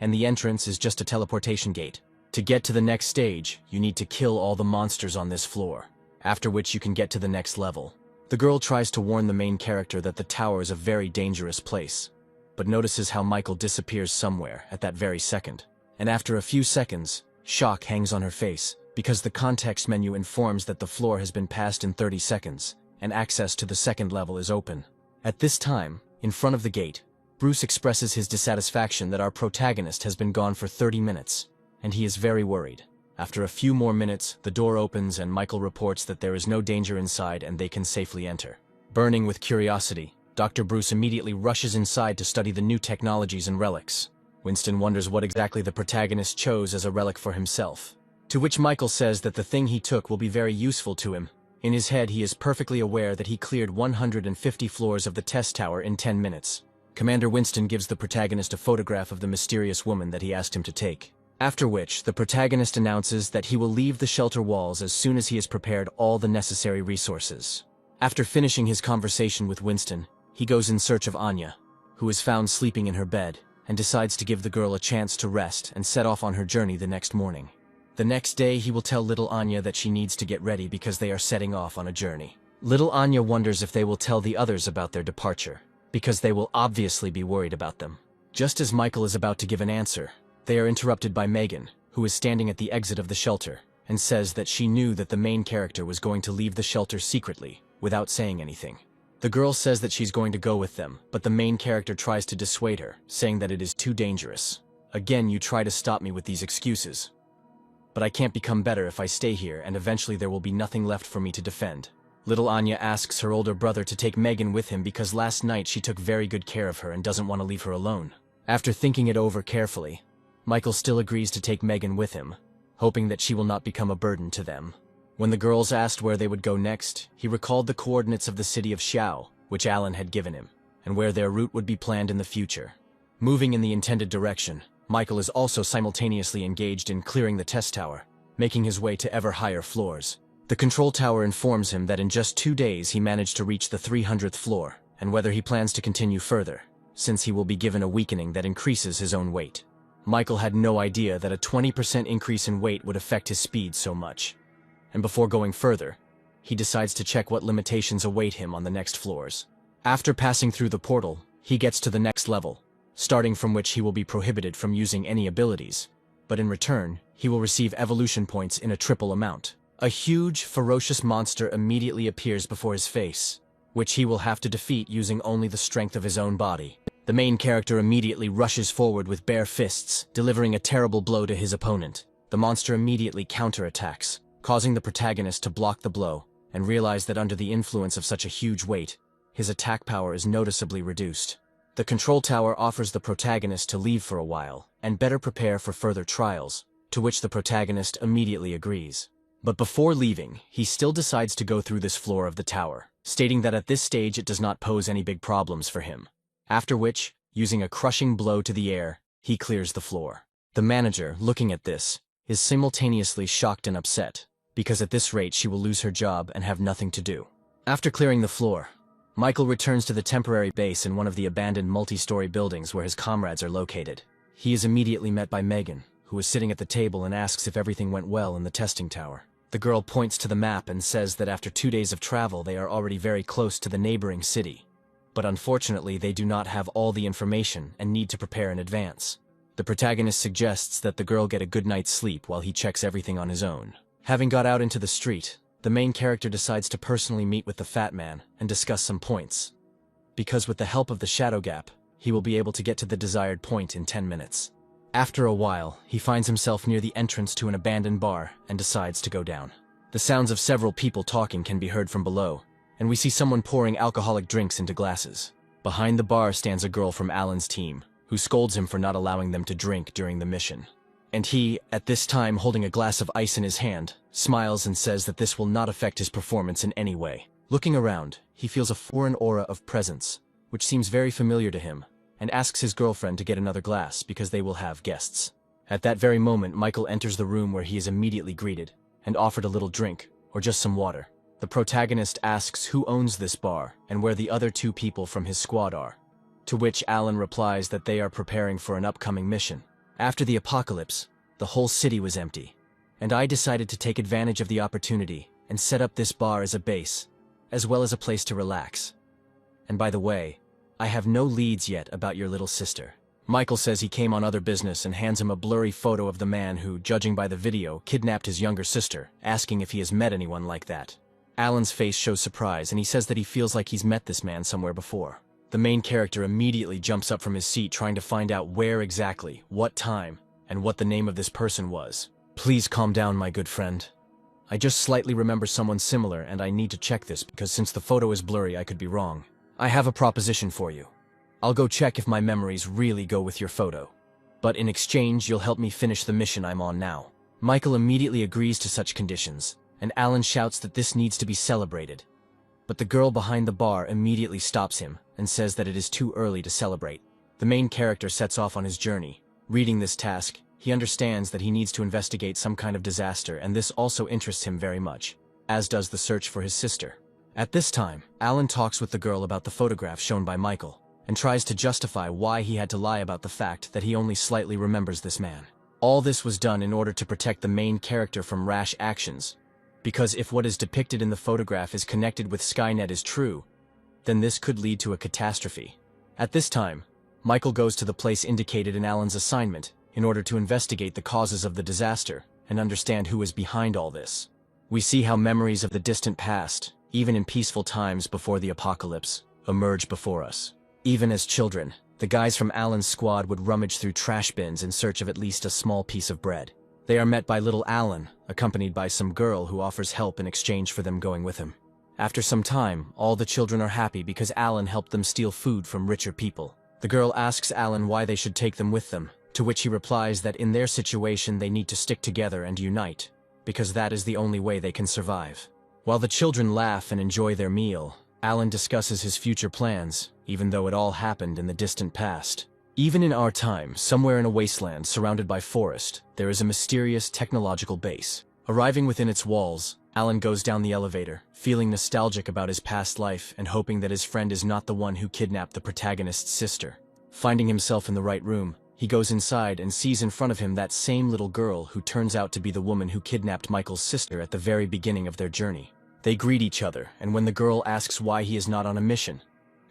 and the entrance is just a teleportation gate. To get to the next stage, you need to kill all the monsters on this floor, after which you can get to the next level. The girl tries to warn the main character that the tower is a very dangerous place, but notices how Michael disappears somewhere at that very second. And after a few seconds, shock hangs on her face, because the context menu informs that the floor has been passed in 30 seconds, and access to the second level is open. At this time, in front of the gate, Bruce expresses his dissatisfaction that our protagonist has been gone for 30 minutes, and he is very worried. After a few more minutes, the door opens and Michael reports that there is no danger inside and they can safely enter. Burning with curiosity, Dr. Bruce immediately rushes inside to study the new technologies and relics. Winston wonders what exactly the protagonist chose as a relic for himself, to which Michael says that the thing he took will be very useful to him. In his head, he is perfectly aware that he cleared 150 floors of the test tower in 10 minutes. Commander Winston gives the protagonist a photograph of the mysterious woman that he asked him to take. After which, the protagonist announces that he will leave the shelter walls as soon as he has prepared all the necessary resources. After finishing his conversation with Winston, he goes in search of Anya, who is found sleeping in her bed, and decides to give the girl a chance to rest and set off on her journey the next morning. The next day, he will tell little Anya that she needs to get ready because they are setting off on a journey. Little Anya wonders if they will tell the others about their departure, because they will obviously be worried about them. Just as Michael is about to give an answer, they are interrupted by Megan, who is standing at the exit of the shelter, and says that she knew that the main character was going to leave the shelter secretly, without saying anything. The girl says that she's going to go with them, but the main character tries to dissuade her, saying that it is too dangerous. Again, you try to stop me with these excuses, but I can't become better if I stay here, and eventually there will be nothing left for me to defend. Little Anya asks her older brother to take Megan with him because last night she took very good care of her and doesn't want to leave her alone. After thinking it over carefully, Michael still agrees to take Megan with him, hoping that she will not become a burden to them. When the girls asked where they would go next, he recalled the coordinates of the city of Xiao, which Alan had given him, and where their route would be planned in the future. Moving in the intended direction, Michael is also simultaneously engaged in clearing the test tower, making his way to ever higher floors. The control tower informs him that in just 2 days he managed to reach the 300th floor, and whether he plans to continue further, since he will be given a weakening that increases his own weight. Michael had no idea that a 20% increase in weight would affect his speed so much. And before going further, he decides to check what limitations await him on the next floors. After passing through the portal, he gets to the next level, starting from which he will be prohibited from using any abilities, but in return, he will receive evolution points in a triple amount. A huge, ferocious monster immediately appears before his face, which he will have to defeat using only the strength of his own body. The main character immediately rushes forward with bare fists, delivering a terrible blow to his opponent. The monster immediately counterattacks, causing the protagonist to block the blow and realize that under the influence of such a huge weight, his attack power is noticeably reduced. The control tower offers the protagonist to leave for a while and better prepare for further trials, to which the protagonist immediately agrees. But before leaving, he still decides to go through this floor of the tower, stating that at this stage it does not pose any big problems for him. After which, using a crushing blow to the air, he clears the floor. The manager, looking at this, is simultaneously shocked and upset, because at this rate she will lose her job and have nothing to do. After clearing the floor, Michael returns to the temporary base in one of the abandoned multi-story buildings where his comrades are located. He is immediately met by Megan, who is sitting at the table and asks if everything went well in the testing tower. The girl points to the map and says that after 2 days of travel they are already very close to the neighboring city, but unfortunately they do not have all the information and need to prepare in advance. The protagonist suggests that the girl get a good night's sleep while he checks everything on his own. Having got out into the street, the main character decides to personally meet with the fat man and discuss some points, because with the help of the shadow gap, he will be able to get to the desired point in 10 minutes. After a while, he finds himself near the entrance to an abandoned bar and decides to go down. The sounds of several people talking can be heard from below, and we see someone pouring alcoholic drinks into glasses. Behind the bar stands a girl from Alan's team, who scolds him for not allowing them to drink during the mission. And he, at this time holding a glass of ice in his hand, smiles and says that this will not affect his performance in any way. Looking around, he feels a foreign aura of presence, which seems very familiar to him, and asks his girlfriend to get another glass because they will have guests. At that very moment, Michael enters the room where he is immediately greeted and offered a little drink, or just some water. The protagonist asks who owns this bar and where the other two people from his squad are, to which Alan replies that they are preparing for an upcoming mission. After the apocalypse, the whole city was empty, and I decided to take advantage of the opportunity and set up this bar as a base, as well as a place to relax. And by the way, I have no leads yet about your little sister. Michael says he came on other business and hands him a blurry photo of the man who, judging by the video, kidnapped his younger sister, asking if he has met anyone like that. Alan's face shows surprise, and he says that he feels like he's met this man somewhere before. The main character immediately jumps up from his seat trying to find out where exactly, what time, and what the name of this person was. Please calm down, my good friend. I just slightly remember someone similar, and I need to check this because since the photo is blurry, I could be wrong. I have a proposition for you. I'll go check if my memories really go with your photo. But in exchange, you'll help me finish the mission I'm on now. Michael immediately agrees to such conditions, and Alan shouts that this needs to be celebrated. But the girl behind the bar immediately stops him and says that it is too early to celebrate. The main character sets off on his journey. Reading this task, he understands that he needs to investigate some kind of disaster, and this also interests him very much, as does the search for his sister. At this time, Alan talks with the girl about the photograph shown by Michael, and tries to justify why he had to lie about the fact that he only slightly remembers this man. All this was done in order to protect the main character from rash actions, because if what is depicted in the photograph is connected with Skynet is true, then this could lead to a catastrophe. At this time, Michael goes to the place indicated in Alan's assignment in order to investigate the causes of the disaster and understand who is behind all this. We see how memories of the distant past, even in peaceful times before the apocalypse, emerge before us. Even as children, the guys from Alan's squad would rummage through trash bins in search of at least a small piece of bread. They are met by little Alan, accompanied by some girl who offers help in exchange for them going with him. After some time, all the children are happy because Alan helped them steal food from richer people. The girl asks Alan why they should take them with them, to which he replies that in their situation they need to stick together and unite, because that is the only way they can survive. While the children laugh and enjoy their meal, Alan discusses his future plans, even though it all happened in the distant past. Even in our time, somewhere in a wasteland surrounded by forest, there is a mysterious technological base. Arriving within its walls, Alan goes down the elevator, feeling nostalgic about his past life and hoping that his friend is not the one who kidnapped the protagonist's sister. Finding himself in the right room, he goes inside and sees in front of him that same little girl who turns out to be the woman who kidnapped Michael's sister at the very beginning of their journey. They greet each other, and when the girl asks why he is not on a mission,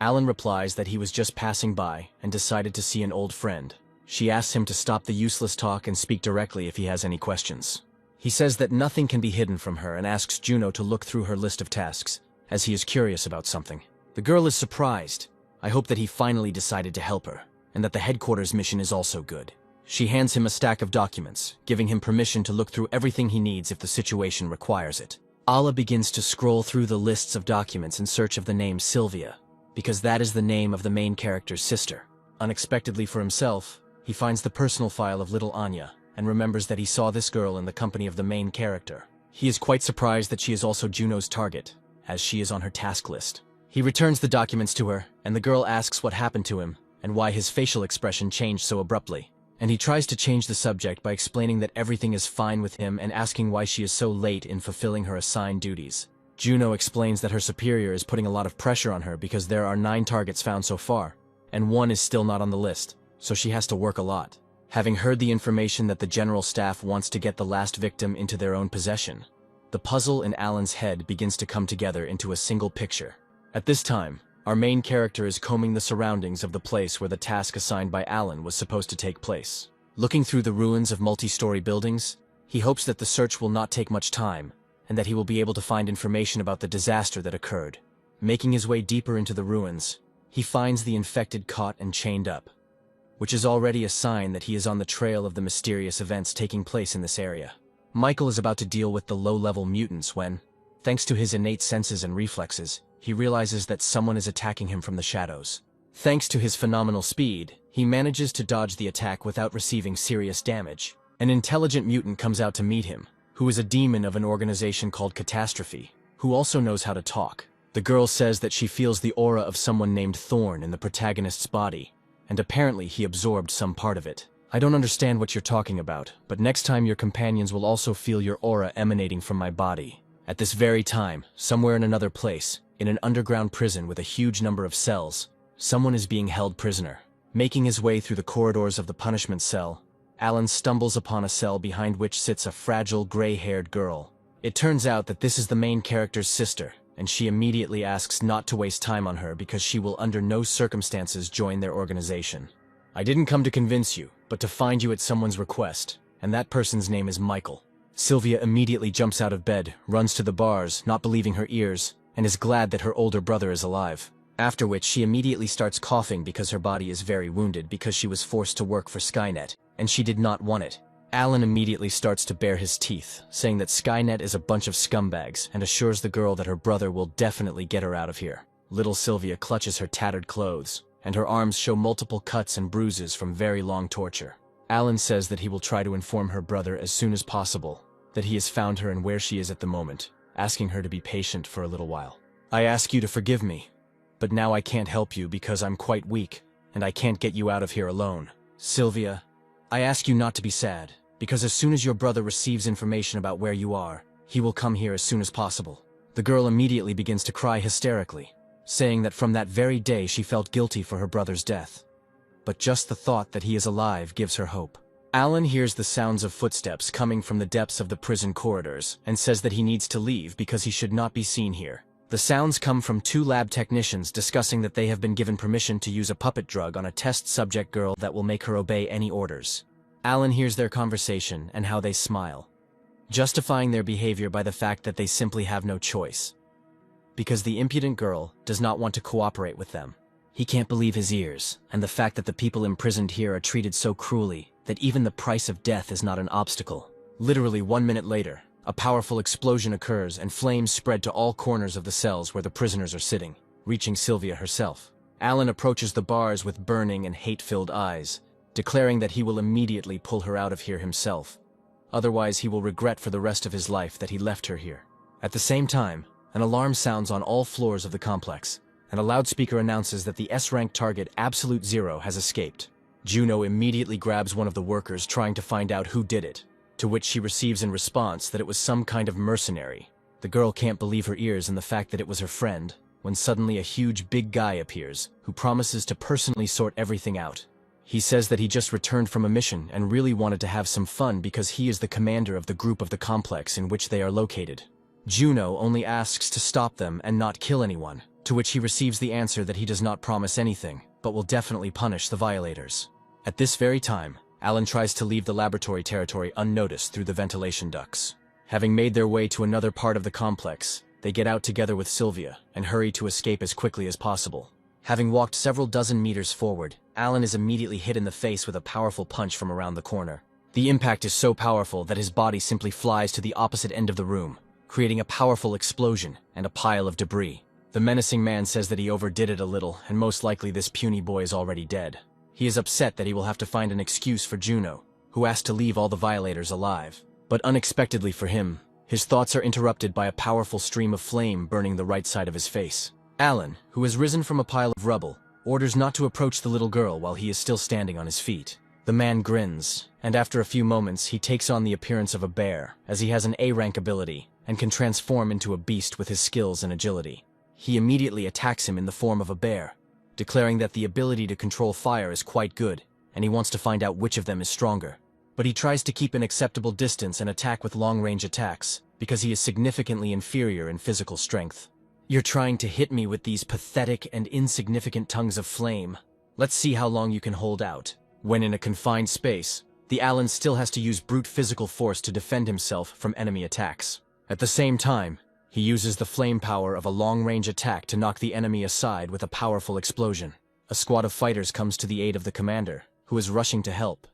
Alan replies that he was just passing by and decided to see an old friend. She asks him to stop the useless talk and speak directly if he has any questions. He says that nothing can be hidden from her and asks Juno to look through her list of tasks, as he is curious about something. The girl is surprised. I hope that he finally decided to help her, and that the headquarters mission is also good. She hands him a stack of documents, giving him permission to look through everything he needs if the situation requires it. Ala begins to scroll through the lists of documents in search of the name Sylvia, because that is the name of the main character's sister. Unexpectedly for himself, he finds the personal file of little Anya, and remembers that he saw this girl in the company of the main character. He is quite surprised that she is also Juno's target, as she is on her task list. He returns the documents to her, and the girl asks what happened to him, and why his facial expression changed so abruptly. And he tries to change the subject by explaining that everything is fine with him and asking why she is so late in fulfilling her assigned duties. Juno explains that her superior is putting a lot of pressure on her because there are 9 targets found so far, and 1 is still not on the list, so she has to work a lot. Having heard the information that the general staff wants to get the last victim into their own possession, the puzzle in Alan's head begins to come together into a single picture. At this time, our main character is combing the surroundings of the place where the task assigned by Alan was supposed to take place. Looking through the ruins of multi-story buildings, he hopes that the search will not take much time, and that he will be able to find information about the disaster that occurred. Making his way deeper into the ruins, he finds the infected caught and chained up, which is already a sign that he is on the trail of the mysterious events taking place in this area. Michael is about to deal with the low-level mutants when, thanks to his innate senses and reflexes, he realizes that someone is attacking him from the shadows. Thanks to his phenomenal speed, he manages to dodge the attack without receiving serious damage. An intelligent mutant comes out to meet him, who is a demon of an organization called Catastrophe, who also knows how to talk. The girl says that she feels the aura of someone named Thorn in the protagonist's body, and apparently he absorbed some part of it. I don't understand what you're talking about, but next time your companions will also feel your aura emanating from my body. At this very time, somewhere in another place, in an underground prison with a huge number of cells, someone is being held prisoner. Making his way through the corridors of the punishment cell, Alan stumbles upon a cell behind which sits a fragile, gray-haired girl. It turns out that this is the main character's sister, and she immediately asks not to waste time on her because she will under no circumstances join their organization. I didn't come to convince you, but to find you at someone's request, and that person's name is Michael. Sylvia immediately jumps out of bed, runs to the bars, not believing her ears, and is glad that her older brother is alive. After which she immediately starts coughing because her body is very wounded because she was forced to work for Skynet, and she did not want it. Alan immediately starts to bare his teeth, saying that Skynet is a bunch of scumbags and assures the girl that her brother will definitely get her out of here. Little Sylvia clutches her tattered clothes, and her arms show multiple cuts and bruises from very long torture. Alan says that he will try to inform her brother as soon as possible, that he has found her and where she is at the moment, asking her to be patient for a little while. I ask you to forgive me, but now I can't help you because I'm quite weak, and I can't get you out of here alone. Sylvia, I ask you not to be sad, because as soon as your brother receives information about where you are, he will come here as soon as possible. The girl immediately begins to cry hysterically, saying that from that very day she felt guilty for her brother's death. But just the thought that he is alive gives her hope. Alan hears the sounds of footsteps coming from the depths of the prison corridors and says that he needs to leave because he should not be seen here. The sounds come from two lab technicians discussing that they have been given permission to use a puppet drug on a test subject girl that will make her obey any orders. Alan hears their conversation and how they smile, justifying their behavior by the fact that they simply have no choice, because the impudent girl does not want to cooperate with them. He can't believe his ears, and the fact that the people imprisoned here are treated so cruelly that even the price of death is not an obstacle. Literally 1 minute later, a powerful explosion occurs and flames spread to all corners of the cells where the prisoners are sitting, reaching Sylvia herself. Alan approaches the bars with burning and hate-filled eyes, declaring that he will immediately pull her out of here himself. Otherwise, he will regret for the rest of his life that he left her here. At the same time, an alarm sounds on all floors of the complex, and a loudspeaker announces that the S-rank target Absolute Zero has escaped. Juno immediately grabs one of the workers trying to find out who did it, to which she receives in response that it was some kind of mercenary. The girl can't believe her ears and the fact that it was her friend, when suddenly a huge big guy appears, who promises to personally sort everything out. He says that he just returned from a mission and really wanted to have some fun because he is the commander of the group of the complex in which they are located. Juno only asks to stop them and not kill anyone, to which he receives the answer that he does not promise anything, but will definitely punish the violators. At this very time, Alan tries to leave the laboratory territory unnoticed through the ventilation ducts. Having made their way to another part of the complex, they get out together with Sylvia and hurry to escape as quickly as possible. Having walked several dozen meters forward, Alan is immediately hit in the face with a powerful punch from around the corner. The impact is so powerful that his body simply flies to the opposite end of the room, creating a powerful explosion and a pile of debris. The menacing man says that he overdid it a little, and most likely this puny boy is already dead. He is upset that he will have to find an excuse for Juno, who asked to leave all the violators alive. But unexpectedly for him, his thoughts are interrupted by a powerful stream of flame burning the right side of his face. Alan, who has risen from a pile of rubble, orders not to approach the little girl while he is still standing on his feet. The man grins, and after a few moments he takes on the appearance of a bear, as he has an A-rank ability, and can transform into a beast with his skills and agility. He immediately attacks him in the form of a bear, declaring that the ability to control fire is quite good, and he wants to find out which of them is stronger. But he tries to keep an acceptable distance and attack with long-range attacks, because he is significantly inferior in physical strength. You're trying to hit me with these pathetic and insignificant tongues of flame. Let's see how long you can hold out. When in a confined space, the Alan still has to use brute physical force to defend himself from enemy attacks. At the same time, he uses the flame power of a long-range attack to knock the enemy aside with a powerful explosion. A squad of fighters comes to the aid of the commander, who is rushing to help,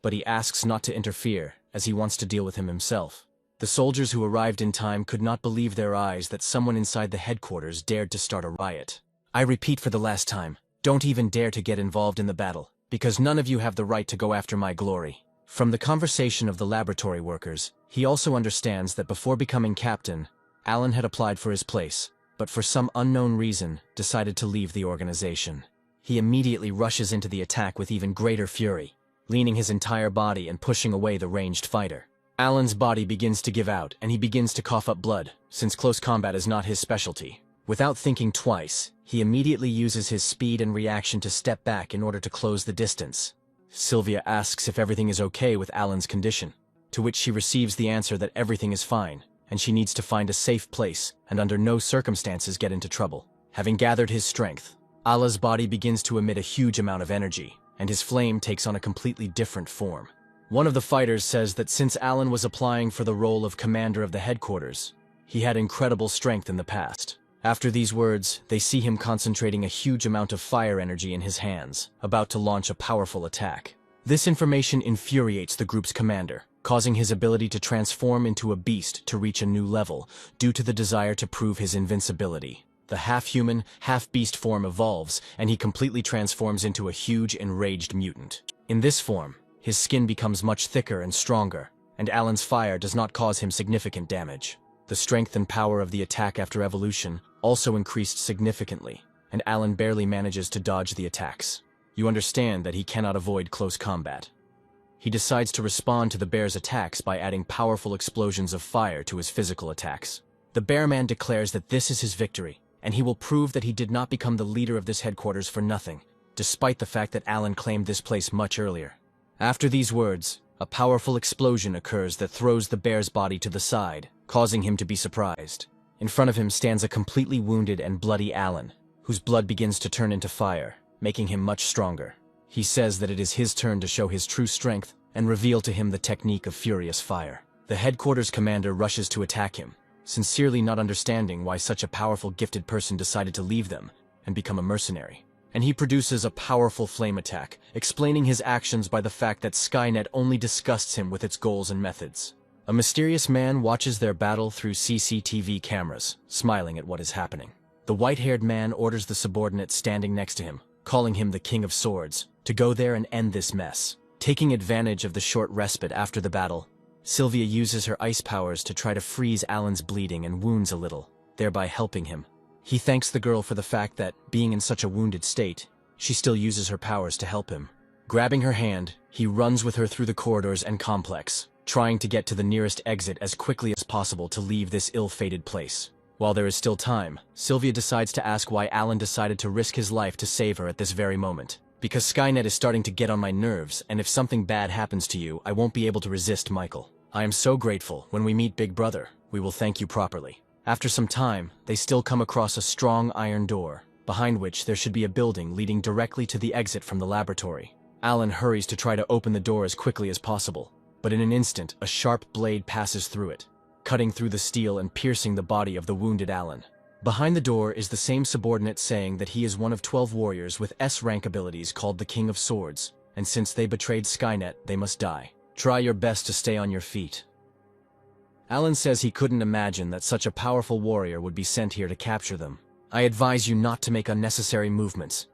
but he asks not to interfere, as he wants to deal with him himself. The soldiers who arrived in time could not believe their eyes that someone inside the headquarters dared to start a riot. I repeat for the last time, don't even dare to get involved in the battle, because none of you have the right to go after my glory. From the conversation of the laboratory workers, he also understands that before becoming captain, Alan had applied for his place, but for some unknown reason, decided to leave the organization. He immediately rushes into the attack with even greater fury, leaning his entire body and pushing away the ranged fighter. Alan's body begins to give out, and he begins to cough up blood, since close combat is not his specialty. Without thinking twice, he immediately uses his speed and reaction to step back in order to close the distance. Sylvia asks if everything is okay with Alan's condition, to which she receives the answer that everything is fine, and she needs to find a safe place and under no circumstances get into trouble. Having gathered his strength, Allah's body begins to emit a huge amount of energy, and his flame takes on a completely different form. One of the fighters says that since Alan was applying for the role of commander of the headquarters, he had incredible strength in the past. After these words, they see him concentrating a huge amount of fire energy in his hands, about to launch a powerful attack. This information infuriates the group's commander, causing his ability to transform into a beast to reach a new level due to the desire to prove his invincibility. The half-human, half-beast form evolves, and he completely transforms into a huge, enraged mutant. In this form, his skin becomes much thicker and stronger, and Alan's fire does not cause him significant damage. The strength and power of the attack after evolution also increased significantly, and Alan barely manages to dodge the attacks. You understand that he cannot avoid close combat. He decides to respond to the bear's attacks by adding powerful explosions of fire to his physical attacks. The bear man declares that this is his victory, and he will prove that he did not become the leader of this headquarters for nothing, despite the fact that Alan claimed this place much earlier. After these words, a powerful explosion occurs that throws the bear's body to the side, causing him to be surprised. In front of him stands a completely wounded and bloody Alan, whose blood begins to turn into fire, making him much stronger. He says that it is his turn to show his true strength and reveal to him the technique of furious fire. The headquarters commander rushes to attack him, sincerely not understanding why such a powerful gifted person decided to leave them and become a mercenary. And he produces a powerful flame attack, explaining his actions by the fact that Skynet only disgusts him with its goals and methods. A mysterious man watches their battle through CCTV cameras, smiling at what is happening. The white-haired man orders the subordinate standing next to him, calling him the King of Swords, to go there and end this mess. Taking advantage of the short respite after the battle, Sylvia uses her ice powers to try to freeze Alan's bleeding and wounds a little, thereby helping him. He thanks the girl for the fact that, being in such a wounded state, she still uses her powers to help him. Grabbing her hand, he runs with her through the corridors and complex, trying to get to the nearest exit as quickly as possible to leave this ill-fated place. While there is still time, Sylvia decides to ask why Alan decided to risk his life to save her at this very moment. Because Skynet is starting to get on my nerves, and if something bad happens to you, I won't be able to resist Michael. I am so grateful. When we meet Big Brother, we will thank you properly. After some time, they still come across a strong iron door, behind which there should be a building leading directly to the exit from the laboratory. Alan hurries to try to open the door as quickly as possible, but in an instant, a sharp blade passes through it, cutting through the steel and piercing the body of the wounded Alan. Behind the door is the same subordinate saying that he is one of 12 warriors with S-rank abilities called the King of Swords, and since they betrayed Skynet, they must die. Try your best to stay on your feet. Alan says he couldn't imagine that such a powerful warrior would be sent here to capture them. I advise you not to make unnecessary movements.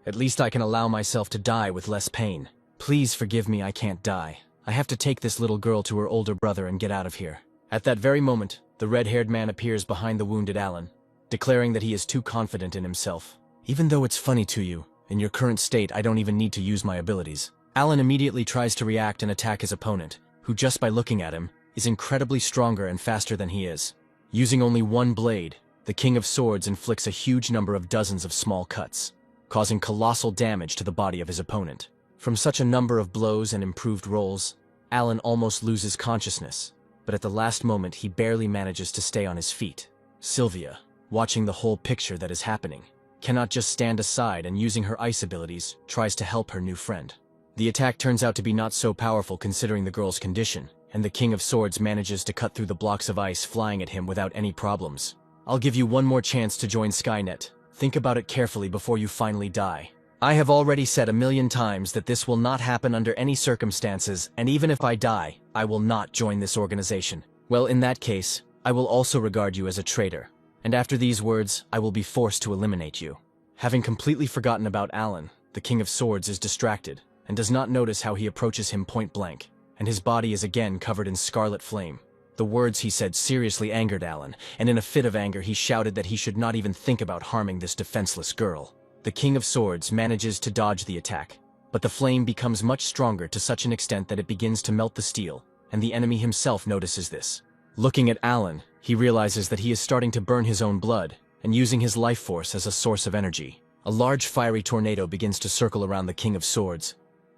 At least I can allow myself to die with less pain. Please forgive me, I can't die. I have to take this little girl to her older brother and get out of here. At that very moment, the red-haired man appears behind the wounded Alan, declaring that he is too confident in himself. Even though it's funny to you, in your current state I don't even need to use my abilities. Alan immediately tries to react and attack his opponent, who just by looking at him, is incredibly stronger and faster than he is. Using only one blade, the King of Swords inflicts a huge number of dozens of small cuts, causing colossal damage to the body of his opponent. From such a number of blows and improved rolls, Alan almost loses consciousness, but at the last moment he barely manages to stay on his feet. Sylvia, watching the whole picture that is happening, cannot just stand aside and using her ice abilities, tries to help her new friend. The attack turns out to be not so powerful considering the girl's condition, and the King of Swords manages to cut through the blocks of ice flying at him without any problems. I'll give you one more chance to join Skynet. Think about it carefully before you finally die. I have already said 1,000,000 times that this will not happen under any circumstances, and even if I die, I will not join this organization. Well, in that case, I will also regard you as a traitor, and after these words, I will be forced to eliminate you. Having completely forgotten about Alan, the King of Swords is distracted, and does not notice how he approaches him point blank. and his body is again covered in scarlet flame. The words he said seriously angered Alan, and in a fit of anger he shouted that he should not even think about harming this defenseless girl. The King of Swords manages to dodge the attack, but the flame becomes much stronger to such an extent that it begins to melt the steel, and the enemy himself notices this. Looking at Alan, he realizes that he is starting to burn his own blood, and using his life force as a source of energy. A large fiery tornado begins to circle around the King of Swords,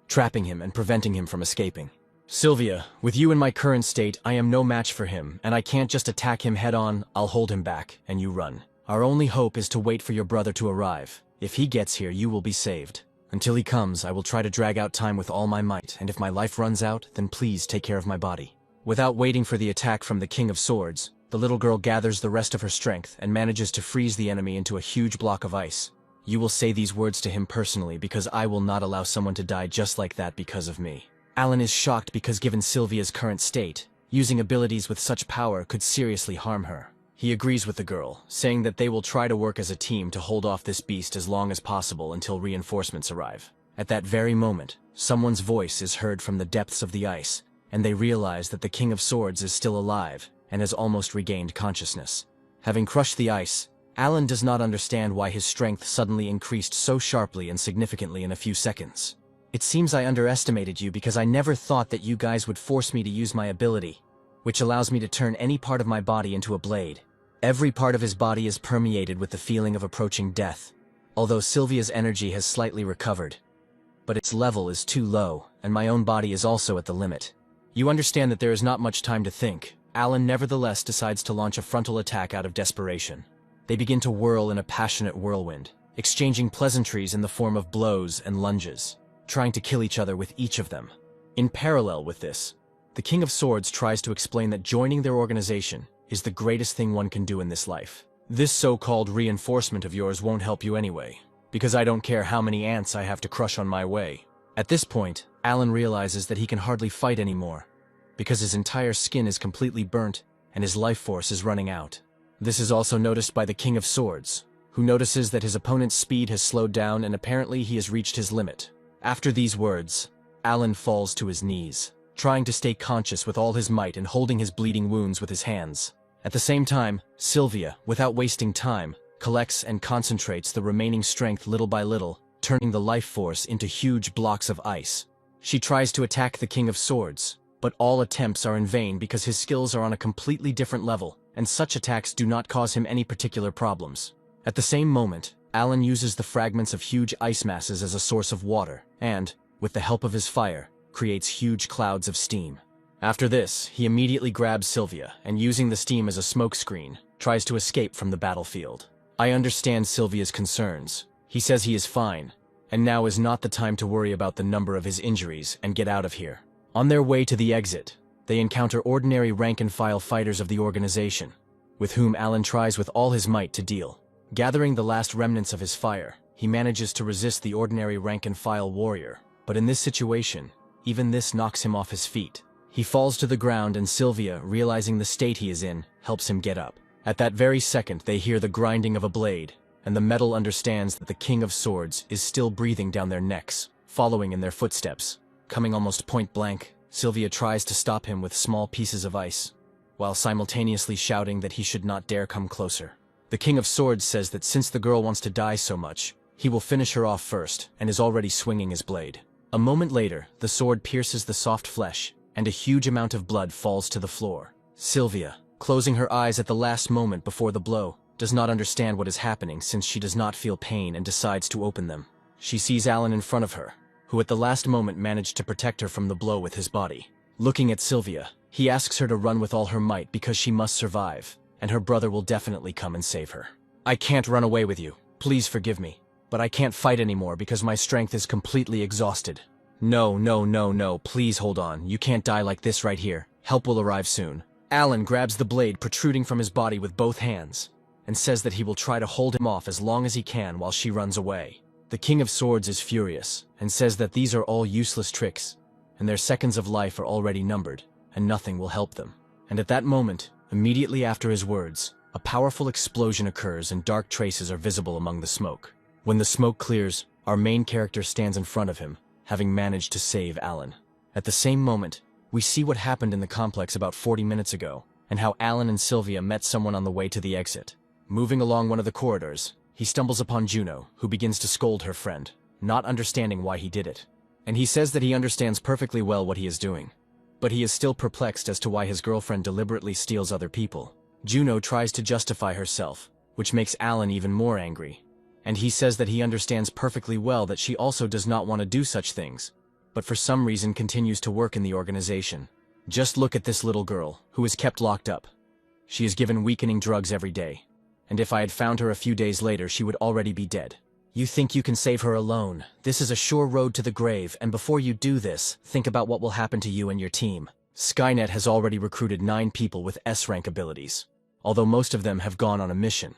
trapping him and preventing him from escaping. Sylvia, with you in my current state, I am no match for him, and I can't just attack him head-on. I'll hold him back, and you run. Our only hope is to wait for your brother to arrive. If he gets here, you will be saved. Until he comes, I will try to drag out time with all my might, and if my life runs out, then please take care of my body. Without waiting for the attack from the King of Swords, the little girl gathers the rest of her strength and manages to freeze the enemy into a huge block of ice. You will say these words to him personally because I will not allow someone to die just like that because of me. Alan is shocked because given Sylvia's current state, using abilities with such power could seriously harm her. He agrees with the girl, saying that they will try to work as a team to hold off this beast as long as possible until reinforcements arrive. At that very moment, someone's voice is heard from the depths of the ice, and they realize that the King of Swords is still alive and has almost regained consciousness. Having crushed the ice, Alan does not understand why his strength suddenly increased so sharply and significantly in a few seconds. It seems I underestimated you because I never thought that you guys would force me to use my ability, which allows me to turn any part of my body into a blade. Every part of his body is permeated with the feeling of approaching death, although Sylvia's energy has slightly recovered. But its level is too low, and my own body is also at the limit. You understand that there is not much time to think. Alan nevertheless decides to launch a frontal attack out of desperation. They begin to whirl in a passionate whirlwind, exchanging pleasantries in the form of blows and lunges, trying to kill each other with each of them. In parallel with this, the King of Swords tries to explain that joining their organization is the greatest thing one can do in this life. This so-called reinforcement of yours won't help you anyway, because I don't care how many ants I have to crush on my way. At this point, Alan realizes that he can hardly fight anymore, because his entire skin is completely burnt and his life force is running out. This is also noticed by the King of Swords, who notices that his opponent's speed has slowed down and apparently he has reached his limit. After these words, Alan falls to his knees, trying to stay conscious with all his might and holding his bleeding wounds with his hands. At the same time, Sylvia, without wasting time, collects and concentrates the remaining strength little by little, turning the life force into huge blocks of ice. She tries to attack the King of Swords, but all attempts are in vain because his skills are on a completely different level, and such attacks do not cause him any particular problems. At the same moment, Alan uses the fragments of huge ice masses as a source of water, and, with the help of his fire, creates huge clouds of steam. After this, he immediately grabs Sylvia, and using the steam as a smokescreen, tries to escape from the battlefield. I understand Sylvia's concerns. He says he is fine, and now is not the time to worry about the number of his injuries and get out of here. On their way to the exit, they encounter ordinary rank-and-file fighters of the organization, with whom Alan tries with all his might to deal. Gathering the last remnants of his fire, he manages to resist the ordinary rank-and-file warrior, but in this situation, even this knocks him off his feet. He falls to the ground and Sylvia, realizing the state he is in, helps him get up. At that very second, they hear the grinding of a blade, and the metal understands that the King of Swords is still breathing down their necks, following in their footsteps. Coming almost point blank, Sylvia tries to stop him with small pieces of ice, while simultaneously shouting that he should not dare come closer. The King of Swords says that since the girl wants to die so much, he will finish her off first, and is already swinging his blade. A moment later, the sword pierces the soft flesh, and a huge amount of blood falls to the floor. Sylvia, closing her eyes at the last moment before the blow, does not understand what is happening since she does not feel pain and decides to open them. She sees Alan in front of her, who at the last moment managed to protect her from the blow with his body. Looking at Sylvia, he asks her to run with all her might because she must survive, and her brother will definitely come and save her. I can't run away with you. Please forgive me. But I can't fight anymore because my strength is completely exhausted. No, please hold on. You can't die like this right here. Help will arrive soon. Alan grabs the blade protruding from his body with both hands, and says that he will try to hold him off as long as he can while she runs away. The King of Swords is furious, and says that these are all useless tricks, and their seconds of life are already numbered, and nothing will help them. And at that moment, immediately after his words, a powerful explosion occurs and dark traces are visible among the smoke. When the smoke clears, our main character stands in front of him, having managed to save Alan. At the same moment, We see what happened in the complex about 40 minutes ago, and how Alan and Sylvia met someone on the way to the exit. Moving along one of the corridors, he stumbles upon Juno, who begins to scold her friend, not understanding why he did it. And he says that he understands perfectly well what he is doing, but he is still perplexed as to why his girlfriend deliberately steals other people. Juno tries to justify herself, which makes Alan even more angry. And he says that he understands perfectly well that she also does not want to do such things, but for some reason continues to work in the organization. Just look at this little girl, who is kept locked up. She is given weakening drugs every day, and if I had found her a few days later, she would already be dead. You think you can save her alone? This is a sure road to the grave, and before you do this, think about what will happen to you and your team. Skynet has already recruited 9 people with S-rank abilities, although most of them have gone on a mission.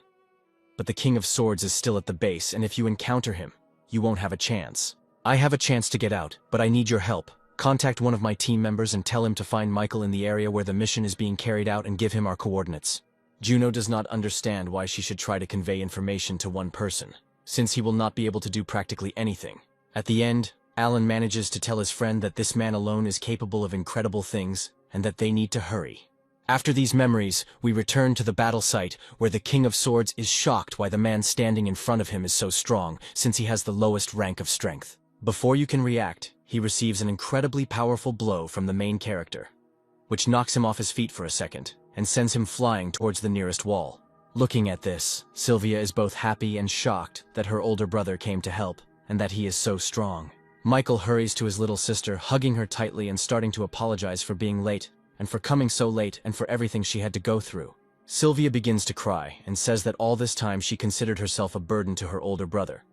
But the King of Swords is still at the base, and if you encounter him, you won't have a chance. I have a chance to get out, but I need your help. Contact one of my team members and tell him to find Michael in the area where the mission is being carried out and give him our coordinates. Juno does not understand why she should try to convey information to one person, since he will not be able to do practically anything. At the end, Alan manages to tell his friend that this man alone is capable of incredible things, and that they need to hurry. After these memories, we return to the battle site, where the King of Swords is shocked why the man standing in front of him is so strong, since he has the lowest rank of strength. Before you can react, he receives an incredibly powerful blow from the main character, which knocks him off his feet for a second, and sends him flying towards the nearest wall. Looking at this, Sylvia is both happy and shocked that her older brother came to help, and that he is so strong. Michael hurries to his little sister, hugging her tightly and starting to apologize for being late, and for coming so late and for everything she had to go through. Sylvia begins to cry and says that all this time she considered herself a burden to her older brother.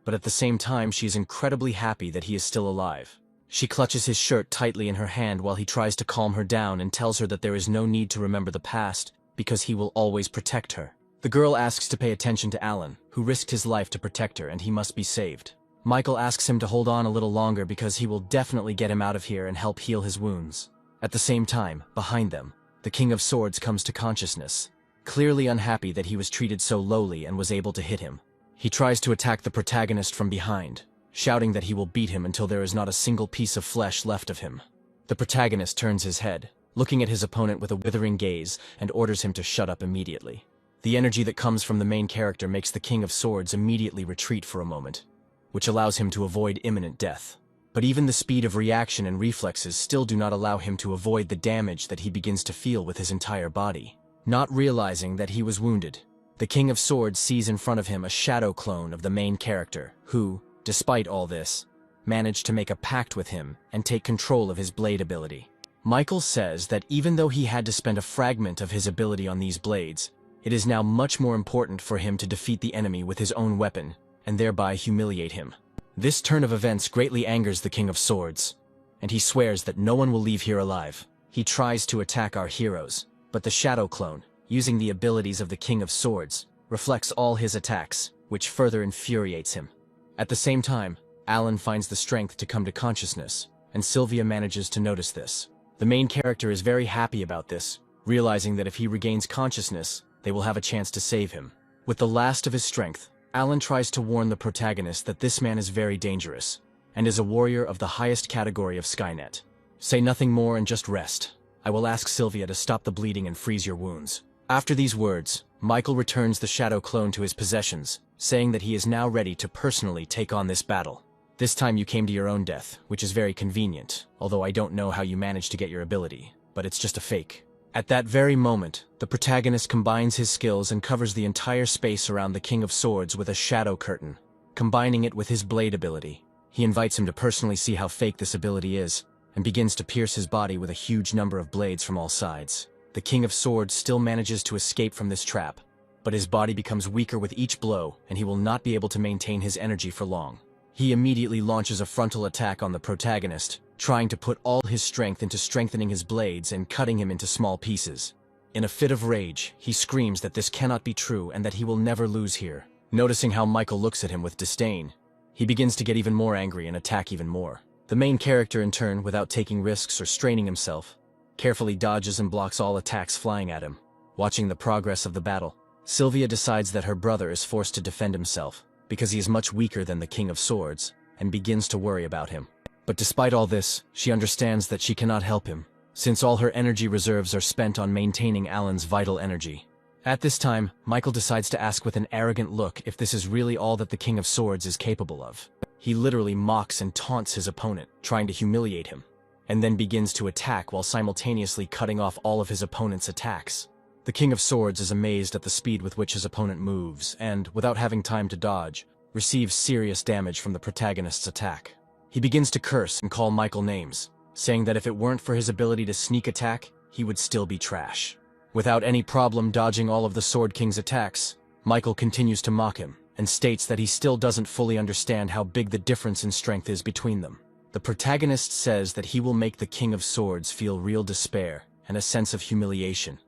But at the same time, she is incredibly happy that he is still alive. She clutches his shirt tightly in her hand while he tries to calm her down and tells her that there is no need to remember the past, because he will always protect her. The girl asks to pay attention to Alan, who risked his life to protect her, and he must be saved. Michael asks him to hold on a little longer because he will definitely get him out of here and help heal his wounds. At the same time, behind them, the King of Swords comes to consciousness, clearly unhappy that he was treated so lowly and was able to hit him. He tries to attack the protagonist from behind, shouting that he will beat him until there is not a single piece of flesh left of him. The protagonist turns his head, looking at his opponent with a withering gaze, and orders him to shut up immediately. The energy that comes from the main character makes the King of Swords immediately retreat for a moment, which allows him to avoid imminent death. But even the speed of reaction and reflexes still do not allow him to avoid the damage that he begins to feel with his entire body. Not realizing that he was wounded, the King of Swords sees in front of him a shadow clone of the main character, who, despite all this, managed to make a pact with him and take control of his blade ability. Michael says that even though he had to spend a fragment of his ability on these blades, it is now much more important for him to defeat the enemy with his own weapon, and thereby humiliate him. This turn of events greatly angers the King of Swords, and he swears that no one will leave here alive. He tries to attack our heroes, but the Shadow Clone, using the abilities of the King of Swords, reflects all his attacks, which further infuriates him. At the same time, Alan finds the strength to come to consciousness, and Sylvia manages to notice this. The main character is very happy about this, realizing that if he regains consciousness, they will have a chance to save him. With the last of his strength, Alan tries to warn the protagonist that this man is very dangerous, and is a warrior of the highest category of Skynet. Say nothing more and just rest. I will ask Sylvia to stop the bleeding and freeze your wounds. After these words, Michael returns the Shadow Clone to his possessions, saying that he is now ready to personally take on this battle. This time you came to your own death, which is very convenient, although I don't know how you managed to get your ability, but it's just a fake. At that very moment, the protagonist combines his skills and covers the entire space around the King of Swords with a shadow curtain, combining it with his blade ability. He invites him to personally see how fake this ability is, and begins to pierce his body with a huge number of blades from all sides. The King of Swords still manages to escape from this trap, but his body becomes weaker with each blow, and he will not be able to maintain his energy for long. He immediately launches a frontal attack on the protagonist, trying to put all his strength into strengthening his blades and cutting him into small pieces. In a fit of rage, he screams that this cannot be true and that he will never lose here. Noticing how Michael looks at him with disdain, he begins to get even more angry and attack even more. The main character, in turn, without taking risks or straining himself, carefully dodges and blocks all attacks flying at him. Watching the progress of the battle, Sylvia decides that her brother is forced to defend himself, because he is much weaker than the King of Swords, and begins to worry about him. But despite all this, she understands that she cannot help him, since all her energy reserves are spent on maintaining Alan's vital energy. At this time, Michael decides to ask with an arrogant look if this is really all that the King of Swords is capable of. He literally mocks and taunts his opponent, trying to humiliate him, and then begins to attack while simultaneously cutting off all of his opponent's attacks. The King of Swords is amazed at the speed with which his opponent moves, and, without having time to dodge, receives serious damage from the protagonist's attack. He begins to curse and call Michael names, saying that if it weren't for his ability to sneak attack, he would still be trash. Without any problem dodging all of the Sword King's attacks, Michael continues to mock him, and states that he still doesn't fully understand how big the difference in strength is between them. The protagonist says that he will make the King of Swords feel real despair and a sense of humiliation,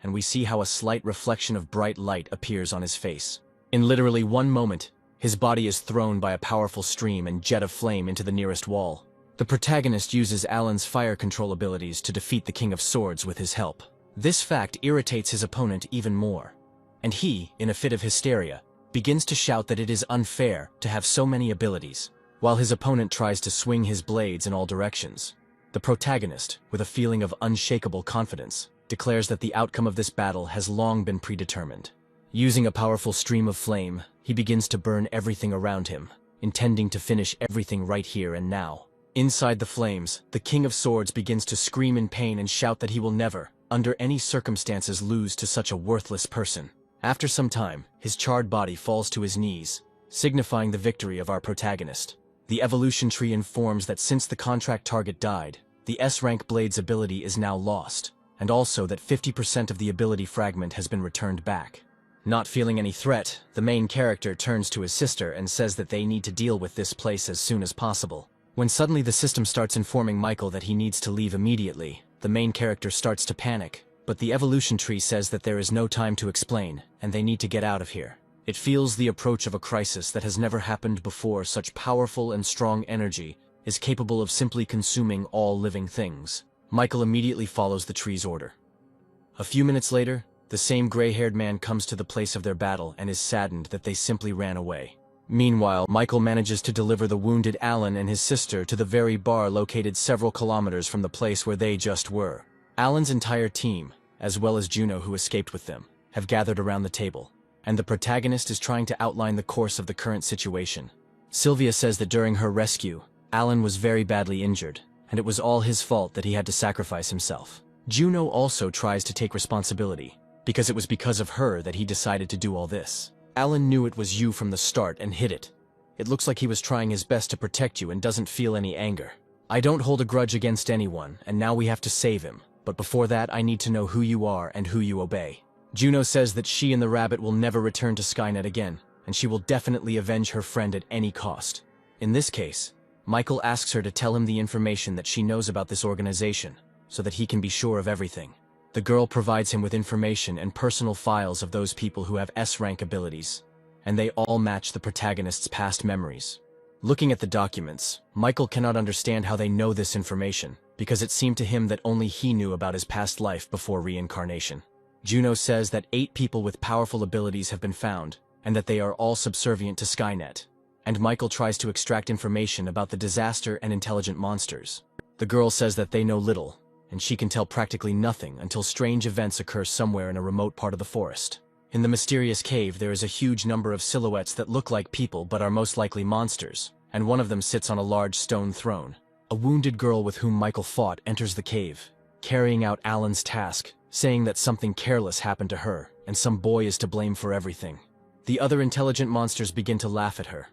and we see how a slight reflection of bright light appears on his face. In literally one moment, his body is thrown by a powerful stream and jet of flame into the nearest wall. The protagonist uses Alan's fire control abilities to defeat the King of Swords with his help. This fact irritates his opponent even more, and he, in a fit of hysteria, begins to shout that it is unfair to have so many abilities, while his opponent tries to swing his blades in all directions. The protagonist, with a feeling of unshakable confidence, declares that the outcome of this battle has long been predetermined. Using a powerful stream of flame, he begins to burn everything around him, intending to finish everything right here and now. Inside the flames, the King of Swords begins to scream in pain and shout that he will never, under any circumstances, lose to such a worthless person. After some time, his charred body falls to his knees, signifying the victory of our protagonist. The evolution tree informs that since the contract target died, the S-rank blade's ability is now lost, and also that 50% of the ability fragment has been returned back. Not feeling any threat, the main character turns to his sister and says that they need to deal with this place as soon as possible. When suddenly the system starts informing Michael that he needs to leave immediately, the main character starts to panic, but the evolution tree says that there is no time to explain, and they need to get out of here. It feels the approach of a crisis that has never happened before. Such powerful and strong energy is capable of simply consuming all living things. Michael immediately follows the tree's order. A few minutes later, the same gray-haired man comes to the place of their battle and is saddened that they simply ran away. Meanwhile, Michael manages to deliver the wounded Alan and his sister to the very bar located several kilometers from the place where they just were. Alan's entire team, as well as Juno who escaped with them, have gathered around the table, and the protagonist is trying to outline the course of the current situation. Sylvia says that during her rescue, Alan was very badly injured, and it was all his fault that he had to sacrifice himself. Juno also tries to take responsibility, because it was because of her that he decided to do all this. Alan knew it was you from the start and hid it. It looks like he was trying his best to protect you and doesn't feel any anger. I don't hold a grudge against anyone, and now we have to save him, but before that I need to know who you are and who you obey. Juno says that she and the rabbit will never return to Skynet again, and she will definitely avenge her friend at any cost. In this case, Michael asks her to tell him the information that she knows about this organization, so that he can be sure of everything. The girl provides him with information and personal files of those people who have S-rank abilities, and they all match the protagonist's past memories. Looking at the documents, Michael cannot understand how they know this information, because it seemed to him that only he knew about his past life before reincarnation. Juno says that 8 people with powerful abilities have been found, and that they are all subservient to Skynet, and Michael tries to extract information about the disaster and intelligent monsters. The girl says that they know little, and she can tell practically nothing until strange events occur somewhere in a remote part of the forest. In the mysterious cave, there is a huge number of silhouettes that look like people but are most likely monsters, and one of them sits on a large stone throne. A wounded girl with whom Michael fought enters the cave, carrying out Alan's task, saying that something careless happened to her, and some boy is to blame for everything. The other intelligent monsters begin to laugh at her,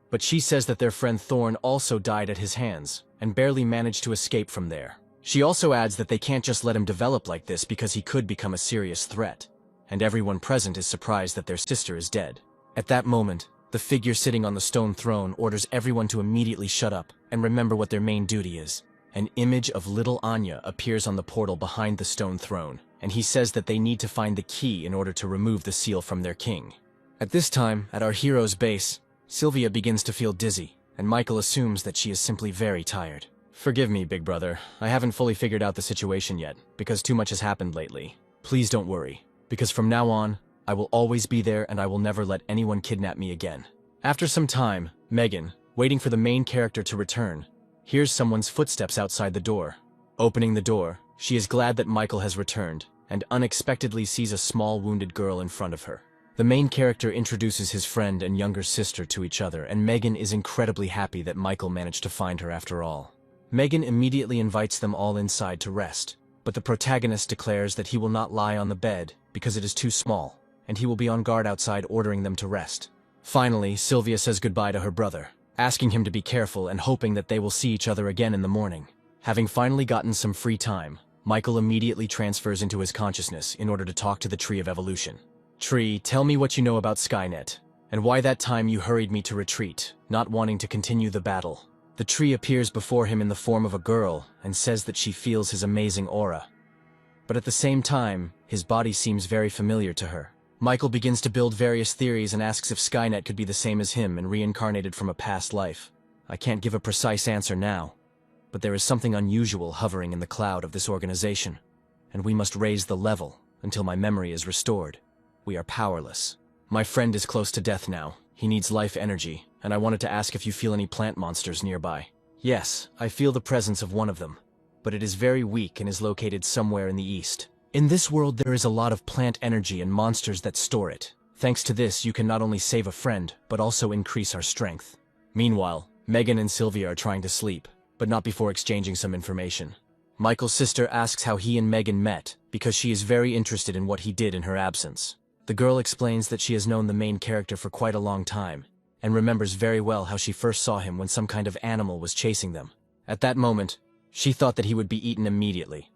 but she says that their friend Thorn also died at his hands, and barely managed to escape from there. She also adds that they can't just let him develop like this because he could become a serious threat, and everyone present is surprised that their sister is dead. At that moment, the figure sitting on the stone throne orders everyone to immediately shut up and remember what their main duty is. An image of little Anya appears on the portal behind the stone throne, and he says that they need to find the key in order to remove the seal from their king. At this time, at our hero's base, Sylvia begins to feel dizzy, and Michael assumes that she is simply very tired. Forgive me, big brother. I haven't fully figured out the situation yet, because too much has happened lately. Please don't worry, because from now on, I will always be there and I will never let anyone kidnap me again. After some time, Megan, waiting for the main character to return, hears someone's footsteps outside the door. Opening the door, she is glad that Michael has returned, and unexpectedly sees a small wounded girl in front of her. The main character introduces his friend and younger sister to each other, and Megan is incredibly happy that Michael managed to find her after all. Megan immediately invites them all inside to rest, but the protagonist declares that he will not lie on the bed because it is too small, and he will be on guard outside ordering them to rest. Finally, Sylvia says goodbye to her brother, asking him to be careful and hoping that they will see each other again in the morning. Having finally gotten some free time, Michael immediately transfers into his consciousness in order to talk to the Tree of Evolution. Tree, tell me what you know about Skynet, and why that time you hurried me to retreat, not wanting to continue the battle. The tree appears before him in the form of a girl and says that she feels his amazing aura. But at the same time, his body seems very familiar to her. Michael begins to build various theories and asks if Skynet could be the same as him and reincarnated from a past life. I can't give a precise answer now, but there is something unusual hovering in the cloud of this organization, and we must raise the level until my memory is restored. We are powerless. My friend is close to death now. He needs life energy, and I wanted to ask if you feel any plant monsters nearby. Yes, I feel the presence of one of them, but it is very weak and is located somewhere in the east. In this world there is a lot of plant energy and monsters that store it. Thanks to this, you can not only save a friend, but also increase our strength. Meanwhile, Megan and Sylvia are trying to sleep, but not before exchanging some information. Michael's sister asks how he and Megan met, because she is very interested in what he did in her absence. The girl explains that she has known the main character for quite a long time, and remembers very well how she first saw him when some kind of animal was chasing them. At that moment, she thought that he would be eaten immediately.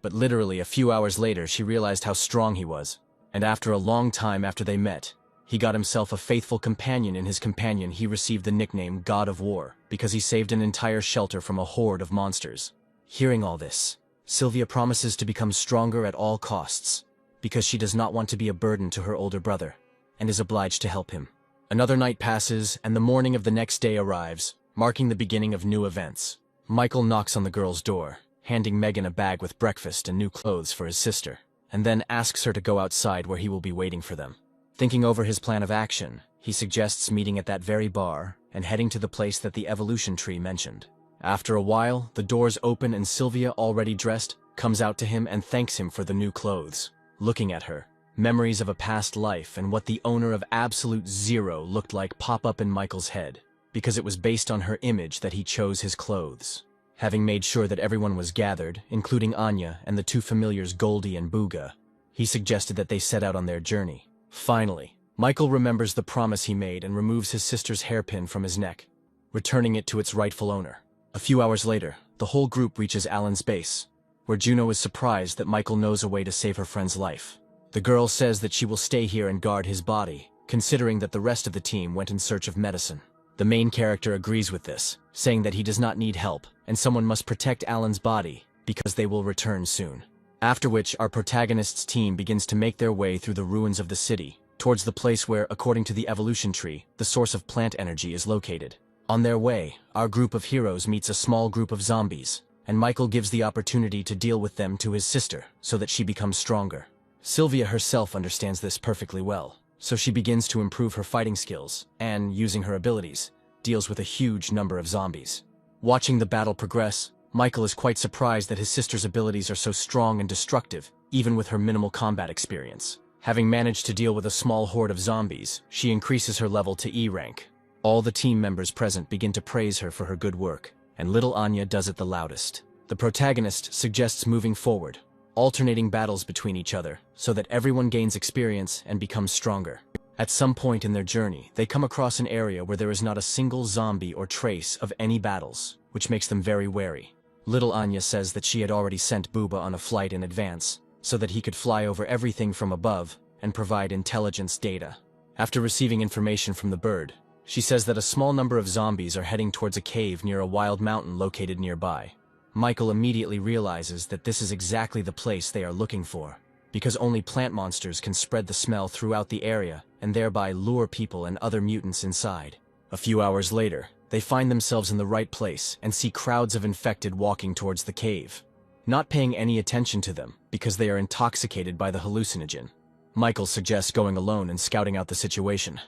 But literally a few hours later she realized how strong he was, and after a long time after they met, he got himself a faithful companion. In his companion he received the nickname God of War, because he saved an entire shelter from a horde of monsters. Hearing all this, Sylvia promises to become stronger at all costs, because she does not want to be a burden to her older brother, and is obliged to help him. Another night passes, and the morning of the next day arrives, marking the beginning of new events. Michael knocks on the girl's door, handing Megan a bag with breakfast and new clothes for his sister, and then asks her to go outside where he will be waiting for them. Thinking over his plan of action, he suggests meeting at that very bar and heading to the place that the evolution tree mentioned. After a while, the doors open and Sylvia, already dressed, comes out to him and thanks him for the new clothes. Looking at her, memories of a past life and what the owner of Absolute Zero looked like pop up in Michael's head, because it was based on her image that he chose his clothes. Having made sure that everyone was gathered, including Anya and the two familiars Goldie and Booga, he suggested that they set out on their journey. Finally, Michael remembers the promise he made and removes his sister's hairpin from his neck, returning it to its rightful owner. A few hours later, the whole group reaches Alan's base, where Juno is surprised that Michael knows a way to save her friend's life. The girl says that she will stay here and guard his body, considering that the rest of the team went in search of medicine. The main character agrees with this, saying that he does not need help, and someone must protect Alan's body, because they will return soon. After which, our protagonist's team begins to make their way through the ruins of the city, towards the place where, according to the evolution tree, the source of plant energy is located. On their way, our group of heroes meets a small group of zombies, and Michael gives the opportunity to deal with them to his sister, so that she becomes stronger. Sylvia herself understands this perfectly well, so she begins to improve her fighting skills, and, using her abilities, deals with a huge number of zombies. Watching the battle progress, Michael is quite surprised that his sister's abilities are so strong and destructive, even with her minimal combat experience. Having managed to deal with a small horde of zombies, she increases her level to E rank. All the team members present begin to praise her for her good work, and little Anya does it the loudest. The protagonist suggests moving forward, alternating battles between each other, so that everyone gains experience and becomes stronger. At some point in their journey, they come across an area where there is not a single zombie or trace of any battles, which makes them very wary. Little Anya says that she had already sent Booba on a flight in advance, so that he could fly over everything from above and provide intelligence data. After receiving information from the bird, she says that a small number of zombies are heading towards a cave near a wild mountain located nearby. Michael immediately realizes that this is exactly the place they are looking for, because only plant monsters can spread the smell throughout the area and thereby lure people and other mutants inside. A few hours later, they find themselves in the right place and see crowds of infected walking towards the cave, not paying any attention to them because they are intoxicated by the hallucinogen. Michael suggests going alone and scouting out the situation,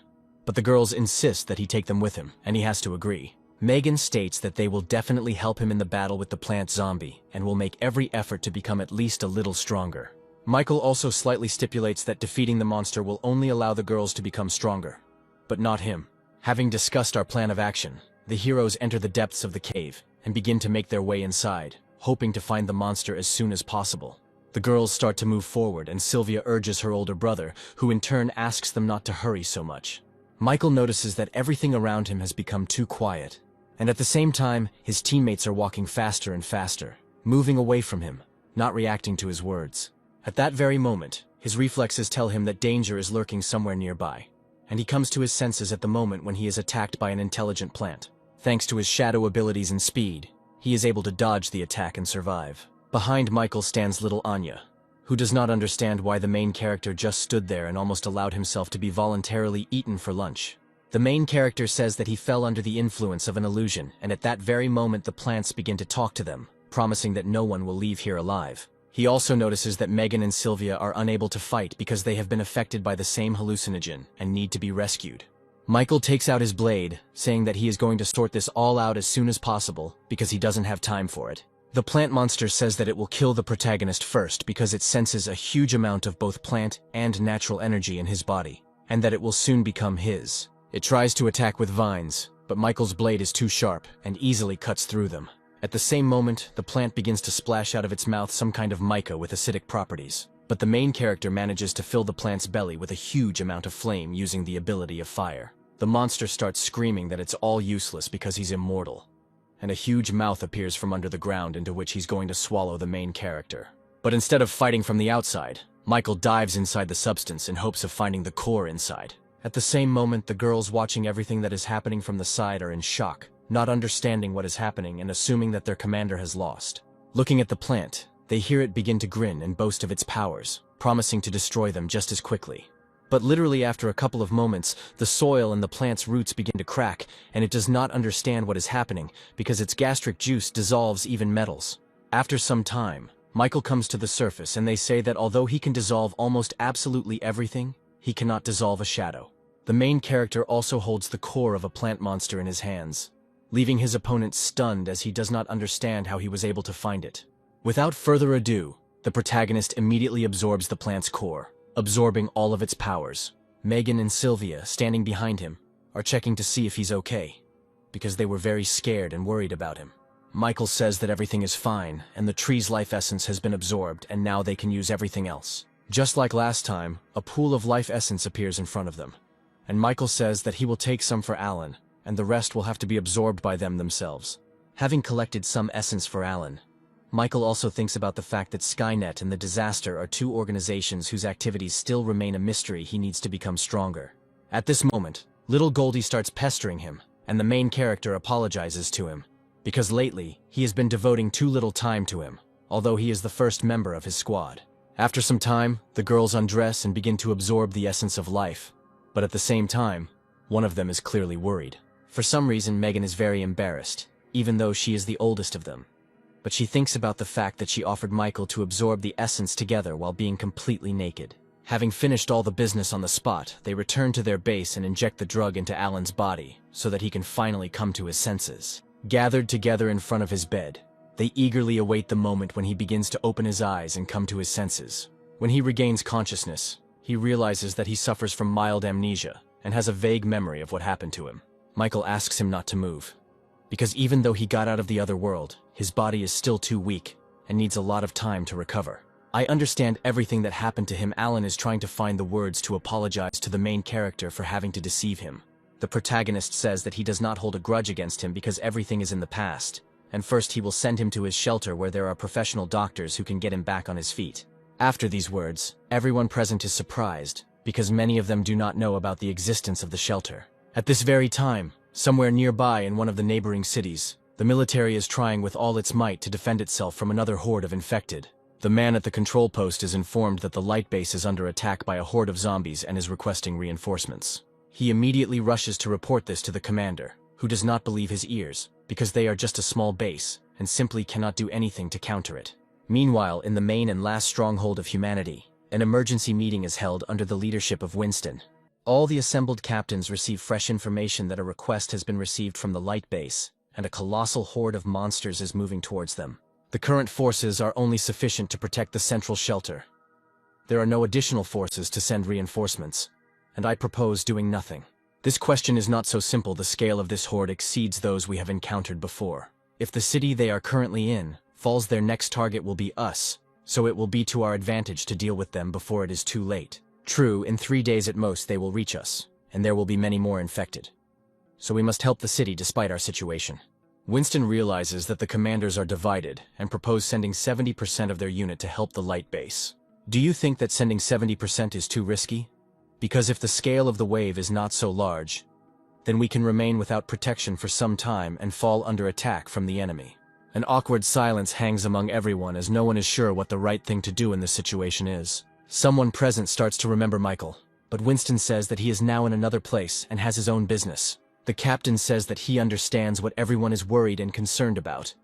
but the girls insist that he take them with him, and he has to agree. Megan states that they will definitely help him in the battle with the plant zombie and will make every effort to become at least a little stronger. Michael also slightly stipulates that defeating the monster will only allow the girls to become stronger, but not him. Having discussed our plan of action, the heroes enter the depths of the cave and begin to make their way inside, hoping to find the monster as soon as possible. The girls start to move forward and Sylvia urges her older brother, who in turn asks them not to hurry so much. Michael notices that everything around him has become too quiet, and at the same time, his teammates are walking faster and faster, moving away from him, not reacting to his words. At that very moment, his reflexes tell him that danger is lurking somewhere nearby, and he comes to his senses at the moment when he is attacked by an intelligent plant. Thanks to his shadow abilities and speed, he is able to dodge the attack and survive. Behind Michael stands little Anya, who does not understand why the main character just stood there and almost allowed himself to be voluntarily eaten for lunch. The main character says that he fell under the influence of an illusion, and at that very moment the plants begin to talk to them, promising that no one will leave here alive. He also notices that Megan and Sylvia are unable to fight because they have been affected by the same hallucinogen and need to be rescued. Michael takes out his blade, saying that he is going to sort this all out as soon as possible because he doesn't have time for it. The plant monster says that it will kill the protagonist first because it senses a huge amount of both plant and natural energy in his body, and that it will soon become his. It tries to attack with vines, but Michael's blade is too sharp and easily cuts through them. At the same moment, the plant begins to splash out of its mouth some kind of mica with acidic properties, but the main character manages to fill the plant's belly with a huge amount of flame using the ability of fire. The monster starts screaming that it's all useless because he's immortal, and a huge mouth appears from under the ground into which he's going to swallow the main character. But instead of fighting from the outside, Michael dives inside the substance in hopes of finding the core inside. At the same moment, the girls watching everything that is happening from the side are in shock, not understanding what is happening and assuming that their commander has lost. Looking at the plant, they hear it begin to grin and boast of its powers, promising to destroy them just as quickly. But literally after a couple of moments, the soil and the plant's roots begin to crack, and it does not understand what is happening because its gastric juice dissolves even metals. After some time, Michael comes to the surface and they say that although he can dissolve almost absolutely everything, he cannot dissolve a shadow. The main character also holds the core of a plant monster in his hands, leaving his opponent stunned as he does not understand how he was able to find it. Without further ado, the protagonist immediately absorbs the plant's core, absorbing all of its powers. Megan and Sylvia, standing behind him, are checking to see if he's okay, because they were very scared and worried about him. Michael says that everything is fine, and the tree's life essence has been absorbed, and now they can use everything else. Just like last time, a pool of life essence appears in front of them, and Michael says that he will take some for Alan, and the rest will have to be absorbed by them themselves. Having collected some essence for Alan, Michael also thinks about the fact that Skynet and the Disaster are two organizations whose activities still remain a mystery he needs to become stronger. At this moment, little Goldie starts pestering him, and the main character apologizes to him, because lately, he has been devoting too little time to him, although he is the first member of his squad. After some time, the girls undress and begin to absorb the essence of life, but at the same time, one of them is clearly worried. For some reason, Megan is very embarrassed, even though she is the oldest of them. But she thinks about the fact that she offered Michael to absorb the essence together while being completely naked. Having finished all the business on the spot, they return to their base and inject the drug into Alan's body so that he can finally come to his senses. Gathered together in front of his bed, they eagerly await the moment when he begins to open his eyes and come to his senses. When he regains consciousness, he realizes that he suffers from mild amnesia and has a vague memory of what happened to him. Michael asks him not to move, because even though he got out of the other world, his body is still too weak and needs a lot of time to recover. I understand everything that happened to him. Alan is trying to find the words to apologize to the main character for having to deceive him. The protagonist says that he does not hold a grudge against him because everything is in the past, and first he will send him to his shelter where there are professional doctors who can get him back on his feet. After these words, everyone present is surprised, because many of them do not know about the existence of the shelter. At this very time, somewhere nearby in one of the neighboring cities, the military is trying with all its might to defend itself from another horde of infected. The man at the control post is informed that the light base is under attack by a horde of zombies and is requesting reinforcements. He immediately rushes to report this to the commander, who does not believe his ears, because they are just a small base, and simply cannot do anything to counter it. Meanwhile, in the main and last stronghold of humanity, an emergency meeting is held under the leadership of Winston. All the assembled captains receive fresh information that a request has been received from the light base, and a colossal horde of monsters is moving towards them. The current forces are only sufficient to protect the central shelter. There are no additional forces to send reinforcements, and I propose doing nothing. This question is not so simple. The scale of this horde exceeds those we have encountered before. If the city they are currently in falls, their next target will be us, so it will be to our advantage to deal with them before it is too late. True, in 3 days at most they will reach us, and there will be many more infected. So we must help the city despite our situation. Winston realizes that the commanders are divided and propose sending 70% of their unit to help the light base. Do you think that sending 70% is too risky? Because if the scale of the wave is not so large, then we can remain without protection for some time and fall under attack from the enemy. An awkward silence hangs among everyone as no one is sure what the right thing to do in this situation is. Someone present starts to remember Michael, but Winston says that he is now in another place and has his own business. The captain says that he understands what everyone is worried and concerned about,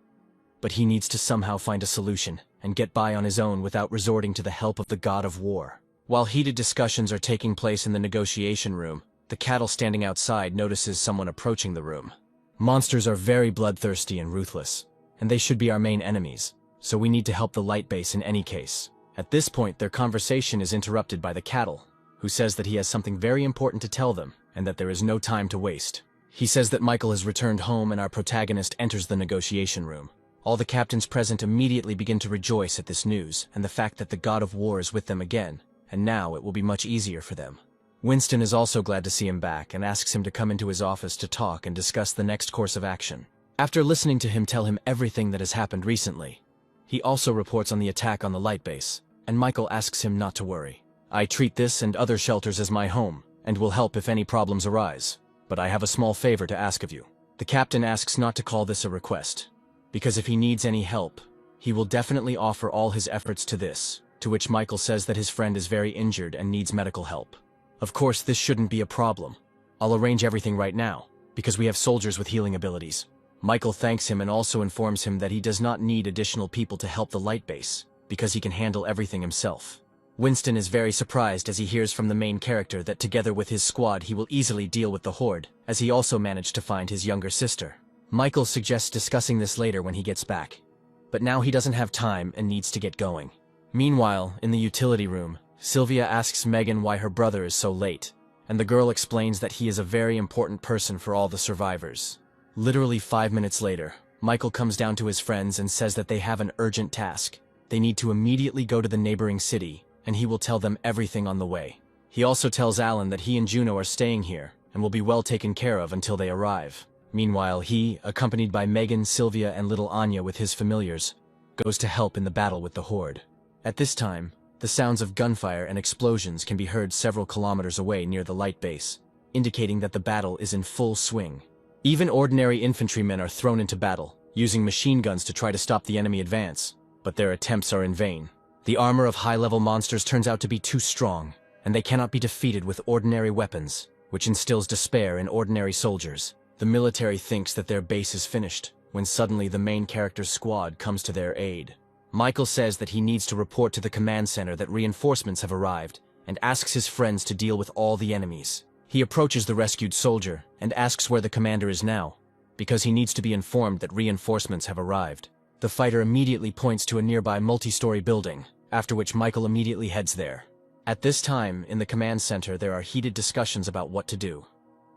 but he needs to somehow find a solution and get by on his own without resorting to the help of the god of war. While heated discussions are taking place in the negotiation room, the cattle standing outside notices someone approaching the room. Monsters are very bloodthirsty and ruthless, and they should be our main enemies, so we need to help the light base in any case. At this point, their conversation is interrupted by the cattle, who says that he has something very important to tell them and that there is no time to waste. He says that Michael has returned home and our protagonist enters the negotiation room. All the captains present immediately begin to rejoice at this news and the fact that the god of war is with them again, and now it will be much easier for them. Winston is also glad to see him back and asks him to come into his office to talk and discuss the next course of action. After listening to him tell him everything that has happened recently, he also reports on the attack on the light base, and Michael asks him not to worry. I treat this and other shelters as my home, and will help if any problems arise, but I have a small favor to ask of you. The captain asks not to call this a request, because if he needs any help, he will definitely offer all his efforts to this, to which Michael says that his friend is very injured and needs medical help. Of course, this shouldn't be a problem. I'll arrange everything right now, because we have soldiers with healing abilities. Michael thanks him and also informs him that he does not need additional people to help the light base, because he can handle everything himself. Winston is very surprised as he hears from the main character that together with his squad he will easily deal with the horde, as he also managed to find his younger sister. Michael suggests discussing this later when he gets back, but now he doesn't have time and needs to get going. Meanwhile, in the utility room, Sylvia asks Megan why her brother is so late, and the girl explains that he is a very important person for all the survivors. Literally 5 minutes later, Michael comes down to his friends and says that they have an urgent task. They need to immediately go to the neighboring city, and he will tell them everything on the way. He also tells Alan that he and Juno are staying here and will be well taken care of until they arrive. Meanwhile, he, accompanied by Megan, Sylvia, and little Anya with his familiars, goes to help in the battle with the horde. At this time, the sounds of gunfire and explosions can be heard several kilometers away near the light base, indicating that the battle is in full swing. Even ordinary infantrymen are thrown into battle, using machine guns to try to stop the enemy advance, but their attempts are in vain. The armor of high-level monsters turns out to be too strong, and they cannot be defeated with ordinary weapons, which instills despair in ordinary soldiers. The military thinks that their base is finished, when suddenly the main character's squad comes to their aid. Michael says that he needs to report to the command center that reinforcements have arrived, and asks his friends to deal with all the enemies. He approaches the rescued soldier and asks where the commander is now, because he needs to be informed that reinforcements have arrived. The fighter immediately points to a nearby multi-story building, after which Michael immediately heads there. At this time, in the command center, there are heated discussions about what to do,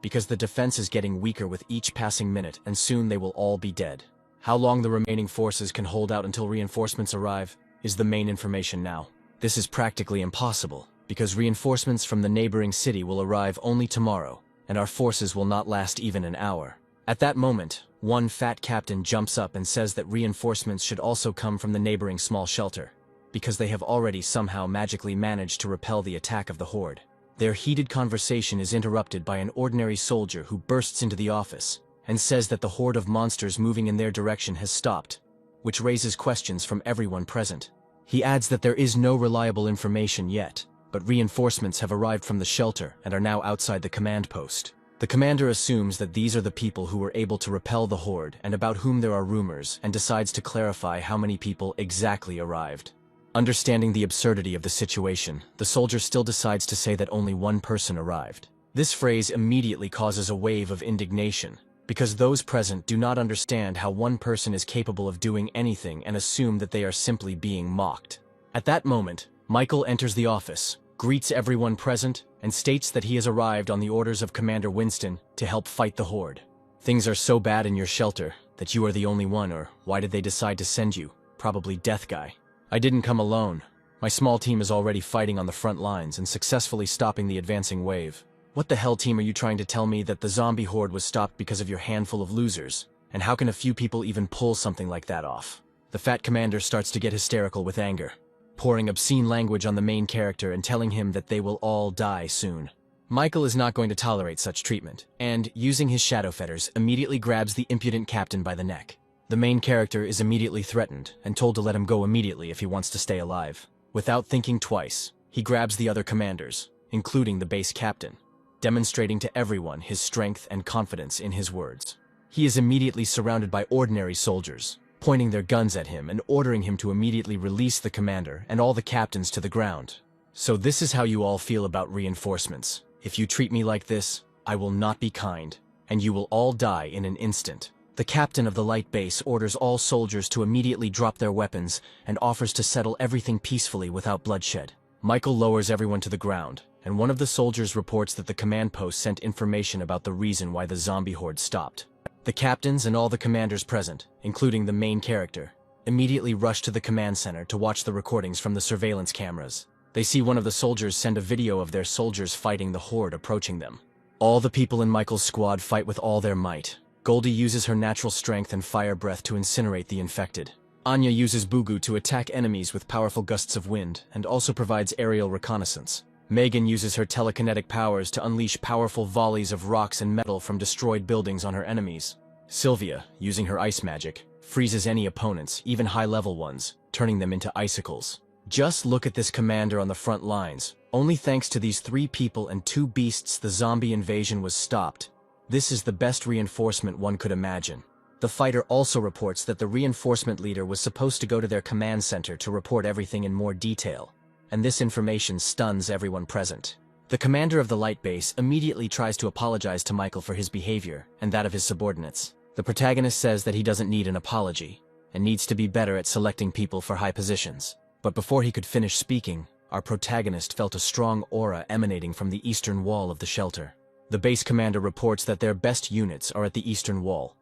because the defense is getting weaker with each passing minute, and soon they will all be dead. How long the remaining forces can hold out until reinforcements arrive is the main information now. This is practically impossible, because reinforcements from the neighboring city will arrive only tomorrow, and our forces will not last even an hour. At that moment, one fat captain jumps up and says that reinforcements should also come from the neighboring small shelter, because they have already somehow magically managed to repel the attack of the horde. Their heated conversation is interrupted by an ordinary soldier who bursts into the office and says that the horde of monsters moving in their direction has stopped, which raises questions from everyone present. He adds that there is no reliable information yet, but reinforcements have arrived from the shelter and are now outside the command post. The commander assumes that these are the people who were able to repel the horde and about whom there are rumors, and decides to clarify how many people exactly arrived. Understanding the absurdity of the situation, the soldier still decides to say that only one person arrived. This phrase immediately causes a wave of indignation, because those present do not understand how one person is capable of doing anything and assume that they are simply being mocked. At that moment, Michael enters the office, greets everyone present, and states that he has arrived on the orders of Commander Winston to help fight the Horde. Things are so bad in your shelter that you are the only one, or why did they decide to send you? Probably Death Guy. I didn't come alone. My small team is already fighting on the front lines and successfully stopping the advancing wave. What the hell, team, are you trying to tell me that the zombie horde was stopped because of your handful of losers? And how can a few people even pull something like that off? The fat commander starts to get hysterical with anger, pouring obscene language on the main character and telling him that they will all die soon. Michael is not going to tolerate such treatment, and, using his shadow fetters, immediately grabs the impudent captain by the neck. The main character is immediately threatened and told to let him go immediately if he wants to stay alive. Without thinking twice, he grabs the other commanders, including the base captain, demonstrating to everyone his strength and confidence in his words. He is immediately surrounded by ordinary soldiers, pointing their guns at him and ordering him to immediately release the commander and all the captains to the ground. So this is how you all feel about reinforcements. If you treat me like this, I will not be kind, and you will all die in an instant. The captain of the light base orders all soldiers to immediately drop their weapons and offers to settle everything peacefully without bloodshed. Michael lowers everyone to the ground, and one of the soldiers reports that the command post sent information about the reason why the zombie horde stopped. The captains and all the commanders present, including the main character, immediately rush to the command center to watch the recordings from the surveillance cameras. They see one of the soldiers send a video of their soldiers fighting the horde approaching them. All the people in Michael's squad fight with all their might. Goldie uses her natural strength and fire breath to incinerate the infected. Anya uses Bugu to attack enemies with powerful gusts of wind and also provides aerial reconnaissance. Megan uses her telekinetic powers to unleash powerful volleys of rocks and metal from destroyed buildings on her enemies. Sylvia, using her ice magic, freezes any opponents, even high-level ones, turning them into icicles. Just look at this commander on the front lines. Only thanks to these 3 people and 2 beasts the zombie invasion was stopped. This is the best reinforcement one could imagine. The fighter also reports that the reinforcement leader was supposed to go to their command center to report everything in more detail, and this information stuns everyone present. The commander of the light base immediately tries to apologize to Michael for his behavior and that of his subordinates. The protagonist says that he doesn't need an apology and needs to be better at selecting people for high positions. But before he could finish speaking, our protagonist felt a strong aura emanating from the eastern wall of the shelter. The base commander reports that their best units are at the eastern wall,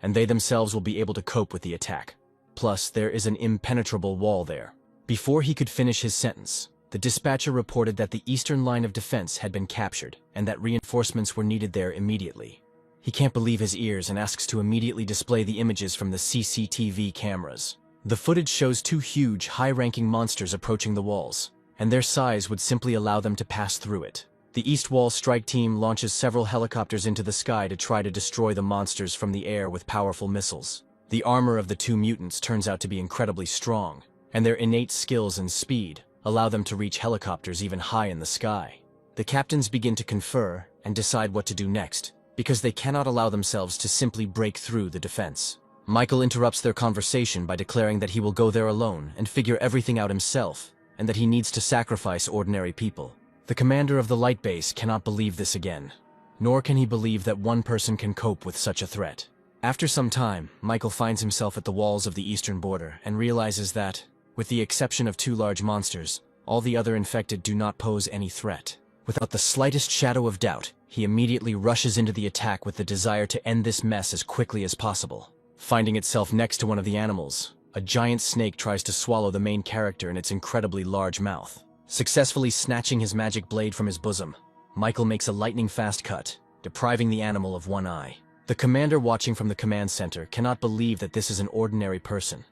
and they themselves will be able to cope with the attack. Plus, there is an impenetrable wall there. Before he could finish his sentence, the dispatcher reported that the eastern line of defense had been captured and that reinforcements were needed there immediately. He can't believe his ears and asks to immediately display the images from the CCTV cameras. The footage shows 2 huge, high-ranking monsters approaching the walls, and their size would simply allow them to pass through it. The East Wall strike team launches several helicopters into the sky to try to destroy the monsters from the air with powerful missiles. The armor of the 2 mutants turns out to be incredibly strong, and their innate skills and speed allow them to reach helicopters even high in the sky. The captains begin to confer and decide what to do next, because they cannot allow themselves to simply break through the defense. Michael interrupts their conversation by declaring that he will go there alone and figure everything out himself, and that he needs to sacrifice ordinary people. The commander of the light base cannot believe this again, nor can he believe that one person can cope with such a threat. After some time, Michael finds himself at the walls of the eastern border and realizes that, with the exception of 2 large monsters, all the other infected do not pose any threat. Without the slightest shadow of doubt, he immediately rushes into the attack with the desire to end this mess as quickly as possible. Finding itself next to one of the animals, a giant snake tries to swallow the main character in its incredibly large mouth. Successfully snatching his magic blade from his bosom, Michael makes a lightning-fast cut, depriving the animal of one eye. The commander watching from the command center cannot believe that this is an ordinary person,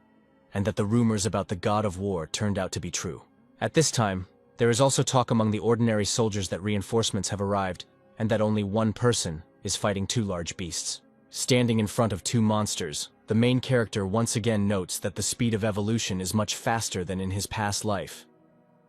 and that the rumors about the god of war turned out to be true. At this time, there is also talk among the ordinary soldiers that reinforcements have arrived, and that only one person is fighting 2 large beasts. Standing in front of 2 monsters, the main character once again notes that the speed of evolution is much faster than in his past life.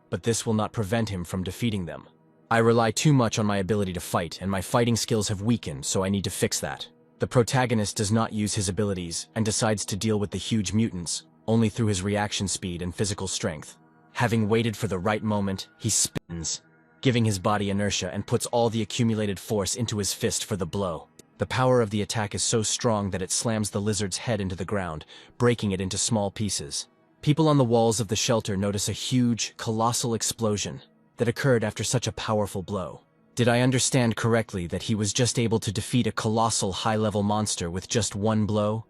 But this will not prevent him from defeating them. I rely too much on my ability to fight, and my fighting skills have weakened, so I need to fix that. The protagonist does not use his abilities and decides to deal with the huge mutants only through his reaction speed and physical strength. Having waited for the right moment, he spins, giving his body inertia and puts all the accumulated force into his fist for the blow. The power of the attack is so strong that it slams the lizard's head into the ground, breaking it into small pieces. People on the walls of the shelter notice a huge, colossal explosion that occurred after such a powerful blow. Did I understand correctly that he was just able to defeat a colossal high-level monster with just one blow?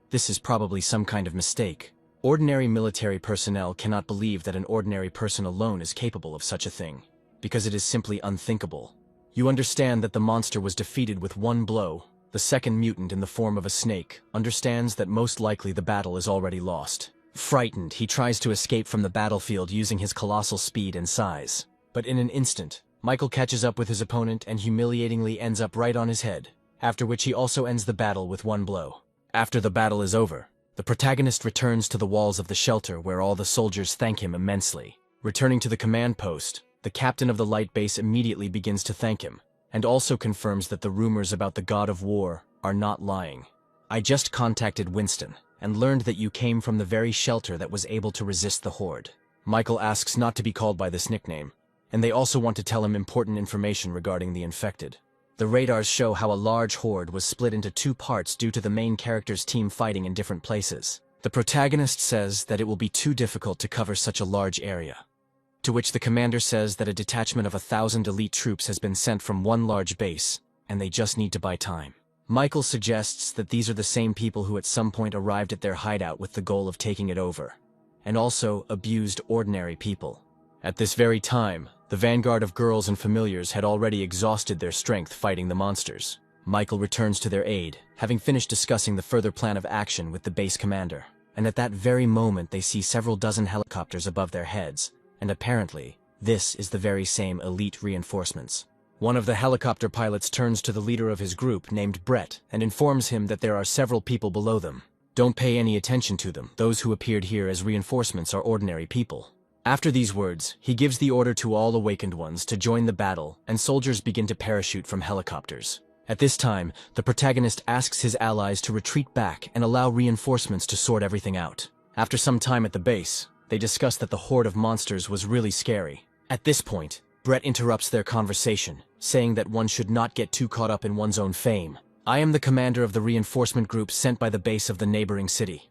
This is probably some kind of mistake. Ordinary military personnel cannot believe that an ordinary person alone is capable of such a thing, because it is simply unthinkable. You understand that the monster was defeated with one blow. The second mutant, in the form of a snake, understands that most likely the battle is already lost. Frightened, he tries to escape from the battlefield using his colossal speed and size. But in an instant, Michael catches up with his opponent and humiliatingly ends up right on his head, after which he also ends the battle with one blow. After the battle is over, the protagonist returns to the walls of the shelter where all the soldiers thank him immensely. Returning to the command post, the captain of the light base immediately begins to thank him, and also confirms that the rumors about the god of war are not lying. I just contacted Winston, and learned that you came from the very shelter that was able to resist the horde. Michael asks not to be called by this nickname, and they also want to tell him important information regarding the infected. The radars show how a large horde was split into two parts due to the main character's team fighting in different places. The protagonist says that it will be too difficult to cover such a large area, to which the commander says that a detachment of 1,000 elite troops has been sent from one large base, and they just need to buy time. Michael suggests that these are the same people who at some point arrived at their hideout with the goal of taking it over, and also abused ordinary people. At this very time, the vanguard of girls and familiars had already exhausted their strength fighting the monsters. Michael returns to their aid, having finished discussing the further plan of action with the base commander, and at that very moment they see several dozen helicopters above their heads, and apparently, this is the very same elite reinforcements. One of the helicopter pilots turns to the leader of his group, named Brett, and informs him that there are several people below them. Don't pay any attention to them. Those who appeared here as reinforcements are ordinary people. After these words, he gives the order to all awakened ones to join the battle, and soldiers begin to parachute from helicopters. At this time, the protagonist asks his allies to retreat back and allow reinforcements to sort everything out. After some time at the base, they discuss that the horde of monsters was really scary. At this point, Brett interrupts their conversation, saying that one should not get too caught up in one's own fame. I am the commander of the reinforcement group sent by the base of the neighboring city,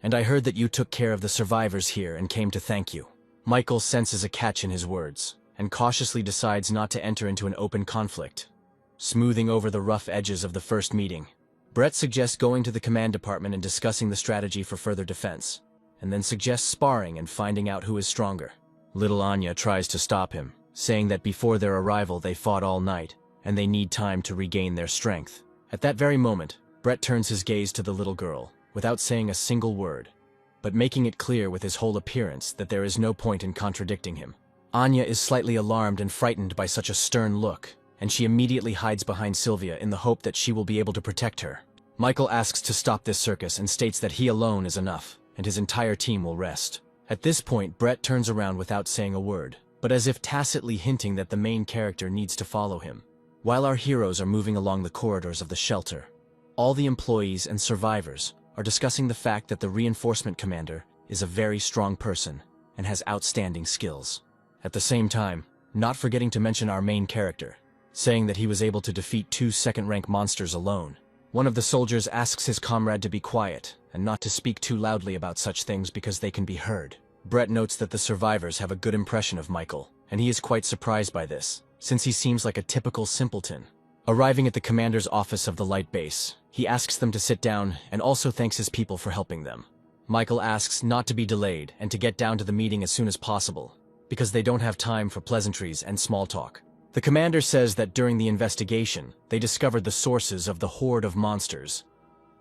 and I heard that you took care of the survivors here and came to thank you. Michael senses a catch in his words, and cautiously decides not to enter into an open conflict. Smoothing over the rough edges of the first meeting, Brett suggests going to the command department and discussing the strategy for further defense, and then suggests sparring and finding out who is stronger. Little Anya tries to stop him, saying that before their arrival they fought all night, and they need time to regain their strength. At that very moment, Brett turns his gaze to the little girl, without saying a single word, but making it clear with his whole appearance that there is no point in contradicting him. Anya is slightly alarmed and frightened by such a stern look, and she immediately hides behind Sylvia in the hope that she will be able to protect her. Michael asks to stop this circus and states that he alone is enough, and his entire team will rest. At this point, Brett turns around without saying a word, but as if tacitly hinting that the main character needs to follow him. While our heroes are moving along the corridors of the shelter, all the employees and survivors are discussing the fact that the reinforcement commander is a very strong person and has outstanding skills. At the same time, not forgetting to mention our main character, saying that he was able to defeat 2 second-rank monsters alone. One of the soldiers asks his comrade to be quiet and not to speak too loudly about such things because they can be heard. Brett notes that the survivors have a good impression of Michael, and he is quite surprised by this, since he seems like a typical simpleton. Arriving at the commander's office of the light base, he asks them to sit down and also thanks his people for helping them. Michael asks not to be delayed and to get down to the meeting as soon as possible, because they don't have time for pleasantries and small talk. The commander says that during the investigation, they discovered the sources of the horde of monsters,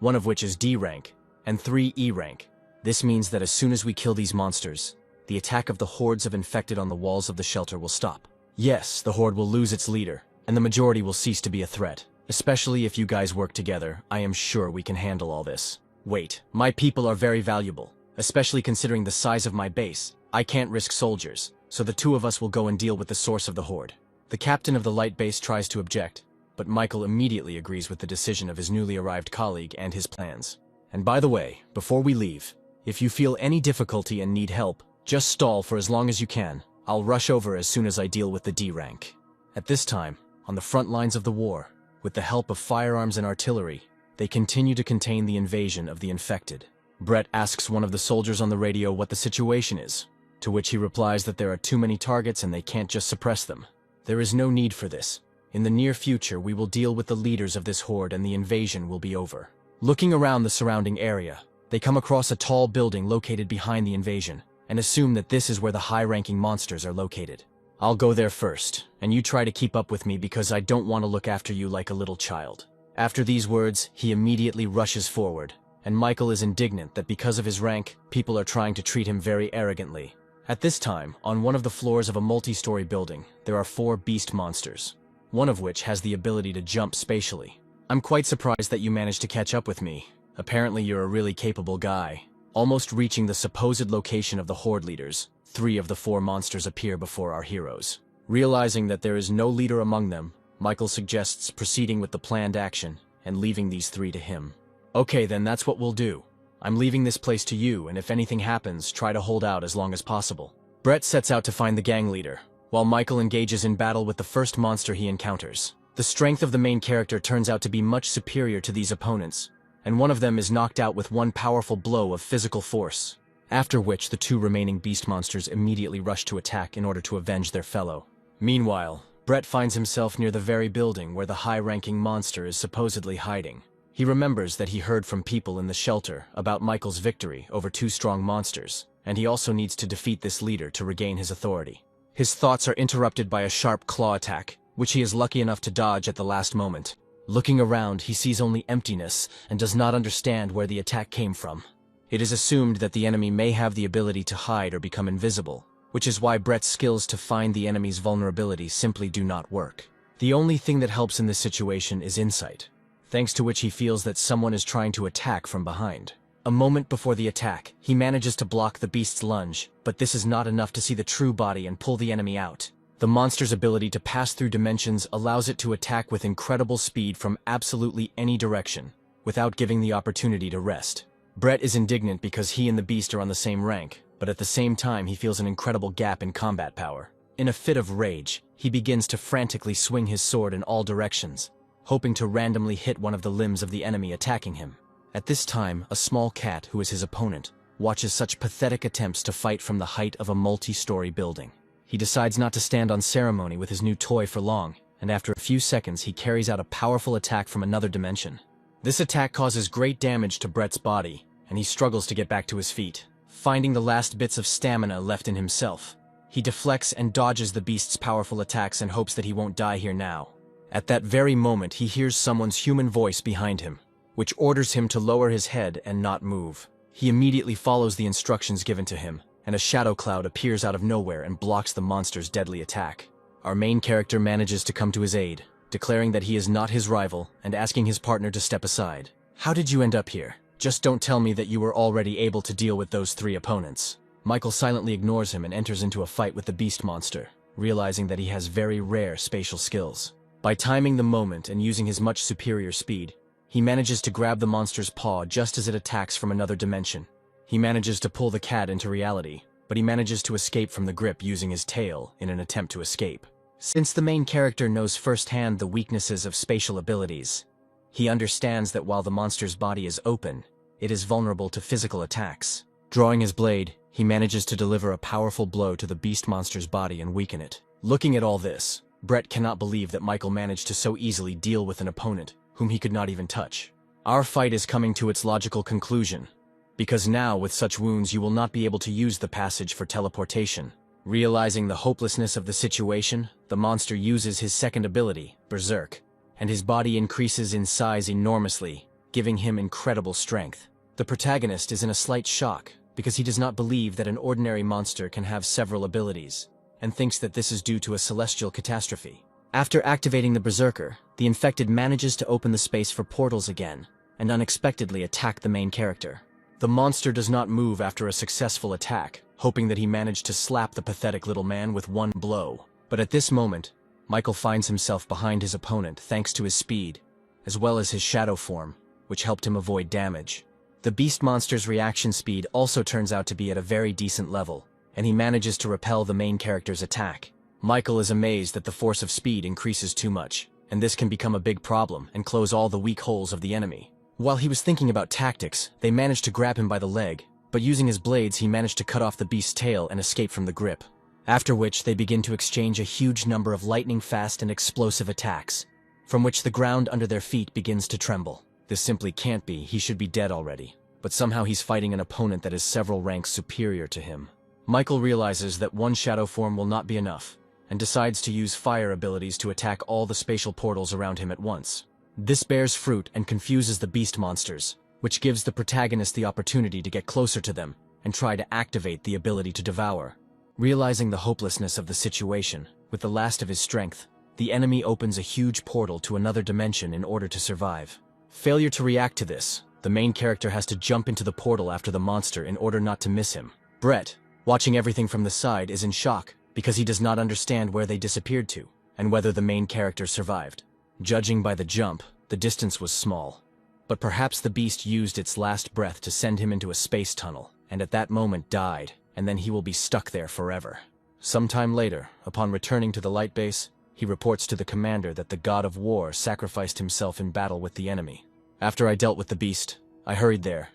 one of which is D rank and 3 E rank. This means that as soon as we kill these monsters, the attack of the hordes of infected on the walls of the shelter will stop. Yes, the horde will lose its leader, and the majority will cease to be a threat. Especially if you guys work together, I am sure we can handle all this. Wait, my people are very valuable, especially considering the size of my base. I can't risk soldiers, so the 2 of us will go and deal with the source of the horde. The captain of the light base tries to object, but Michael immediately agrees with the decision of his newly arrived colleague and his plans. And by the way, before we leave, if you feel any difficulty and need help, just stall for as long as you can. I'll rush over as soon as I deal with the D rank. At this time, on the front lines of the war, With the help of firearms and artillery, they continue to contain the invasion of the infected. Brett asks one of the soldiers on the radio what the situation is, to which he replies that there are too many targets and they can't just suppress them. There is no need for this. In the near future, we will deal with the leaders of this horde and the invasion will be over. Looking around the surrounding area, they come across a tall building located behind the invasion, and assume that this is where the high-ranking monsters are located. I'll go there first, and you try to keep up with me because I don't want to look after you like a little child. After these words, he immediately rushes forward, and Michael is indignant that because of his rank, people are trying to treat him very arrogantly. At this time, on one of the floors of a multi-story building, there are 4 beast monsters, one of which has the ability to jump spatially. I'm quite surprised that you managed to catch up with me. Apparently you're a really capable guy. Almost reaching the supposed location of the horde leaders, 3 of the 4 monsters appear before our heroes. Realizing that there is no leader among them, Michael suggests proceeding with the planned action and leaving these 3 to him. Okay, then that's what we'll do. I'm leaving this place to you, and if anything happens, try to hold out as long as possible. Brett sets out to find the gang leader, while Michael engages in battle with the first monster he encounters. The strength of the main character turns out to be much superior to these opponents, and one of them is knocked out with one powerful blow of physical force, after which the 2 remaining beast monsters immediately rush to attack in order to avenge their fellow. Meanwhile, Brett finds himself near the very building where the high-ranking monster is supposedly hiding. He remembers that he heard from people in the shelter about Michael's victory over 2 strong monsters, and he also needs to defeat this leader to regain his authority. His thoughts are interrupted by a sharp claw attack, which he is lucky enough to dodge at the last moment. Looking around, he sees only emptiness and does not understand where the attack came from. It is assumed that the enemy may have the ability to hide or become invisible, which is why Brett's skills to find the enemy's vulnerability simply do not work. The only thing that helps in this situation is insight, thanks to which he feels that someone is trying to attack from behind. A moment before the attack, he manages to block the beast's lunge, but this is not enough to see the true body and pull the enemy out. The monster's ability to pass through dimensions allows it to attack with incredible speed from absolutely any direction, without giving the opportunity to rest. Brett is indignant because he and the beast are on the same rank, but at the same time he feels an incredible gap in combat power. In a fit of rage, he begins to frantically swing his sword in all directions, hoping to randomly hit one of the limbs of the enemy attacking him. At this time, a small cat, who is his opponent, watches such pathetic attempts to fight from the height of a multi-story building. He decides not to stand on ceremony with his new toy for long, and after a few seconds he carries out a powerful attack from another dimension. This attack causes great damage to Brett's body, and he struggles to get back to his feet. Finding the last bits of stamina left in himself, he deflects and dodges the beast's powerful attacks and hopes that he won't die here now. At that very moment, he hears someone's human voice behind him, which orders him to lower his head and not move. He immediately follows the instructions given to him, and a shadow cloud appears out of nowhere and blocks the monster's deadly attack. Our main character manages to come to his aid, declaring that he is not his rival and asking his partner to step aside. How did you end up here? Just don't tell me that you were already able to deal with those 3 opponents. Michael silently ignores him and enters into a fight with the beast monster, realizing that he has very rare spatial skills. By timing the moment and using his much superior speed, he manages to grab the monster's paw just as it attacks from another dimension. He manages to pull the cat into reality, but he manages to escape from the grip using his tail in an attempt to escape. Since the main character knows firsthand the weaknesses of spatial abilities, he understands that while the monster's body is open, it is vulnerable to physical attacks. Drawing his blade, he manages to deliver a powerful blow to the beast monster's body and weaken it. Looking at all this, Brett cannot believe that Michael managed to so easily deal with an opponent whom he could not even touch. Our fight is coming to its logical conclusion, because now, with such wounds, you will not be able to use the passage for teleportation. Realizing the hopelessness of the situation, the monster uses his second ability, Berserk, and his body increases in size enormously, giving him incredible strength. The protagonist is in a slight shock, because he does not believe that an ordinary monster can have several abilities, and thinks that this is due to a celestial catastrophe. After activating the Berserker, the infected manages to open the space for portals again, and unexpectedly attack the main character. The monster does not move after a successful attack, hoping that he managed to slap the pathetic little man with one blow. But at this moment, Michael finds himself behind his opponent thanks to his speed, as well as his shadow form, which helped him avoid damage. The beast monster's reaction speed also turns out to be at a very decent level, and he manages to repel the main character's attack. Michael is amazed that the force of speed increases too much. and this can become a big problem and close all the weak holes of the enemy. While he was thinking about tactics, they managed to grab him by the leg, but using his blades he managed to cut off the beast's tail and escape from the grip. After which they begin to exchange a huge number of lightning-fast and explosive attacks, from which the ground under their feet begins to tremble. This simply can't be, he should be dead already. But somehow he's fighting an opponent that is several ranks superior to him. Michael realizes that one shadow form will not be enough, and decides to use fire abilities to attack all the spatial portals around him at once. This bears fruit and confuses the beast monsters, which gives the protagonist the opportunity to get closer to them and try to activate the ability to devour. Realizing the hopelessness of the situation, with the last of his strength, the enemy opens a huge portal to another dimension in order to survive. Failure to react to this, the main character has to jump into the portal after the monster in order not to miss him. Brett, watching everything from the side, is in shock because he does not understand where they disappeared to and whether the main character survived. Judging by the jump, the distance was small, but perhaps the beast used its last breath to send him into a space tunnel, and at that moment died, and then he will be stuck there forever. Sometime later, upon returning to the light base, he reports to the commander that the god of war sacrificed himself in battle with the enemy. After I dealt with the beast, I hurried there,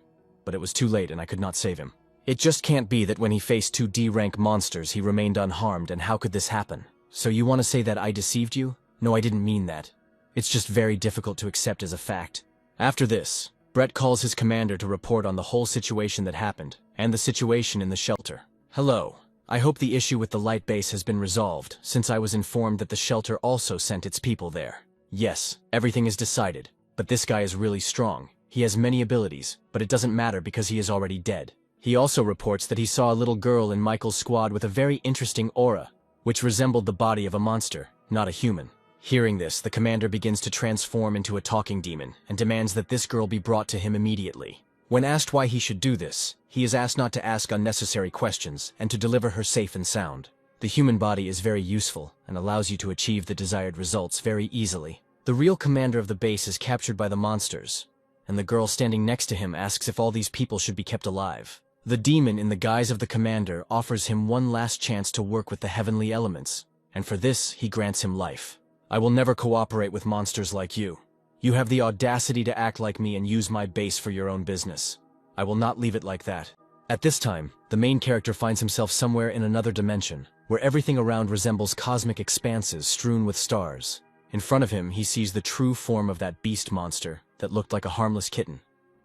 but it was too late and I could not save him. It just can't be that when he faced 2 D-rank monsters he remained unharmed, and how could this happen? So you want to say that I deceived you? No, I didn't mean that. It's just very difficult to accept as a fact. After this, Brett calls his commander to report on the whole situation that happened, and the situation in the shelter. Hello. I hope the issue with the light base has been resolved, since I was informed that the shelter also sent its people there. Yes, everything is decided, but this guy is really strong. He has many abilities, but it doesn't matter because he is already dead. He also reports that he saw a little girl in Michael's squad with a very interesting aura, which resembled the body of a monster, not a human. Hearing this, the commander begins to transform into a talking demon and demands that this girl be brought to him immediately. When asked why he should do this, he is asked not to ask unnecessary questions and to deliver her safe and sound. The human body is very useful and allows you to achieve the desired results very easily. The real commander of the base is captured by the monsters, and the girl standing next to him asks if all these people should be kept alive. The demon, in the guise of the commander, offers him one last chance to work with the heavenly elements, and for this he grants him life. I will never cooperate with monsters like you. You have the audacity to act like me and use my base for your own business. I will not leave it like that. At this time, the main character finds himself somewhere in another dimension, where everything around resembles cosmic expanses strewn with stars. In front of him, he sees the true form of that beast monster that looked like a harmless kitten,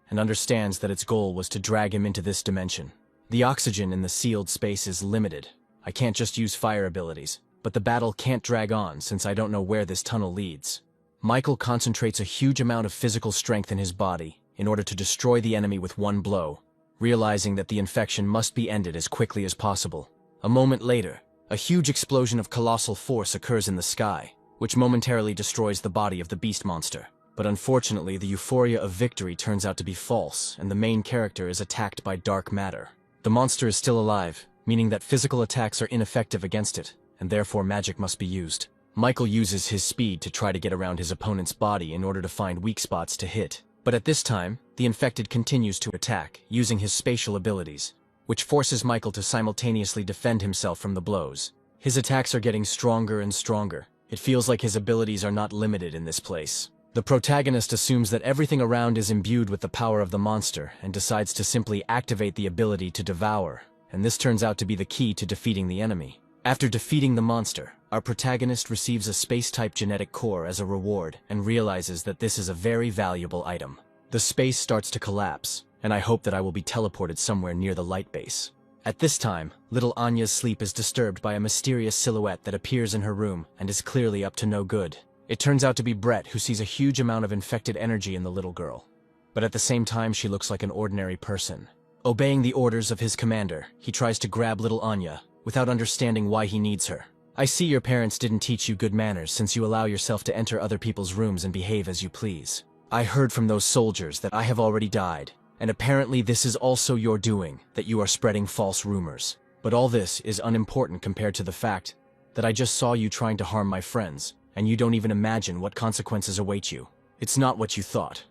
and understands that its goal was to drag him into this dimension. The oxygen in the sealed space is limited. I can't just use fire abilities, but the battle can't drag on since I don't know where this tunnel leads. Michael concentrates a huge amount of physical strength in his body in order to destroy the enemy with one blow, realizing that the infection must be ended as quickly as possible. A moment later, a huge explosion of colossal force occurs in the sky, which momentarily destroys the body of the beast monster. But unfortunately, the euphoria of victory turns out to be false, and the main character is attacked by dark matter. The monster is still alive, meaning that physical attacks are ineffective against it, and therefore magic must be used. Michael uses his speed to try to get around his opponent's body in order to find weak spots to hit. But at this time, the infected continues to attack, using his spatial abilities, which forces Michael to simultaneously defend himself from the blows. His attacks are getting stronger and stronger. It feels like his abilities are not limited in this place. The protagonist assumes that everything around is imbued with the power of the monster and decides to simply activate the ability to devour, and this turns out to be the key to defeating the enemy. After defeating the monster, our protagonist receives a space-type genetic core as a reward and realizes that this is a very valuable item. The space starts to collapse, and I hope that I will be teleported somewhere near the light base. At this time, little Anya's sleep is disturbed by a mysterious silhouette that appears in her room and is clearly up to no good. It turns out to be Brett, who sees a huge amount of infected energy in the little girl. But at the same time, she looks like an ordinary person. Obeying the orders of his commander, he tries to grab little Anya, without understanding why he needs her. I see your parents didn't teach you good manners since you allow yourself to enter other people's rooms and behave as you please. I heard from those soldiers that I have already died, and apparently this is also your doing, that you are spreading false rumors. But all this is unimportant compared to the fact that I just saw you trying to harm my friends, and you don't even imagine what consequences await you. It's not what you thought.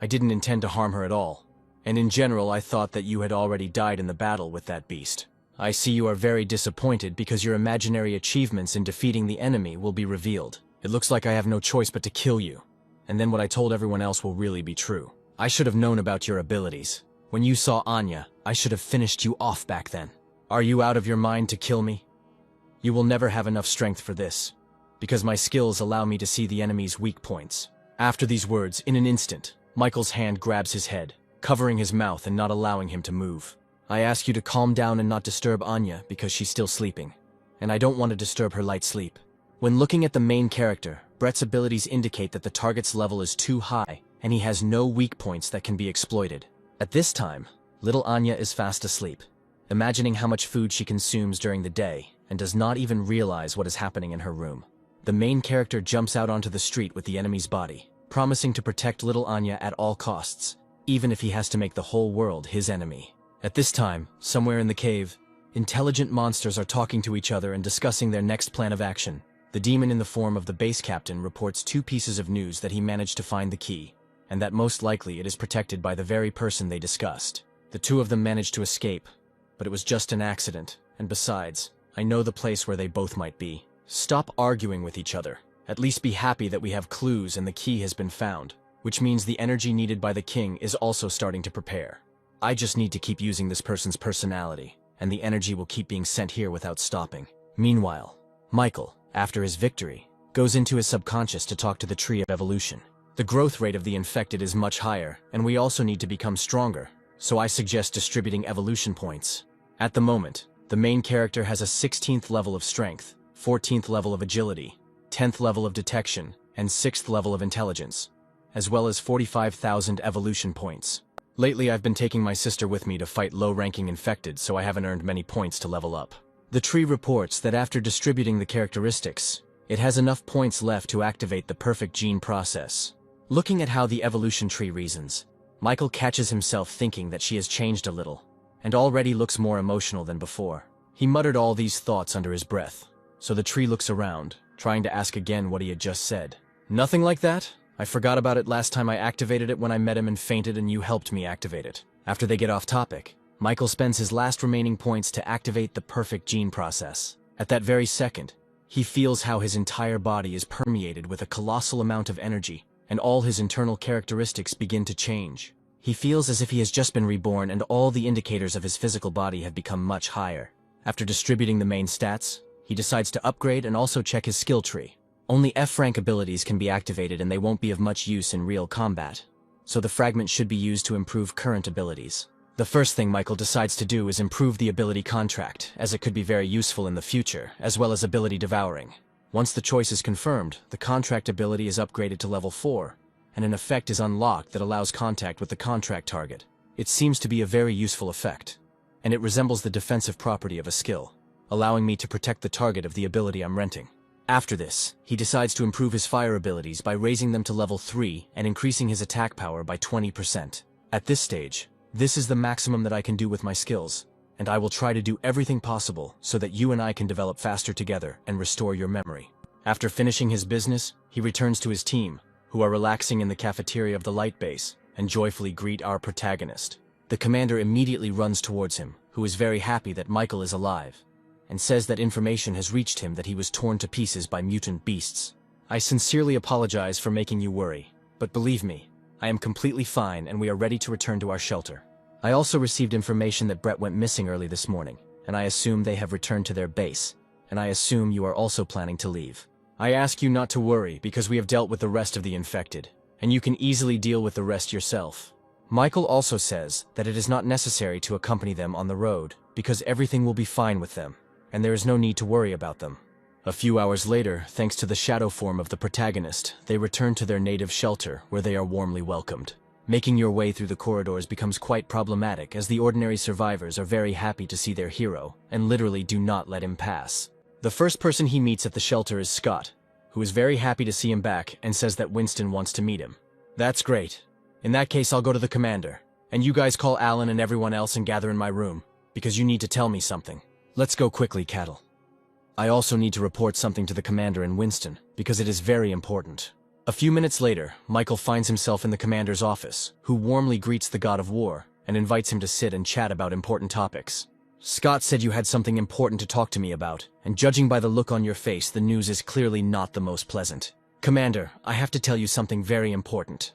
I didn't intend to harm her at all, and in general I thought that you had already died in the battle with that beast. I see you are very disappointed because your imaginary achievements in defeating the enemy will be revealed, It looks like I have no choice but to kill you. And then what I told everyone else will really be true. I should have known about your abilities. When you saw Anya, I should have finished you off back then. Are you out of your mind to kill me? You will never have enough strength for this, because my skills allow me to see the enemy's weak points. After these words, in an instant, Michael's hand grabs his head, covering his mouth and not allowing him to move. I ask you to calm down and not disturb Anya because she's still sleeping, and I don't want to disturb her light sleep. When looking at the main character, Brett's abilities indicate that the target's level is too high, and he has no weak points that can be exploited. At this time, little Anya is fast asleep, imagining how much food she consumes during the day, and does not even realize what is happening in her room. The main character jumps out onto the street with the enemy's body, promising to protect little Anya at all costs, even if he has to make the whole world his enemy. At this time, somewhere in the cave, intelligent monsters are talking to each other and discussing their next plan of action. The demon in the form of the base captain reports 2 pieces of news: that he managed to find the key, and that most likely it is protected by the very person they discussed. The 2 of them managed to escape, but it was just an accident, and besides, I know the place where they both might be. Stop arguing with each other. At least be happy that we have clues and the key has been found, which means the energy needed by the king is also starting to prepare. I just need to keep using this person's personality, and the energy will keep being sent here without stopping. Meanwhile, Michael, after his victory, goes into his subconscious to talk to the tree of evolution. The growth rate of the infected is much higher, and we also need to become stronger, so I suggest distributing evolution points. At the moment, the main character has a 16th level of strength, 14th level of agility, 10th level of detection, and 6th level of intelligence, as well as 45,000 evolution points. Lately, I've been taking my sister with me to fight low-ranking infected, so I haven't earned many points to level up. The tree reports that after distributing the characteristics, it has enough points left to activate the perfect gene process. Looking at how the evolution tree reasons, Michael catches himself thinking that she has changed a little, and already looks more emotional than before. He muttered all these thoughts under his breath, so the tree looks around, trying to ask again what he had just said. Nothing like that? I forgot about it last time I activated it when I met him and fainted and you helped me activate it. After they get off topic, Michael spends his last remaining points to activate the perfect gene process. At that very second, he feels how his entire body is permeated with a colossal amount of energy, and all his internal characteristics begin to change. He feels as if he has just been reborn and all the indicators of his physical body have become much higher. After distributing the main stats, he decides to upgrade and also check his skill tree. Only F-rank abilities can be activated and they won't be of much use in real combat, so the fragment should be used to improve current abilities. The first thing Michael decides to do is improve the ability Contract, as it could be very useful in the future, as well as ability Devouring. Once the choice is confirmed, the Contract ability is upgraded to level 4, and an effect is unlocked that allows contact with the Contract target. It seems to be a very useful effect, and it resembles the defensive property of a skill, allowing me to protect the target of the ability I'm renting. After this, he decides to improve his fire abilities by raising them to level 3 and increasing his attack power by 20%. At this stage, this is the maximum that I can do with my skills, and I will try to do everything possible so that you and I can develop faster together and restore your memory. After finishing his business, he returns to his team, who are relaxing in the cafeteria of the light base, and joyfully greet our protagonist. The commander immediately runs towards him, who is very happy that Michael is alive, and says that information has reached him that he was torn to pieces by mutant beasts. I sincerely apologize for making you worry, but believe me, I am completely fine and we are ready to return to our shelter. I also received information that Brett went missing early this morning, and I assume they have returned to their base, and I assume you are also planning to leave. I ask you not to worry because we have dealt with the rest of the infected, and you can easily deal with the rest yourself. Michael also says that it is not necessary to accompany them on the road because everything will be fine with them, and there is no need to worry about them. A few hours later, thanks to the shadow form of the protagonist, they return to their native shelter where they are warmly welcomed. Making your way through the corridors becomes quite problematic as the ordinary survivors are very happy to see their hero and literally do not let him pass. The first person he meets at the shelter is Scott, who is very happy to see him back and says that Winston wants to meet him. That's great. In that case, I'll go to the commander, and you guys call Alan and everyone else and gather in my room, because you need to tell me something. Let's go quickly, Cattle. I also need to report something to the commander and Winston, because it is very important. A few minutes later, Michael finds himself in the commander's office, who warmly greets the god of war and invites him to sit and chat about important topics. Scott said you had something important to talk to me about, and judging by the look on your face, the news is clearly not the most pleasant. Commander, I have to tell you something very important.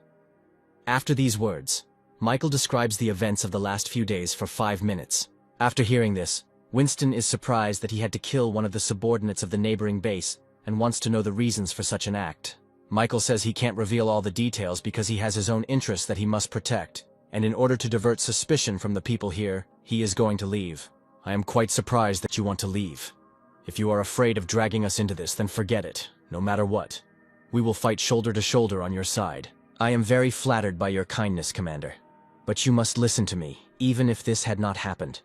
After these words, Michael describes the events of the last few days for 5 minutes. After hearing this, Winston is surprised that he had to kill one of the subordinates of the neighboring base and wants to know the reasons for such an act. Michael says he can't reveal all the details because he has his own interests that he must protect, and in order to divert suspicion from the people here, he is going to leave. I am quite surprised that you want to leave. If you are afraid of dragging us into this, then forget it, no matter what. We will fight shoulder to shoulder on your side. I am very flattered by your kindness, Commander. But you must listen to me, even if this had not happened.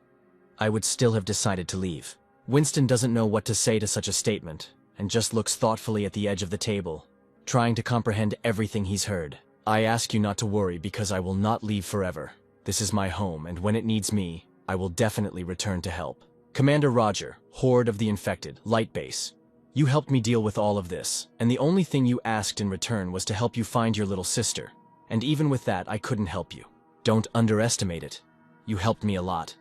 I would still have decided to leave. Winston doesn't know what to say to such a statement, and just looks thoughtfully at the edge of the table, trying to comprehend everything he's heard. I ask you not to worry because I will not leave forever. This is my home, and when it needs me, I will definitely return to help. Commander Roger, Horde of the Infected, Light Base. You helped me deal with all of this, and the only thing you asked in return was to help you find your little sister. And even with that, I couldn't help you. Don't underestimate it. You helped me a lot.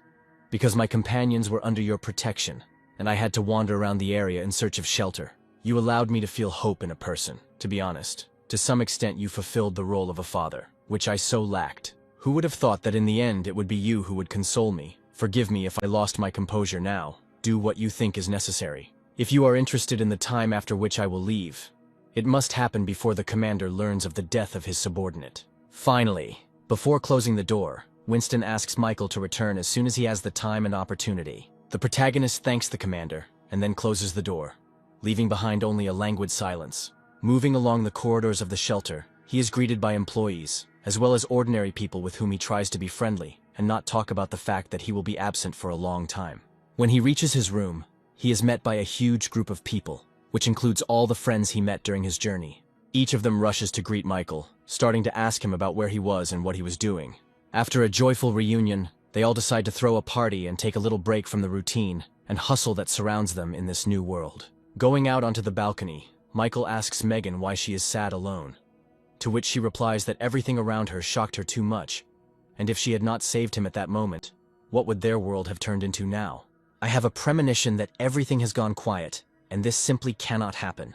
Because my companions were under your protection, and I had to wander around the area in search of shelter. You allowed me to feel hope in a person, to be honest. To some extent, you fulfilled the role of a father, which I so lacked. Who would have thought that in the end it would be you who would console me? Forgive me if I lost my composure now. Do what you think is necessary. If you are interested in the time after which I will leave, it must happen before the commander learns of the death of his subordinate. Finally, before closing the door, Winston asks Michael to return as soon as he has the time and opportunity. The protagonist thanks the commander, and then closes the door, leaving behind only a languid silence. Moving along the corridors of the shelter, he is greeted by employees, as well as ordinary people with whom he tries to be friendly and not talk about the fact that he will be absent for a long time. When he reaches his room, he is met by a huge group of people, which includes all the friends he met during his journey. Each of them rushes to greet Michael, starting to ask him about where he was and what he was doing. After a joyful reunion, they all decide to throw a party and take a little break from the routine and hustle that surrounds them in this new world. Going out onto the balcony, Michael asks Megan why she is sad alone, to which she replies that everything around her shocked her too much, and if she had not saved him at that moment, what would their world have turned into now? I have a premonition that everything has gone quiet, and this simply cannot happen.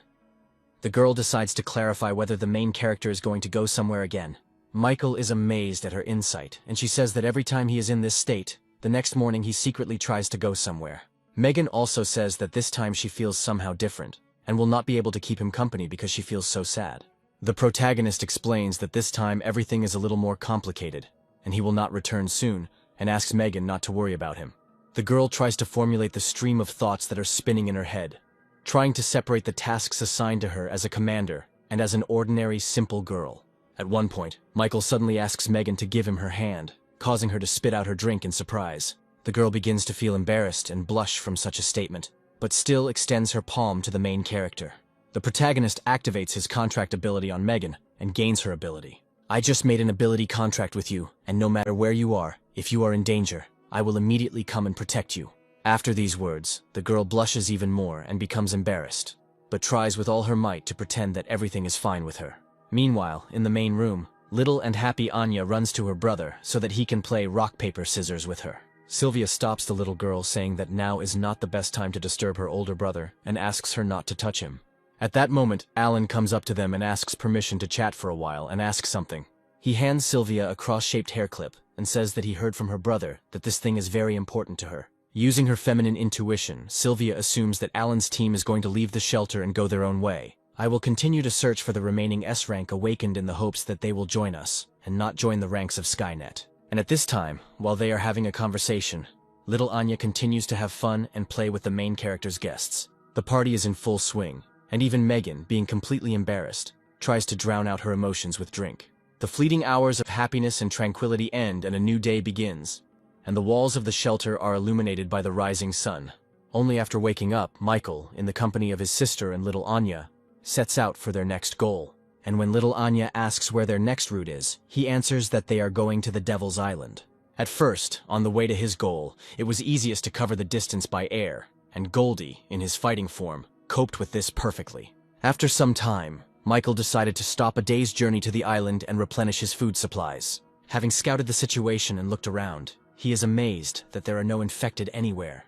The girl decides to clarify whether the main character is going to go somewhere again. Michael is amazed at her insight, and she says that every time he is in this state, the next morning he secretly tries to go somewhere. Megan also says that this time she feels somehow different, and will not be able to keep him company because she feels so sad. The protagonist explains that this time everything is a little more complicated, and he will not return soon, and asks Megan not to worry about him. The girl tries to formulate the stream of thoughts that are spinning in her head, trying to separate the tasks assigned to her as a commander and as an ordinary, simple girl. At one point, Michael suddenly asks Megan to give him her hand, causing her to spit out her drink in surprise. The girl begins to feel embarrassed and blush from such a statement, but still extends her palm to the main character. The protagonist activates his contract ability on Megan and gains her ability. I just made an ability contract with you, and no matter where you are, if you are in danger, I will immediately come and protect you. After these words, the girl blushes even more and becomes embarrassed, but tries with all her might to pretend that everything is fine with her. Meanwhile, in the main room, little and happy Anya runs to her brother so that he can play rock, paper, scissors with her. Sylvia stops the little girl, saying that now is not the best time to disturb her older brother, and asks her not to touch him. At that moment, Alan comes up to them and asks permission to chat for a while and asks something. He hands Sylvia a cross-shaped hair clip and says that he heard from her brother that this thing is very important to her. Using her feminine intuition, Sylvia assumes that Alan's team is going to leave the shelter and go their own way. I will continue to search for the remaining S-rank awakened in the hopes that they will join us, and not join the ranks of Skynet. And at this time, while they are having a conversation, little Anya continues to have fun and play with the main character's guests. The party is in full swing, and even Megan, being completely embarrassed, tries to drown out her emotions with drink. The fleeting hours of happiness and tranquility end and a new day begins, and the walls of the shelter are illuminated by the rising sun. Only after waking up, Michael, in the company of his sister and little Anya, sets out for their next goal. And when little Anya asks where their next route is, he answers that they are going to the Devil's Island. At first, on the way to his goal, it was easiest to cover the distance by air, and Goldie, in his fighting form, coped with this perfectly. After some time, Michael decided to stop a day's journey to the island and replenish his food supplies. Having scouted the situation and looked around, He is amazed that there are no infected anywhere,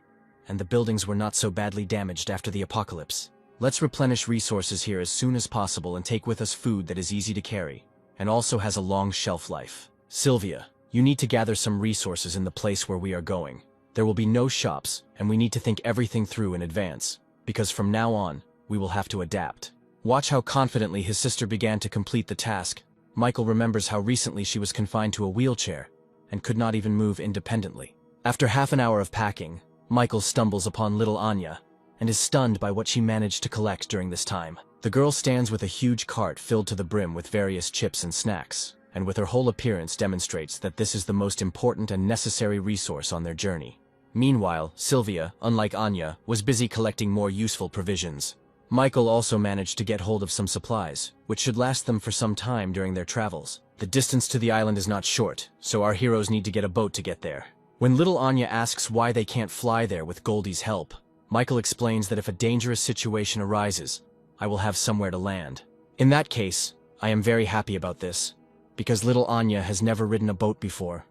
and the buildings were not so badly damaged after the apocalypse. Let's replenish resources here as soon as possible and take with us food that is easy to carry, and also has a long shelf life. Sylvia, you need to gather some resources in the place where we are going. There will be no shops, and we need to think everything through in advance, because from now on, we will have to adapt. Watch how confidently his sister began to complete the task. Michael remembers how recently she was confined to a wheelchair and could not even move independently. After half an hour of packing, Michael stumbles upon little Anya and is stunned by what she managed to collect during this time. The girl stands with a huge cart filled to the brim with various chips and snacks, and with her whole appearance demonstrates that this is the most important and necessary resource on their journey. Meanwhile, Sylvia, unlike Anya, was busy collecting more useful provisions. Michael also managed to get hold of some supplies, which should last them for some time during their travels. The distance to the island is not short, so our heroes need to get a boat to get there. When little Anya asks why they can't fly there with Goldie's help, Michael explains that if a dangerous situation arises, I will have somewhere to land. In that case, I am very happy about this, because little Anya has never ridden a boat before,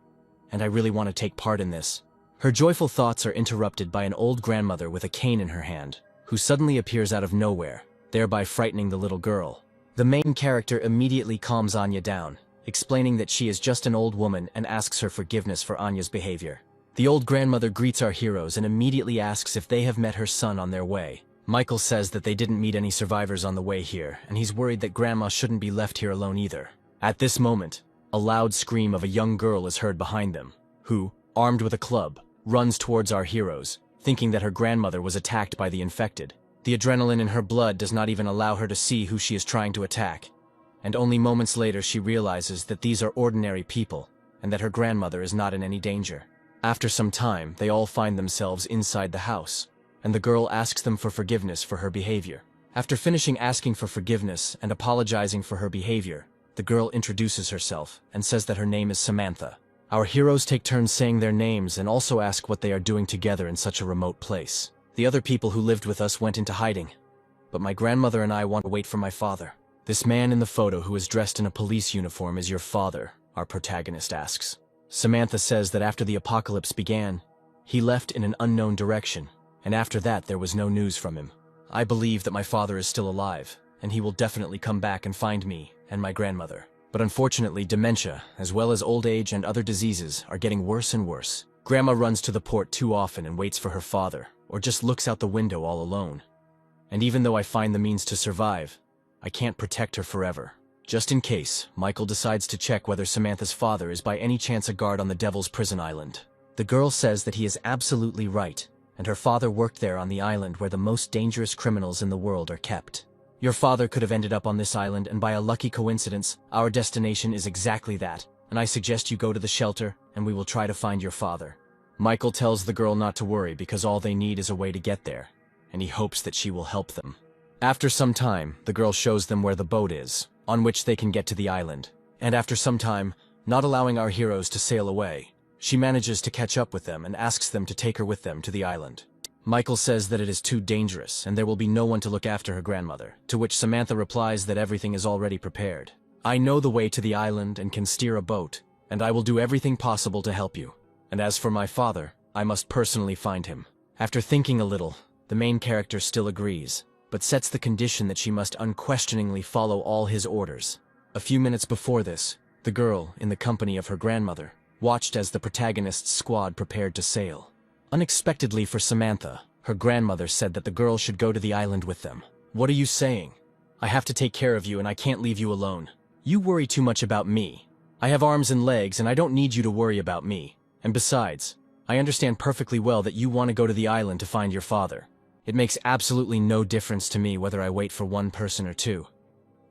and I really want to take part in this. Her joyful thoughts are interrupted by an old grandmother with a cane in her hand, who suddenly appears out of nowhere, thereby frightening the little girl. The main character immediately calms Anya down, explaining that she is just an old woman and asks her forgiveness for Anya's behavior. The old grandmother greets our heroes and immediately asks if they have met her son on their way. Michael says that they didn't meet any survivors on the way here, and he's worried that Grandma shouldn't be left here alone either. At this moment, a loud scream of a young girl is heard behind them, who, armed with a club, runs towards our heroes, thinking that her grandmother was attacked by the infected. The adrenaline in her blood does not even allow her to see who she is trying to attack, and only moments later she realizes that these are ordinary people, and that her grandmother is not in any danger. After some time, they all find themselves inside the house, and the girl asks them for forgiveness for her behavior. After finishing asking for forgiveness and apologizing for her behavior, the girl introduces herself and says that her name is Samantha. Our heroes take turns saying their names and also ask what they are doing together in such a remote place. The other people who lived with us went into hiding, but my grandmother and I want to wait for my father. This man in the photo who is dressed in a police uniform is your father, our protagonist asks. Samantha says that after the apocalypse began, he left in an unknown direction, and after that there was no news from him. I believe that my father is still alive, and he will definitely come back and find me and my grandmother. But unfortunately, dementia, as well as old age and other diseases, are getting worse and worse. Grandma runs to the port too often and waits for her father, or just looks out the window all alone. And even though I find the means to survive, I can't protect her forever. Just in case, Michael decides to check whether Samantha's father is by any chance a guard on the Devil's Prison Island. The girl says that he is absolutely right, and her father worked there on the island where the most dangerous criminals in the world are kept. Your father could have ended up on this island, and by a lucky coincidence, our destination is exactly that, and I suggest you go to the shelter, and we will try to find your father. Michael tells the girl not to worry because all they need is a way to get there, and he hopes that she will help them. After some time, the girl shows them where the boat is, on which they can get to the island, and after some time, not allowing our heroes to sail away, she manages to catch up with them and asks them to take her with them to the island. Michael says that it is too dangerous and there will be no one to look after her grandmother, to which Samantha replies that everything is already prepared. I know the way to the island and can steer a boat, and I will do everything possible to help you. And as for my father, I must personally find him. After thinking a little, the main character still agrees, but sets the condition that she must unquestioningly follow all his orders. A few minutes before this, the girl, in the company of her grandmother, watched as the protagonist's squad prepared to sail. Unexpectedly for Samantha, her grandmother said that the girl should go to the island with them. What are you saying? I have to take care of you and I can't leave you alone. You worry too much about me. I have arms and legs and I don't need you to worry about me. And besides, I understand perfectly well that you want to go to the island to find your father. It makes absolutely no difference to me whether I wait for one person or two.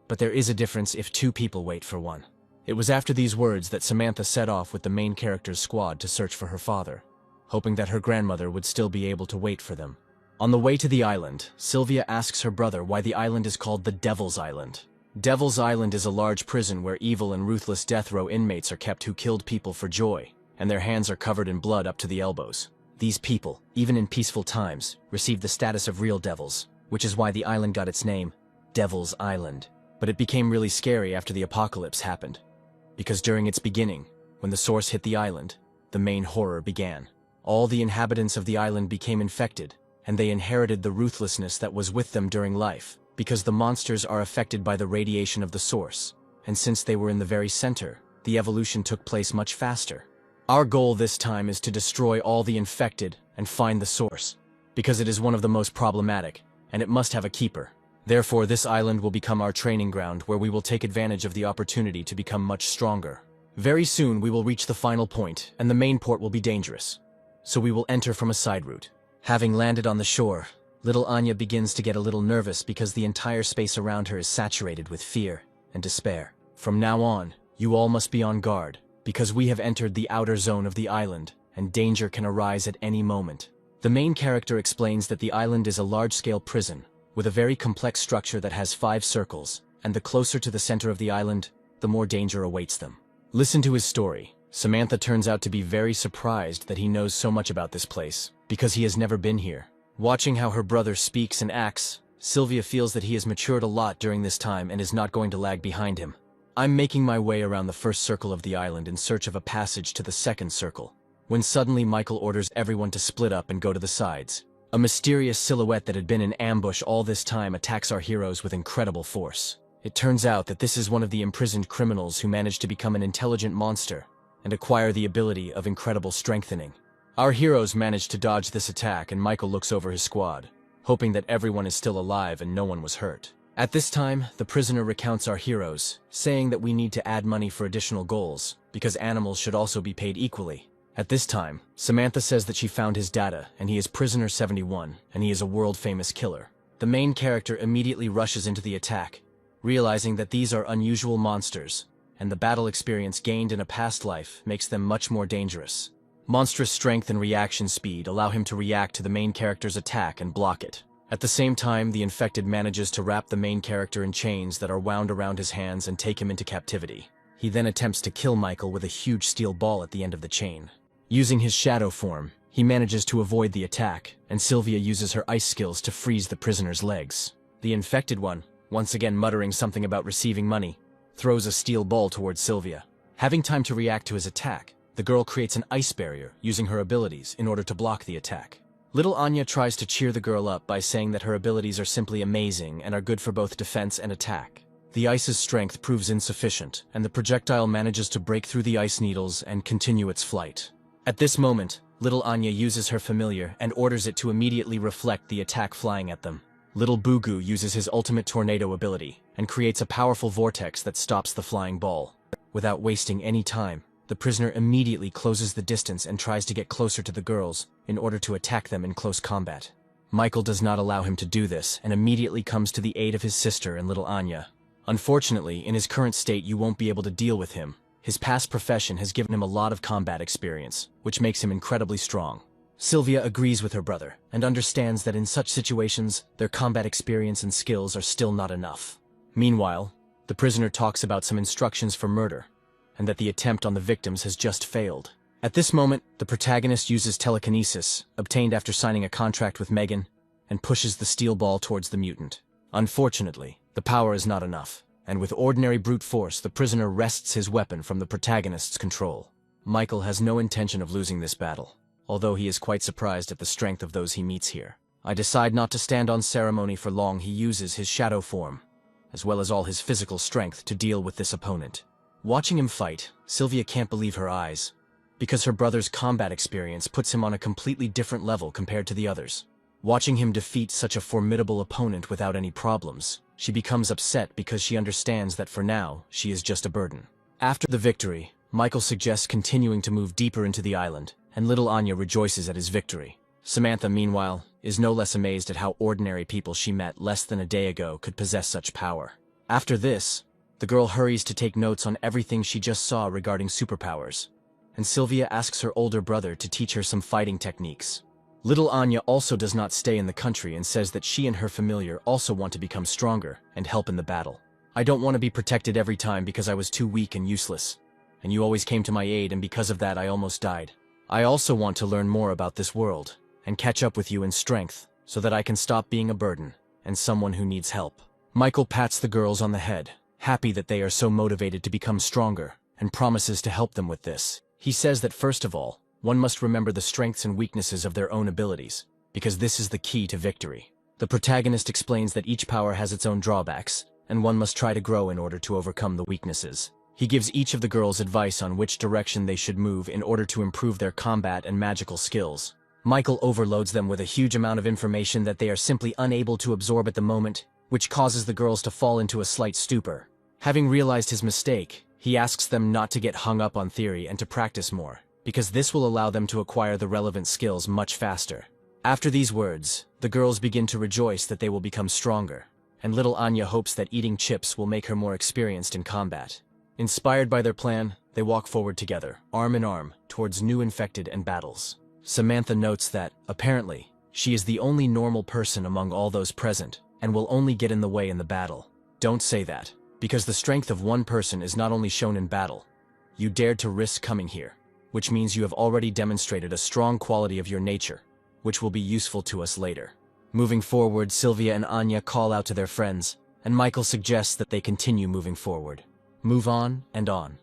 But there is a difference if two people wait for one. It was after these words that Samantha set off with the main character's squad to search for her father, hoping that her grandmother would still be able to wait for them. On the way to the island, Sylvia asks her brother why the island is called the Devil's Island. Devil's Island is a large prison where evil and ruthless death row inmates are kept who killed people for joy, and their hands are covered in blood up to the elbows. These people, even in peaceful times, received the status of real devils, which is why the island got its name, Devil's Island. But it became really scary after the apocalypse happened, because during its beginning, when the source hit the island, the the main horror began. All the inhabitants of the island became infected, and they inherited the ruthlessness that was with them during life, because the monsters are affected by the radiation of the source, and since they were in the very center, the evolution took place much faster. Our goal this time is to destroy all the infected and find the source, because it is one of the most problematic, and it must have a keeper. Therefore, this island will become our training ground where we will take advantage of the opportunity to become much stronger. Very soon we will reach the final point, and the main port will be dangerous. So we will enter from a side route. Having landed on the shore, little Anya begins to get a little nervous because the entire space around her is saturated with fear and despair. From now on, you all must be on guard, because we have entered the outer zone of the island, and danger can arise at any moment. The main character explains that the island is a large-scale prison, with a very complex structure that has 5 circles, and the closer to the center of the island, the more danger awaits them. Listen to his story. Samantha turns out to be very surprised that he knows so much about this place, because he has never been here. Watching how her brother speaks and acts, Sylvia feels that he has matured a lot during this time and is not going to lag behind him. I'm making my way around the first circle of the island in search of a passage to the second circle, when suddenly Michael orders everyone to split up and go to the sides. A mysterious silhouette that had been in ambush all this time attacks our heroes with incredible force. It turns out that this is one of the imprisoned criminals who managed to become an intelligent monster and acquire the ability of incredible strengthening. Our heroes manage to dodge this attack, and Michael looks over his squad, hoping that everyone is still alive and no one was hurt. At this time, the prisoner recounts our heroes, saying that we need to add money for additional goals, because animals should also be paid equally. At this time, Samantha says that she found his data, and he is Prisoner 71, and he is a world-famous killer. The main character immediately rushes into the attack, realizing that these are unusual monsters, and the battle experience gained in a past life makes them much more dangerous. Monstrous strength and reaction speed allow him to react to the main character's attack and block it. At the same time, the infected manages to wrap the main character in chains that are wound around his hands and take him into captivity. He then attempts to kill Michael with a huge steel ball at the end of the chain. Using his shadow form, he manages to avoid the attack, and Sylvia uses her ice skills to freeze the prisoner's legs. The infected one, once again muttering something about receiving money, throws a steel ball towards Sylvia. Having time to react to his attack, the girl creates an ice barrier using her abilities in order to block the attack. Little Anya tries to cheer the girl up by saying that her abilities are simply amazing and are good for both defense and attack. The ice's strength proves insufficient, and the projectile manages to break through the ice needles and continue its flight. At this moment, little Anya uses her familiar and orders it to immediately reflect the attack flying at them. Little Bugu uses his ultimate tornado ability and creates a powerful vortex that stops the flying ball. Without wasting any time, the prisoner immediately closes the distance and tries to get closer to the girls in order to attack them in close combat. Michael does not allow him to do this and immediately comes to the aid of his sister and little Anya. Unfortunately, in his current state you won't be able to deal with him. His past profession has given him a lot of combat experience, which makes him incredibly strong. Sylvia agrees with her brother and understands that in such situations, their combat experience and skills are still not enough. Meanwhile, the prisoner talks about some instructions for murder, and that the attempt on the victims has just failed. At this moment, the protagonist uses telekinesis, obtained after signing a contract with Megan, and pushes the steel ball towards the mutant. Unfortunately, the power is not enough, and with ordinary brute force, the prisoner wrests his weapon from the protagonist's control. Michael has no intention of losing this battle, although he is quite surprised at the strength of those he meets here. I decide not to stand on ceremony for long. He uses his shadow form, as well as all his physical strength, to deal with this opponent. Watching him fight, Sylvia can't believe her eyes, because her brother's combat experience puts him on a completely different level compared to the others. Watching him defeat such a formidable opponent without any problems, she becomes upset because she understands that for now, she is just a burden. After the victory, Michael suggests continuing to move deeper into the island, and little Anya rejoices at his victory. Samantha, meanwhile, is no less amazed at how ordinary people she met less than a day ago could possess such power. After this, the girl hurries to take notes on everything she just saw regarding superpowers, and Sylvia asks her older brother to teach her some fighting techniques. Little Anya also does not stay in the country and says that she and her familiar also want to become stronger and help in the battle. I don't want to be protected every time because I was too weak and useless, and you always came to my aid, and because of that I almost died. I also want to learn more about this world and catch up with you in strength so that I can stop being a burden and someone who needs help. Michael pats the girls on the head, happy that they are so motivated to become stronger, and promises to help them with this. He says that first of all, one must remember the strengths and weaknesses of their own abilities, because this is the key to victory. The protagonist explains that each power has its own drawbacks, and one must try to grow in order to overcome the weaknesses. He gives each of the girls advice on which direction they should move in order to improve their combat and magical skills. Michael overloads them with a huge amount of information that they are simply unable to absorb at the moment, which causes the girls to fall into a slight stupor. Having realized his mistake, he asks them not to get hung up on theory and to practice more, because this will allow them to acquire the relevant skills much faster. After these words, the girls begin to rejoice that they will become stronger, and little Anya hopes that eating chips will make her more experienced in combat. Inspired by their plan, they walk forward together, arm in arm, towards new infected and battles. Samantha notes that, apparently, she is the only normal person among all those present, and will only get in the way in the battle. Don't say that, because the strength of one person is not only shown in battle. You dared to risk coming here, which means you have already demonstrated a strong quality of your nature, which will be useful to us later. Moving forward, Sylvia and Anya call out to their friends, and Michael suggests that they continue moving forward. Move on and on.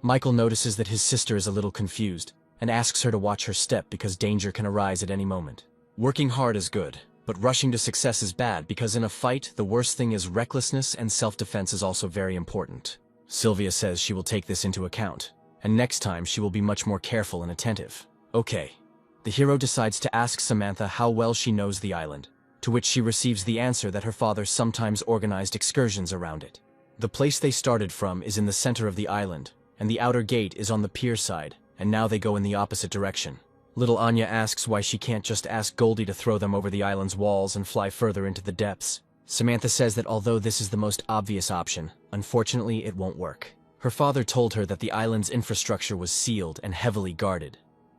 Michael notices that his sister is a little confused, and asks her to watch her step because danger can arise at any moment. Working hard is good, but rushing to success is bad because in a fight, the worst thing is recklessness, and self-defense is also very important. Sylvia says she will take this into account, and next time she will be much more careful and attentive. Okay. The hero decides to ask Samantha how well she knows the island, to which she receives the answer that her father sometimes organized excursions around it. The place they started from is in the center of the island, and the outer gate is on the pier side, and now they go in the opposite direction. Little Anya asks why she can't just ask Goldie to throw them over the island's walls and fly further into the depths. Samantha says that although this is the most obvious option, unfortunately it won't work. Her father told her that the island's infrastructure was sealed and heavily guarded,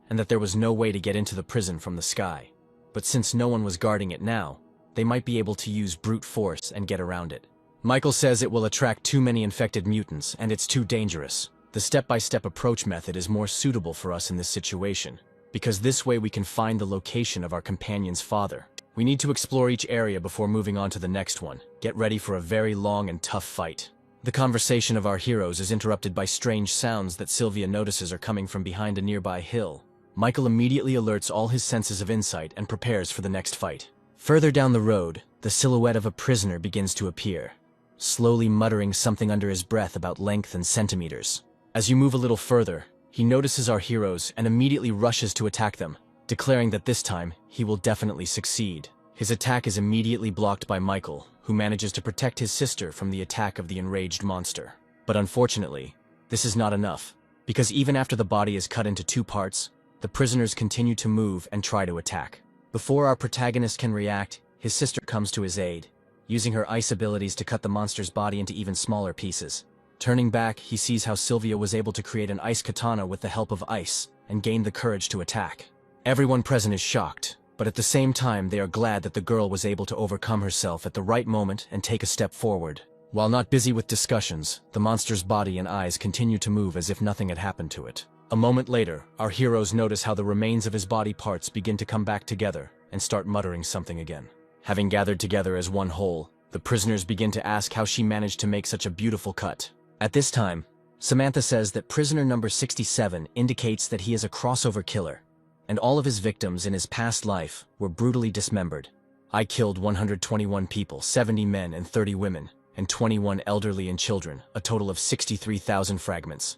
and that there was no way to get into the prison from the sky. But since no one was guarding it now, they might be able to use brute force and get around it. Michael says it will attract too many infected mutants, and it's too dangerous. The step-by-step approach method is more suitable for us in this situation, because this way we can find the location of our companion's father. We need to explore each area before moving on to the next one. Get ready for a very long and tough fight. The conversation of our heroes is interrupted by strange sounds that Sylvia notices are coming from behind a nearby hill. Michael immediately alerts all his senses of insight and prepares for the next fight. Further down the road, the silhouette of a prisoner begins to appear, slowly muttering something under his breath about length and centimeters. As you move a little further, he notices our heroes and immediately rushes to attack them, declaring that this time he will definitely succeed. His attack is immediately blocked by Michael, who manages to protect his sister from the attack of the enraged monster. But unfortunately, this is not enough, because even after the body is cut into two parts, the prisoners continue to move and try to attack. Before our protagonist can react, his sister comes to his aid, using her ice abilities to cut the monster's body into even smaller pieces. Turning back, he sees how Sylvia was able to create an ice katana with the help of ice, and gained the courage to attack. Everyone present is shocked, but at the same time they are glad that the girl was able to overcome herself at the right moment and take a step forward. While not busy with discussions, the monster's body and eyes continue to move as if nothing had happened to it. A moment later, our heroes notice how the remains of his body parts begin to come back together and start muttering something again. Having gathered together as one whole, the prisoners begin to ask how she managed to make such a beautiful cut. At this time, Samantha says that prisoner number 67 indicates that he is a crossover killer, and all of his victims in his past life were brutally dismembered. I killed 121 people, 70 men and 30 women, and 21 elderly and children, a total of 63,000 fragments.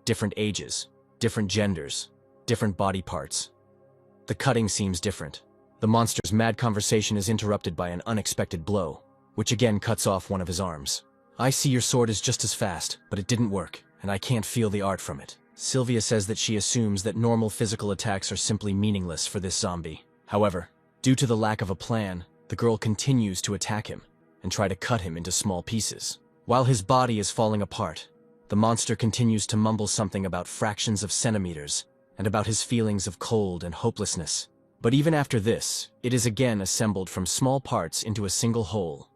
Different ages, different genders, different body parts. The cutting seems different. The monster's mad conversation is interrupted by an unexpected blow, which again cuts off one of his arms. I see your sword is just as fast, but it didn't work, and I can't feel the art from it. Sylvia says that she assumes that normal physical attacks are simply meaningless for this zombie. However, due to the lack of a plan, the girl continues to attack him and try to cut him into small pieces. While his body is falling apart, the monster continues to mumble something about fractions of centimeters and about his feelings of cold and hopelessness. But even after this, it is again assembled from small parts into a single whole,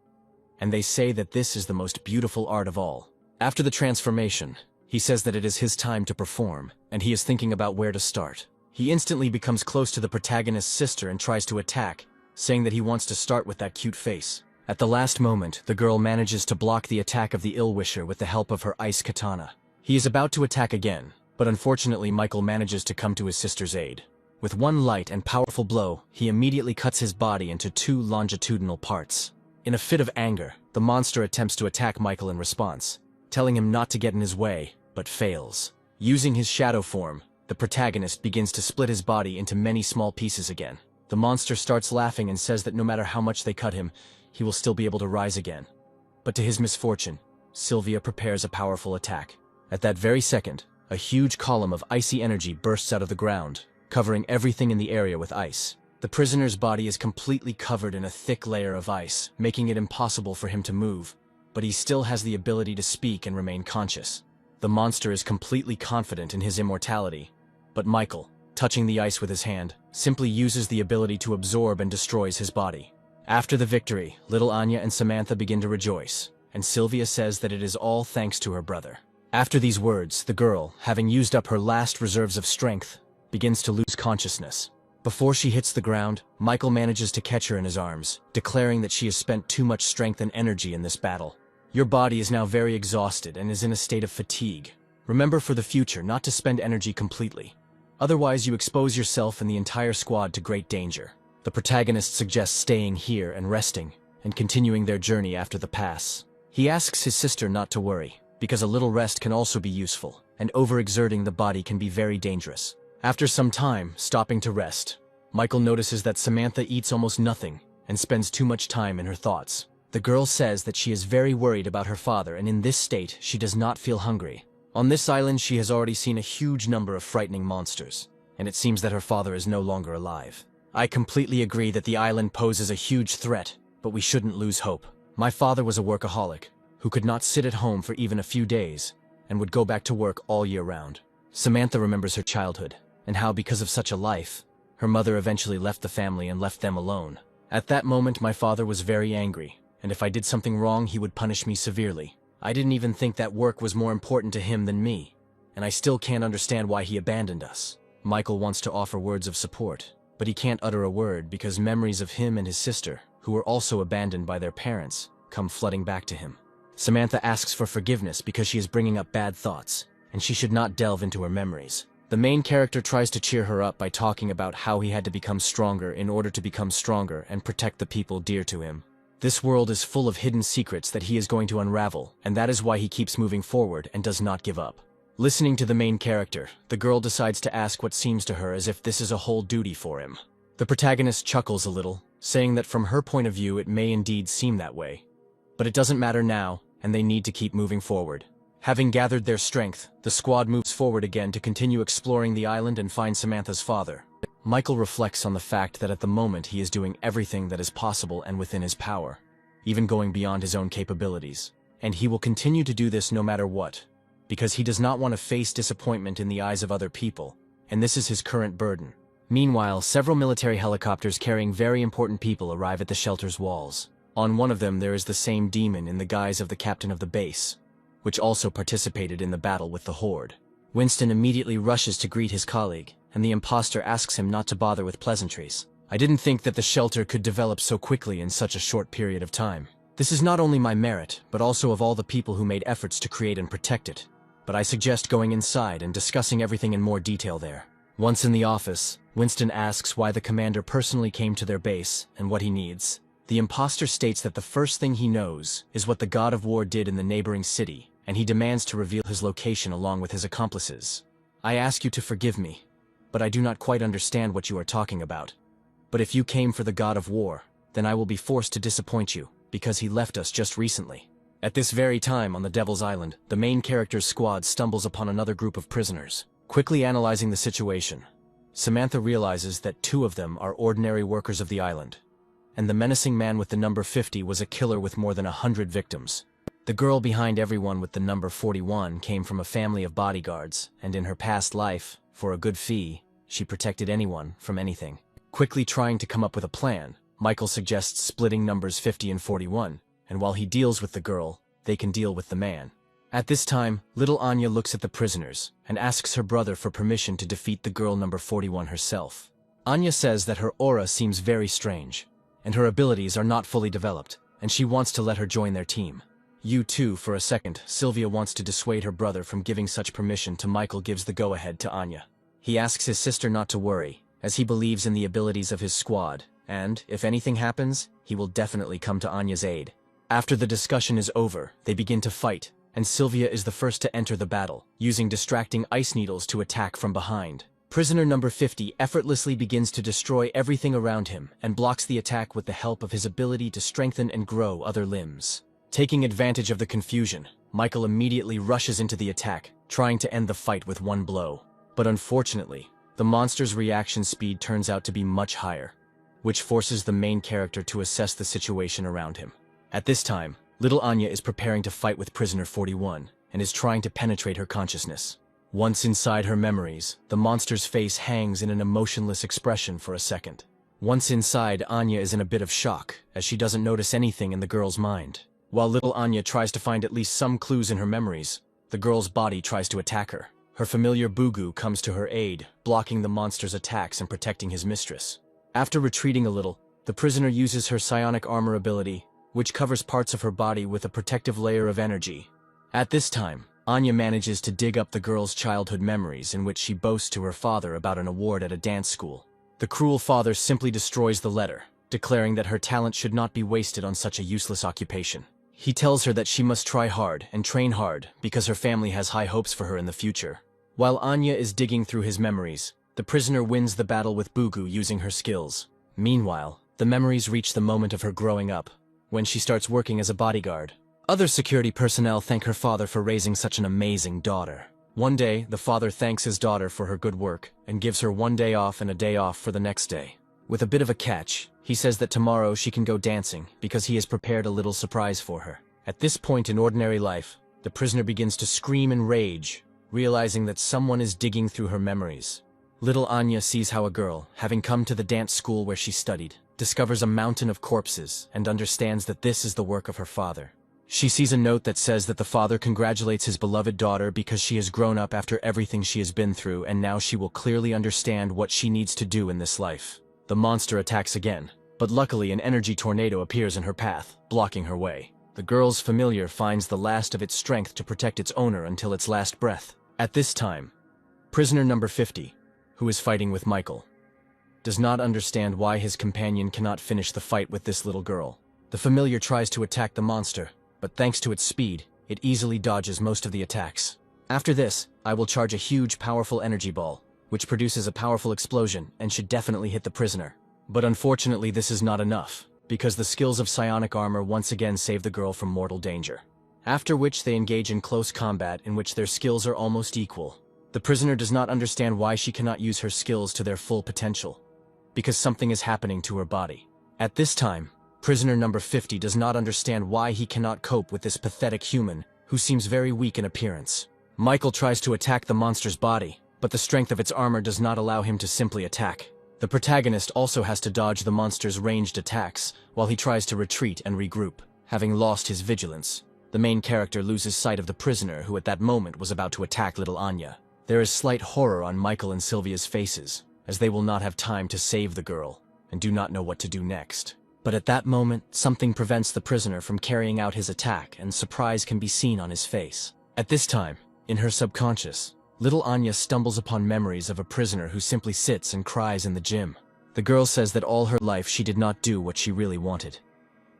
and they say that this is the most beautiful art of all. After the transformation, he says that it is his time to perform, and he is thinking about where to start. He instantly becomes close to the protagonist's sister and tries to attack, saying that he wants to start with that cute face. At the last moment, the girl manages to block the attack of the ill-wisher with the help of her ice katana. He is about to attack again, But unfortunately, Michael manages to come to his sister's aid. With one light and powerful blow, he immediately cuts his body into 2 longitudinal parts. In a fit of anger, the monster attempts to attack Michael in response, telling him not to get in his way, but fails. Using his shadow form, the protagonist begins to split his body into many small pieces again. The monster starts laughing and says that no matter how much they cut him, he will still be able to rise again. But to his misfortune, Sylvia prepares a powerful attack. At that very second, a huge column of icy energy bursts out of the ground, covering everything in the area with ice. The prisoner's body is completely covered in a thick layer of ice, making it impossible for him to move, but he still has the ability to speak and remain conscious. The monster is completely confident in his immortality, but Michael, touching the ice with his hand, simply uses the ability to absorb and destroys his body. After the victory, little Anya and Samantha begin to rejoice, and Sylvia says that it is all thanks to her brother. After these words, the girl, having used up her last reserves of strength, begins to lose consciousness. Before she hits the ground, Michael manages to catch her in his arms, declaring that she has spent too much strength and energy in this battle. Your body is now very exhausted and is in a state of fatigue. Remember for the future not to spend energy completely. Otherwise you expose yourself and the entire squad to great danger. The protagonist suggests staying here and resting, and continuing their journey after the pass. He asks his sister not to worry, because a little rest can also be useful, and overexerting the body can be very dangerous. After some time, stopping to rest, Michael notices that Samantha eats almost nothing and spends too much time in her thoughts. The girl says that she is very worried about her father, and in this state, she does not feel hungry. On this island, she has already seen a huge number of frightening monsters, and it seems that her father is no longer alive. I completely agree that the island poses a huge threat, but we shouldn't lose hope. My father was a workaholic, who could not sit at home for even a few days, and would go back to work all year round. Samantha remembers her childhood, and how because of such a life, her mother eventually left the family and left them alone. At that moment, my father was very angry, and if I did something wrong, he would punish me severely. I didn't even think that work was more important to him than me, and I still can't understand why he abandoned us. Michael wants to offer words of support, but he can't utter a word because memories of him and his sister, who were also abandoned by their parents, come flooding back to him. Samantha asks for forgiveness because she is bringing up bad thoughts, and she should not delve into her memories. The main character tries to cheer her up by talking about how he had to become stronger in order to become stronger and protect the people dear to him. This world is full of hidden secrets that he is going to unravel, and that is why he keeps moving forward and does not give up. Listening to the main character, the girl decides to ask what seems to her as if this is a whole duty for him. The protagonist chuckles a little, saying that from her point of view it may indeed seem that way. But it doesn't matter now, and they need to keep moving forward. Having gathered their strength, the squad moves forward again to continue exploring the island and find Samantha's father. Michael reflects on the fact that at the moment he is doing everything that is possible and within his power, even going beyond his own capabilities. And he will continue to do this no matter what, because he does not want to face disappointment in the eyes of other people, and this is his current burden. Meanwhile, several military helicopters carrying very important people arrive at the shelter's walls. On one of them there is the same demon in the guise of the captain of the base, which also participated in the battle with the Horde. Winston immediately rushes to greet his colleague, and the imposter asks him not to bother with pleasantries. I didn't think that the shelter could develop so quickly in such a short period of time. This is not only my merit, but also of all the people who made efforts to create and protect it. But I suggest going inside and discussing everything in more detail there. Once in the office, Winston asks why the commander personally came to their base and what he needs. The imposter states that the first thing he knows is what the God of War did in the neighboring city, and he demands to reveal his location along with his accomplices. I ask you to forgive me, but I do not quite understand what you are talking about. But if you came for the God of War, then I will be forced to disappoint you, because he left us just recently. At this very time on the Devil's Island, the main character's squad stumbles upon another group of prisoners. Quickly analyzing the situation, Samantha realizes that 2 of them are ordinary workers of the island, and the menacing man with the number 50 was a killer with more than 100 victims. The girl behind everyone with the number 41 came from a family of bodyguards, and in her past life, for a good fee, she protected anyone from anything. Quickly trying to come up with a plan, Michael suggests splitting numbers 50 and 41, and while he deals with the girl, they can deal with the man. At this time, little Anya looks at the prisoners and asks her brother for permission to defeat the girl number 41 herself. Anya says that her aura seems very strange, and her abilities are not fully developed, and she wants to let her join their team. You too, for a second, Sylvia wants to dissuade her brother from giving such permission to Michael gives the go-ahead to Anya. He asks his sister not to worry, as he believes in the abilities of his squad, and, if anything happens, he will definitely come to Anya's aid. After the discussion is over, they begin to fight, and Sylvia is the first to enter the battle, using distracting ice needles to attack from behind. Prisoner number 50 effortlessly begins to destroy everything around him and blocks the attack with the help of his ability to strengthen and grow other limbs. Taking advantage of the confusion, Michael immediately rushes into the attack, trying to end the fight with one blow. But unfortunately, the monster's reaction speed turns out to be much higher, which forces the main character to assess the situation around him. At this time, little Anya is preparing to fight with Prisoner 41 and is trying to penetrate her consciousness. Once inside her memories, the monster's face hangs in an emotionless expression for a second. Once inside, Anya is in a bit of shock, as she doesn't notice anything in the girl's mind. While little Anya tries to find at least some clues in her memories, the girl's body tries to attack her. Her familiar Bugu comes to her aid, blocking the monster's attacks and protecting his mistress. After retreating a little, the prisoner uses her psionic armor ability, which covers parts of her body with a protective layer of energy. At this time, Anya manages to dig up the girl's childhood memories in which she boasts to her father about an award at a dance school. The cruel father simply destroys the letter, declaring that her talent should not be wasted on such a useless occupation. He tells her that she must try hard and train hard because her family has high hopes for her in the future. While Anya is digging through his memories, the prisoner wins the battle with Bugu using her skills. Meanwhile, the memories reach the moment of her growing up, when she starts working as a bodyguard. Other security personnel thank her father for raising such an amazing daughter. One day, the father thanks his daughter for her good work and gives her one day off and a day off for the next day. With a bit of a catch, he says that tomorrow she can go dancing because he has prepared a little surprise for her. At this point in ordinary life, the prisoner begins to scream in rage, realizing that someone is digging through her memories. Little Anya sees how a girl, having come to the dance school where she studied, discovers a mountain of corpses and understands that this is the work of her father. She sees a note that says that the father congratulates his beloved daughter because she has grown up after everything she has been through, and now she will clearly understand what she needs to do in this life. The monster attacks again, but luckily an energy tornado appears in her path, blocking her way. The girl's familiar finds the last of its strength to protect its owner until its last breath. At this time, prisoner number 50, who is fighting with Michael, does not understand why his companion cannot finish the fight with this little girl. The familiar tries to attack the monster, but thanks to its speed, it easily dodges most of the attacks. After this, I will charge a huge, powerful energy ball, which produces a powerful explosion and should definitely hit the prisoner. But unfortunately, this is not enough, because the skills of psionic armor once again save the girl from mortal danger. After which they engage in close combat in which their skills are almost equal. The prisoner does not understand why she cannot use her skills to their full potential, because something is happening to her body. At this time, prisoner number 50 does not understand why he cannot cope with this pathetic human, who seems very weak in appearance. Michael tries to attack the monster's body, but the strength of its armor does not allow him to simply attack. The protagonist also has to dodge the monster's ranged attacks, while he tries to retreat and regroup. Having lost his vigilance, the main character loses sight of the prisoner who at that moment was about to attack little Anya. There is slight horror on Michael and Sylvia's faces, as they will not have time to save the girl, and do not know what to do next. But at that moment, something prevents the prisoner from carrying out his attack, and surprise can be seen on his face. At this time, in her subconscious, little Anya stumbles upon memories of a prisoner who simply sits and cries in the gym. The girl says that all her life she did not do what she really wanted,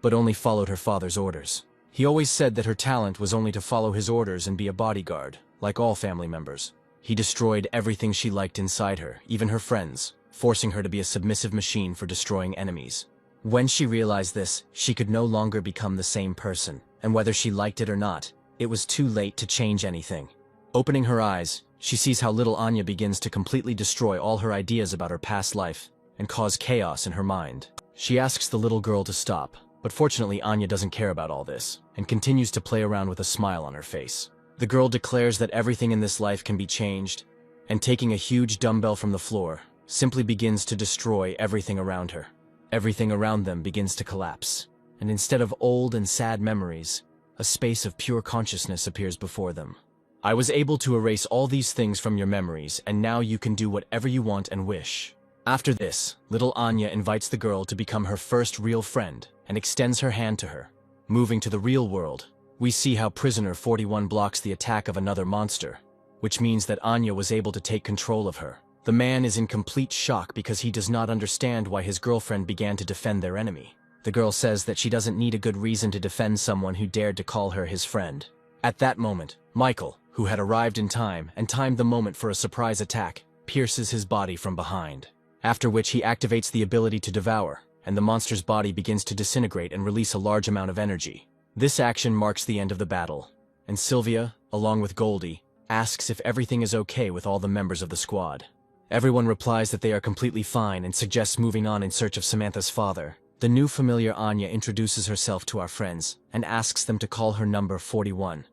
but only followed her father's orders. He always said that her talent was only to follow his orders and be a bodyguard, like all family members. He destroyed everything she liked inside her, even her friends, forcing her to be a submissive machine for destroying enemies. When she realized this, she could no longer become the same person, and whether she liked it or not, it was too late to change anything. Opening her eyes, she sees how little Anya begins to completely destroy all her ideas about her past life and cause chaos in her mind. She asks the little girl to stop, but fortunately Anya doesn't care about all this and continues to play around with a smile on her face. The girl declares that everything in this life can be changed, and taking a huge dumbbell from the floor, simply begins to destroy everything around her. Everything around them begins to collapse, and instead of old and sad memories, a space of pure consciousness appears before them. I was able to erase all these things from your memories, and now you can do whatever you want and wish. After this, little Anya invites the girl to become her first real friend and extends her hand to her. Moving to the real world, We see how prisoner 41 blocks the attack of another monster, which means that Anya was able to take control of her. The man is in complete shock because he does not understand why his girlfriend began to defend their enemy. The girl says that she doesn't need a good reason to defend someone who dared to call her his friend. At that moment, Michael, who had arrived in time and timed the moment for a surprise attack, pierces his body from behind. After which he activates the ability to devour, and the monster's body begins to disintegrate and release a large amount of energy. This action marks the end of the battle, and Sylvia, along with Goldie, asks if everything is okay with all the members of the squad. Everyone replies that they are completely fine and suggests moving on in search of Samantha's father. The new familiar Anya introduces herself to our friends and asks them to call her number 41.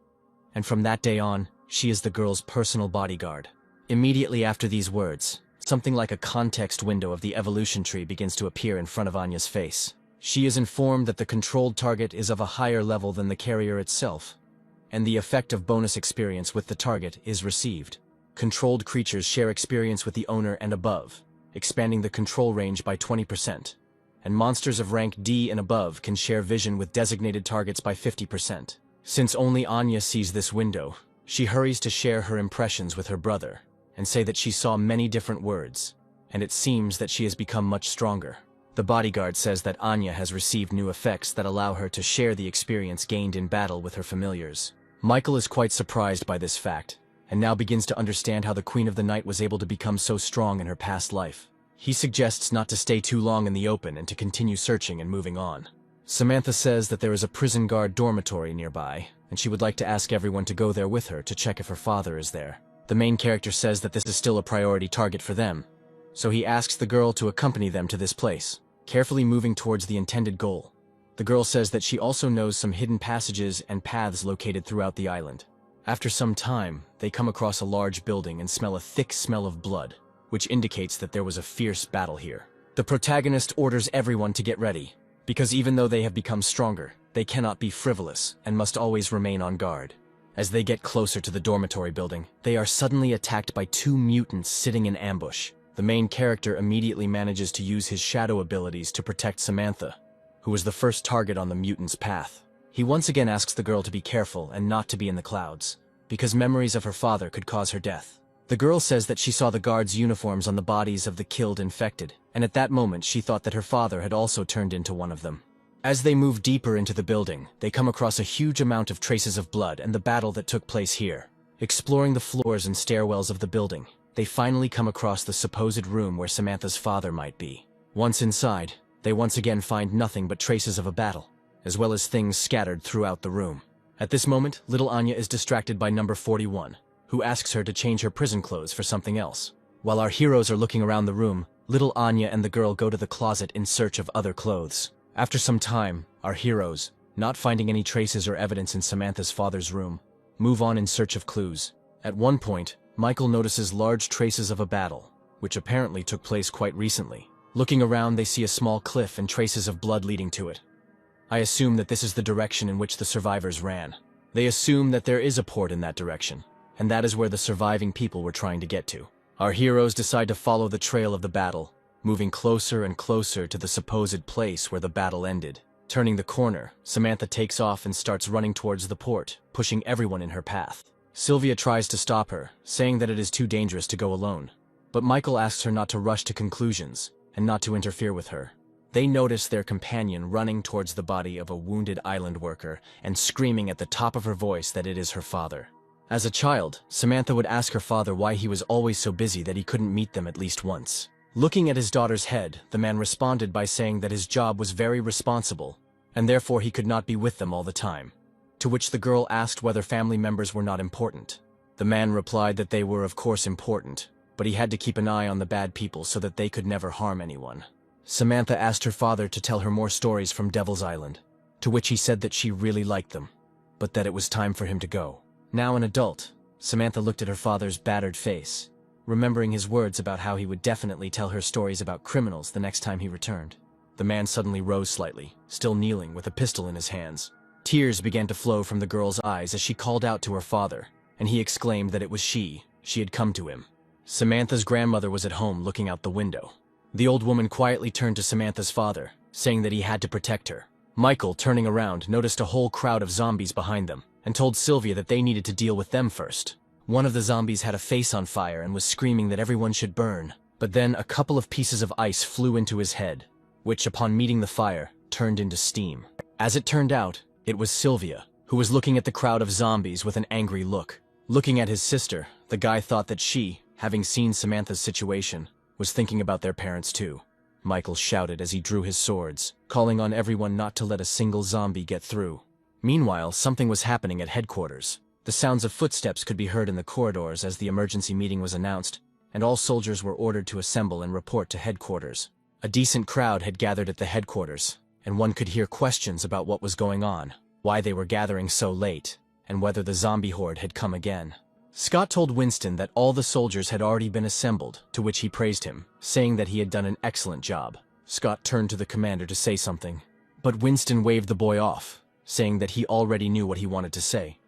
And from that day on, she is the girl's personal bodyguard. Immediately after these words, something like a context window of the evolution tree begins to appear in front of Anya's face. She is informed that the controlled target is of a higher level than the carrier itself, and the effect of bonus experience with the target is received. Controlled creatures share experience with the owner and above, expanding the control range by 20%, and monsters of rank D and above can share vision with designated targets by 50%. Since only Anya sees this window, she hurries to share her impressions with her brother, and say that she saw many different words, and it seems that she has become much stronger. The bodyguard says that Anya has received new effects that allow her to share the experience gained in battle with her familiars. Michael is quite surprised by this fact, and now begins to understand how the Queen of the Night was able to become so strong in her past life. He suggests not to stay too long in the open and to continue searching and moving on. Samantha says that there is a prison guard dormitory nearby, and she would like to ask everyone to go there with her to check if her father is there. The main character says that this is still a priority target for them, so he asks the girl to accompany them to this place, carefully moving towards the intended goal. The girl says that she also knows some hidden passages and paths located throughout the island. After some time, they come across a large building and smell a thick smell of blood, which indicates that there was a fierce battle here. The protagonist orders everyone to get ready, because even though they have become stronger, they cannot be frivolous and must always remain on guard. As they get closer to the dormitory building, they are suddenly attacked by two mutants sitting in ambush. The main character immediately manages to use his shadow abilities to protect Samantha, who was the first target on the mutant's path. He once again asks the girl to be careful and not to be in the clouds, because memories of her father could cause her death. The girl says that she saw the guards' uniforms on the bodies of the killed infected, and at that moment she thought that her father had also turned into one of them. As they move deeper into the building, they come across a huge amount of traces of blood and the battle that took place here. Exploring the floors and stairwells of the building, they finally come across the supposed room where Samantha's father might be. Once inside, they once again find nothing but traces of a battle, as well as things scattered throughout the room. At this moment, little Anya is distracted by number 41, who asks her to change her prison clothes for something else. While our heroes are looking around the room, little Anya and the girl go to the closet in search of other clothes. After some time, our heroes, not finding any traces or evidence in Samantha's father's room, move on in search of clues. At one point, Michael notices large traces of a battle, which apparently took place quite recently. Looking around, they see a small cliff and traces of blood leading to it. I assume that this is the direction in which the survivors ran. They assume that there is a port in that direction, and that is where the surviving people were trying to get to. Our heroes decide to follow the trail of the battle, moving closer and closer to the supposed place where the battle ended. Turning the corner, Samantha takes off and starts running towards the port, pushing everyone in her path. Sylvia tries to stop her, saying that it is too dangerous to go alone. But Michael asks her not to rush to conclusions, and not to interfere with her. They notice their companion running towards the body of a wounded island worker and screaming at the top of her voice that it is her father. As a child, Samantha would ask her father why he was always so busy that he couldn't meet them at least once. Looking at his daughter's head, the man responded by saying that his job was very responsible, and therefore he could not be with them all the time. To which the girl asked whether family members were not important. The man replied that they were of course important, but he had to keep an eye on the bad people so that they could never harm anyone. Samantha asked her father to tell her more stories from Devil's Island, to which he said that she really liked them, but that it was time for him to go. Now an adult, Samantha looked at her father's battered face, remembering his words about how he would definitely tell her stories about criminals the next time he returned. The man suddenly rose slightly, still kneeling with a pistol in his hands. Tears began to flow from the girl's eyes as she called out to her father, and he exclaimed that it was she had come to him. Samantha's grandmother was at home looking out the window. The old woman quietly turned to Samantha's father, saying that he had to protect her. Michael, turning around, noticed a whole crowd of zombies behind them, and told Sylvia that they needed to deal with them first. One of the zombies had a face on fire and was screaming that everyone should burn, but then a couple of pieces of ice flew into his head, which, upon meeting the fire, turned into steam. As it turned out, it was Sylvia, who was looking at the crowd of zombies with an angry look. Looking at his sister, the guy thought that she, having seen Samantha's situation, was thinking about their parents too. Michael shouted as he drew his swords, calling on everyone not to let a single zombie get through. Meanwhile, something was happening at headquarters. The sounds of footsteps could be heard in the corridors as the emergency meeting was announced, and all soldiers were ordered to assemble and report to headquarters. A decent crowd had gathered at the headquarters, and one could hear questions about what was going on, why they were gathering so late, and whether the zombie horde had come again. Scott told Winston that all the soldiers had already been assembled, to which he praised him, saying that he had done an excellent job. Scott turned to the commander to say something, but Winston waved the boy off, saying that he already knew what he wanted to say.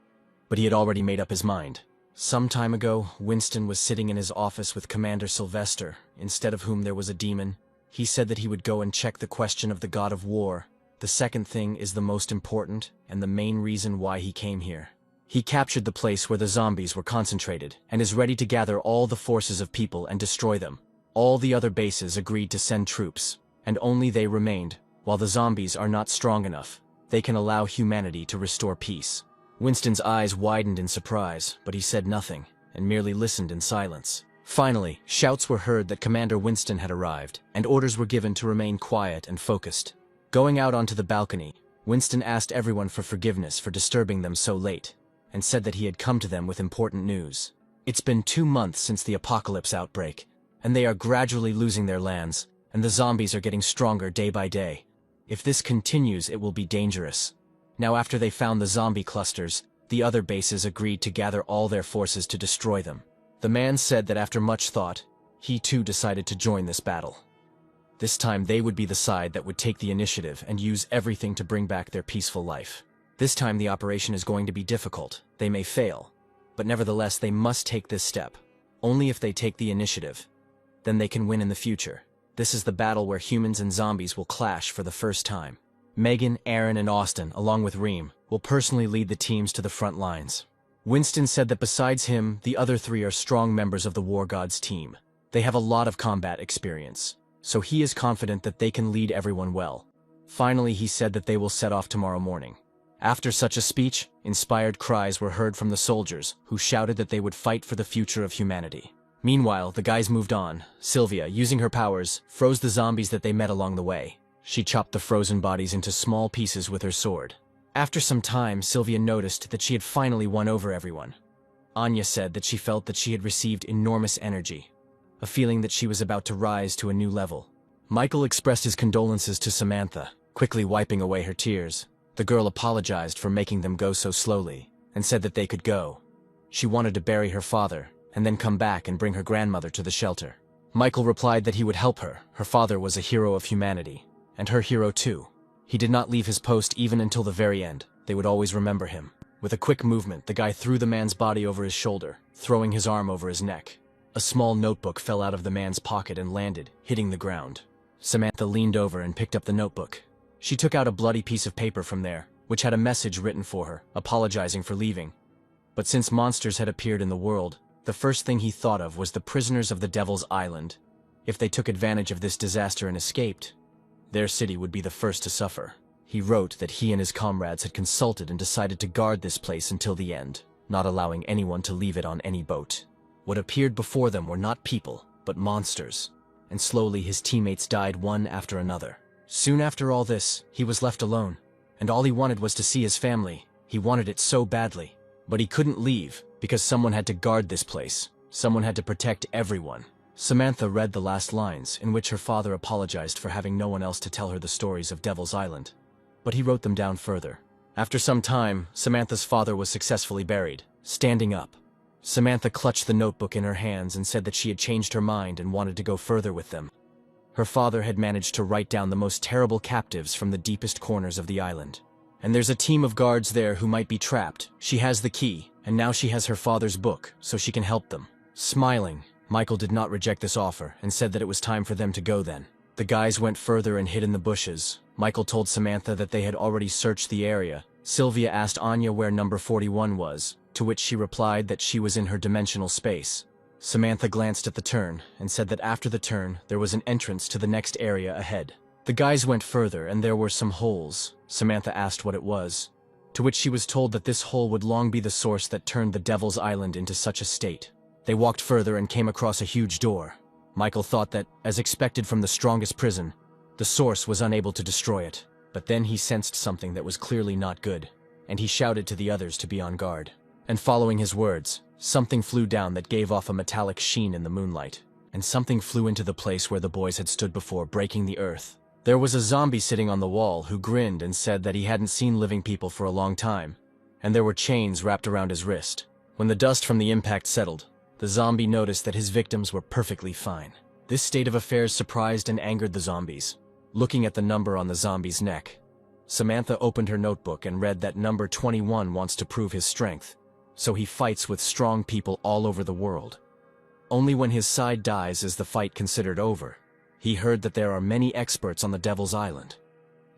But he had already made up his mind. Some time ago, Winston was sitting in his office with Commander Sylvester, instead of whom there was a demon. He said that he would go and check the question of the god of war. The second thing is the most important, and the main reason why he came here. He captured the place where the zombies were concentrated, and is ready to gather all the forces of people and destroy them. All the other bases agreed to send troops, and only they remained. While the zombies are not strong enough, they can allow humanity to restore peace. Winston's eyes widened in surprise, but he said nothing, and merely listened in silence. Finally, shouts were heard that Commander Winston had arrived, and orders were given to remain quiet and focused. Going out onto the balcony, Winston asked everyone for forgiveness for disturbing them so late, and said that he had come to them with important news. It's been 2 months since the apocalypse outbreak, and they are gradually losing their lands, and the zombies are getting stronger day by day. If this continues, it will be dangerous. Now, after they found the zombie clusters, the other bases agreed to gather all their forces to destroy them. The man said that after much thought, he too decided to join this battle. This time they would be the side that would take the initiative and use everything to bring back their peaceful life. This time the operation is going to be difficult. They may fail, but nevertheless they must take this step. Only if they take the initiative, then they can win in the future. This is the battle where humans and zombies will clash for the first time. Megan, Aaron, and Austin, along with Reem, will personally lead the teams to the front lines. Winston said that besides him, the other 3 are strong members of the War Gods team. They have a lot of combat experience, so he is confident that they can lead everyone well. Finally, he said that they will set off tomorrow morning. After such a speech, inspired cries were heard from the soldiers, who shouted that they would fight for the future of humanity. Meanwhile, the guys moved on. Sylvia, using her powers, froze the zombies that they met along the way. She chopped the frozen bodies into small pieces with her sword. After some time, Sylvia noticed that she had finally won over everyone. Anya said that she felt that she had received enormous energy, a feeling that she was about to rise to a new level. Michael expressed his condolences to Samantha, quickly wiping away her tears. The girl apologized for making them go so slowly, and said that they could go. She wanted to bury her father, and then come back and bring her grandmother to the shelter. Michael replied that he would help her. Her father was a hero of humanity, and her hero too. He did not leave his post even until the very end. They would always remember him. With a quick movement, the guy threw the man's body over his shoulder, throwing his arm over his neck. A small notebook fell out of the man's pocket and landed, hitting the ground. Samantha leaned over and picked up the notebook. She took out a bloody piece of paper from there, which had a message written for her, apologizing for leaving. But since monsters had appeared in the world, the first thing he thought of was the prisoners of the Devil's Island. If they took advantage of this disaster and escaped, their city would be the first to suffer. He wrote that he and his comrades had consulted and decided to guard this place until the end, not allowing anyone to leave it on any boat. What appeared before them were not people, but monsters, and slowly his teammates died one after another. Soon after all this, he was left alone, and all he wanted was to see his family. He wanted it so badly, but he couldn't leave because someone had to guard this place. Someone had to protect everyone. Samantha read the last lines, in which her father apologized for having no one else to tell her the stories of Devil's Island, but he wrote them down further. After some time, Samantha's father was successfully buried. Standing up, Samantha clutched the notebook in her hands and said that she had changed her mind and wanted to go further with them. Her father had managed to write down the most terrible captives from the deepest corners of the island. And there's a team of guards there who might be trapped. She has the key, and now she has her father's book, so she can help them. Smiling, Michael did not reject this offer and said that it was time for them to go then. The guys went further and hid in the bushes. Michael told Samantha that they had already searched the area. Sylvia asked Anya where number 41 was, to which she replied that she was in her dimensional space. Samantha glanced at the turn and said that after the turn, there was an entrance to the next area ahead. The guys went further and there were some holes. Samantha asked what it was, to which she was told that this hole would long be the source that turned the Devil's Island into such a state. They walked further and came across a huge door. Michael thought that, as expected from the strongest prison, the source was unable to destroy it. But then he sensed something that was clearly not good, and he shouted to the others to be on guard. And following his words, something flew down that gave off a metallic sheen in the moonlight, and something flew into the place where the boys had stood before, breaking the earth. There was a zombie sitting on the wall who grinned and said that he hadn't seen living people for a long time, and there were chains wrapped around his wrist. When the dust from the impact settled, the zombie noticed that his victims were perfectly fine. This state of affairs surprised and angered the zombies. Looking at the number on the zombie's neck, Samantha opened her notebook and read that number 21 wants to prove his strength, so he fights with strong people all over the world. Only when his side dies is the fight considered over. He heard that there are many experts on the Devil's Island.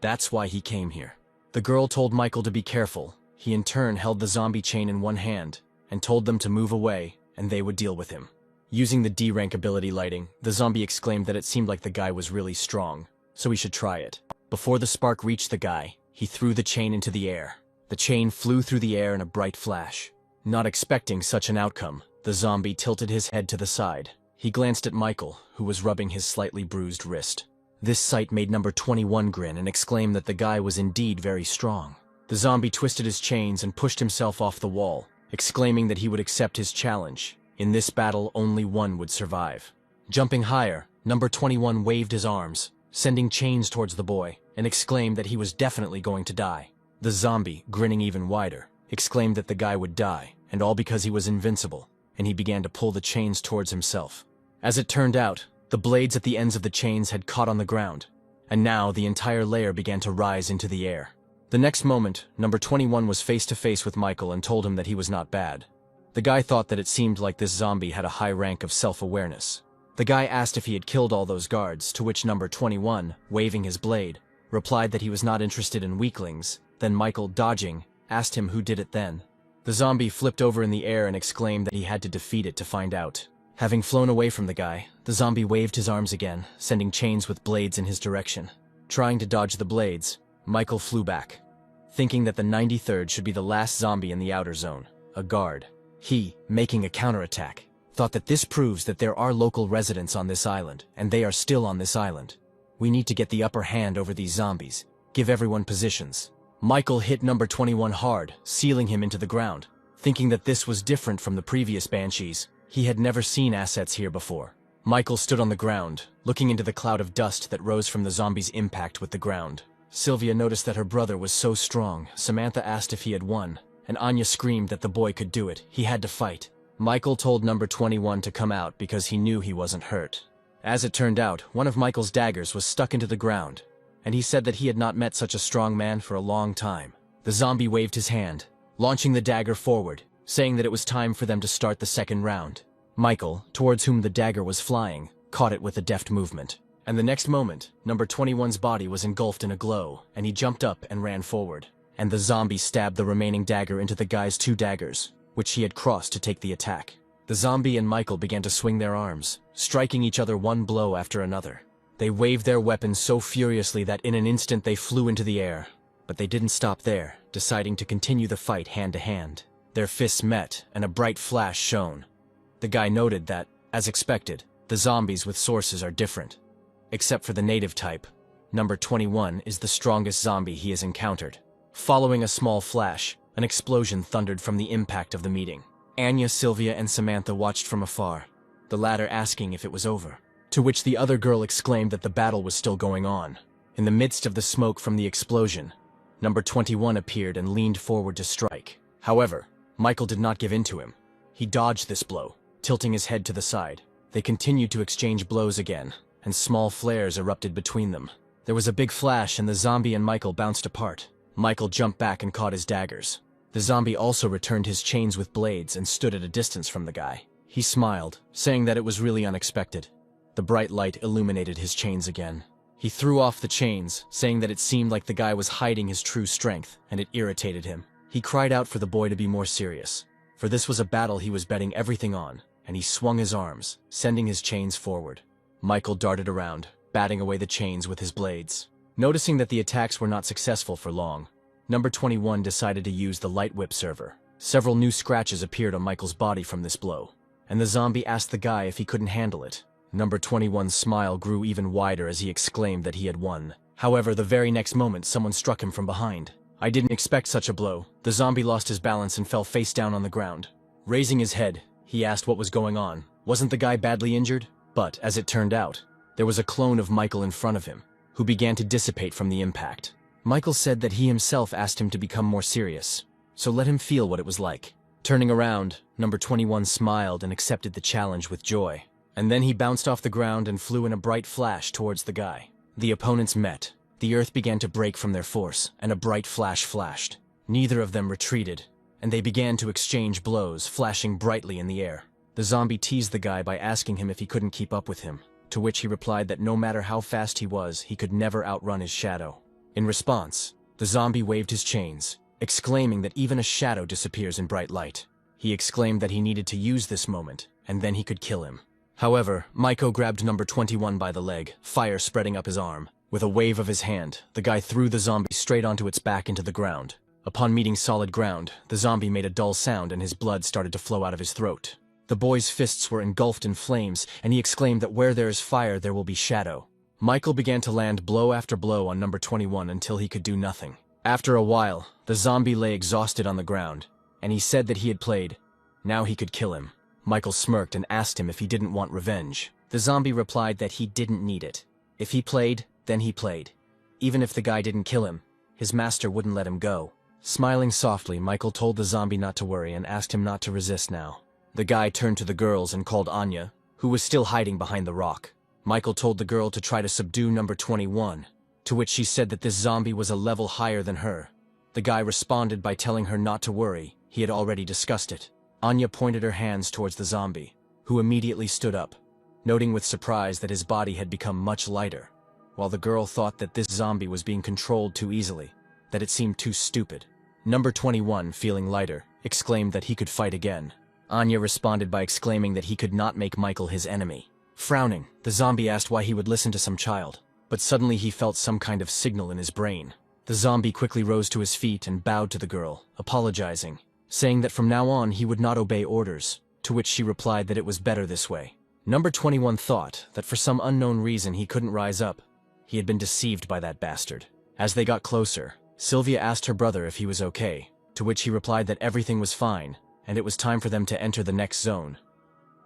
That's why he came here. The girl told Michael to be careful. He in turn held the zombie chain in one hand and told them to move away and they would deal with him. Using the D-rank ability lighting, the zombie exclaimed that it seemed like the guy was really strong, so he should try it. Before the spark reached the guy, he threw the chain into the air. The chain flew through the air in a bright flash. Not expecting such an outcome, the zombie tilted his head to the side. He glanced at Michael, who was rubbing his slightly bruised wrist. This sight made number 21 grin and exclaim that the guy was indeed very strong. The zombie twisted his chains and pushed himself off the wall, exclaiming that he would accept his challenge. In this battle, only one would survive. Jumping higher, number 21 waved his arms, sending chains towards the boy, and exclaimed that he was definitely going to die. The zombie, grinning even wider, exclaimed that the guy would die, and all because he was invincible, and he began to pull the chains towards himself. As it turned out, the blades at the ends of the chains had caught on the ground, and now the entire layer began to rise into the air. The next moment, number 21 was face to face with Michael and told him that he was not bad. The guy thought that it seemed like this zombie had a high rank of self-awareness. The guy asked if he had killed all those guards, to which number 21, waving his blade, replied that he was not interested in weaklings. Then Michael, dodging, asked him who did it then. The zombie flipped over in the air and exclaimed that he had to defeat it to find out. Having flown away from the guy, the zombie waved his arms again, sending chains with blades in his direction. Trying to dodge the blades, Michael flew back, thinking that the 93rd should be the last zombie in the outer zone, a guard. He, making a counterattack, thought that this proves that there are local residents on this island, and they are still on this island. We need to get the upper hand over these zombies. Give everyone positions. Michael hit number 21 hard, sealing him into the ground. Thinking that this was different from the previous Banshees, he had never seen assets here before. Michael stood on the ground, looking into the cloud of dust that rose from the zombie's impact with the ground. Sylvia noticed that her brother was so strong. Samantha asked if he had won, and Anya screamed that the boy could do it. He had to fight. Michael told number 21 to come out because he knew he wasn't hurt. As it turned out, one of Michael's daggers was stuck into the ground, and he said that he had not met such a strong man for a long time. The zombie waved his hand, launching the dagger forward, saying that it was time for them to start the second round. Michael, towards whom the dagger was flying, caught it with a deft movement. And the next moment, number 21's body was engulfed in a glow, and he jumped up and ran forward. And the zombie stabbed the remaining dagger into the guy's two daggers, which he had crossed to take the attack. The zombie and Michael began to swing their arms, striking each other one blow after another. They waved their weapons so furiously that in an instant they flew into the air. But they didn't stop there, deciding to continue the fight hand to hand. Their fists met, and a bright flash shone. The guy noted that, as expected, the zombies with sources are different. Except for the native type, number 21 is the strongest zombie he has encountered. Following a small flash, an explosion thundered from the impact of the meeting. Anya, Sylvia, and Samantha watched from afar, the latter asking if it was over. To which the other girl exclaimed that the battle was still going on. In the midst of the smoke from the explosion, number 21 appeared and leaned forward to strike. However, Michael did not give in to him. He dodged this blow, tilting his head to the side. They continued to exchange blows again, and small flares erupted between them. There was a big flash and the zombie and Michael bounced apart. Michael jumped back and caught his daggers. The zombie also returned his chains with blades and stood at a distance from the guy. He smiled, saying that it was really unexpected. The bright light illuminated his chains again. He threw off the chains, saying that it seemed like the guy was hiding his true strength, and it irritated him. He cried out for the boy to be more serious, for this was a battle he was betting everything on, and he swung his arms, sending his chains forward. Michael darted around, batting away the chains with his blades. Noticing that the attacks were not successful for long, number 21 decided to use the light whip server. Several new scratches appeared on Michael's body from this blow, and the zombie asked the guy if he couldn't handle it. Number 21's smile grew even wider as he exclaimed that he had won. However, the very next moment someone struck him from behind. I didn't expect such a blow. The zombie lost his balance and fell face down on the ground. Raising his head, he asked what was going on. Wasn't the guy badly injured? But, as it turned out, there was a clone of Michael in front of him, who began to dissipate from the impact. Michael said that he himself asked him to become more serious, so let him feel what it was like. Turning around, number 21 smiled and accepted the challenge with joy. And then he bounced off the ground and flew in a bright flash towards the guy. The opponents met. The earth began to break from their force, and a bright flash flashed. Neither of them retreated, and they began to exchange blows, flashing brightly in the air. The zombie teased the guy by asking him if he couldn't keep up with him, to which he replied that no matter how fast he was, he could never outrun his shadow. In response, the zombie waved his chains, exclaiming that even a shadow disappears in bright light. He exclaimed that he needed to use this moment, and then he could kill him. However, Michael grabbed number 21 by the leg, fire spreading up his arm. With a wave of his hand, the guy threw the zombie straight onto its back into the ground. Upon meeting solid ground, the zombie made a dull sound and his blood started to flow out of his throat. The boy's fists were engulfed in flames, and he exclaimed that where there is fire, there will be shadow. Michael began to land blow after blow on number 21 until he could do nothing. After a while, the zombie lay exhausted on the ground, and he said that he had played. Now he could kill him. Michael smirked and asked him if he didn't want revenge. The zombie replied that he didn't need it. If he played, then he played. Even if the guy didn't kill him, his master wouldn't let him go. Smiling softly, Michael told the zombie not to worry and asked him not to resist now. The guy turned to the girls and called Anya, who was still hiding behind the rock. Michael told the girl to try to subdue number 21, to which she said that this zombie was a level higher than her. The guy responded by telling her not to worry, he had already discussed it. Anya pointed her hands towards the zombie, who immediately stood up, noting with surprise that his body had become much lighter, while the girl thought that this zombie was being controlled too easily, that it seemed too stupid. Number 21, feeling lighter, exclaimed that he could fight again. Anya responded by exclaiming that he could not make Michael his enemy. Frowning, the zombie asked why he would listen to some child, but suddenly he felt some kind of signal in his brain. The zombie quickly rose to his feet and bowed to the girl, apologizing, saying that from now on he would not obey orders, to which she replied that it was better this way. Number 21 thought that for some unknown reason he couldn't rise up. He had been deceived by that bastard. As they got closer, Sylvia asked her brother if he was okay, to which he replied that everything was fine, and it was time for them to enter the next zone.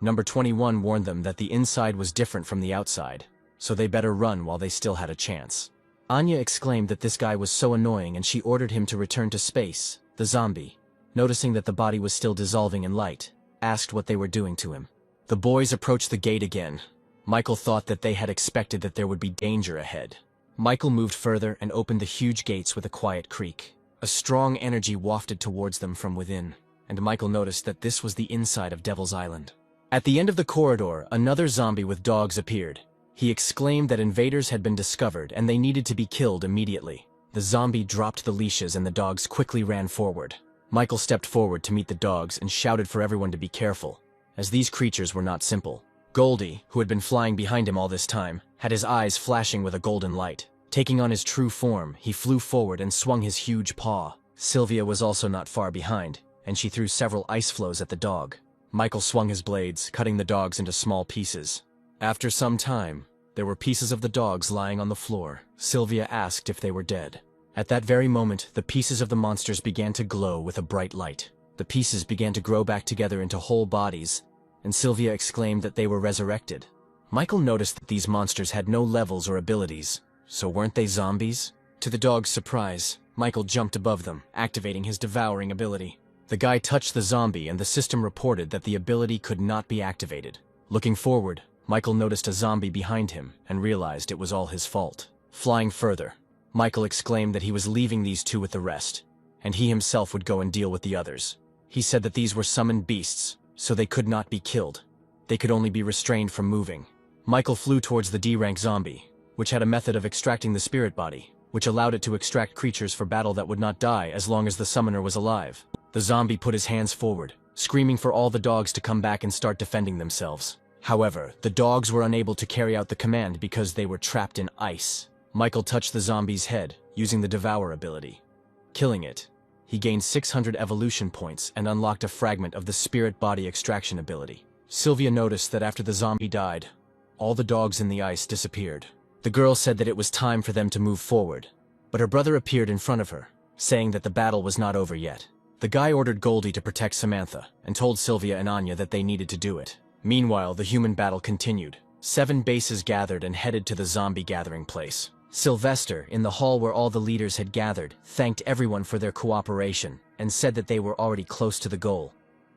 Number 21 warned them that the inside was different from the outside, so they better run while they still had a chance. Anya exclaimed that this guy was so annoying and she ordered him to return to space. The zombie, noticing that the body was still dissolving in light, asked what they were doing to him. The boys approached the gate again. Michael thought that they had expected that there would be danger ahead. Michael moved further and opened the huge gates with a quiet creak. A strong energy wafted towards them from within, and Michael noticed that this was the inside of Devil's Island. At the end of the corridor, another zombie with dogs appeared. He exclaimed that invaders had been discovered and they needed to be killed immediately. The zombie dropped the leashes and the dogs quickly ran forward. Michael stepped forward to meet the dogs and shouted for everyone to be careful, as these creatures were not simple. Goldie, who had been flying behind him all this time, had his eyes flashing with a golden light. Taking on his true form, he flew forward and swung his huge paw. Sylvia was also not far behind, and she threw several ice flows at the dog. Michael swung his blades, cutting the dogs into small pieces. After some time, there were pieces of the dogs lying on the floor. Sylvia asked if they were dead. At that very moment, the pieces of the monsters began to glow with a bright light. The pieces began to grow back together into whole bodies, and Sylvia exclaimed that they were resurrected. Michael noticed that these monsters had no levels or abilities, so weren't they zombies? To the dog's surprise, Michael jumped above them, activating his devouring ability. The guy touched the zombie and the system reported that the ability could not be activated. Looking forward, Michael noticed a zombie behind him and realized it was all his fault. Flying further, Michael exclaimed that he was leaving these two with the rest, and he himself would go and deal with the others. He said that these were summoned beasts, so they could not be killed. They could only be restrained from moving. Michael flew towards the D-rank zombie, which had a method of extracting the spirit body, which allowed it to extract creatures for battle that would not die as long as the summoner was alive. The zombie put his hands forward, screaming for all the dogs to come back and start defending themselves. However, the dogs were unable to carry out the command because they were trapped in ice. Michael touched the zombie's head, using the Devour ability. Killing it, he gained 600 evolution points and unlocked a fragment of the spirit body extraction ability. Sylvia noticed that after the zombie died, all the dogs in the ice disappeared. The girl said that it was time for them to move forward, but her brother appeared in front of her, saying that the battle was not over yet. The guy ordered Goldie to protect Samantha and told Sylvia and Anya that they needed to do it. Meanwhile, the human battle continued. 7 bases gathered and headed to the zombie gathering place. Sylvester, in the hall where all the leaders had gathered, thanked everyone for their cooperation and said that they were already close to the goal.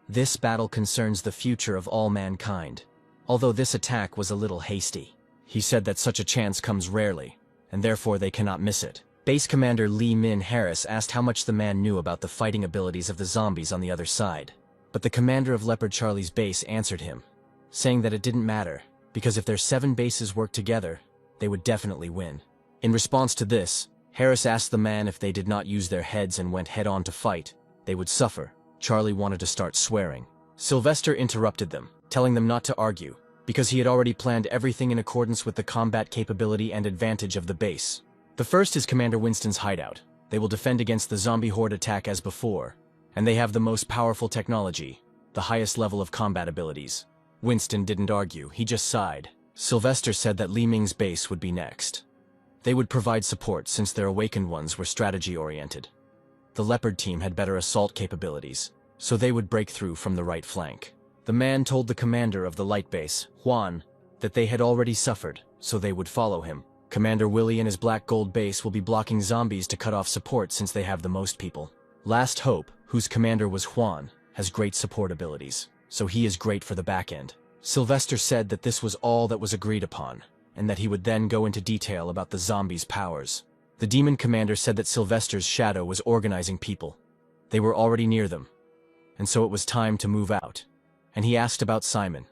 This battle concerns the future of all mankind. Although this attack was a little hasty, he said that such a chance comes rarely, and therefore they cannot miss it. Base Commander Lee Min Harris asked how much the man knew about the fighting abilities of the zombies on the other side. But the commander of Leopard Charlie's base answered him, saying that it didn't matter, because if their 7 bases worked together, they would definitely win. In response to this, Harris asked the man if they did not use their heads and went head-on to fight, they would suffer. Charlie wanted to start swearing. Sylvester interrupted them, telling them not to argue, because he had already planned everything in accordance with the combat capability and advantage of the base. The first is Commander Winston's hideout. They will defend against the zombie horde attack as before, and they have the most powerful technology, the highest level of combat abilities. Winston didn't argue, he just sighed. Sylvester said that Li Ming's base would be next. They would provide support since their awakened ones were strategy-oriented. The Leopard team had better assault capabilities, so they would break through from the right flank. The man told the commander of the light base, Juan, that they had already suffered, so they would follow him. Commander Willie and his Black Gold base will be blocking zombies to cut off support since they have the most people. Last Hope, whose commander was Juan, has great support abilities, so he is great for the back end. Sylvester said that this was all that was agreed upon, and that he would then go into detail about the zombies' powers. The demon commander said that Sylvester's shadow was organizing people. They were already near them, and so it was time to move out. And he asked about Simon.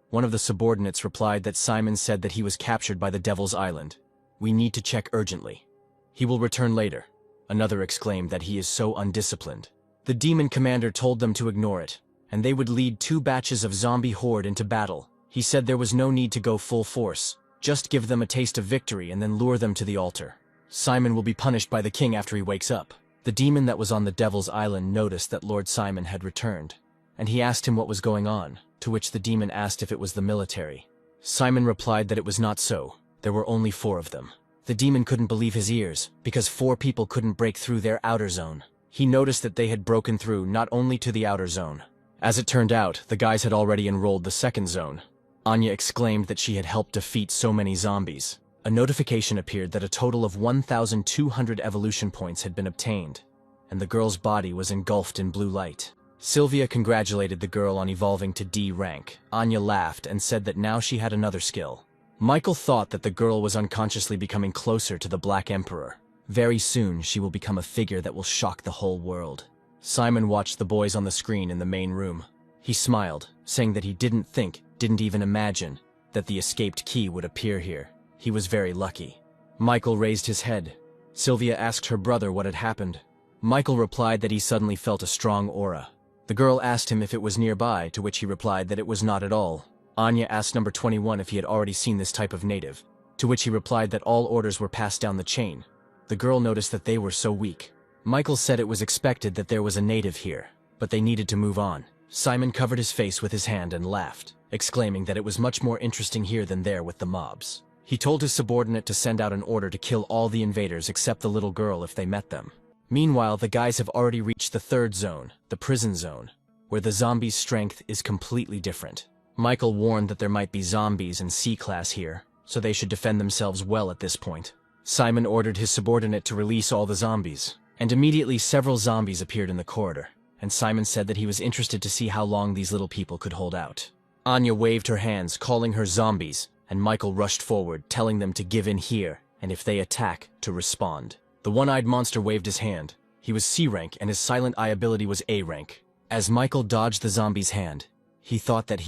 One of the subordinates replied that Simon said that he was captured by the Devil's Island. We need to check urgently. He will return later. Another exclaimed that he is so undisciplined. The demon commander told them to ignore it, and they would lead 2 batches of zombie horde into battle. He said there was no need to go full force. Just give them a taste of victory and then lure them to the altar. Simon will be punished by the king after he wakes up. The demon that was on the Devil's Island noticed that Lord Simon had returned, and he asked him what was going on, to which the demon asked if it was the military. Simon replied that it was not so. There were only 4 of them. The demon couldn't believe his ears, because 4 people couldn't break through their outer zone. He noticed that they had broken through not only to the outer zone. As it turned out, the guys had already enrolled the second zone. Anya exclaimed that she had helped defeat so many zombies. A notification appeared that a total of 1,200 evolution points had been obtained, and the girl's body was engulfed in blue light. Sylvia congratulated the girl on evolving to D rank. Anya laughed and said that now she had another skill. Michael thought that the girl was unconsciously becoming closer to the Black Emperor. Very soon, she will become a figure that will shock the whole world. Simon watched the boys on the screen in the main room. He smiled, saying that he didn't even imagine, that the escaped key would appear here. He was very lucky. Michael raised his head. Sylvia asked her brother what had happened. Michael replied that he suddenly felt a strong aura. The girl asked him if it was nearby, to which he replied that it was not at all. Anya asked number 21 if he had already seen this type of native, to which he replied that all orders were passed down the chain. The girl noticed that they were so weak. Michael said it was expected that there was a native here, but they needed to move on. Simon covered his face with his hand and laughed, exclaiming that it was much more interesting here than there with the mobs. He told his subordinate to send out an order to kill all the invaders except the little girl if they met them. Meanwhile, the guys have already reached the third zone, the prison zone, where the zombies' strength is completely different. Michael warned that there might be zombies in C-class here, so they should defend themselves well at this point. Simon ordered his subordinate to release all the zombies, and immediately several zombies appeared in the corridor, and Simon said that he was interested to see how long these little people could hold out. Anya waved her hands, calling her zombies, and Michael rushed forward, telling them to give in here, and if they attack, to respond. The one-eyed monster waved his hand. He was C rank, and his silent eye ability was A rank. As Michael dodged the zombie's hand, he thought that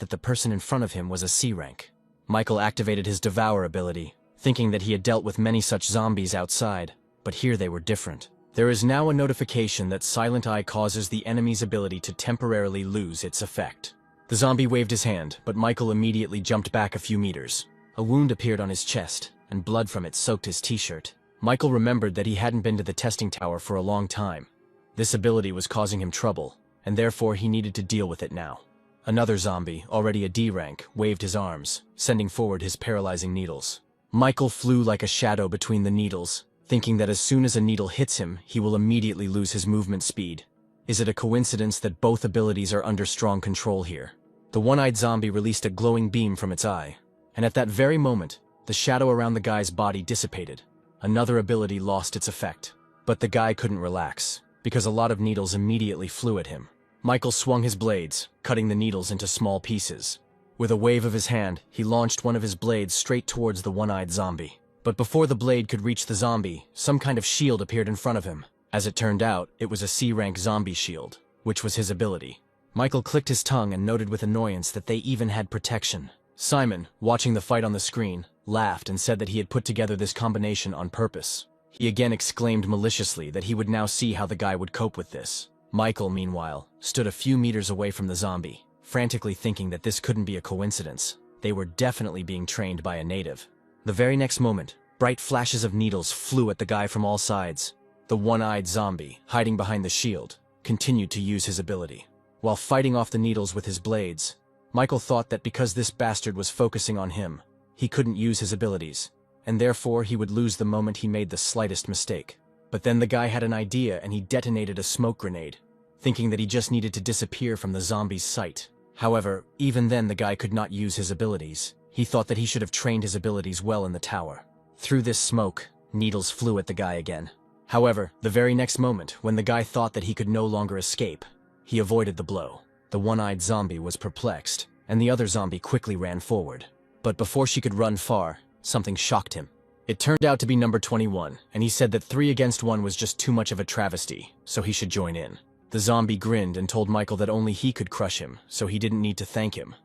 the person in front of him was a C rank. Michael activated his Devour ability, thinking that he had dealt with many such zombies outside, but here they were different. There is now a notification that Silent Eye causes the enemy's ability to temporarily lose its effect. The zombie waved his hand, but Michael immediately jumped back a few meters. A wound appeared on his chest, and blood from it soaked his t-shirt. Michael remembered that he hadn't been to the testing tower for a long time. This ability was causing him trouble, and therefore he needed to deal with it now. Another zombie, already a D rank, waved his arms, sending forward his paralyzing needles. Michael flew like a shadow between the needles, thinking that as soon as a needle hits him, he will immediately lose his movement speed. Is it a coincidence that both abilities are under strong control here? The one-eyed zombie released a glowing beam from its eye, and at that very moment, the shadow around the guy's body dissipated. Another ability lost its effect. But the guy couldn't relax, because a lot of needles immediately flew at him. Michael swung his blades, cutting the needles into small pieces. With a wave of his hand, he launched one of his blades straight towards the one-eyed zombie. But before the blade could reach the zombie, some kind of shield appeared in front of him. As it turned out, it was a C-rank zombie shield, which was his ability. Michael clicked his tongue and noted with annoyance that they even had protection. Simon, watching the fight on the screen, laughed and said that he had put together this combination on purpose. He again exclaimed maliciously that he would now see how the guy would cope with this. Michael, meanwhile, stood a few meters away from the zombie, frantically thinking that this couldn't be a coincidence. They were definitely being trained by a native. The very next moment, bright flashes of needles flew at the guy from all sides. The one-eyed zombie, hiding behind the shield, continued to use his ability. While fighting off the needles with his blades, Michael thought that because this bastard was focusing on him, he couldn't use his abilities, and therefore he would lose the moment he made the slightest mistake. But then the guy had an idea and he detonated a smoke grenade, thinking that he just needed to disappear from the zombie's sight. However, even then the guy could not use his abilities. He thought that he should have trained his abilities well in the tower. Through this smoke, needles flew at the guy again. However, the very next moment, when the guy thought that he could no longer escape, he avoided the blow. The one-eyed zombie was perplexed, and the other zombie quickly ran forward. But before she could run far, something shocked him. It turned out to be number 21, and he said that 3 against 1 was just too much of a travesty, so he should join in. The zombie grinned and told Michael that only he could crush him, so he didn't need to thank him.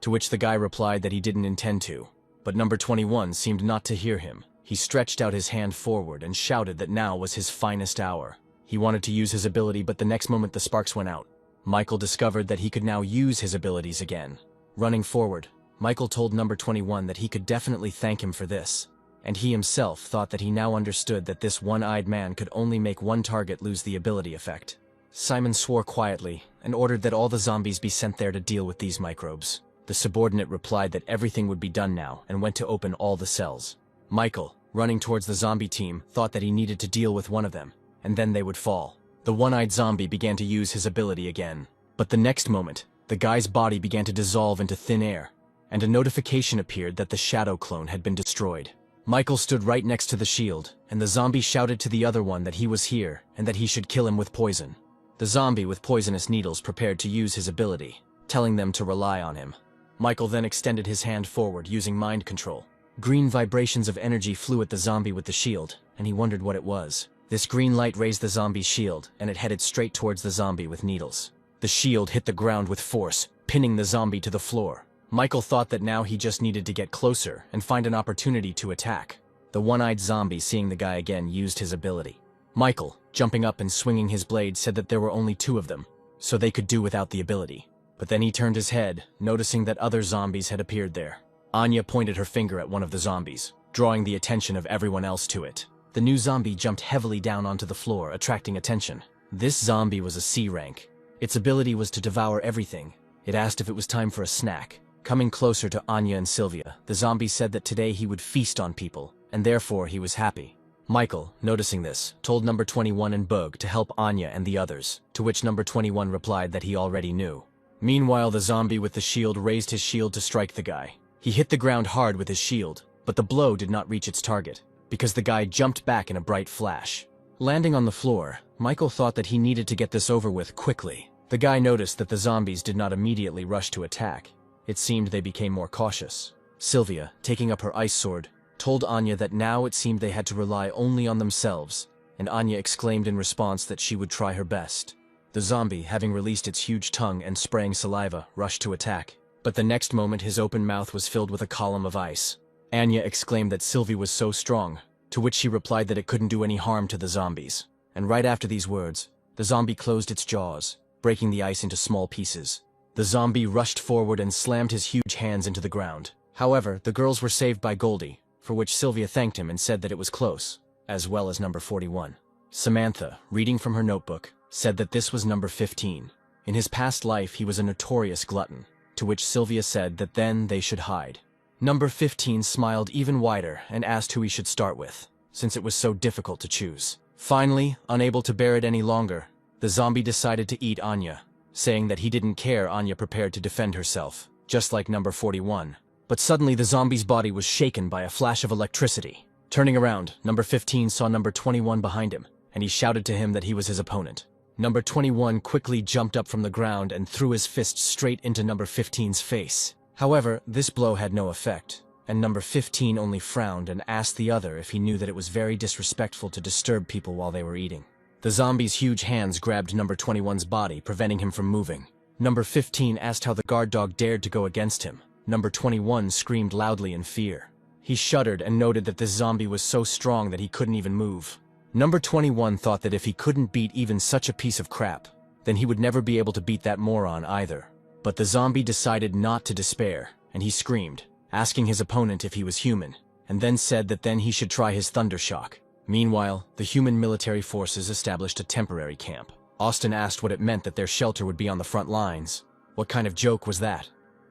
To which the guy replied that he didn't intend to. But number 21 seemed not to hear him. He stretched out his hand forward and shouted that now was his finest hour. He wanted to use his ability, but the next moment the sparks went out. Michael discovered that he could now use his abilities again. Running forward, Michael told number 21 that he could definitely thank him for this, and he himself thought that he now understood that this one-eyed man could only make one target lose the ability effect. Simon swore quietly and ordered that all the zombies be sent there to deal with these microbes. The subordinate replied that everything would be done now and went to open all the cells. Michael, running towards the zombie team, thought that he needed to deal with one of them, and then they would fall. The one-eyed zombie began to use his ability again. But the next moment, the guy's body began to dissolve into thin air, and a notification appeared that the shadow clone had been destroyed. Michael stood right next to the shield, and the zombie shouted to the other one that he was here and that he should kill him with poison. The zombie with poisonous needles prepared to use his ability, telling them to rely on him. Michael then extended his hand forward using mind control. Green vibrations of energy flew at the zombie with the shield, and he wondered what it was. This green light raised the zombie's shield, and it headed straight towards the zombie with needles. The shield hit the ground with force, pinning the zombie to the floor. Michael thought that now he just needed to get closer and find an opportunity to attack. The one-eyed zombie, seeing the guy again, used his ability. Michael, jumping up and swinging his blade, said that there were only 2 of them, so they could do without the ability. But then he turned his head, noticing that other zombies had appeared there. Anya pointed her finger at one of the zombies, drawing the attention of everyone else to it. The new zombie jumped heavily down onto the floor, attracting attention. This zombie was a C rank. Its ability was to devour everything. It asked if it was time for a snack. Coming closer to Anya and Sylvia, the zombie said that today he would feast on people, and therefore he was happy. Michael, noticing this, told number 21 and Bug to help Anya and the others, to which number 21 replied that he already knew. Meanwhile, the zombie with the shield raised his shield to strike the guy. He hit the ground hard with his shield, but the blow did not reach its target, because the guy jumped back in a bright flash. Landing on the floor, Michael thought that he needed to get this over with quickly. The guy noticed that the zombies did not immediately rush to attack. It seemed they became more cautious. Sylvia, taking up her ice sword, told Anya that now it seemed they had to rely only on themselves, and Anya exclaimed in response that she would try her best. The zombie, having released its huge tongue and spraying saliva, rushed to attack. But the next moment his open mouth was filled with a column of ice. Anya exclaimed that Sylvie was so strong, to which she replied that it couldn't do any harm to the zombies. And right after these words, the zombie closed its jaws, breaking the ice into small pieces. The zombie rushed forward and slammed his huge hands into the ground. However, the girls were saved by Goldie, for which Sylvia thanked him and said that it was close, as well as number 41. Samantha, reading from her notebook, said that this was number 15. In his past life, he was a notorious glutton, to which Sylvia said that then they should hide. Number 15 smiled even wider and asked who he should start with, since it was so difficult to choose. Finally, unable to bear it any longer, the zombie decided to eat Anya, saying that he didn't care Anya prepared to defend herself, just like number 41. But suddenly the zombie's body was shaken by a flash of electricity. Turning around, number 15 saw number 21 behind him, and he shouted to him that he was his opponent. Number 21 quickly jumped up from the ground and threw his fist straight into number 15's face. However, this blow had no effect, and number 15 only frowned and asked the other if he knew that it was very disrespectful to disturb people while they were eating. The zombie's huge hands grabbed number 21's body, preventing him from moving. Number 15 asked how the guard dog dared to go against him. Number 21 screamed loudly in fear. He shuddered and noted that this zombie was so strong that he couldn't even move. Number 21 thought that if he couldn't beat even such a piece of crap, then he would never be able to beat that moron either. But the zombie decided not to despair, and he screamed, asking his opponent if he was human, and then said that then he should try his thunder shock. Meanwhile, the human military forces established a temporary camp. Austin asked what it meant that their shelter would be on the front lines. What kind of joke was that?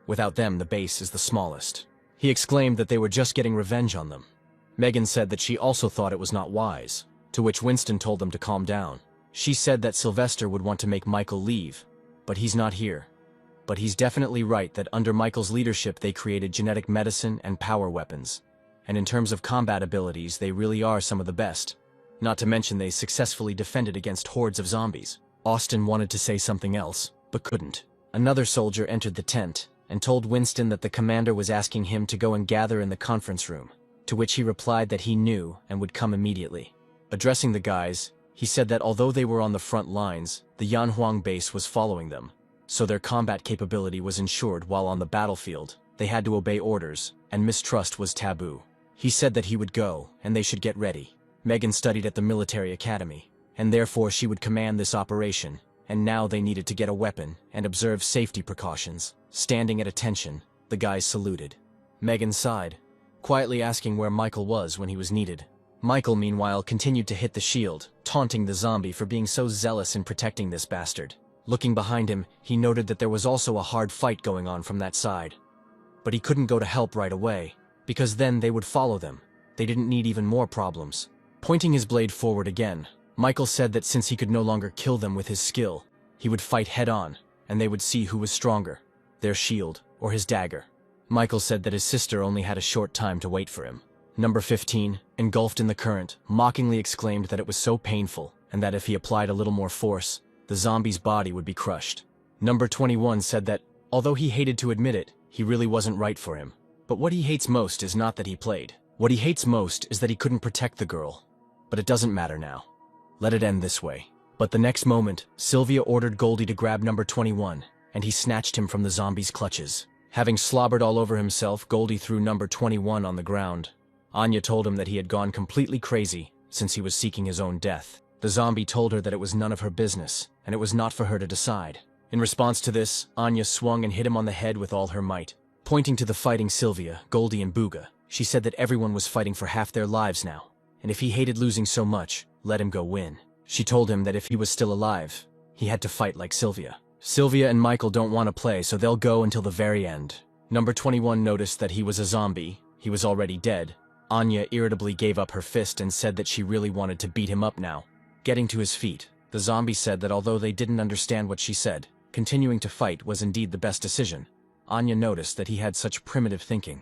Without them, the base is the smallest. He exclaimed that they were just getting revenge on them. Megan said that she also thought it was not wise, to which Winston told them to calm down. She said that Sylvester would want to make Michael leave, but he's not here. But he's definitely right that under Michael's leadership they created genetic medicine and power weapons. And in terms of combat abilities, they really are some of the best. Not to mention they successfully defended against hordes of zombies. Austin wanted to say something else, but couldn't. Another soldier entered the tent and told Winston that the commander was asking him to go and gather in the conference room, to which he replied that he knew and would come immediately. Addressing the guys, he said that although they were on the front lines, the Yanhuang base was following them, so their combat capability was ensured while on the battlefield. They had to obey orders, and mistrust was taboo. He said that he would go, and they should get ready. Megan studied at the military academy, and therefore she would command this operation, and now they needed to get a weapon and observe safety precautions. Standing at attention, the guys saluted. Megan sighed, quietly asking where Michael was when he was needed. Michael, meanwhile, continued to hit the shield, taunting the zombie for being so zealous in protecting this bastard. Looking behind him, he noted that there was also a hard fight going on from that side. But he couldn't go to help right away, because then they would follow them. They didn't need even more problems. Pointing his blade forward again, Michael said that since he could no longer kill them with his skill, he would fight head-on, and they would see who was stronger, their shield or his dagger. Michael said that his sister only had a short time to wait for him. Number 15, engulfed in the current, mockingly exclaimed that it was so painful, and that if he applied a little more force, the zombie's body would be crushed. Number 21 said that, although he hated to admit it, he really wasn't right for him. But what he hates most is not that he played. What he hates most is that he couldn't protect the girl. But it doesn't matter now. Let it end this way. But the next moment, Sylvia ordered Goldie to grab number 21, and he snatched him from the zombie's clutches. Having slobbered all over himself, Goldie threw number 21 on the ground. Anya told him that he had gone completely crazy since he was seeking his own death. The zombie told her that it was none of her business, and it was not for her to decide. In response to this, Anya swung and hit him on the head with all her might. Pointing to the fighting Sylvia, Goldie, and Booga, she said that everyone was fighting for half their lives now, and if he hated losing so much, let him go win. She told him that if he was still alive, he had to fight like Sylvia. Sylvia and Michael don't want to play, so they'll go until the very end. Number 21 noticed that he was a zombie. He was already dead. Anya irritably gave up her fist and said that she really wanted to beat him up now. Getting to his feet, the zombie said that although they didn't understand what she said, continuing to fight was indeed the best decision. Anya noticed that he had such primitive thinking.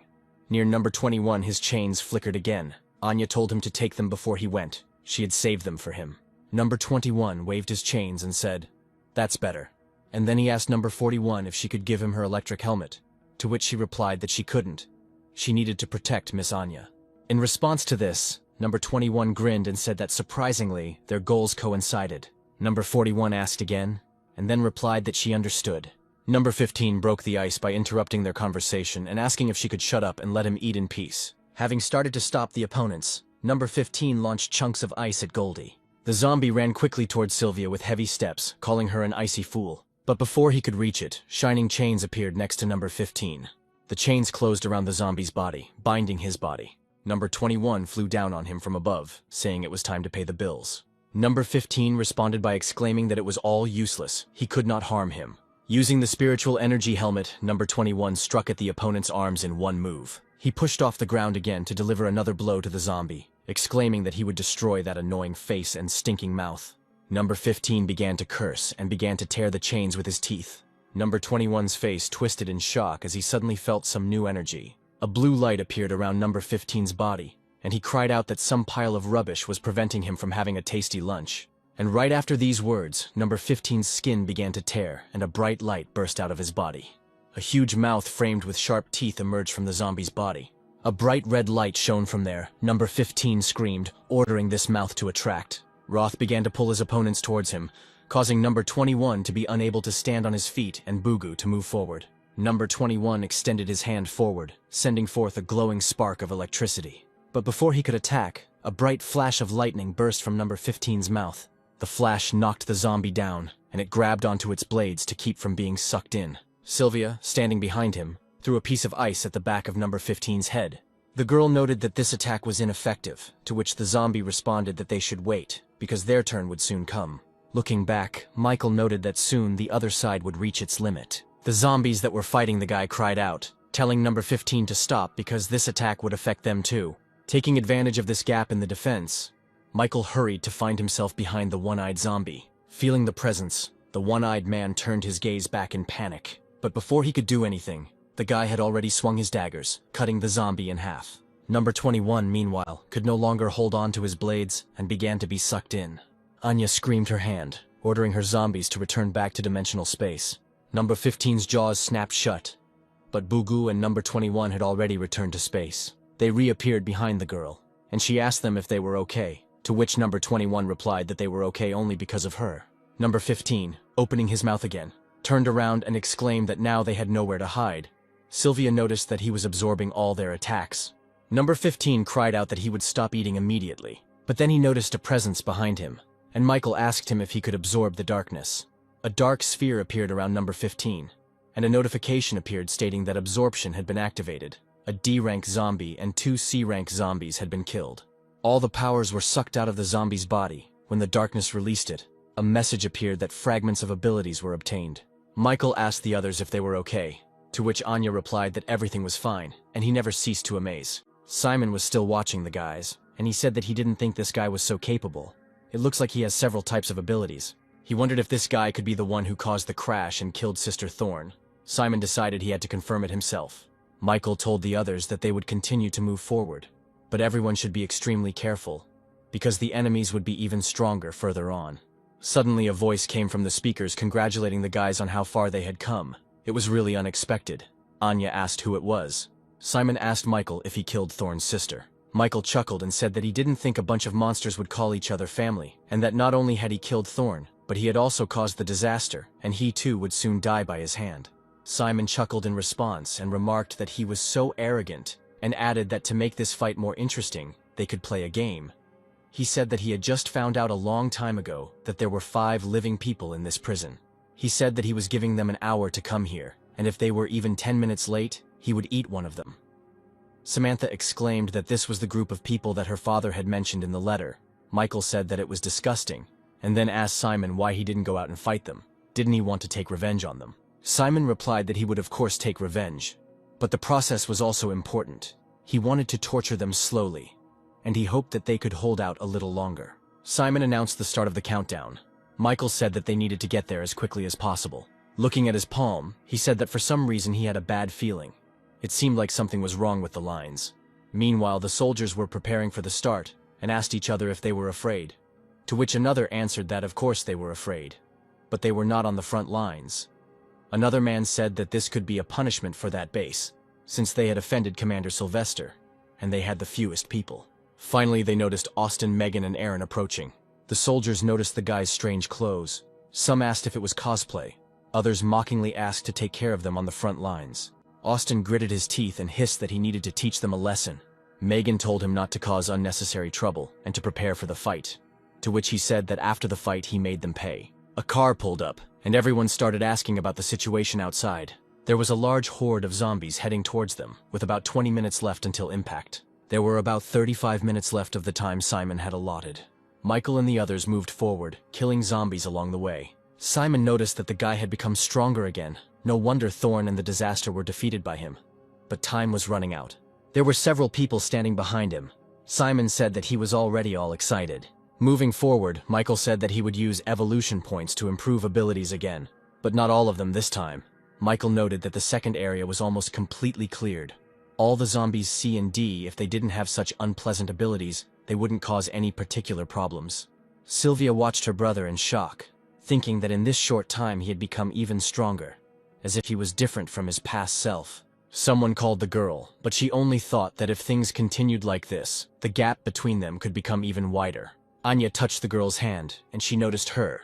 Near number 21, his chains flickered again. Anya told him to take them before he went. She had saved them for him. Number 21 waved his chains and said, "That's better." And then he asked number 41 if she could give him her electric helmet, to which she replied that she couldn't. She needed to protect Miss Anya. In response to this, number 21 grinned and said that surprisingly, their goals coincided. Number 41 asked again, and then replied that she understood. Number 15 broke the ice by interrupting their conversation and asking if she could shut up and let him eat in peace. Having started to stop the opponents, number 15 launched chunks of ice at Goldie. The zombie ran quickly towards Sylvia with heavy steps, calling her an icy fool. But before he could reach it, shining chains appeared next to number 15. The chains closed around the zombie's body, binding his body. Number 21 flew down on him from above, saying it was time to pay the bills. Number 15 responded by exclaiming that it was all useless, he could not harm him. Using the spiritual energy helmet, number 21 struck at the opponent's arms in one move. He pushed off the ground again to deliver another blow to the zombie, exclaiming that he would destroy that annoying face and stinking mouth. Number 15 began to curse and began to tear the chains with his teeth. Number 21's face twisted in shock as he suddenly felt some new energy. A blue light appeared around number 15's body, and he cried out that some pile of rubbish was preventing him from having a tasty lunch. And right after these words, number 15's skin began to tear and a bright light burst out of his body. A huge mouth framed with sharp teeth emerged from the zombie's body. A bright red light shone from there. Number 15 screamed, ordering this mouth to attract. Roth began to pull his opponents towards him, causing number 21 to be unable to stand on his feet and Bugu to move forward. Number 21 extended his hand forward, sending forth a glowing spark of electricity. But before he could attack, a bright flash of lightning burst from number 15's mouth. The flash knocked the zombie down, and it grabbed onto its blades to keep from being sucked in. Sylvia, standing behind him, threw a piece of ice at the back of number 15's head. The girl noted that this attack was ineffective, to which the zombie responded that they should wait, because their turn would soon come. Looking back, Michael noted that soon the other side would reach its limit. The zombies that were fighting the guy cried out, telling number 15 to stop because this attack would affect them too. Taking advantage of this gap in the defense, Michael hurried to find himself behind the one-eyed zombie. Feeling the presence, the one-eyed man turned his gaze back in panic. But before he could do anything, the guy had already swung his daggers, cutting the zombie in half. Number 21, meanwhile, could no longer hold on to his blades and began to be sucked in. Anya screamed her hand, ordering her zombies to return back to dimensional space. Number 15's jaws snapped shut, but Bugu and number 21 had already returned to space. They reappeared behind the girl, and she asked them if they were okay, to which number 21 replied that they were okay only because of her. Number 15, opening his mouth again, turned around and exclaimed that now they had nowhere to hide. Sylvia noticed that he was absorbing all their attacks. Number 15 cried out that he would stop eating immediately, but then he noticed a presence behind him, and Michael asked him if he could absorb the darkness. A dark sphere appeared around number 15, and a notification appeared stating that absorption had been activated. A D-rank zombie and 2 C-rank zombies had been killed. All the powers were sucked out of the zombie's body. When the darkness released it, a message appeared that fragments of abilities were obtained. Michael asked the others if they were okay, to which Anya replied that everything was fine, and he never ceased to amaze. Simon was still watching the guys, and he said that he didn't think this guy was so capable. It looks like he has several types of abilities. He wondered if this guy could be the one who caused the crash and killed Sister Thorne. Simon decided he had to confirm it himself. Michael told the others that they would continue to move forward, but everyone should be extremely careful, because the enemies would be even stronger further on. Suddenly a voice came from the speakers congratulating the guys on how far they had come. It was really unexpected. Anya asked who it was. Simon asked Michael if he killed Thorne's sister. Michael chuckled and said that he didn't think a bunch of monsters would call each other family, and that not only had he killed Thorne, but he had also caused the disaster, and he too would soon die by his hand. Simon chuckled in response and remarked that he was so arrogant, and added that to make this fight more interesting, they could play a game. He said that he had just found out a long time ago that there were 5 living people in this prison. He said that he was giving them an hour to come here, and if they were even 10 minutes late, he would eat one of them. Samantha exclaimed that this was the group of people that her father had mentioned in the letter. Michael said that it was disgusting, and then asked Simon why he didn't go out and fight them. Didn't he want to take revenge on them? Simon replied that he would of course take revenge, but the process was also important. He wanted to torture them slowly, and he hoped that they could hold out a little longer. Simon announced the start of the countdown. Michael said that they needed to get there as quickly as possible. Looking at his palm, he said that for some reason he had a bad feeling. It seemed like something was wrong with the lines. Meanwhile, the soldiers were preparing for the start and asked each other if they were afraid, to which another answered that of course they were afraid, but they were not on the front lines. Another man said that this could be a punishment for that base, since they had offended Commander Sylvester, and they had the fewest people. Finally, they noticed Austin, Megan, and Aaron approaching. The soldiers noticed the guy's strange clothes. Some asked if it was cosplay. Others mockingly asked to take care of them on the front lines. Austin gritted his teeth and hissed that he needed to teach them a lesson. Megan told him not to cause unnecessary trouble and to prepare for the fight, to which he said that after the fight he made them pay. A car pulled up, and everyone started asking about the situation outside. There was a large horde of zombies heading towards them, with about 20 minutes left until impact. There were about 35 minutes left of the time Simon had allotted. Michael and the others moved forward, killing zombies along the way. Simon noticed that the guy had become stronger again. No wonder Thorn and the Disaster were defeated by him. But time was running out. There were several people standing behind him. Simon said that he was already all excited. Moving forward, Michael said that he would use evolution points to improve abilities again, but not all of them this time. Michael noted that the second area was almost completely cleared. All the zombies C and D, if they didn't have such unpleasant abilities, they wouldn't cause any particular problems. Sylvia watched her brother in shock, thinking that in this short time he had become even stronger, as if he was different from his past self. Someone called the girl, but she only thought that if things continued like this, the gap between them could become even wider. Anya touched the girl's hand, and she noticed her.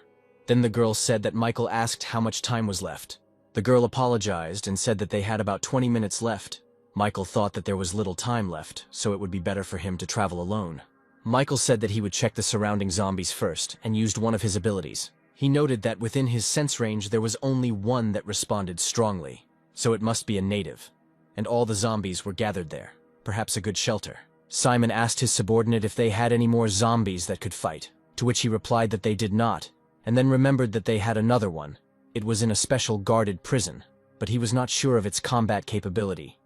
Then the girl said that Michael asked how much time was left. The girl apologized and said that they had about 20 minutes left. Michael thought that there was little time left, so it would be better for him to travel alone. Michael said that he would check the surrounding zombies first and used one of his abilities. He noted that within his sense range there was only one that responded strongly, so it must be a native. And all the zombies were gathered there, perhaps a good shelter. Simon asked his subordinate if they had any more zombies that could fight, to which he replied that they did not, and then remembered that they had another one. It was in a special guarded prison, but he was not sure of its combat capability.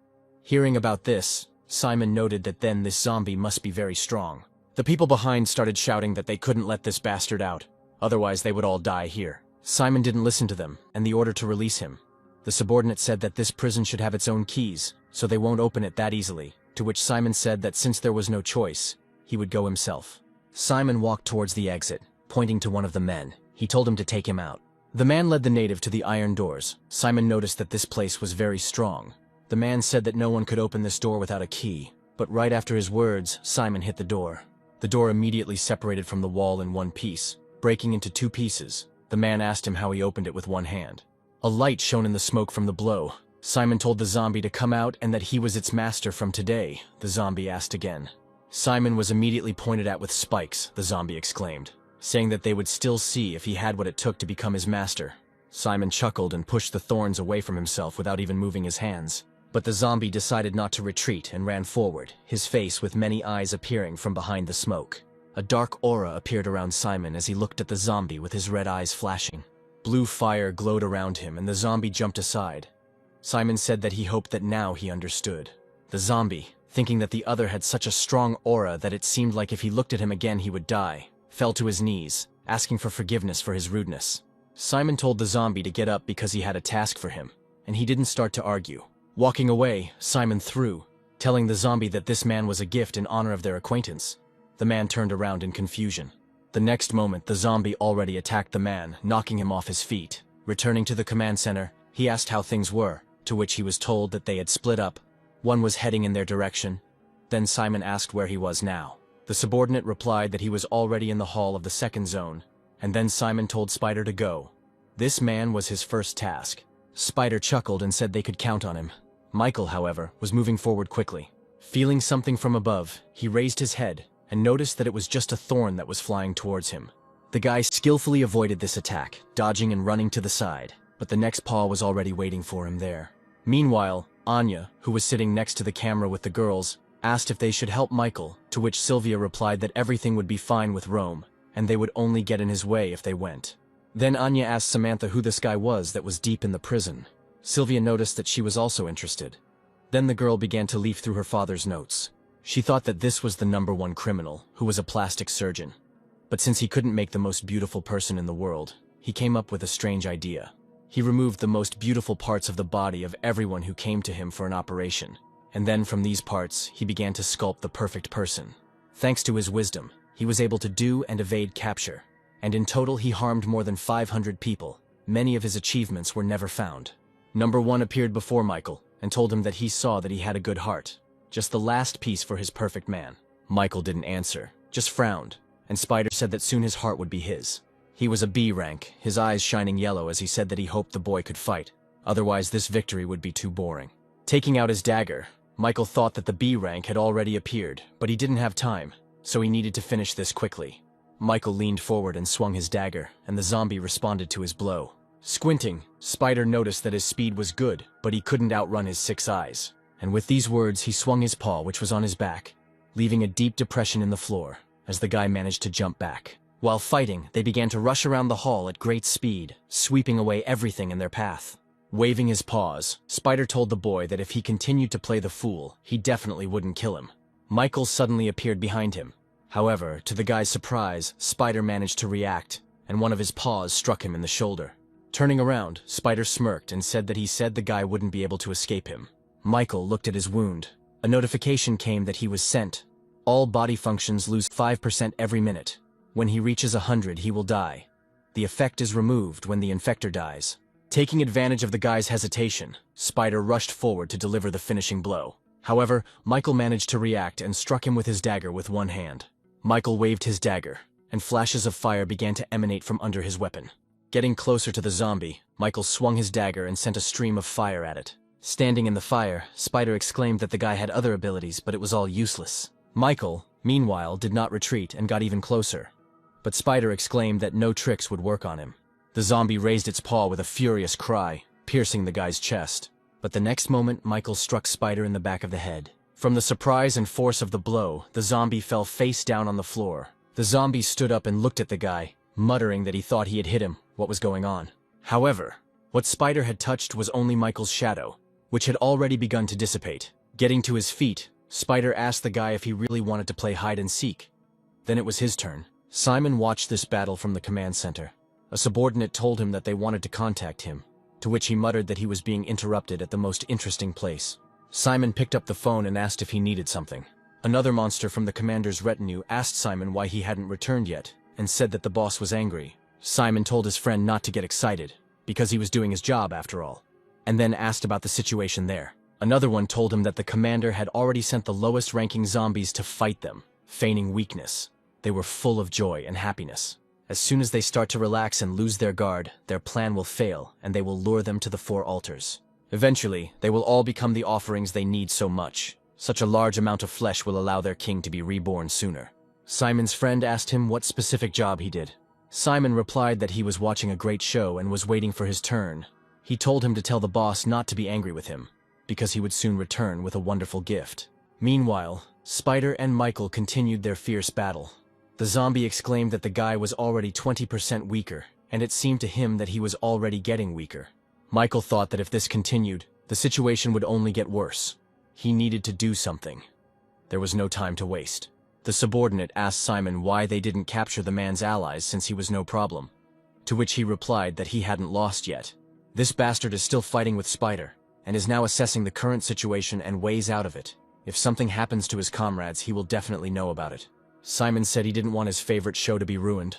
Hearing about this, Simon noted that then this zombie must be very strong. The people behind started shouting that they couldn't let this bastard out, otherwise they would all die here. Simon didn't listen to them, and the order to release him. The subordinate said that this prison should have its own keys, so they won't open it that easily, to which Simon said that since there was no choice, he would go himself. Simon walked towards the exit, pointing to one of the men. He told him to take him out. The man led the native to the iron doors. Simon noticed that this place was very strong. The man said that no one could open this door without a key, but right after his words, Simon hit the door. The door immediately separated from the wall in one piece, breaking into two pieces. The man asked him how he opened it with one hand. A light shone in the smoke from the blow. Simon told the zombie to come out and that he was its master from today. The zombie asked again. Simon was immediately pointed at with spikes, the zombie exclaimed, saying that they would still see if he had what it took to become his master. Simon chuckled and pushed the thorns away from himself without even moving his hands. But the zombie decided not to retreat and ran forward, his face with many eyes appearing from behind the smoke. A dark aura appeared around Simon as he looked at the zombie with his red eyes flashing. Blue fire glowed around him and the zombie jumped aside. Simon said that he hoped that now he understood. The zombie, thinking that the other had such a strong aura that it seemed like if he looked at him again he would die, fell to his knees, asking for forgiveness for his rudeness. Simon told the zombie to get up because he had a task for him, and he didn't start to argue. Walking away, Simon threw, telling the zombie that this man was a gift in honor of their acquaintance. The man turned around in confusion. The next moment, the zombie already attacked the man, knocking him off his feet. Returning to the command center, he asked how things were, to which he was told that they had split up. One was heading in their direction. Then Simon asked where he was now. The subordinate replied that he was already in the hall of the second zone, and then Simon told Spider to go. This man was his first task. Spider chuckled and said they could count on him. Michael, however, was moving forward quickly. Feeling something from above, he raised his head and noticed that it was just a thorn that was flying towards him. The guy skillfully avoided this attack, dodging and running to the side, but the next paw was already waiting for him there. Meanwhile, Anya, who was sitting next to the camera with the girls, asked if they should help Michael, to which Sylvia replied that everything would be fine with Rome, and they would only get in his way if they went. Then Anya asked Samantha who this guy was that was deep in the prison. Sylvia noticed that she was also interested. Then the girl began to leaf through her father's notes. She thought that this was the #1 criminal, who was a plastic surgeon. But since he couldn't make the most beautiful person in the world, he came up with a strange idea. He removed the most beautiful parts of the body of everyone who came to him for an operation, and then from these parts, he began to sculpt the perfect person. Thanks to his wisdom, he was able to do and evade capture, and in total he harmed more than 500 people. Many of his achievements were never found. #1 appeared before Michael and told him that he saw that he had a good heart, just the last piece for his perfect man. Michael didn't answer, just frowned, and Spider said that soon his heart would be his. He was a B rank, his eyes shining yellow as he said that he hoped the boy could fight, otherwise this victory would be too boring. Taking out his dagger, Michael thought that the B rank had already appeared, but he didn't have time, so he needed to finish this quickly. Michael leaned forward and swung his dagger, and the zombie responded to his blow. Squinting, Spider noticed that his speed was good, but he couldn't outrun his 6 eyes. And with these words, he swung his paw, which was on his back, leaving a deep depression in the floor, as the guy managed to jump back. While fighting, they began to rush around the hall at great speed, sweeping away everything in their path. Waving his paws, Spider told the boy that if he continued to play the fool, he definitely wouldn't kill him. Michael suddenly appeared behind him. However, to the guy's surprise, Spider managed to react, and one of his paws struck him in the shoulder. Turning around, Spider smirked and said that he said the guy wouldn't be able to escape him. Michael looked at his wound. A notification came that he was sent. All body functions lose 5% every minute. When he reaches 100, he will die. The effect is removed when the infector dies. Taking advantage of the guy's hesitation, Spider rushed forward to deliver the finishing blow. However, Michael managed to react and struck him with his dagger with one hand. Michael waved his dagger, and flashes of fire began to emanate from under his weapon. Getting closer to the zombie, Michael swung his dagger and sent a stream of fire at it. Standing in the fire, Spider exclaimed that the guy had other abilities, but it was all useless. Michael, meanwhile, did not retreat and got even closer. But Spider exclaimed that no tricks would work on him. The zombie raised its paw with a furious cry, piercing the guy's chest. But the next moment, Michael struck Spider in the back of the head. From the surprise and force of the blow, the zombie fell face down on the floor. The zombie stood up and looked at the guy, muttering that he thought he had hit him. What was going on? However, what Spider had touched was only Michael's shadow, which had already begun to dissipate. Getting to his feet, Spider asked the guy if he really wanted to play hide and seek. Then it was his turn. Simon watched this battle from the command center. A subordinate told him that they wanted to contact him, to which he muttered that he was being interrupted at the most interesting place. Simon picked up the phone and asked if he needed something. Another monster from the commander's retinue asked Simon why he hadn't returned yet, and said that the boss was angry. Simon told his friend not to get excited, because he was doing his job after all, and then asked about the situation there. Another one told him that the commander had already sent the lowest-ranking zombies to fight them, feigning weakness. They were full of joy and happiness. As soon as they start to relax and lose their guard, their plan will fail, and they will lure them to the 4 altars. Eventually, they will all become the offerings they need so much. Such a large amount of flesh will allow their king to be reborn sooner. Simon's friend asked him what specific job he did. Simon replied that he was watching a great show and was waiting for his turn. He told him to tell the boss not to be angry with him, because he would soon return with a wonderful gift. Meanwhile, Spider and Michael continued their fierce battle. The zombie exclaimed that the guy was already 20% weaker, and it seemed to him that he was already getting weaker. Michael thought that if this continued, the situation would only get worse. He needed to do something. There was no time to waste. The subordinate asked Simon why they didn't capture the man's allies since he was no problem, to which he replied that he hadn't lost yet. This bastard is still fighting with Spider, and is now assessing the current situation and ways out of it. If something happens to his comrades, he will definitely know about it. Simon said he didn't want his favorite show to be ruined.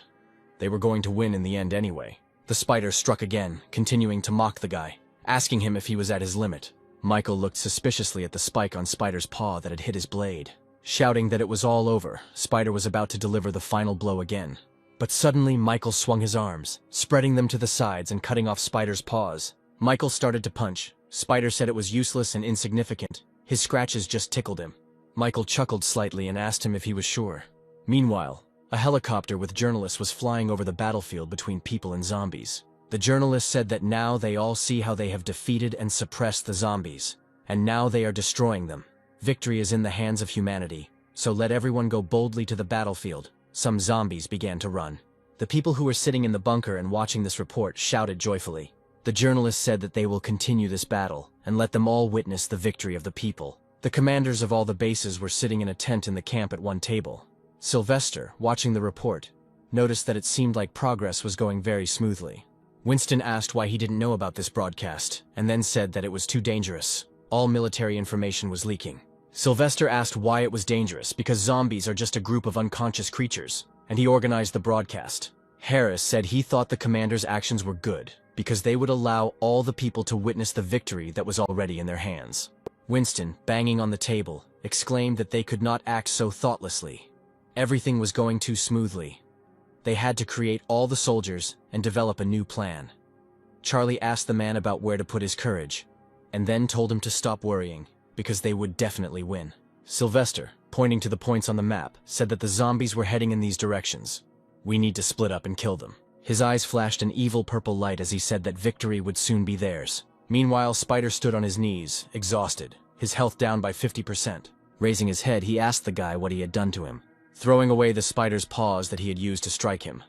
They were going to win in the end anyway. The Spider struck again, continuing to mock the guy, asking him if he was at his limit. Michael looked suspiciously at the spike on Spider's paw that had hit his blade. Shouting that it was all over, Spider was about to deliver the final blow again. But suddenly, Michael swung his arms, spreading them to the sides and cutting off Spider's paws. Michael started to punch. Spider said it was useless and insignificant. His scratches just tickled him. Michael chuckled slightly and asked him if he was sure. Meanwhile, a helicopter with journalists was flying over the battlefield between people and zombies. The journalists said that now they all see how they have defeated and suppressed the zombies, and now they are destroying them. Victory is in the hands of humanity, so let everyone go boldly to the battlefield. Some zombies began to run. The people who were sitting in the bunker and watching this report shouted joyfully. The journalists said that they will continue this battle, and let them all witness the victory of the people. The commanders of all the bases were sitting in a tent in the camp at one table. Sylvester, watching the report, noticed that it seemed like progress was going very smoothly. Winston asked why he didn't know about this broadcast, and then said that it was too dangerous. All military information was leaking. Sylvester asked why it was dangerous, because zombies are just a group of unconscious creatures, and he organized the broadcast. Harris said he thought the commander's actions were good, because they would allow all the people to witness the victory that was already in their hands. Winston, banging on the table, exclaimed that they could not act so thoughtlessly. Everything was going too smoothly. They had to create all the soldiers and develop a new plan. Charlie asked the man about where to put his courage, and then told him to stop worrying. because they would definitely win. Sylvester, pointing to the points on the map, said that the zombies were heading in these directions. We need to split up and kill them. His eyes flashed an evil purple light as he said that victory would soon be theirs. Meanwhile, Spider stood on his knees, exhausted, his health down by 50%. Raising his head, he asked the guy what he had done to him, throwing away the spider's paws that he had used to strike him.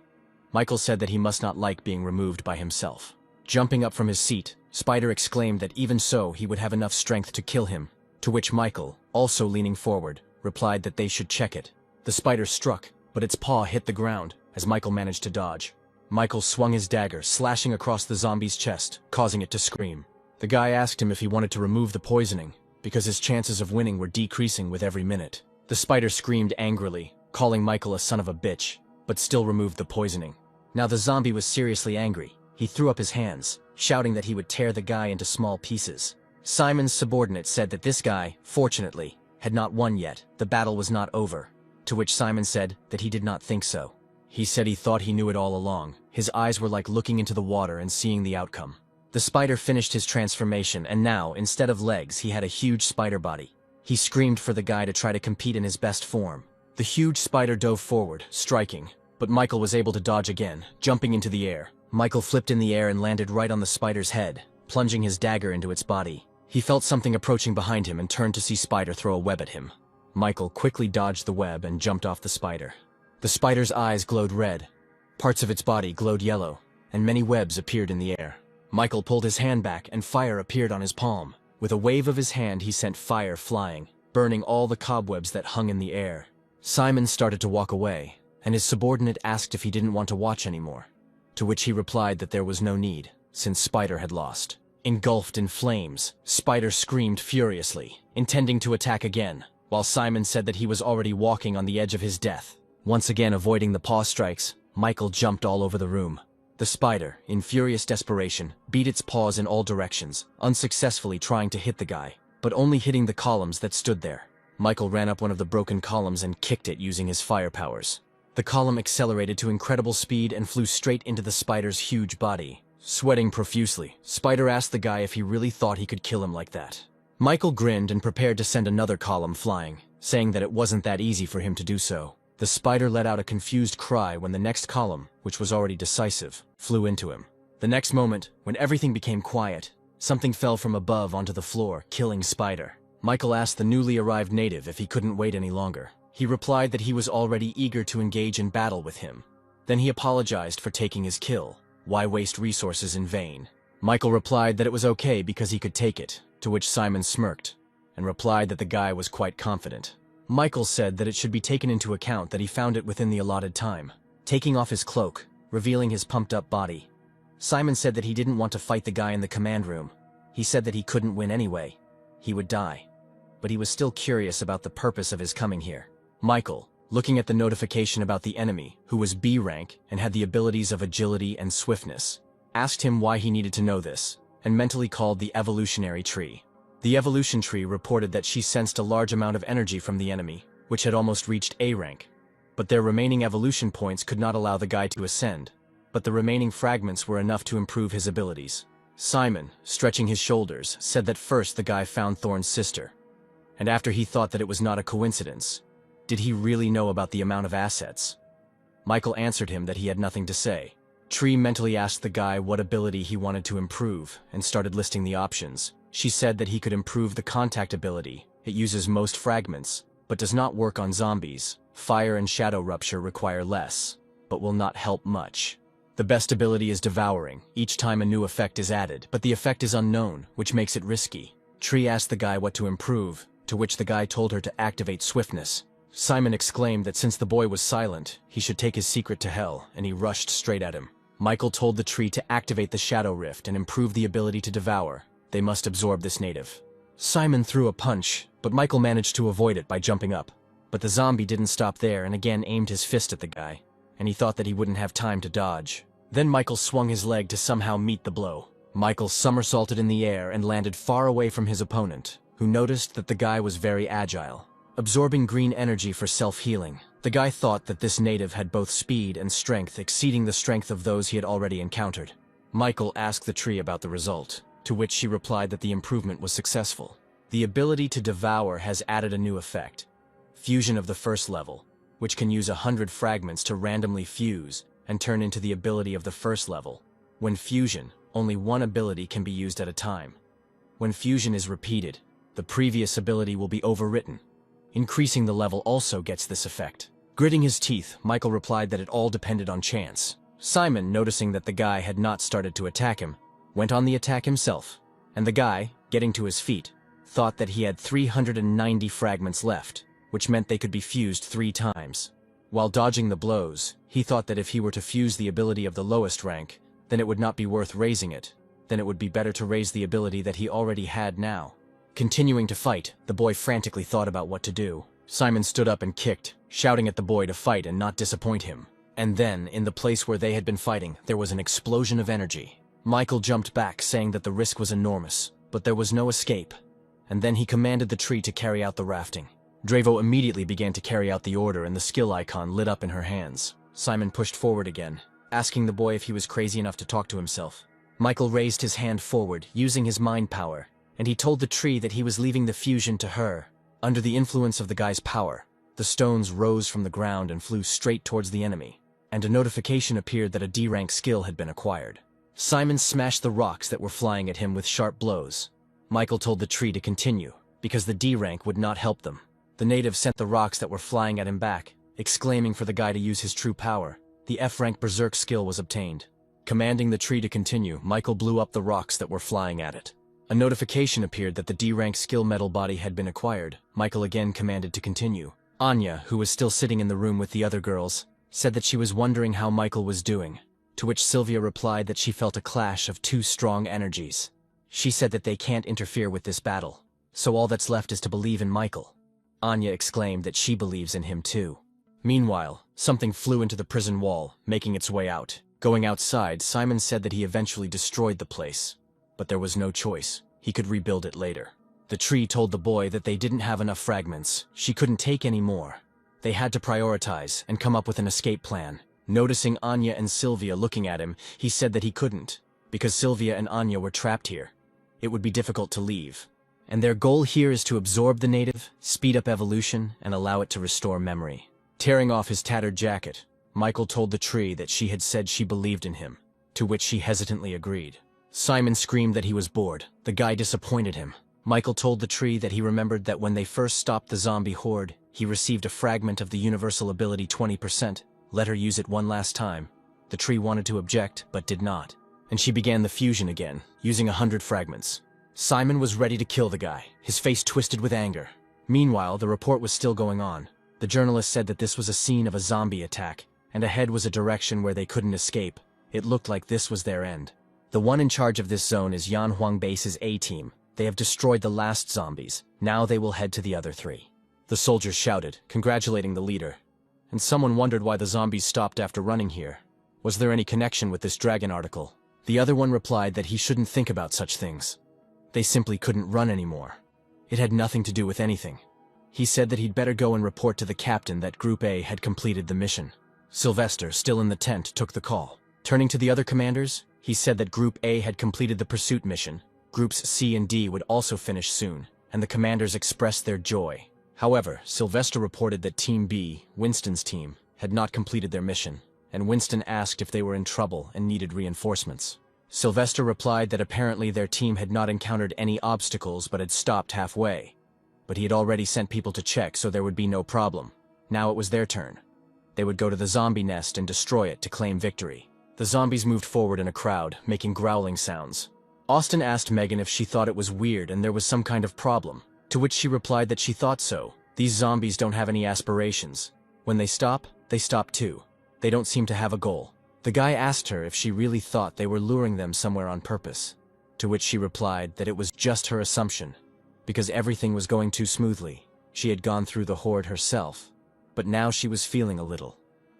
Michael said that he must not like being removed by himself. Jumping up from his seat, Spider exclaimed that even so he would have enough strength to kill him, to which Michael, also leaning forward, replied that they should check it. The spider struck, but its paw hit the ground, as Michael managed to dodge. Michael swung his dagger, slashing across the zombie's chest, causing it to scream. The guy asked him if he wanted to remove the poisoning, because his chances of winning were decreasing with every minute. The spider screamed angrily, calling Michael a son of a bitch, but still removed the poisoning. Now the zombie was seriously angry. He threw up his hands, shouting that he would tear the guy into small pieces. Simon's subordinate said that this guy, fortunately, had not won yet. The battle was not over, to which Simon said that he did not think so. He said he thought he knew it all along. His eyes were like looking into the water and seeing the outcome. The spider finished his transformation, and now, instead of legs, he had a huge spider body. He screamed for the guy to try to compete in his best form. The huge spider dove forward, striking, but Michael was able to dodge again, jumping into the air. Michael flipped in the air and landed right on the spider's head, plunging his dagger into its body. He felt something approaching behind him and turned to see Spider throw a web at him. Michael quickly dodged the web and jumped off the spider. The spider's eyes glowed red, parts of its body glowed yellow, and many webs appeared in the air. Michael pulled his hand back and fire appeared on his palm. With a wave of his hand, he sent fire flying, burning all the cobwebs that hung in the air. Simon started to walk away, and his subordinate asked if he didn't want to watch anymore, to which he replied that there was no need, since Spider had lost. Engulfed in flames, Spider screamed furiously, intending to attack again, while Simon said that he was already walking on the edge of his death. Once again avoiding the paw strikes, Michael jumped all over the room. The spider, in furious desperation, beat its paws in all directions, unsuccessfully trying to hit the guy, but only hitting the columns that stood there. Michael ran up one of the broken columns and kicked it using his fire powers. The column accelerated to incredible speed and flew straight into the spider's huge body. Sweating profusely, Spider asked the guy if he really thought he could kill him like that. Michael grinned and prepared to send another column flying, saying that it wasn't that easy for him to do so. The spider let out a confused cry when the next column, which was already decisive, flew into him. The next moment, when everything became quiet, something fell from above onto the floor, killing Spider. Michael asked the newly arrived native if he couldn't wait any longer. He replied that he was already eager to engage in battle with him. Then he apologized for taking his kill. Why waste resources in vain? Michael replied that it was okay because he could take it, to which Simon smirked, and replied that the guy was quite confident. Michael said that it should be taken into account that he found it within the allotted time. Taking off his cloak, revealing his pumped-up body, Simon said that he didn't want to fight the guy in the command room. He said that he couldn't win anyway. He would die. But he was still curious about the purpose of his coming here. Michael, looking at the notification about the enemy, who was B rank and had the abilities of agility and swiftness, asked him why he needed to know this, and mentally called the evolutionary tree. The evolution tree reported that she sensed a large amount of energy from the enemy, which had almost reached A rank. But their remaining evolution points could not allow the guy to ascend, but the remaining fragments were enough to improve his abilities. Simon, stretching his shoulders, said that first the guy found Thorn's sister, and after he thought that it was not a coincidence, did he really know about the amount of assets? Michael answered him that he had nothing to say. Tree mentally asked the guy what ability he wanted to improve and started listing the options. She said that he could improve the contact ability. It uses most fragments, but does not work on zombies. Fire and shadow rupture require less, but will not help much. The best ability is devouring. Each time a new effect is added, but the effect is unknown, which makes it risky. Tree asked the guy what to improve, to which the guy told her to activate swiftness. Simon exclaimed that since the boy was silent, he should take his secret to hell, and he rushed straight at him. Michael told the tree to activate the shadow rift and improve the ability to devour. They must absorb this native. Simon threw a punch, but Michael managed to avoid it by jumping up. But the zombie didn't stop there and again aimed his fist at the guy, and he thought that he wouldn't have time to dodge. Then Michael swung his leg to somehow meet the blow. Michael somersaulted in the air and landed far away from his opponent, who noticed that the guy was very agile, absorbing green energy for self-healing. The guy thought that this native had both speed and strength exceeding the strength of those he had already encountered. Michael asked the tree about the result, to which she replied that the improvement was successful. The ability to devour has added a new effect. Fusion of the first level, which can use 100 fragments to randomly fuse and turn into the ability of the first level. When fusion, only one ability can be used at a time. When fusion is repeated, the previous ability will be overwritten. Increasing the level also gets this effect. Gritting his teeth, Michael replied that it all depended on chance. Simon, noticing that the guy had not started to attack him, went on the attack himself, and the guy, getting to his feet, thought that he had 390 fragments left, which meant they could be fused 3 times. While dodging the blows, he thought that if he were to fuse the ability of the lowest rank, then it would not be worth raising it. Then it would be better to raise the ability that he already had now. Continuing to fight, the boy frantically thought about what to do. Simon stood up and kicked, shouting at the boy to fight and not disappoint him. And then, in the place where they had been fighting, there was an explosion of energy. Michael jumped back, saying that the risk was enormous, but there was no escape. And then he commanded the tree to carry out the rafting. Drevo immediately began to carry out the order, and the skill icon lit up in her hands. Simon pushed forward again, asking the boy if he was crazy enough to talk to himself. Michael raised his hand forward, using his mind power, and he told the tree that he was leaving the fusion to her. Under the influence of the guy's power, the stones rose from the ground and flew straight towards the enemy, and a notification appeared that a D-rank skill had been acquired. Simon smashed the rocks that were flying at him with sharp blows. Michael told the tree to continue, because the D-rank would not help them. The native sent the rocks that were flying at him back, exclaiming for the guy to use his true power. The F-rank berserk skill was obtained. Commanding the tree to continue, Michael blew up the rocks that were flying at it. A notification appeared that the D-rank skill metal body had been acquired. Michael again commanded to continue. Anya, who was still sitting in the room with the other girls, said that she was wondering how Michael was doing, to which Sylvia replied that she felt a clash of 2 strong energies. She said that they can't interfere with this battle, so all that's left is to believe in Michael. Anya exclaimed that she believes in him too. Meanwhile, something flew into the prison wall, making its way out. Going outside, Simon said that he eventually destroyed the place. But there was no choice. He could rebuild it later. The tree told the boy that they didn't have enough fragments. She couldn't take any more. They had to prioritize and come up with an escape plan. Noticing Anya and Sylvia looking at him, he said that he couldn't, because Sylvia and Anya were trapped here. It would be difficult to leave. And their goal here is to absorb the native, speed up evolution, and allow it to restore memory. Tearing off his tattered jacket, Michael told the tree that she had said she believed in him, to which she hesitantly agreed. Simon screamed that he was bored. The guy disappointed him. Michael told the tree that he remembered that when they first stopped the zombie horde, he received a fragment of the universal ability 20%. Let her use it one last time. The tree wanted to object, but did not. And she began the fusion again, using 100 fragments. Simon was ready to kill the guy, his face twisted with anger. Meanwhile, the report was still going on. The journalist said that this was a scene of a zombie attack, and ahead was a direction where they couldn't escape. It looked like this was their end. The one in charge of this zone is Yanhuang Base's A-team. They have destroyed the last zombies. Now they will head to the other 3. The soldiers shouted, congratulating the leader. And someone wondered why the zombies stopped after running here. Was there any connection with this dragon article? The other one replied that he shouldn't think about such things. They simply couldn't run anymore. It had nothing to do with anything. He said that he'd better go and report to the captain that Group A had completed the mission. Sylvester, still in the tent, took the call. Turning to the other commanders, he said that Group A had completed the pursuit mission. Groups C and D would also finish soon, and the commanders expressed their joy. However, Sylvester reported that Team B, Winston's team, had not completed their mission, and Winston asked if they were in trouble and needed reinforcements. Sylvester replied that apparently their team had not encountered any obstacles but had stopped halfway. But he had already sent people to check, so there would be no problem. Now it was their turn. They would go to the zombie nest and destroy it to claim victory. The zombies moved forward in a crowd, making growling sounds. Austin asked Megan if she thought it was weird and there was some kind of problem, to which she replied that she thought so. These zombies don't have any aspirations. When they stop too. They don't seem to have a goal. The guy asked her if she really thought they were luring them somewhere on purpose, to which she replied that it was just her assumption, because everything was going too smoothly. She had gone through the horde herself, but now she was feeling a little.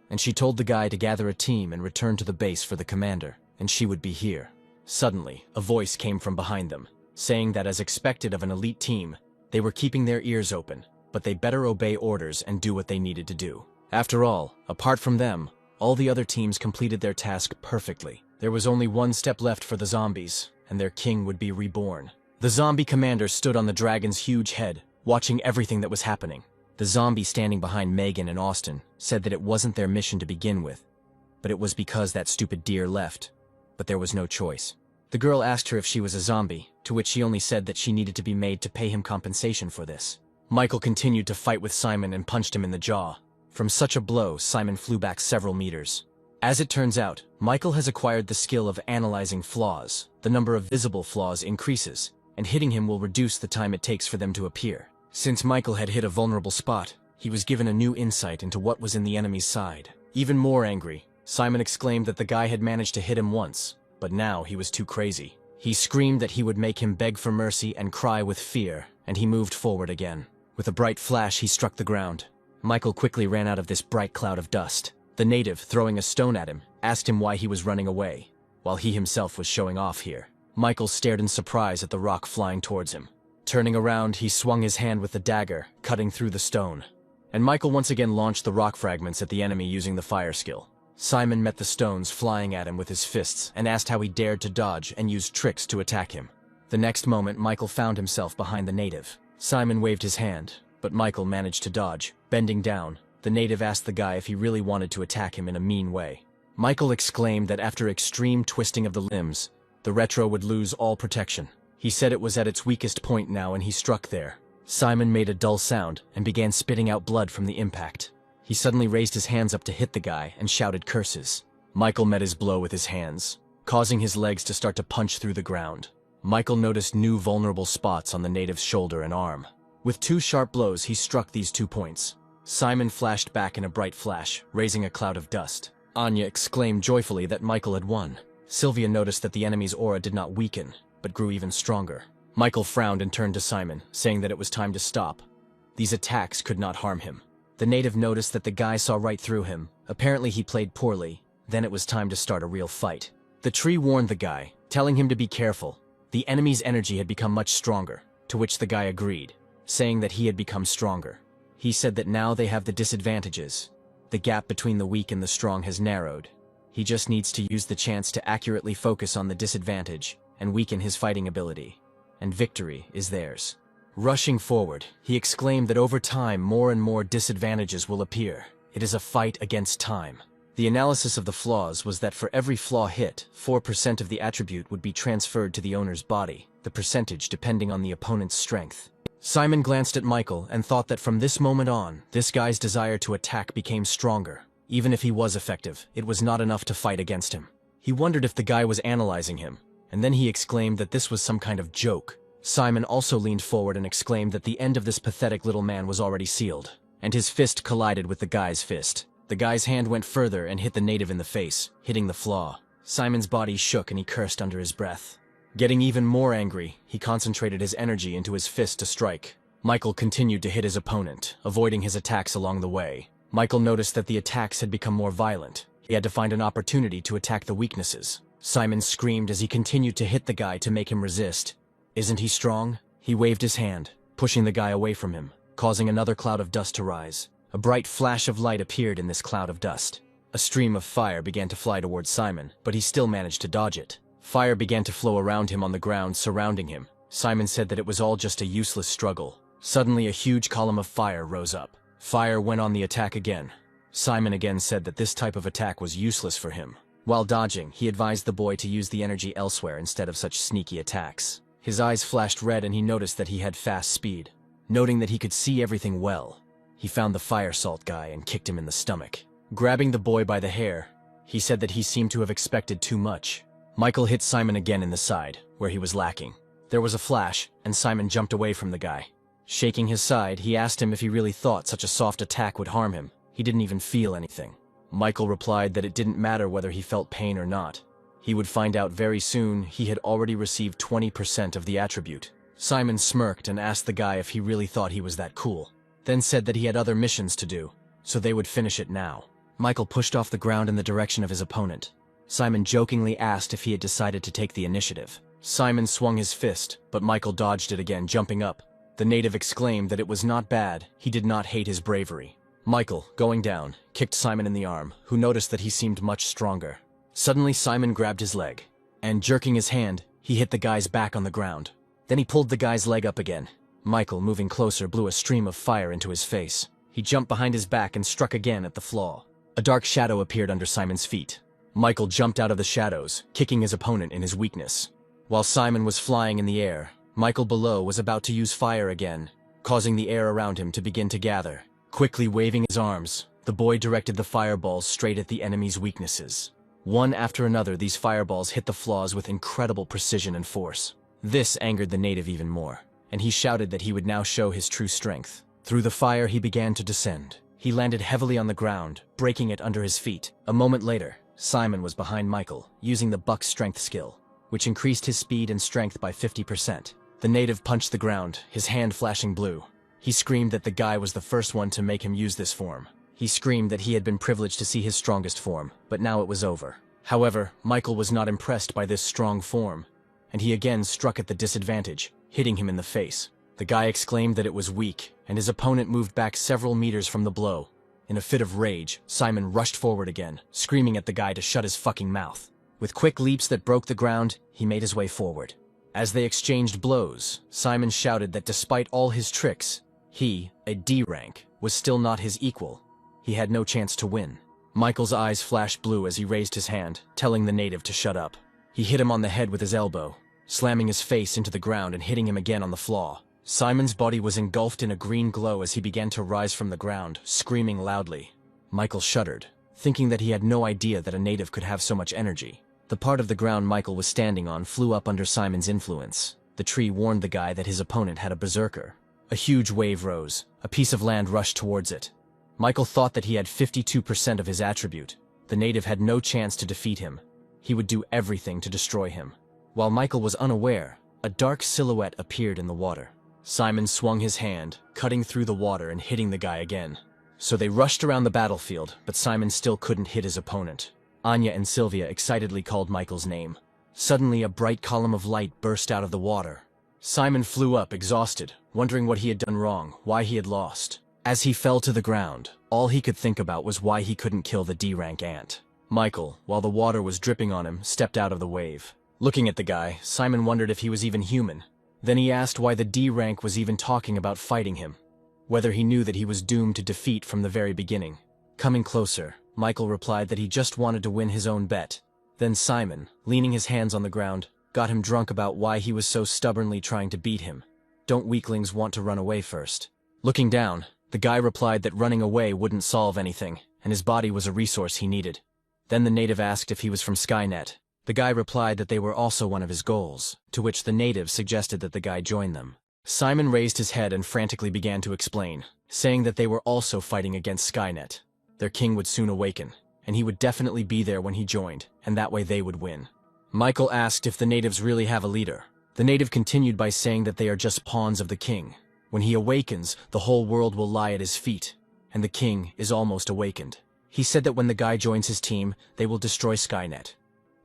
And she told the guy to gather a team and return to the base for the commander, and she would be here. Suddenly, a voice came from behind them, saying that as expected of an elite team, they were keeping their ears open, but they better obey orders and do what they needed to do. After all, apart from them, all the other teams completed their task perfectly. There was only one step left for the zombies, and their king would be reborn. The zombie commander stood on the dragon's huge head, watching everything that was happening. The zombie standing behind Megan and Austin said that it wasn't their mission to begin with, but it was because that stupid deer left. But there was no choice. The girl asked her if she was a zombie, to which she only said that she needed to be made to pay him compensation for this. Michael continued to fight with Simon and punched him in the jaw. From such a blow, Simon flew back several meters. As it turns out, Michael has acquired the skill of analyzing flaws. The number of visible flaws increases, and hitting him will reduce the time it takes for them to appear. Since Michael had hit a vulnerable spot, he was given a new insight into what was in the enemy's side. Even more angry, Simon exclaimed that the guy had managed to hit him once, but now he was too crazy. He screamed that he would make him beg for mercy and cry with fear, and he moved forward again. With a bright flash, he struck the ground. Michael quickly ran out of this bright cloud of dust. The native, throwing a stone at him, asked him why he was running away, while he himself was showing off here. Michael stared in surprise at the rock flying towards him. Turning around, he swung his hand with the dagger, cutting through the stone. And Michael once again launched the rock fragments at the enemy using the fire skill. Simon met the stones flying at him with his fists and asked how he dared to dodge and use tricks to attack him. The next moment, Michael found himself behind the native. Simon waved his hand, but Michael managed to dodge. Bending down, the native asked the guy if he really wanted to attack him in a mean way. Michael exclaimed that after extreme twisting of the limbs, the retro would lose all protection. He said it was at its weakest point now and he struck there. Simon made a dull sound and began spitting out blood from the impact. He suddenly raised his hands up to hit the guy and shouted curses. Michael met his blow with his hands, causing his legs to start to punch through the ground. Michael noticed new vulnerable spots on the native's shoulder and arm. With 2 sharp blows, he struck these 2 points. Simon flashed back in a bright flash, raising a cloud of dust. Anya exclaimed joyfully that Michael had won. Sylvia noticed that the enemy's aura did not weaken, but grew even stronger. Michael frowned and turned to Simon, saying that it was time to stop. These attacks could not harm him. The native noticed that the guy saw right through him. Apparently he played poorly. Then it was time to start a real fight. The tree warned the guy, telling him to be careful. The enemy's energy had become much stronger, to which the guy agreed, saying that he had become stronger. He said that now they have the disadvantages. The gap between the weak and the strong has narrowed. He just needs to use the chance to accurately focus on the disadvantage and weaken his fighting ability. And victory is theirs. Rushing forward, he exclaimed that over time more and more disadvantages will appear. It is a fight against time. The analysis of the flaws was that for every flaw hit, 4% of the attribute would be transferred to the owner's body, the percentage depending on the opponent's strength. Simon glanced at Michael and thought that from this moment on, this guy's desire to attack became stronger. Even if he was effective, it was not enough to fight against him. He wondered if the guy was analyzing him, and then he exclaimed that this was some kind of joke. Simon also leaned forward and exclaimed that the end of this pathetic little man was already sealed, and his fist collided with the guy's fist. The guy's hand went further and hit the native in the face, hitting the flaw. Simon's body shook and he cursed under his breath. Getting even more angry, he concentrated his energy into his fist to strike. Michael continued to hit his opponent, avoiding his attacks along the way. Michael noticed that the attacks had become more violent. He had to find an opportunity to attack the weaknesses. Simon screamed as he continued to hit the guy to make him resist. Isn't he strong? He waved his hand, pushing the guy away from him, causing another cloud of dust to rise. A bright flash of light appeared in this cloud of dust. A stream of fire began to fly towards Simon, but he still managed to dodge it. Fire began to flow around him on the ground surrounding him. Simon said that it was all just a useless struggle. Suddenly a huge column of fire rose up. Fire went on the attack again. Simon again said that this type of attack was useless for him. While dodging, he advised the boy to use the energy elsewhere instead of such sneaky attacks. His eyes flashed red and he noticed that he had fast speed. Noting that he could see everything well, he found the fire salt guy and kicked him in the stomach. Grabbing the boy by the hair, he said that he seemed to have expected too much. Michael hit Simon again in the side, where he was lacking. There was a flash, and Simon jumped away from the guy. Shaking his side, he asked him if he really thought such a soft attack would harm him. He didn't even feel anything. Michael replied that it didn't matter whether he felt pain or not. He would find out very soon. He had already received 20% of the attribute. Simon smirked and asked the guy if he really thought he was that cool, then said that he had other missions to do, so they would finish it now. Michael pushed off the ground in the direction of his opponent. Simon jokingly asked if he had decided to take the initiative. Simon swung his fist, but Michael dodged it again, jumping up. The native exclaimed that it was not bad. He did not hate his bravery. Michael, going down, kicked Simon in the arm, who noticed that he seemed much stronger. Suddenly Simon grabbed his leg, and jerking his hand, he hit the guy's back on the ground. Then he pulled the guy's leg up again. Michael, moving closer, blew a stream of fire into his face. He jumped behind his back and struck again at the flaw. A dark shadow appeared under Simon's feet. Michael jumped out of the shadows, kicking his opponent in his weakness. While Simon was flying in the air, Michael below was about to use fire again, causing the air around him to begin to gather. Quickly waving his arms, the boy directed the fireballs straight at the enemy's weaknesses. One after another, these fireballs hit the flaws with incredible precision and force. This angered the native even more, and he shouted that he would now show his true strength. Through the fire he began to descend. He landed heavily on the ground, breaking it under his feet. A moment later, Simon was behind Michael, using the buck's strength skill, which increased his speed and strength by 50%. The native punched the ground, his hand flashing blue. He screamed that the guy was the first one to make him use this form. He screamed that he had been privileged to see his strongest form, but now it was over. However, Michael was not impressed by this strong form, and he again struck at the disadvantage, hitting him in the face. The guy exclaimed that it was weak, and his opponent moved back several meters from the blow. In a fit of rage, Simon rushed forward again, screaming at the guy to shut his fucking mouth. With quick leaps that broke the ground, he made his way forward. As they exchanged blows, Simon shouted that despite all his tricks, he, a D rank, was still not his equal. He had no chance to win. Michael's eyes flashed blue as he raised his hand, telling the native to shut up. He hit him on the head with his elbow, slamming his face into the ground and hitting him again on the flaw. Simon's body was engulfed in a green glow as he began to rise from the ground, screaming loudly. Michael shuddered, thinking that he had no idea that a native could have so much energy. The part of the ground Michael was standing on flew up under Simon's influence. The tree warned the guy that his opponent had a berserker. A huge wave rose. A piece of land rushed towards it. Michael thought that he had 52% of his attribute. The native had no chance to defeat him. He would do everything to destroy him. While Michael was unaware, a dark silhouette appeared in the water. Simon swung his hand, cutting through the water and hitting the guy again. So they rushed around the battlefield, but Simon still couldn't hit his opponent. Anya and Sylvia excitedly called Michael's name. Suddenly, a bright column of light burst out of the water. Simon flew up, exhausted, wondering what he had done wrong, why he had lost. As he fell to the ground, all he could think about was why he couldn't kill the D-rank ant. Michael, while the water was dripping on him, stepped out of the wave. Looking at the guy, Simon wondered if he was even human. Then he asked why the D-rank was even talking about fighting him, whether he knew that he was doomed to defeat from the very beginning. Coming closer, Michael replied that he just wanted to win his own bet. Then Simon, leaning his hands on the ground, got him drunk about why he was so stubbornly trying to beat him. Don't weaklings want to run away first? Looking down, the guy replied that running away wouldn't solve anything, and his body was a resource he needed. Then the native asked if he was from Skynet. The guy replied that they were also one of his goals, to which the native suggested that the guy join them. Simon raised his head and frantically began to explain, saying that they were also fighting against Skynet. Their king would soon awaken, and he would definitely be there when he joined, and that way they would win. Michael asked if the natives really have a leader. The native continued by saying that they are just pawns of the king. When he awakens, the whole world will lie at his feet, and the king is almost awakened. He said that when the guy joins his team, they will destroy Skynet.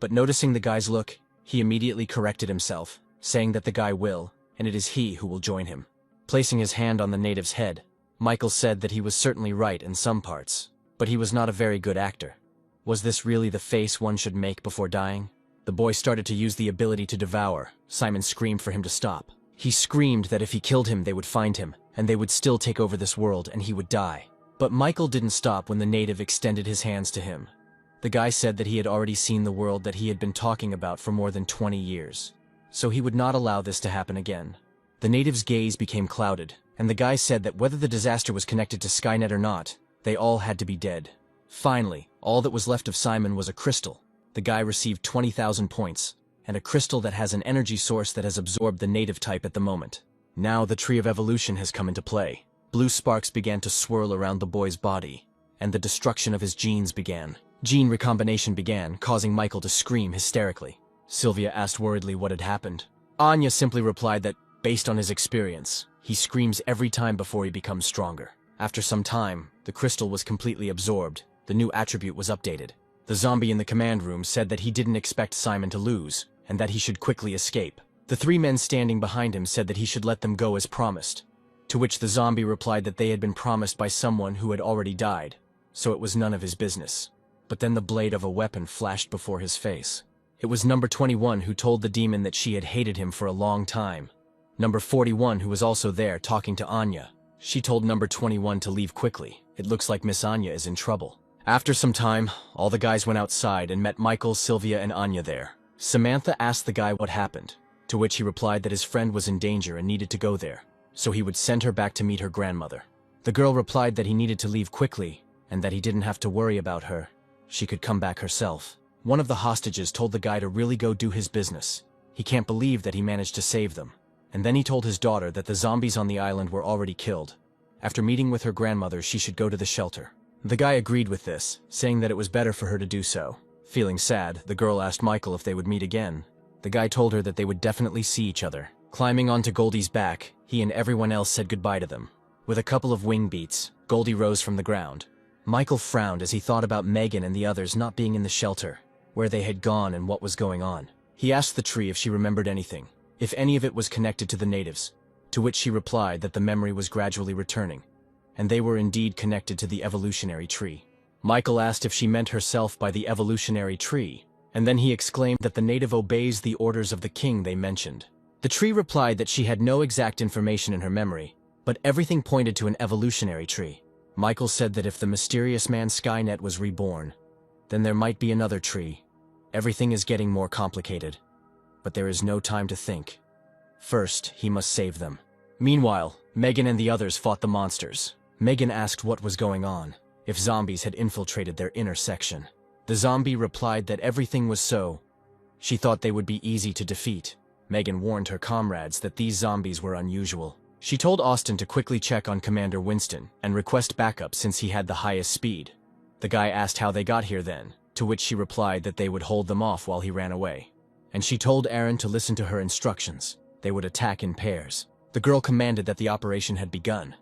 But noticing the guy's look, he immediately corrected himself, saying that the guy will, and it is he who will join him. Placing his hand on the native's head, Michael said that he was certainly right in some parts, but he was not a very good actor. Was this really the face one should make before dying? The boy started to use the ability to devour. Simon screamed for him to stop. He screamed that if he killed him, they would find him, and they would still take over this world, and he would die. But Michael didn't stop when the native extended his hands to him. The guy said that he had already seen the world that he had been talking about for more than 20 years, so he would not allow this to happen again. The native's gaze became clouded, and the guy said that whether the disaster was connected to Skynet or not, they all had to be dead. Finally, all that was left of Simon was a crystal. The guy received 20,000 points, and a crystal that has an energy source that has absorbed the native type at the moment. Now the tree of evolution has come into play. Blue sparks began to swirl around the boy's body, and the destruction of his genes began. Gene recombination began, causing Michael to scream hysterically. Sylvia asked worriedly what had happened. Anya simply replied that, based on his experience, he screams every time before he becomes stronger. After some time, the crystal was completely absorbed. The new attribute was updated. The zombie in the command room said that he didn't expect Simon to lose, and that he should quickly escape. The three men standing behind him said that he should let them go as promised, to which the zombie replied that they had been promised by someone who had already died, so it was none of his business. But then the blade of a weapon flashed before his face. It was number 21 who told the demon that she had hated him for a long time, Number 41, who was also there talking to Anya. She told number 21 to leave quickly. It looks like Miss Anya is in trouble. After some time, all the guys went outside and met Michael, Sylvia, and Anya there. Samantha asked the guy what happened, to which he replied that his friend was in danger and needed to go there, so he would send her back to meet her grandmother. The girl replied that he needed to leave quickly, and that he didn't have to worry about her. She could come back herself. One of the hostages told the guy to really go do his business. He can't believe that he managed to save them. And then he told his daughter that the zombies on the island were already killed. After meeting with her grandmother, she should go to the shelter. The guy agreed with this, saying that it was better for her to do so. Feeling sad, the girl asked Michael if they would meet again. The guy told her that they would definitely see each other. Climbing onto Goldie's back, he and everyone else said goodbye to them. With a couple of wing beats, Goldie rose from the ground. Michael frowned as he thought about Megan and the others not being in the shelter, where they had gone and what was going on. He asked the tree if she remembered anything, if any of it was connected to the natives, to which she replied that the memory was gradually returning, and they were indeed connected to the evolutionary tree. Michael asked if she meant herself by the evolutionary tree, and then he exclaimed that the native obeys the orders of the king they mentioned. The tree replied that she had no exact information in her memory, but everything pointed to an evolutionary tree. Michael said that if the mysterious man Skynet was reborn, then there might be another tree. Everything is getting more complicated, but there is no time to think. First, he must save them. Meanwhile, Megan and the others fought the monsters. Megan asked what was going on, if zombies had infiltrated their inner section. The zombie replied that everything was so. She thought they would be easy to defeat. Megan warned her comrades that these zombies were unusual. She told Austin to quickly check on Commander Winston and request backup since he had the highest speed. The guy asked how they got here then, to which she replied that they would hold them off while he ran away. And she told Aaron to listen to her instructions. They would attack in pairs. The girl commanded that the operation had begun,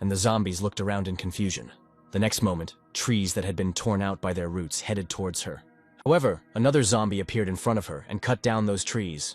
and the zombies looked around in confusion. The next moment, trees that had been torn out by their roots headed towards her. However, another zombie appeared in front of her and cut down those trees.